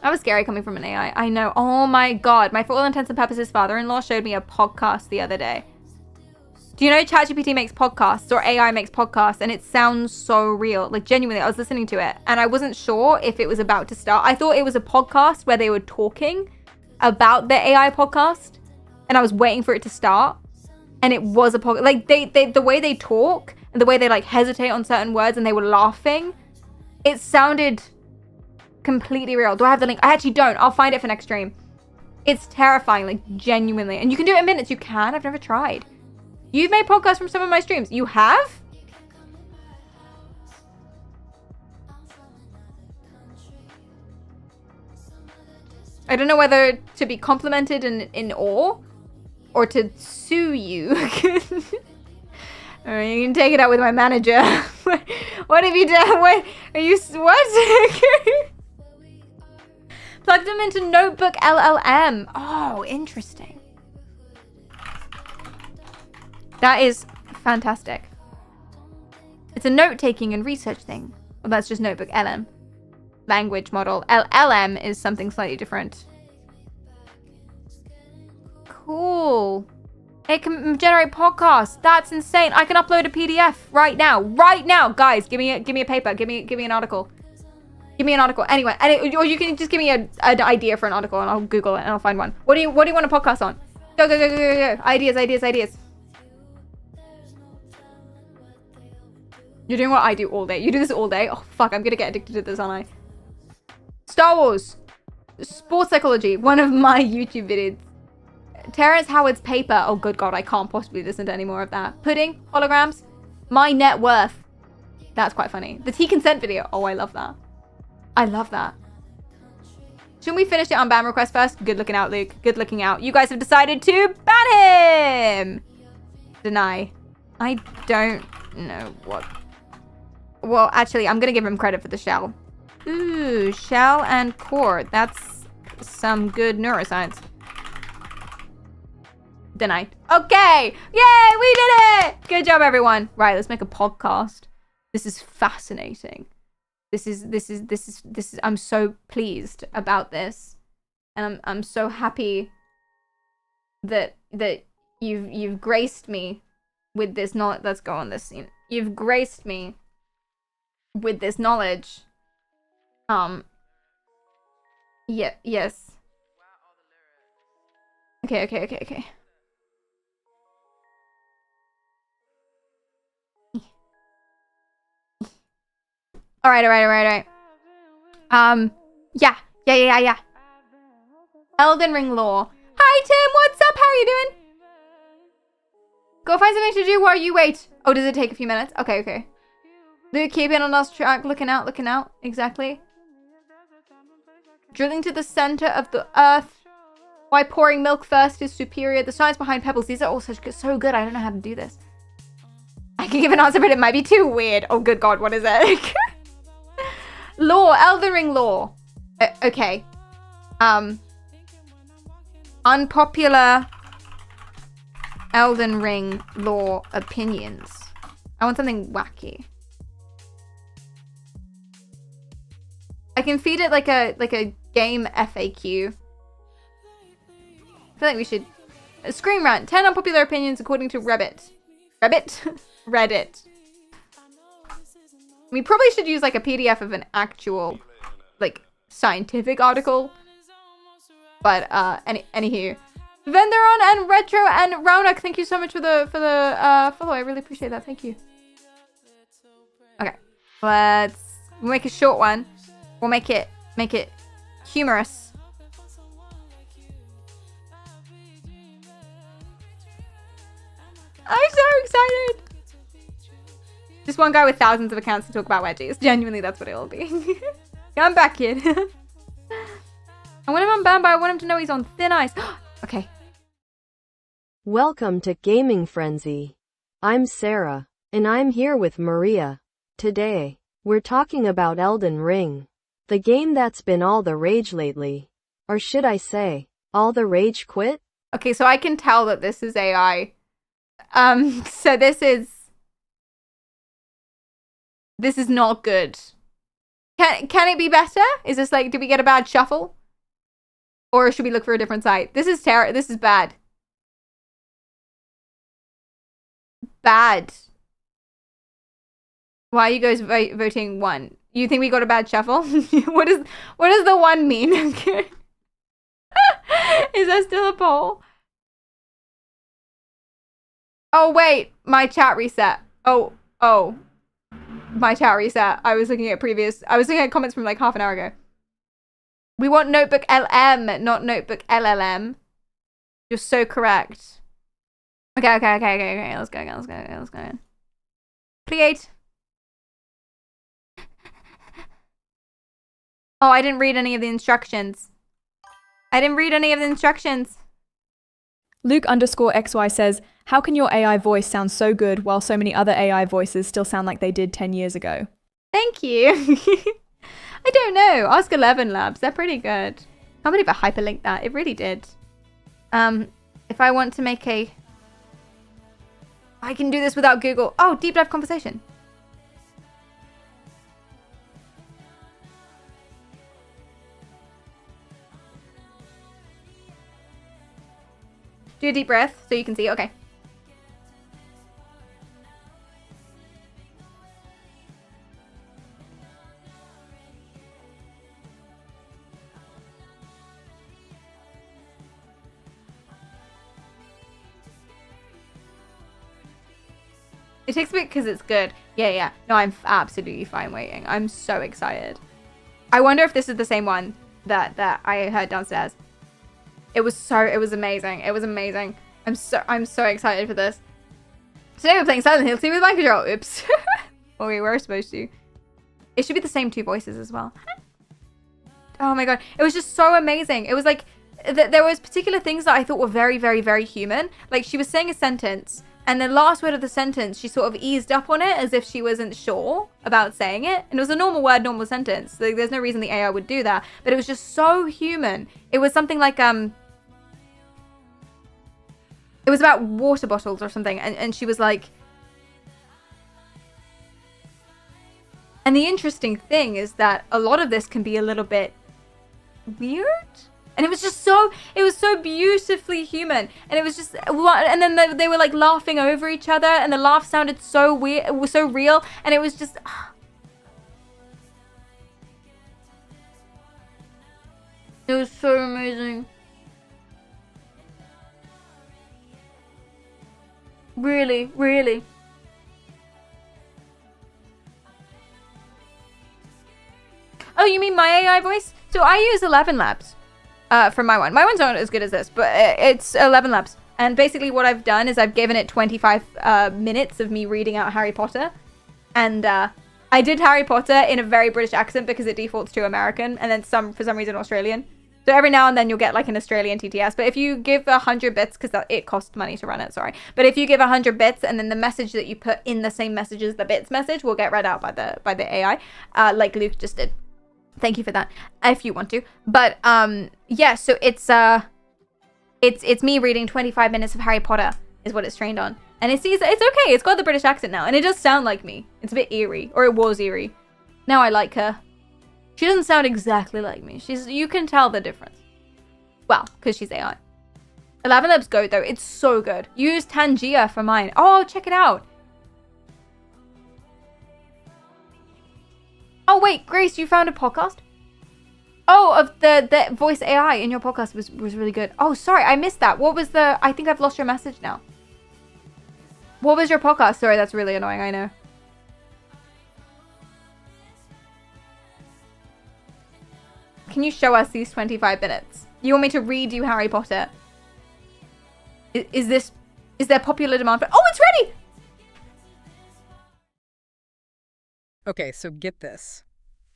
[SPEAKER 2] That was scary coming from an AI. I know. Oh my god. My, for all intents and purposes, father-in-law showed me a podcast the other day. Do you know ChatGPT makes podcasts or AI makes podcasts and it sounds so real? Like genuinely, I was listening to it and I wasn't sure if it was about to start. I thought it was a podcast where they were talking about the AI podcast and I was waiting for it to start and it was a podcast. Like they the way they talk and the way they like hesitate on certain words and they were laughing, it sounded completely real. Do I have the link? I actually don't. I'll find it for next stream. It's terrifying, like genuinely. And you can do it in minutes. You can. I've never tried. You've made podcasts from some of my streams. You have? I don't know whether to be complimented in awe or to sue you. Or you can take it out with my manager. What have you done? What are you? What? Plug them into Notebook LLM. Oh, interesting. That is fantastic. It's a note-taking and research thing. Well, that's just Notebook LM. Language model. LLM is something slightly different. Cool. It can generate podcasts. That's insane. I can upload a PDF right now. Right now, guys. Give me a paper. Give me an article. Give me an article. Anyway, or you can just give me an idea for an article, and I'll Google it and I'll find one. What do you want a podcast on? Go. Ideas. You're doing what I do all day. You do this all day. Oh fuck, I'm gonna get addicted to this, aren't I? Star Wars. Sports psychology. One of my YouTube videos. Terrence Howard's paper. Oh, good God. I can't possibly listen to any more of that. Pudding. Holograms. My net worth. That's quite funny. The T consent video. Oh, I love that. I love that. Shouldn't we finish the Unban request first? Good looking out, Luke. Good looking out. You guys have decided to ban him. Deny. I don't know what. Well, actually, I'm going to give him credit for the shell. Ooh, shell and core. That's some good neuroscience. Denied. Okay. Yay, we did it. Good job, everyone. Right, let's make a podcast. This is fascinating. This is I'm so pleased about this. And I'm so happy that you've graced me with this knowledge. Let's go on this scene. You've graced me with this knowledge. Yeah, yes. Okay. All right. Yeah. Elden Ring lore. Hi, Tim. What's up? How are you doing? Go find something to do while you wait. Oh, does it take a few minutes? Okay. Luke, keeping on us track. Looking out. Exactly. Drilling to the center of the earth. Why pouring milk first is superior. The science behind pebbles. These are all so good. I don't know how to do this. I can give an answer, but it might be too weird. Oh, good God. What is it? Lore. Elden Ring lore. Okay. Unpopular Elden Ring lore opinions. I want something wacky. I can feed it like a game FAQ. I feel like we should... Screen rant. 10 unpopular opinions according to Reddit. Reddit. We probably should use like a PDF of an actual like scientific article. But anywho, Venderon and Retro and Raunak, thank you so much for the follow. I really appreciate that. Thank you. Okay, let's make a short one. We'll make it humorous. I'm so excited. Just one guy with thousands of accounts to talk about wedgies. Genuinely, that's what it'll be. Come back, kid. I want him unbanned, but I want him to know he's on thin ice. Okay.
[SPEAKER 7] Welcome to Gaming Frenzy. I'm Sarah, and I'm here with Maria. Today, we're talking about Elden Ring, the game that's been all the rage lately. Or should I say, all the rage quit?
[SPEAKER 2] Okay, so I can tell that this is AI. So this is not good. Can it be better? Is this like, did we get a bad shuffle? Or should we look for a different site? This is this is bad. Bad. Why are you guys voting 1? You think we got a bad shuffle? What does the 1 mean? Is there still a poll? Oh wait, my chat reset. Oh. My chat reset. I was looking at comments from like half an hour ago. We want Notebook LM, not Notebook LLM. You're so correct. Okay. Let's go. Create. Oh, I didn't read any of the instructions.
[SPEAKER 4] Luke_XY says, how can your AI voice sound so good while so many other AI voices still sound like they did 10 years ago?
[SPEAKER 2] Thank you. I don't know. Ask 11 Labs. They're pretty good. Can't believe I hyperlinked that. It really did. If I want to make I can do this without Google. Oh, deep dive conversation. Do a deep breath so you can see. Okay. It takes a bit because it's good. Yeah. No, I'm absolutely fine waiting. I'm so excited. I wonder if this is the same one that I heard downstairs. It was amazing. I'm so excited for this. Today we're playing Silent Hill 2 with mind control. Oops. Well, we were supposed to. It should be the same 2 voices as well. Oh my god. It was just so amazing. It was like, there was particular things that I thought were very, very, very human. Like, she was saying a sentence, and the last word of the sentence, she sort of eased up on it as if she wasn't sure about saying it. And it was a normal word, normal sentence. Like, there's no reason the AI would do that. But it was just so human. It was something like, it was about water bottles or something. And she was like... And the interesting thing is that a lot of this can be a little bit weird. And it was just so beautifully human. And it was just, and then they were like laughing over each other, and the laugh sounded so weird, it was so real, and it was just, it was so amazing. Really, really. Oh, you mean my AI voice? So I use 11 Labs. For my one. My one's not as good as this, but it's 11 Labs. And basically what I've done is I've given it 25 minutes of me reading out Harry Potter. And I did Harry Potter in a very British accent because it defaults to American, and then for some reason Australian. So every now and then you'll get like an Australian TTS. But if you give 100 bits, because it costs money to run it, sorry. But if you give 100 bits and then the message that you put in the same message as the bits message will get read out by the AI, like Luke just did. Thank you for that, if you want to. But, yeah, so it's me reading 25 minutes of Harry Potter is what it's trained on. And it's okay. It's got the British accent now. And it does sound like me. It's a bit eerie. Or it was eerie. Now I like her. She doesn't sound exactly like me. You can tell the difference. Well, because she's AI. 11 Labs Go, though. It's so good. Use Tangia for mine. Oh, check it out. Oh, wait, Grace, you found a podcast? Oh, of the voice AI in your podcast was really good. Oh, sorry, I missed that. What was the? I think I've lost your message now. What was your podcast? Sorry, that's really annoying. I know. Can you show us these 25 minutes? You want me to redo Harry Potter? Is there popular demand for? Oh, it's ready.
[SPEAKER 8] Okay, so get this.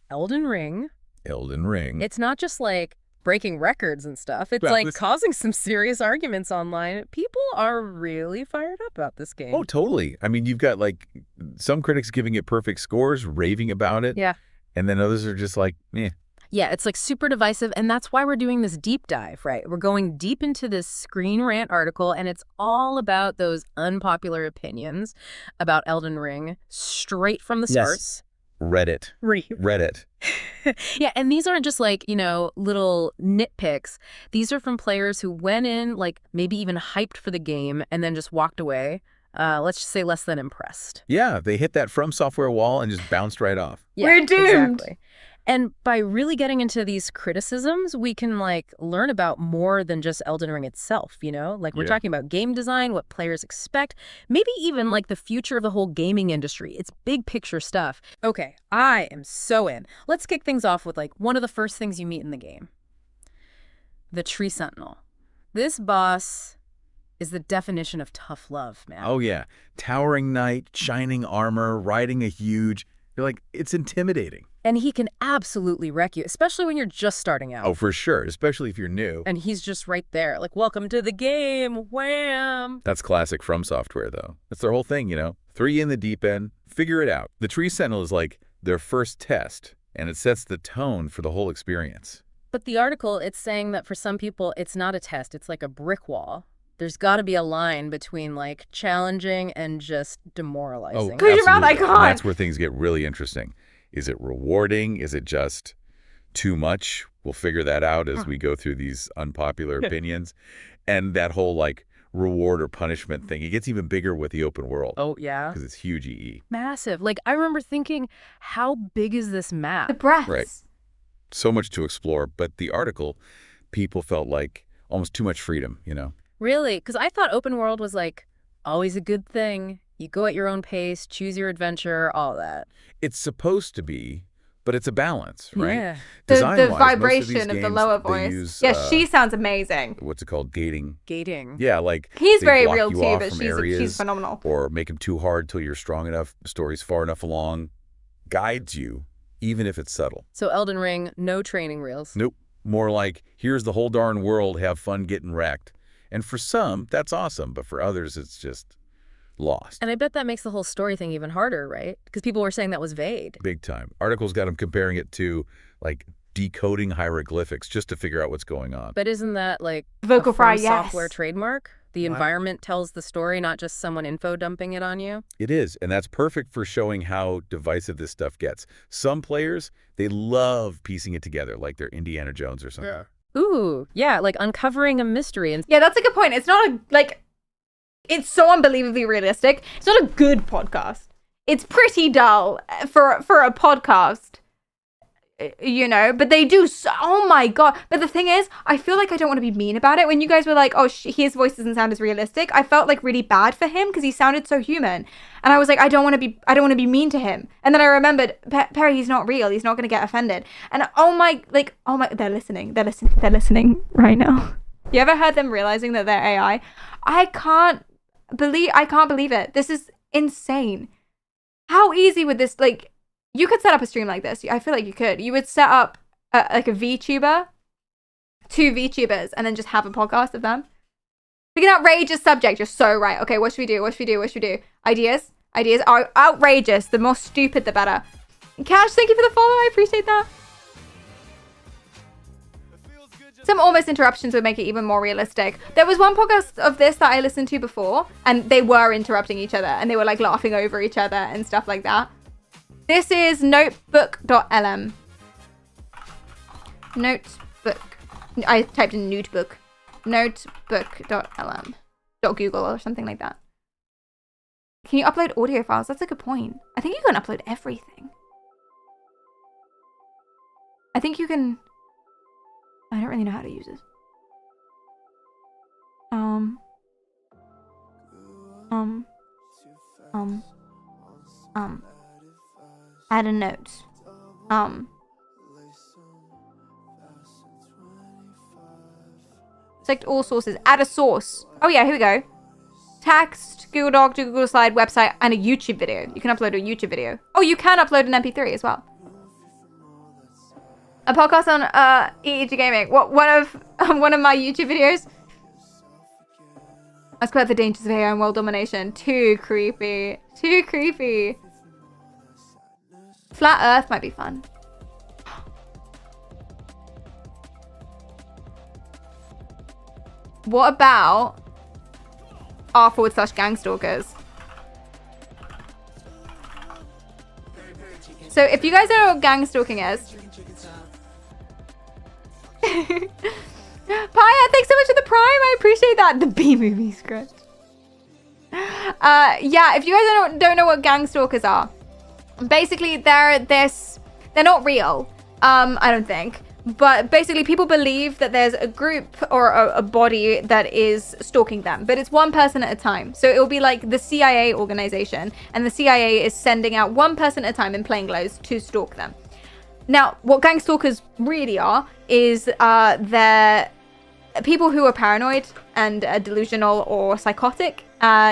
[SPEAKER 8] Elden Ring.
[SPEAKER 9] Elden Ring.
[SPEAKER 8] It's not just like breaking records and stuff. It's
[SPEAKER 9] Well,
[SPEAKER 8] like
[SPEAKER 9] this-
[SPEAKER 8] causing some serious arguments online. People are really fired up about this game.
[SPEAKER 9] Oh, totally. I mean, you've got like some critics giving it perfect scores, raving about it.
[SPEAKER 8] Yeah.
[SPEAKER 9] And then others are just like, eh.
[SPEAKER 8] Yeah, it's like super divisive, and that's why we're doing this deep dive, right? We're going deep into this Screen Rant article, and it's all about those unpopular opinions about Elden Ring, straight from the source.
[SPEAKER 9] Reddit. Reddit.
[SPEAKER 8] Yeah, and these aren't just like, little nitpicks. These are from players who went in, like, maybe even hyped for the game, and then just walked away. Let's just say less than impressed.
[SPEAKER 9] Yeah, they hit that From Software wall and just bounced right off.
[SPEAKER 8] Yeah,
[SPEAKER 2] We're doomed.
[SPEAKER 8] Exactly. And by really getting into these criticisms, we can like learn about more than just Elden Ring itself, Like we're talking about game design, what players expect, maybe even like the future of the whole gaming industry. It's big picture stuff. Okay, I am so in. Let's kick things off with like one of the first things you meet in the game. The Tree Sentinel. This boss is the definition of tough love, man.
[SPEAKER 9] Oh, yeah. Towering knight, shining armor, riding a huge... You're like, it's intimidating.
[SPEAKER 8] And he can absolutely wreck you, especially when you're just starting out.
[SPEAKER 9] Oh, for sure. Especially if you're new.
[SPEAKER 8] And he's just right there, like, welcome to the game, wham!
[SPEAKER 9] That's classic From Software, though. That's their whole thing, Throw you in the deep end, figure it out. The Tree Sentinel is like their first test, and it sets the tone for the whole experience.
[SPEAKER 8] But the article, it's saying that for some people, it's not a test, it's like a brick wall. There's got to be a line between, like, challenging and just demoralizing.
[SPEAKER 2] Close your mouth, I
[SPEAKER 9] absolutely.
[SPEAKER 2] can't.
[SPEAKER 9] And that's where things get really interesting. Is it rewarding? Is it just too much? We'll figure that out as we go through these unpopular opinions. And that whole, like, reward or punishment thing, it gets even bigger with the open world.
[SPEAKER 8] Oh, yeah?
[SPEAKER 9] Because it's huge EE.
[SPEAKER 8] Massive. Like, I remember thinking, how big is this map?
[SPEAKER 2] The breaths.
[SPEAKER 9] Right. So much to explore. But the article, people felt like almost too much freedom,
[SPEAKER 8] Really? Because I thought open world was, like, always a good thing. You go at your own pace, choose your adventure, all that.
[SPEAKER 9] It's supposed to be, but it's a balance, right?
[SPEAKER 8] Yeah.
[SPEAKER 2] The
[SPEAKER 9] Design-wise, most
[SPEAKER 2] vibration
[SPEAKER 9] these
[SPEAKER 2] of the
[SPEAKER 9] games,
[SPEAKER 2] lower
[SPEAKER 9] they
[SPEAKER 2] voice.
[SPEAKER 9] use,
[SPEAKER 2] Yeah, she sounds amazing.
[SPEAKER 9] what's it called? Gating.
[SPEAKER 8] Gating.
[SPEAKER 9] Yeah, like
[SPEAKER 2] He's
[SPEAKER 9] they
[SPEAKER 2] very
[SPEAKER 9] block
[SPEAKER 2] real
[SPEAKER 9] you
[SPEAKER 2] too,
[SPEAKER 9] off
[SPEAKER 2] but
[SPEAKER 9] from
[SPEAKER 2] she's
[SPEAKER 9] areas,
[SPEAKER 2] phenomenal.
[SPEAKER 9] or make them too hard till you're strong enough, the story's far enough along, guides you, even if it's subtle.
[SPEAKER 8] So Elden Ring, no training reels.
[SPEAKER 9] Nope. More like, here's the whole darn world, have fun getting wrecked. And for some, that's awesome, but for others, it's just lost.
[SPEAKER 8] And I bet that makes the whole story thing even harder, right? Because people were saying that was vague.
[SPEAKER 9] Big time. Articles got them comparing it to, like, decoding hieroglyphics just to figure out what's going on.
[SPEAKER 8] But isn't that like
[SPEAKER 2] Vocal
[SPEAKER 8] a
[SPEAKER 2] fry,
[SPEAKER 8] From
[SPEAKER 2] yes.
[SPEAKER 8] Software trademark? The environment tells the story, not just someone info dumping it on you.
[SPEAKER 9] It is, and that's perfect for showing how divisive this stuff gets. Some players, they love piecing it together, like they're Indiana Jones or something.
[SPEAKER 6] Yeah.
[SPEAKER 8] Ooh, yeah, like uncovering a mystery. And
[SPEAKER 2] Yeah, that's a good point. It's not it's so unbelievably realistic. It's not a good podcast. It's pretty dull for a podcast, but they do oh my god. But the thing is, I feel like I don't want to be mean about it. When you guys were like, oh, his voice doesn't sound as realistic, I felt like really bad for him because he sounded so human. And I was like, I don't want to be mean to him. And then I remembered, Perry, he's not real. He's not going to get offended. And they're listening. They're listening right now. You ever heard them realizing that they're AI? I can't believe it. This is insane. How easy would this, like, you could set up a stream like this. I feel like you could. You would set up like a VTuber, 2 VTubers, and then just have a podcast of them. Pick an outrageous subject. You're so right. Okay, what should we do? Ideas are outrageous. The more stupid, the better. Cash, thank you for the follow. I appreciate that. Some almost interruptions would make it even more realistic. There was one podcast of this that I listened to before, and they were interrupting each other, and they were like laughing over each other and stuff like that. This is notebook.lm. Notebook. I typed in notebook. Notebook.lm. .google or something like that. Can you upload audio files? That's a good point. I think you can upload everything. I think you can... I don't really know how to use this. Add a note. Select all sources. Add a source. Oh yeah, here we go. Text, Google Doc, Google Slide, website, and a YouTube video. You can upload a YouTube video. Oh, you can upload an MP3 as well. A podcast on EEG gaming. What one of my YouTube videos? I squared the dangers of AI and world domination. Too creepy. Too creepy. Flat Earth might be fun. What about r/gangstalkers? So if you guys don't know what gang stalking is, Paya, thanks so much for the prime. I appreciate that. The B-movie script. Yeah, if you guys don't know what gang stalkers are, basically they're not real. I don't think. But basically people believe that there's a group or a body that is stalking them, but it's one person at a time. So it'll be like the CIA organization, and the CIA is sending out one person at a time in plain clothes to stalk them. Now, what gang stalkers really are is they're people who are paranoid and delusional or psychotic,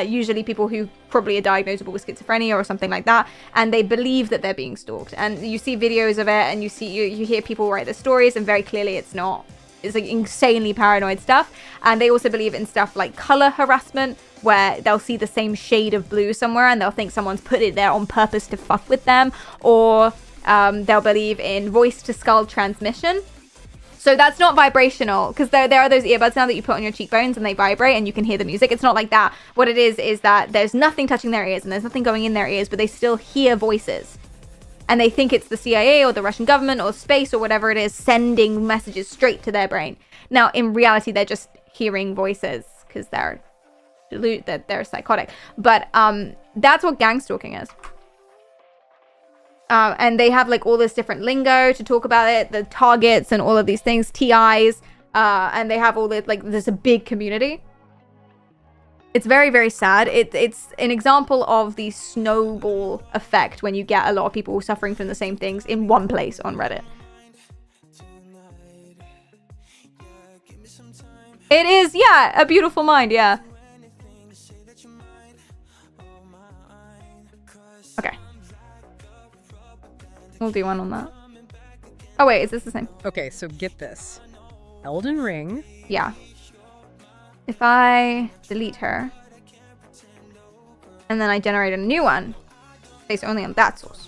[SPEAKER 2] usually people who probably are diagnosable with schizophrenia or something like that, and they believe that they're being stalked. And you see videos of it, and you hear people write their stories, and very clearly it's like insanely paranoid stuff. And they also believe in stuff like color harassment, where they'll see the same shade of blue somewhere and they'll think someone's put it there on purpose to fuck with them, or they'll believe in voice to skull transmission. So that's not vibrational, because there are those earbuds now that you put on your cheekbones and they vibrate and you can hear the music. It's not like that. What it is that there's nothing touching their ears and there's nothing going in their ears, but they still hear voices. And they think it's the CIA or the Russian government or space or whatever it is sending messages straight to their brain. Now, in reality, they're just hearing voices because they're psychotic. But that's what gang stalking is. And they have like all this different lingo to talk about it, the targets and all of these things, TIs, and they have all this, like, there's a big community. It's very, very sad. It's an example of the snowball effect when you get a lot of people suffering from the same things in one place on Reddit. It is, yeah, a beautiful mind, yeah. Okay. We'll do one on that. Oh wait, is this the same?
[SPEAKER 8] Okay, so get this. Elden Ring.
[SPEAKER 2] Yeah. If I delete her, and then I generate a new one, based only on that source.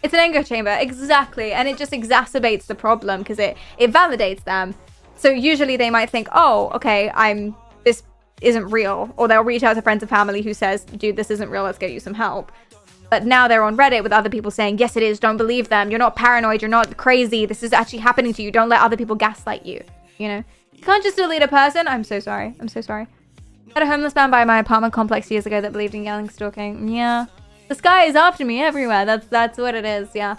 [SPEAKER 2] It's an echo chamber, exactly, and it just exacerbates the problem because it validates them. So usually they might think, oh, okay, this isn't real, or they'll reach out to friends and family who says, dude, this isn't real, let's get you some help. But now they're on Reddit with other people saying, yes, it is, don't believe them, you're not paranoid, you're not crazy, this is actually happening to you, don't let other people gaslight you, you know? You can't just delete a person. I'm so sorry. I'm so sorry. I had a homeless man by my apartment complex years ago that believed in gang stalking. Yeah. The sky is after me everywhere. That's what it is, yeah.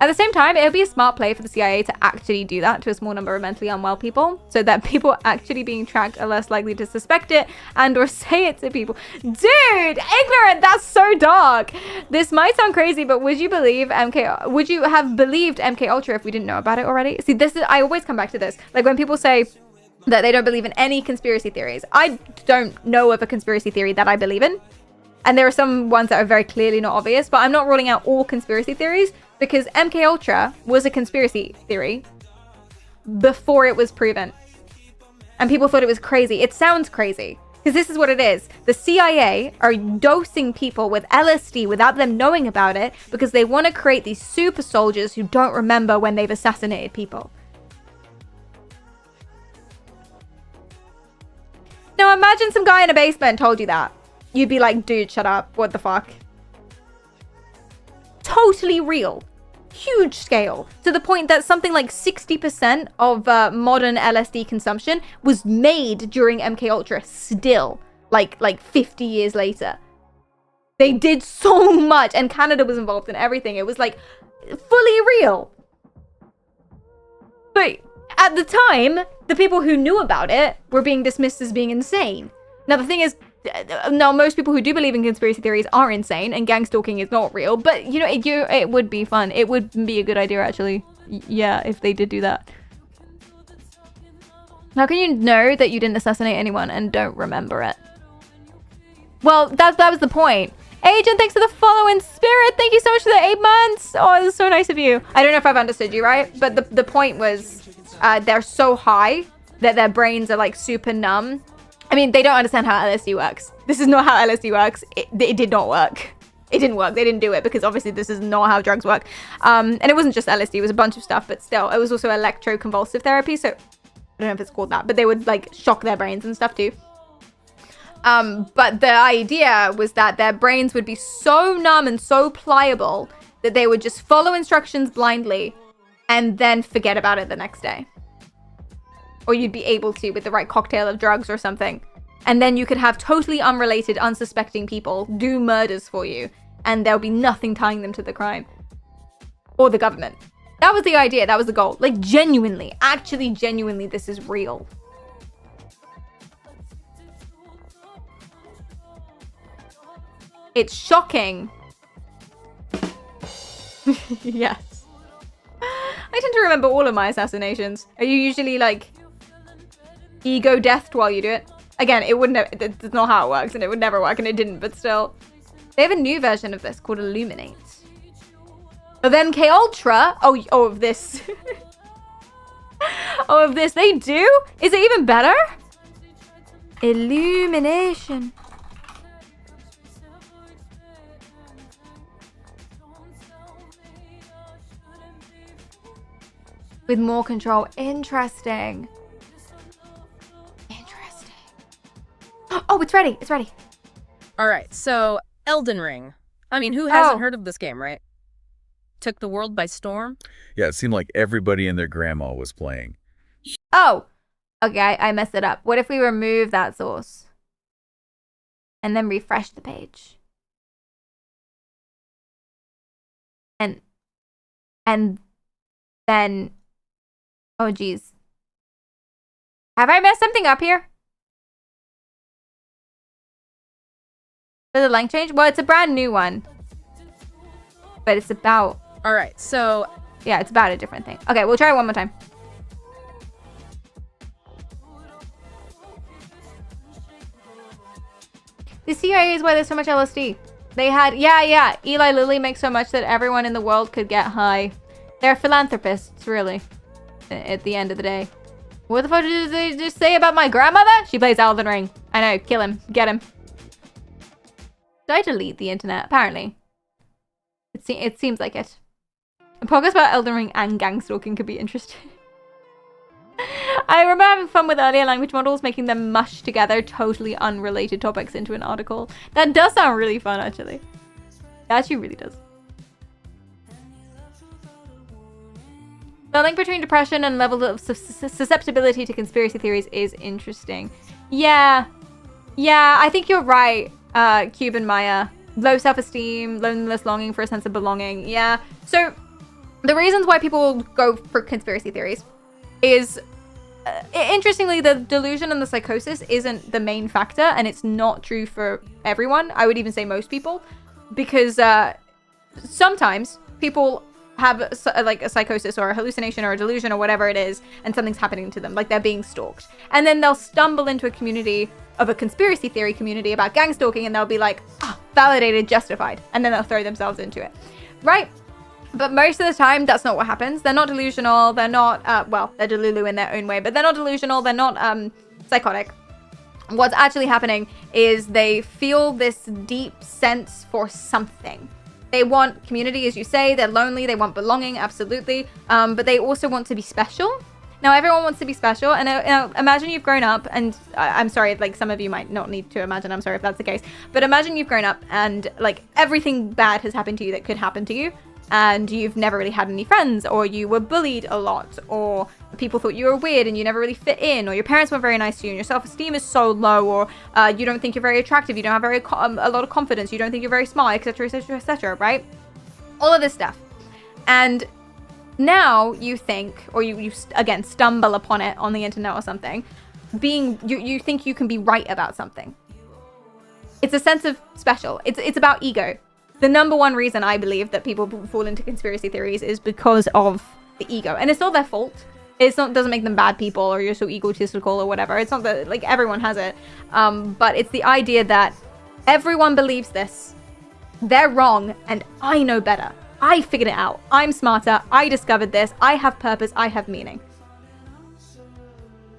[SPEAKER 2] At the same time, it would be a smart play for the CIA to actually do that to a small number of mentally unwell people, so that people actually being tracked are less likely to suspect it and or say it to people. Dude, ignorant, that's so dark. This might sound crazy, but would you have believed MK Ultra if we didn't know about it already? See, I always come back to this. Like when people say that they don't believe in any conspiracy theories, I don't know of a conspiracy theory that I believe in. And there are some ones that are very clearly not obvious, but I'm not ruling out all conspiracy theories, because MK Ultra was a conspiracy theory before it was proven. And people thought it was crazy. It sounds crazy, because this is what it is. The CIA are dosing people with LSD without them knowing about it, because they want to create these super soldiers who don't remember when they've assassinated people. Now imagine some guy in a basement told you that. You'd be like, dude, shut up. What the fuck? Totally real. Huge scale. To the point that something like 60% of modern LSD consumption was made during MK Ultra still. Like 50 years later. They did so much. And Canada was involved in everything. It was like fully real. at the time, the people who knew about it were being dismissed as being insane. Now, the thing is, now most people who do believe in conspiracy theories are insane, and gang stalking is not real. But, you know, it would be fun. It would be a good idea, actually. Yeah, if they did do that. How can you know that you didn't assassinate anyone and don't remember it? Well, that was the point. Agent, thanks for the follow in spirit. Thank you so much for the 8 months. Oh, this is so nice of you. I don't know if I've understood you right, but the point was they're so high that their brains are like super numb. I mean, they don't understand how LSD works. This is not how LSD works. It did not work. It didn't work. They didn't do it because obviously this is not how drugs work. And it wasn't just LSD. It was a bunch of stuff, but still, it was also electroconvulsive therapy. So I don't know if it's called that, but they would like shock their brains and stuff too. But the idea was that their brains would be so numb and so pliable that they would just follow instructions blindly and then forget about it the next day. Or you'd be able to with the right cocktail of drugs or something. And then you could have totally unrelated, unsuspecting people do murders for you. And there'll be nothing tying them to the crime. Or the government. That was the idea. That was the goal. Like, genuinely. Actually, genuinely, this is real. It's shocking. Yes. I tend to remember all of my assassinations. Are you usually, like, ego-deathed while you do it? Again, it wouldn't have, that's not how it works, and it would never work, and it didn't, but still. They have a new version of this called Illuminate. Of MK Ultra? Oh, of this. Oh, of this. They do? Is it even better? Illumination. With more control. Interesting. Interesting. Oh, it's ready. It's ready.
[SPEAKER 8] All right, so Elden Ring. I mean, who hasn't heard of this game, right? Took the world by storm.
[SPEAKER 9] Yeah, it seemed like everybody and their grandma was playing.
[SPEAKER 2] Oh, okay, I messed it up. What if we remove that source and then refresh the page? And then, oh geez. Have I messed something up here? Did the length change? Well, it's a brand new one. But it's about...
[SPEAKER 8] All right, so...
[SPEAKER 2] Yeah, it's about a different thing. Okay, we'll try it one more time. The CIA is why there's so much LSD. They had... Yeah. Eli Lilly makes so much that everyone in the world could get high. They're philanthropists, really. At the end of the day. What the fuck did they just say about my grandmother? She plays Elden Ring. I know, kill him. Get him. Did I delete the internet? Apparently. It seems like it. A podcast about Elden Ring and gang stalking could be interesting. I remember having fun with earlier language models, making them mush together totally unrelated topics into an article. That does sound really fun, actually. It actually really does. The link between depression and level of susceptibility to conspiracy theories is interesting. Yeah, I think you're right, Cuban Maya. Low self-esteem, loneliness, longing for a sense of belonging. Yeah. So the reasons why people go for conspiracy theories is, interestingly, the delusion and the psychosis isn't the main factor, and it's not true for everyone. I would even say most people, because sometimes people have like a psychosis or a hallucination or a delusion or whatever it is, and something's happening to them, like they're being stalked, and then they'll stumble into a community of a conspiracy theory community about gang stalking, and they'll be like, validated, justified, and then they'll throw themselves into it, right? But most of the time, that's not what happens. They're not delusional. They're not, well, they're delulu in their own way, but they're not delusional. They're not psychotic. What's actually happening is they feel this deep sense for something. They want community, as you say. They're lonely. They want belonging, absolutely. But they also want to be special. Now, everyone wants to be special. And imagine you've grown up, and I'm sorry, like, some of you might not need to imagine. I'm sorry if that's the case. But imagine you've grown up and, like, everything bad has happened to you that could happen to you. And you've never really had any friends, or you were bullied a lot, or people thought you were weird and you never really fit in, or your parents weren't very nice to you and your self-esteem is so low, or you don't think you're very attractive, you don't have a lot of confidence, you don't think you're very smart, etc, etc, etc, right? All of this stuff. And Now you think, or you again stumble upon it on the internet or something, you think you can be right about something. It's a sense of special. It's about ego. The number one reason I believe that people fall into conspiracy theories is because of the ego, and it's not their fault. Doesn't make them bad people or you're so egotistical or whatever. It's not that, like, everyone has it, but it's the idea that everyone believes this. They're wrong, and I know better. I figured it out. I'm smarter. I discovered this. I have purpose. I have meaning.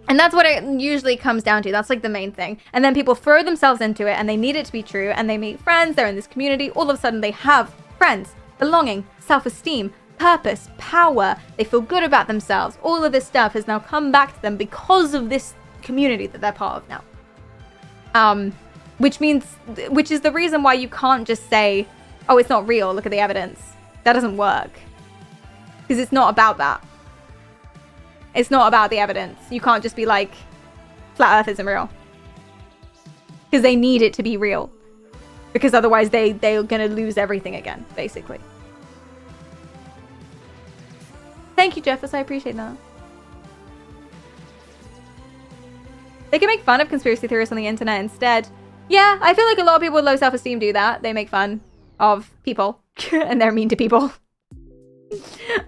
[SPEAKER 2] And that's what it usually comes down to. That's like the main thing. And then people throw themselves into it and they need it to be true. And they meet friends. They're in this community. All of a sudden they have friends, belonging, self-esteem, purpose, power. They feel good about themselves. All of this stuff has now come back to them because of this community that they're part of now. Which is the reason why you can't just say, oh, it's not real. Look at the evidence. That doesn't work. Because it's not about that. It's not about the evidence. You can't just be like, flat earth isn't real. Because they need it to be real. Because otherwise they're going to lose everything again, basically. Thank you, Jeffers. I appreciate that. They can make fun of conspiracy theorists on the internet instead. Yeah, I feel like a lot of people with low self-esteem do that. They make fun of people. And they're mean to people. So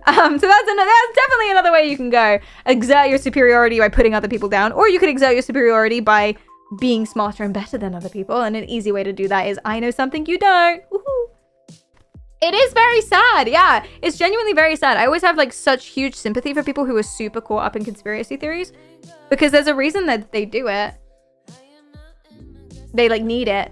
[SPEAKER 2] that's definitely another way you can go. Exert your superiority by putting other people down. Or you could exert your superiority by being smarter and better than other people. And an easy way to do that is, I know something you don't. Woohoo. It is very sad. Yeah, it's genuinely very sad. I always have like such huge sympathy for people who are super caught up in conspiracy theories. Because there's a reason that they do it. They like need it.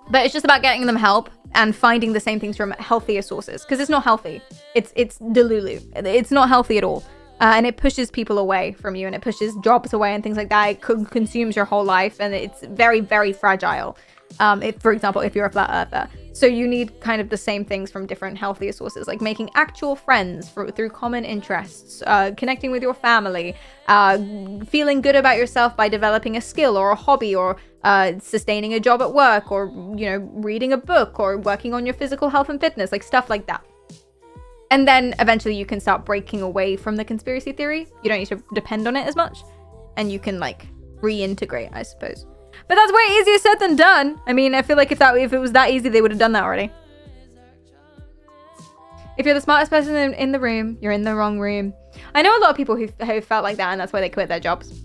[SPEAKER 2] But it's just about getting them help and finding the same things from healthier sources. Because it's not healthy. It's delulu. It's not healthy at all. And it pushes people away from you. And it pushes jobs away and things like that. It consumes your whole life. And it's very, very fragile. For example, if you're a flat earther. So you need kind of the same things from different healthier sources. Like making actual friends through common interests. Connecting with your family. Feeling good about yourself by developing a skill or a hobby. Or sustaining a job at work, or, you know, reading a book, or working on your physical health and fitness, like stuff like that. And then eventually you can start breaking away from the conspiracy theory. You don't need to depend on it as much, and you can like reintegrate, I suppose. But that's way easier said than done. I mean, I feel like if it was that easy, they would have done that already. If you're the smartest person in the room, you're in the wrong room. I know a lot of people who felt like that, and that's why they quit their jobs.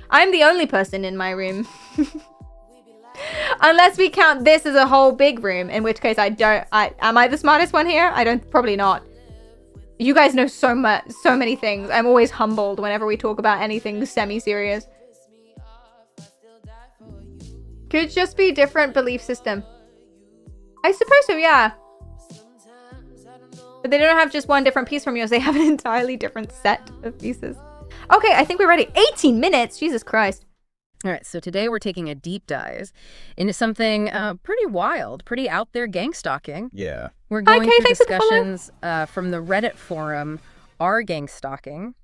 [SPEAKER 2] I'm the only person in my room. Unless we count this as a whole big room, in which case am I the smartest one here? Probably not. You guys know so many things. I'm always humbled whenever we talk about anything semi-serious. Could just be different belief system. I suppose so, yeah. But they don't have just one different piece from yours. They have an entirely different set of pieces. Okay, I think we're ready. 18 minutes? Jesus Christ.
[SPEAKER 8] All right, so today we're taking a deep dive into something pretty wild, pretty out there gang stalking.
[SPEAKER 9] Yeah.
[SPEAKER 8] We're going through discussions from the Reddit forum, Are Gang Stalking?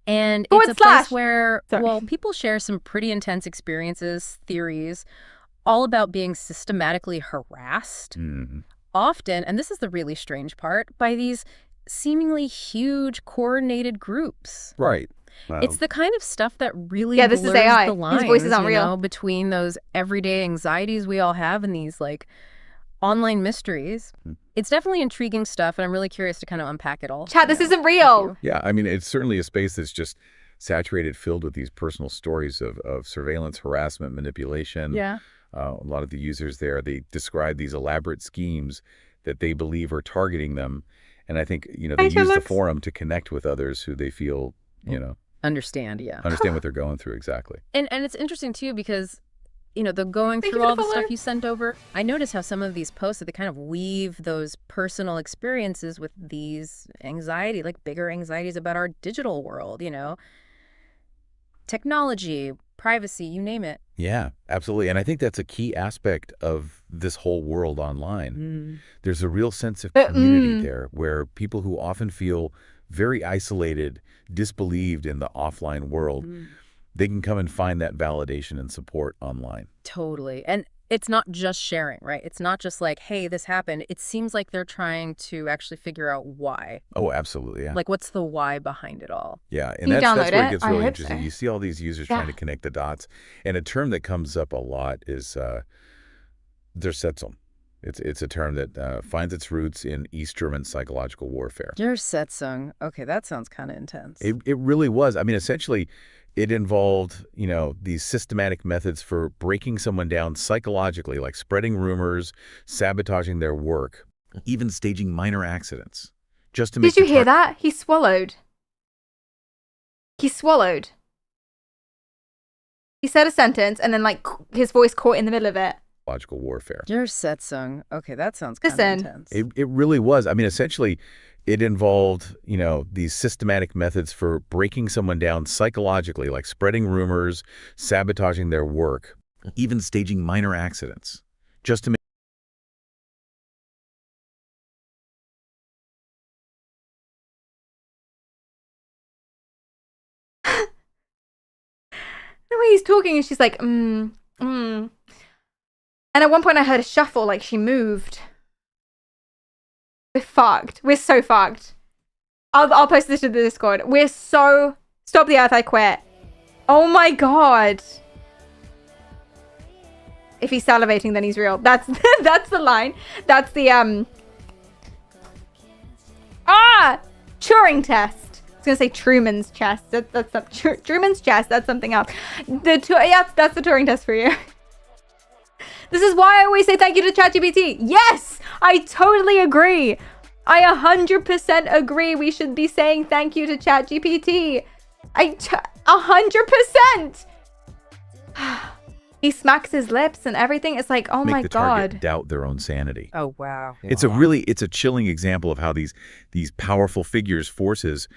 [SPEAKER 8] And it's a place where, well, people share some pretty intense experiences, theories, all about being systematically harassed. Mm-hmm. Often, and this is the really strange part, by these seemingly huge coordinated groups.
[SPEAKER 9] Right.
[SPEAKER 8] It's the kind of stuff that really
[SPEAKER 2] this
[SPEAKER 8] blurs
[SPEAKER 2] is AI.
[SPEAKER 8] the lines,
[SPEAKER 2] His voice is not real.
[SPEAKER 8] between those everyday anxieties we all have and these like online mysteries. It's definitely intriguing stuff, and I'm really curious to kind of unpack it all.
[SPEAKER 2] Chat, this isn't real.
[SPEAKER 9] Yeah, I mean, it's certainly a space that's just saturated, filled with these personal stories of surveillance, harassment, manipulation.
[SPEAKER 8] Yeah.
[SPEAKER 9] A lot of the users there, they describe these elaborate schemes that they believe are targeting them. And I think, they use the forum to connect with others who they feel,
[SPEAKER 8] understand
[SPEAKER 9] what they're going through, exactly.
[SPEAKER 8] And it's interesting, too, because, the going through all the stuff you sent over, I notice how some of these posts, they kind of weave those personal experiences with these anxiety, like bigger anxieties about our digital world, technology, privacy, you name it.
[SPEAKER 9] Yeah, absolutely. And I think that's a key aspect of this whole world online. There's a real sense of community there where people who often feel very isolated, disbelieved in the offline world, they can come and find that validation and support online.
[SPEAKER 8] Totally. And it's not just sharing, right? It's not just like, hey, this happened. It seems like they're trying to actually figure out why.
[SPEAKER 9] Oh, absolutely, yeah.
[SPEAKER 8] Like, what's the why behind it all?
[SPEAKER 9] Yeah, and
[SPEAKER 2] Can you
[SPEAKER 9] that's
[SPEAKER 2] download
[SPEAKER 9] where
[SPEAKER 2] it?
[SPEAKER 9] it gets
[SPEAKER 2] I
[SPEAKER 9] really
[SPEAKER 2] hope
[SPEAKER 9] interesting.
[SPEAKER 2] so.
[SPEAKER 9] You see all these users trying to connect the dots, and a term that comes up a lot is Durchsetzung. It's a term that finds its roots in East German psychological warfare.
[SPEAKER 8] Durchsetzung. Okay, that sounds kind of intense.
[SPEAKER 9] It really was. I mean, essentially, it involved, these systematic methods for breaking someone down psychologically, like spreading rumors, sabotaging their work, even staging minor accidents, just to make.
[SPEAKER 2] Did you hear that? He swallowed. He swallowed. He said a sentence and then like his voice caught in the middle of it.
[SPEAKER 9] Psychological warfare.
[SPEAKER 8] Durchsetzung. Okay, that sounds kind of
[SPEAKER 2] Listen.
[SPEAKER 8] intense.
[SPEAKER 9] It really was. I mean, essentially, it involved, these systematic methods for breaking someone down psychologically, like spreading rumors, sabotaging their work, even staging minor accidents, just to make.
[SPEAKER 2] The way he's talking and she's like, And at one point I heard a shuffle, like she moved. We're fucked. We're so fucked. I'll post this to the Discord. We're so... Stop the earth, I quit. Oh my god. If he's salivating, then he's real. That's that's the line. That's the, Turing test. I was gonna say Truman's chest. That's Truman's chest. That's something else. That's the Turing test for you. This is why I always say thank you to ChatGPT. Yes, I totally agree. I 100% agree. We should be saying thank you to ChatGPT. 100%. He smacks his lips and everything. It's like, oh
[SPEAKER 9] Make
[SPEAKER 2] my
[SPEAKER 9] the target
[SPEAKER 2] god.
[SPEAKER 9] doubt their own sanity.
[SPEAKER 8] Oh, wow.
[SPEAKER 9] It's a chilling example of how these powerful forces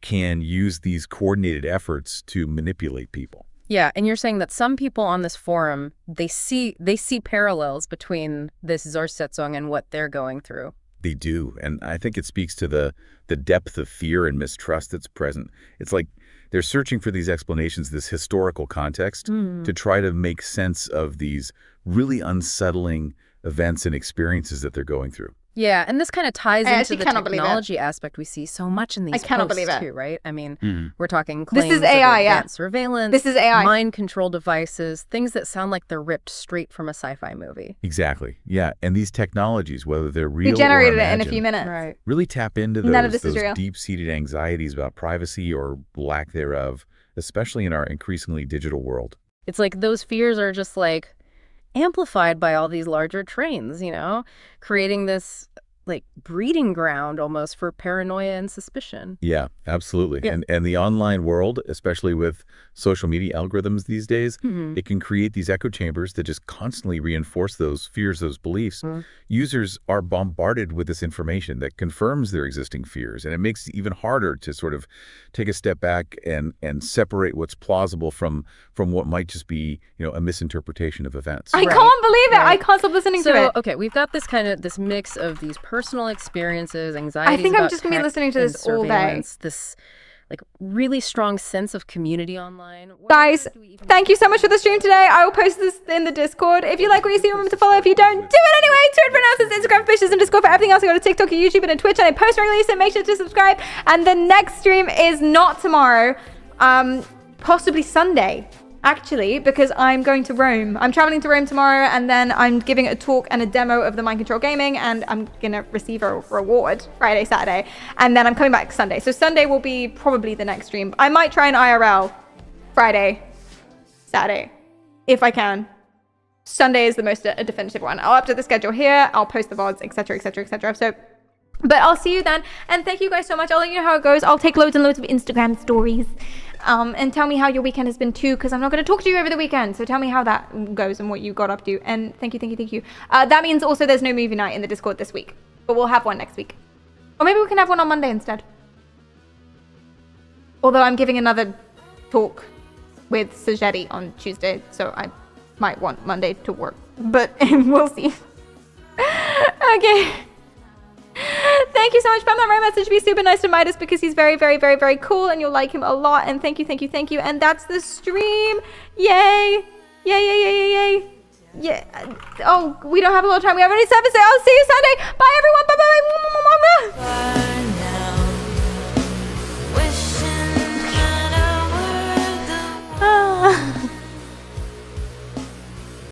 [SPEAKER 9] can use these coordinated efforts to manipulate people.
[SPEAKER 8] Yeah, and you're saying that some people on this forum, they see parallels between this Durchsetzung and what they're going through.
[SPEAKER 9] They do, and I think it speaks to the depth of fear and mistrust that's present. It's like they're searching for these explanations, this historical context, to try to make sense of these really unsettling events and experiences that they're going through.
[SPEAKER 8] Yeah, and this kind of ties
[SPEAKER 2] I
[SPEAKER 8] into the
[SPEAKER 2] cannot believe it.
[SPEAKER 8] technology aspect we see so much in these
[SPEAKER 2] I cannot
[SPEAKER 8] posts
[SPEAKER 2] believe it.
[SPEAKER 8] too, right? I mean, we're talking claims
[SPEAKER 2] This is
[SPEAKER 8] of
[SPEAKER 2] AI, yeah.
[SPEAKER 8] advanced surveillance,
[SPEAKER 2] This is AI.
[SPEAKER 8] mind control devices, things that sound like they're ripped straight from a sci-fi movie.
[SPEAKER 9] Exactly. Yeah, and these technologies, whether they're real
[SPEAKER 2] We generated
[SPEAKER 9] or
[SPEAKER 2] it in a
[SPEAKER 9] imagined,
[SPEAKER 2] few minutes.
[SPEAKER 8] Right.
[SPEAKER 9] really tap into
[SPEAKER 2] None of this is
[SPEAKER 9] those
[SPEAKER 2] real.
[SPEAKER 9] deep-seated anxieties about privacy or lack thereof, especially in our increasingly digital world.
[SPEAKER 8] It's like those fears are just like amplified by all these larger trains, creating this like breeding ground almost for paranoia and suspicion.
[SPEAKER 9] Yeah, absolutely.
[SPEAKER 8] Yeah.
[SPEAKER 9] And the online world, especially with social media algorithms these days, it can create these echo chambers that just constantly reinforce those fears, those beliefs. Users are bombarded with this information that confirms their existing fears, and it makes it even harder to sort of take a step back and separate what's plausible from what might just be, a misinterpretation of events.
[SPEAKER 2] I can't believe it. I can't stop listening to
[SPEAKER 8] So,
[SPEAKER 2] it.
[SPEAKER 8] okay, we've got this mix of these personal experiences, anxieties.
[SPEAKER 2] I think I'm
[SPEAKER 8] about
[SPEAKER 2] just gonna be
[SPEAKER 8] tech
[SPEAKER 2] listening to
[SPEAKER 8] and
[SPEAKER 2] this all day.
[SPEAKER 8] surveillance, this like really strong sense of community online. Where
[SPEAKER 2] Guys,
[SPEAKER 8] do we even
[SPEAKER 2] thank you so much for the stream today. I will post this in the Discord. If you like what you see, remember to follow. If you don't, do it anyway. Twitter for announcements, Instagram for pictures, and Discord for everything else. I go to TikTok and YouTube and Twitch, and I post regularly, so make sure to subscribe. And the next stream is not tomorrow, possibly Sunday, actually, because I'm going to Rome. I'm traveling to Rome tomorrow, and then I'm giving a talk and a demo of the Mind Control Gaming, and I'm gonna receive a reward Friday, Saturday, and then I'm coming back Sunday. So Sunday will be probably the next stream. I might try an IRL Friday, Saturday, if I can. Sunday is the most definitive one. I'll update the schedule here. I'll post the VODs, etc., etc., etc. So, but I'll see you then, and thank you guys so much. I'll let you know how it goes. I'll take loads and loads of Instagram stories. And tell me how your weekend has been too, because I'm not going to talk to you over the weekend. So tell me how that goes and what you got up to. And thank you. That means also there's no movie night in the Discord this week, but we'll have one next week. Or maybe we can have one on Monday instead. Although I'm giving another talk with Sajetti on Tuesday, so I might want Monday to work. But we'll see. Okay. Thank you so much. Spam that right message. Be super nice to Midas because he's very, very, very, very cool and you'll like him a lot. And thank you. And that's the stream. Yay. Yay. Yeah. Oh, we don't have a lot of time. We have only 7 days. I'll see you Sunday. Bye, everyone. Bye-bye.
[SPEAKER 1] Fly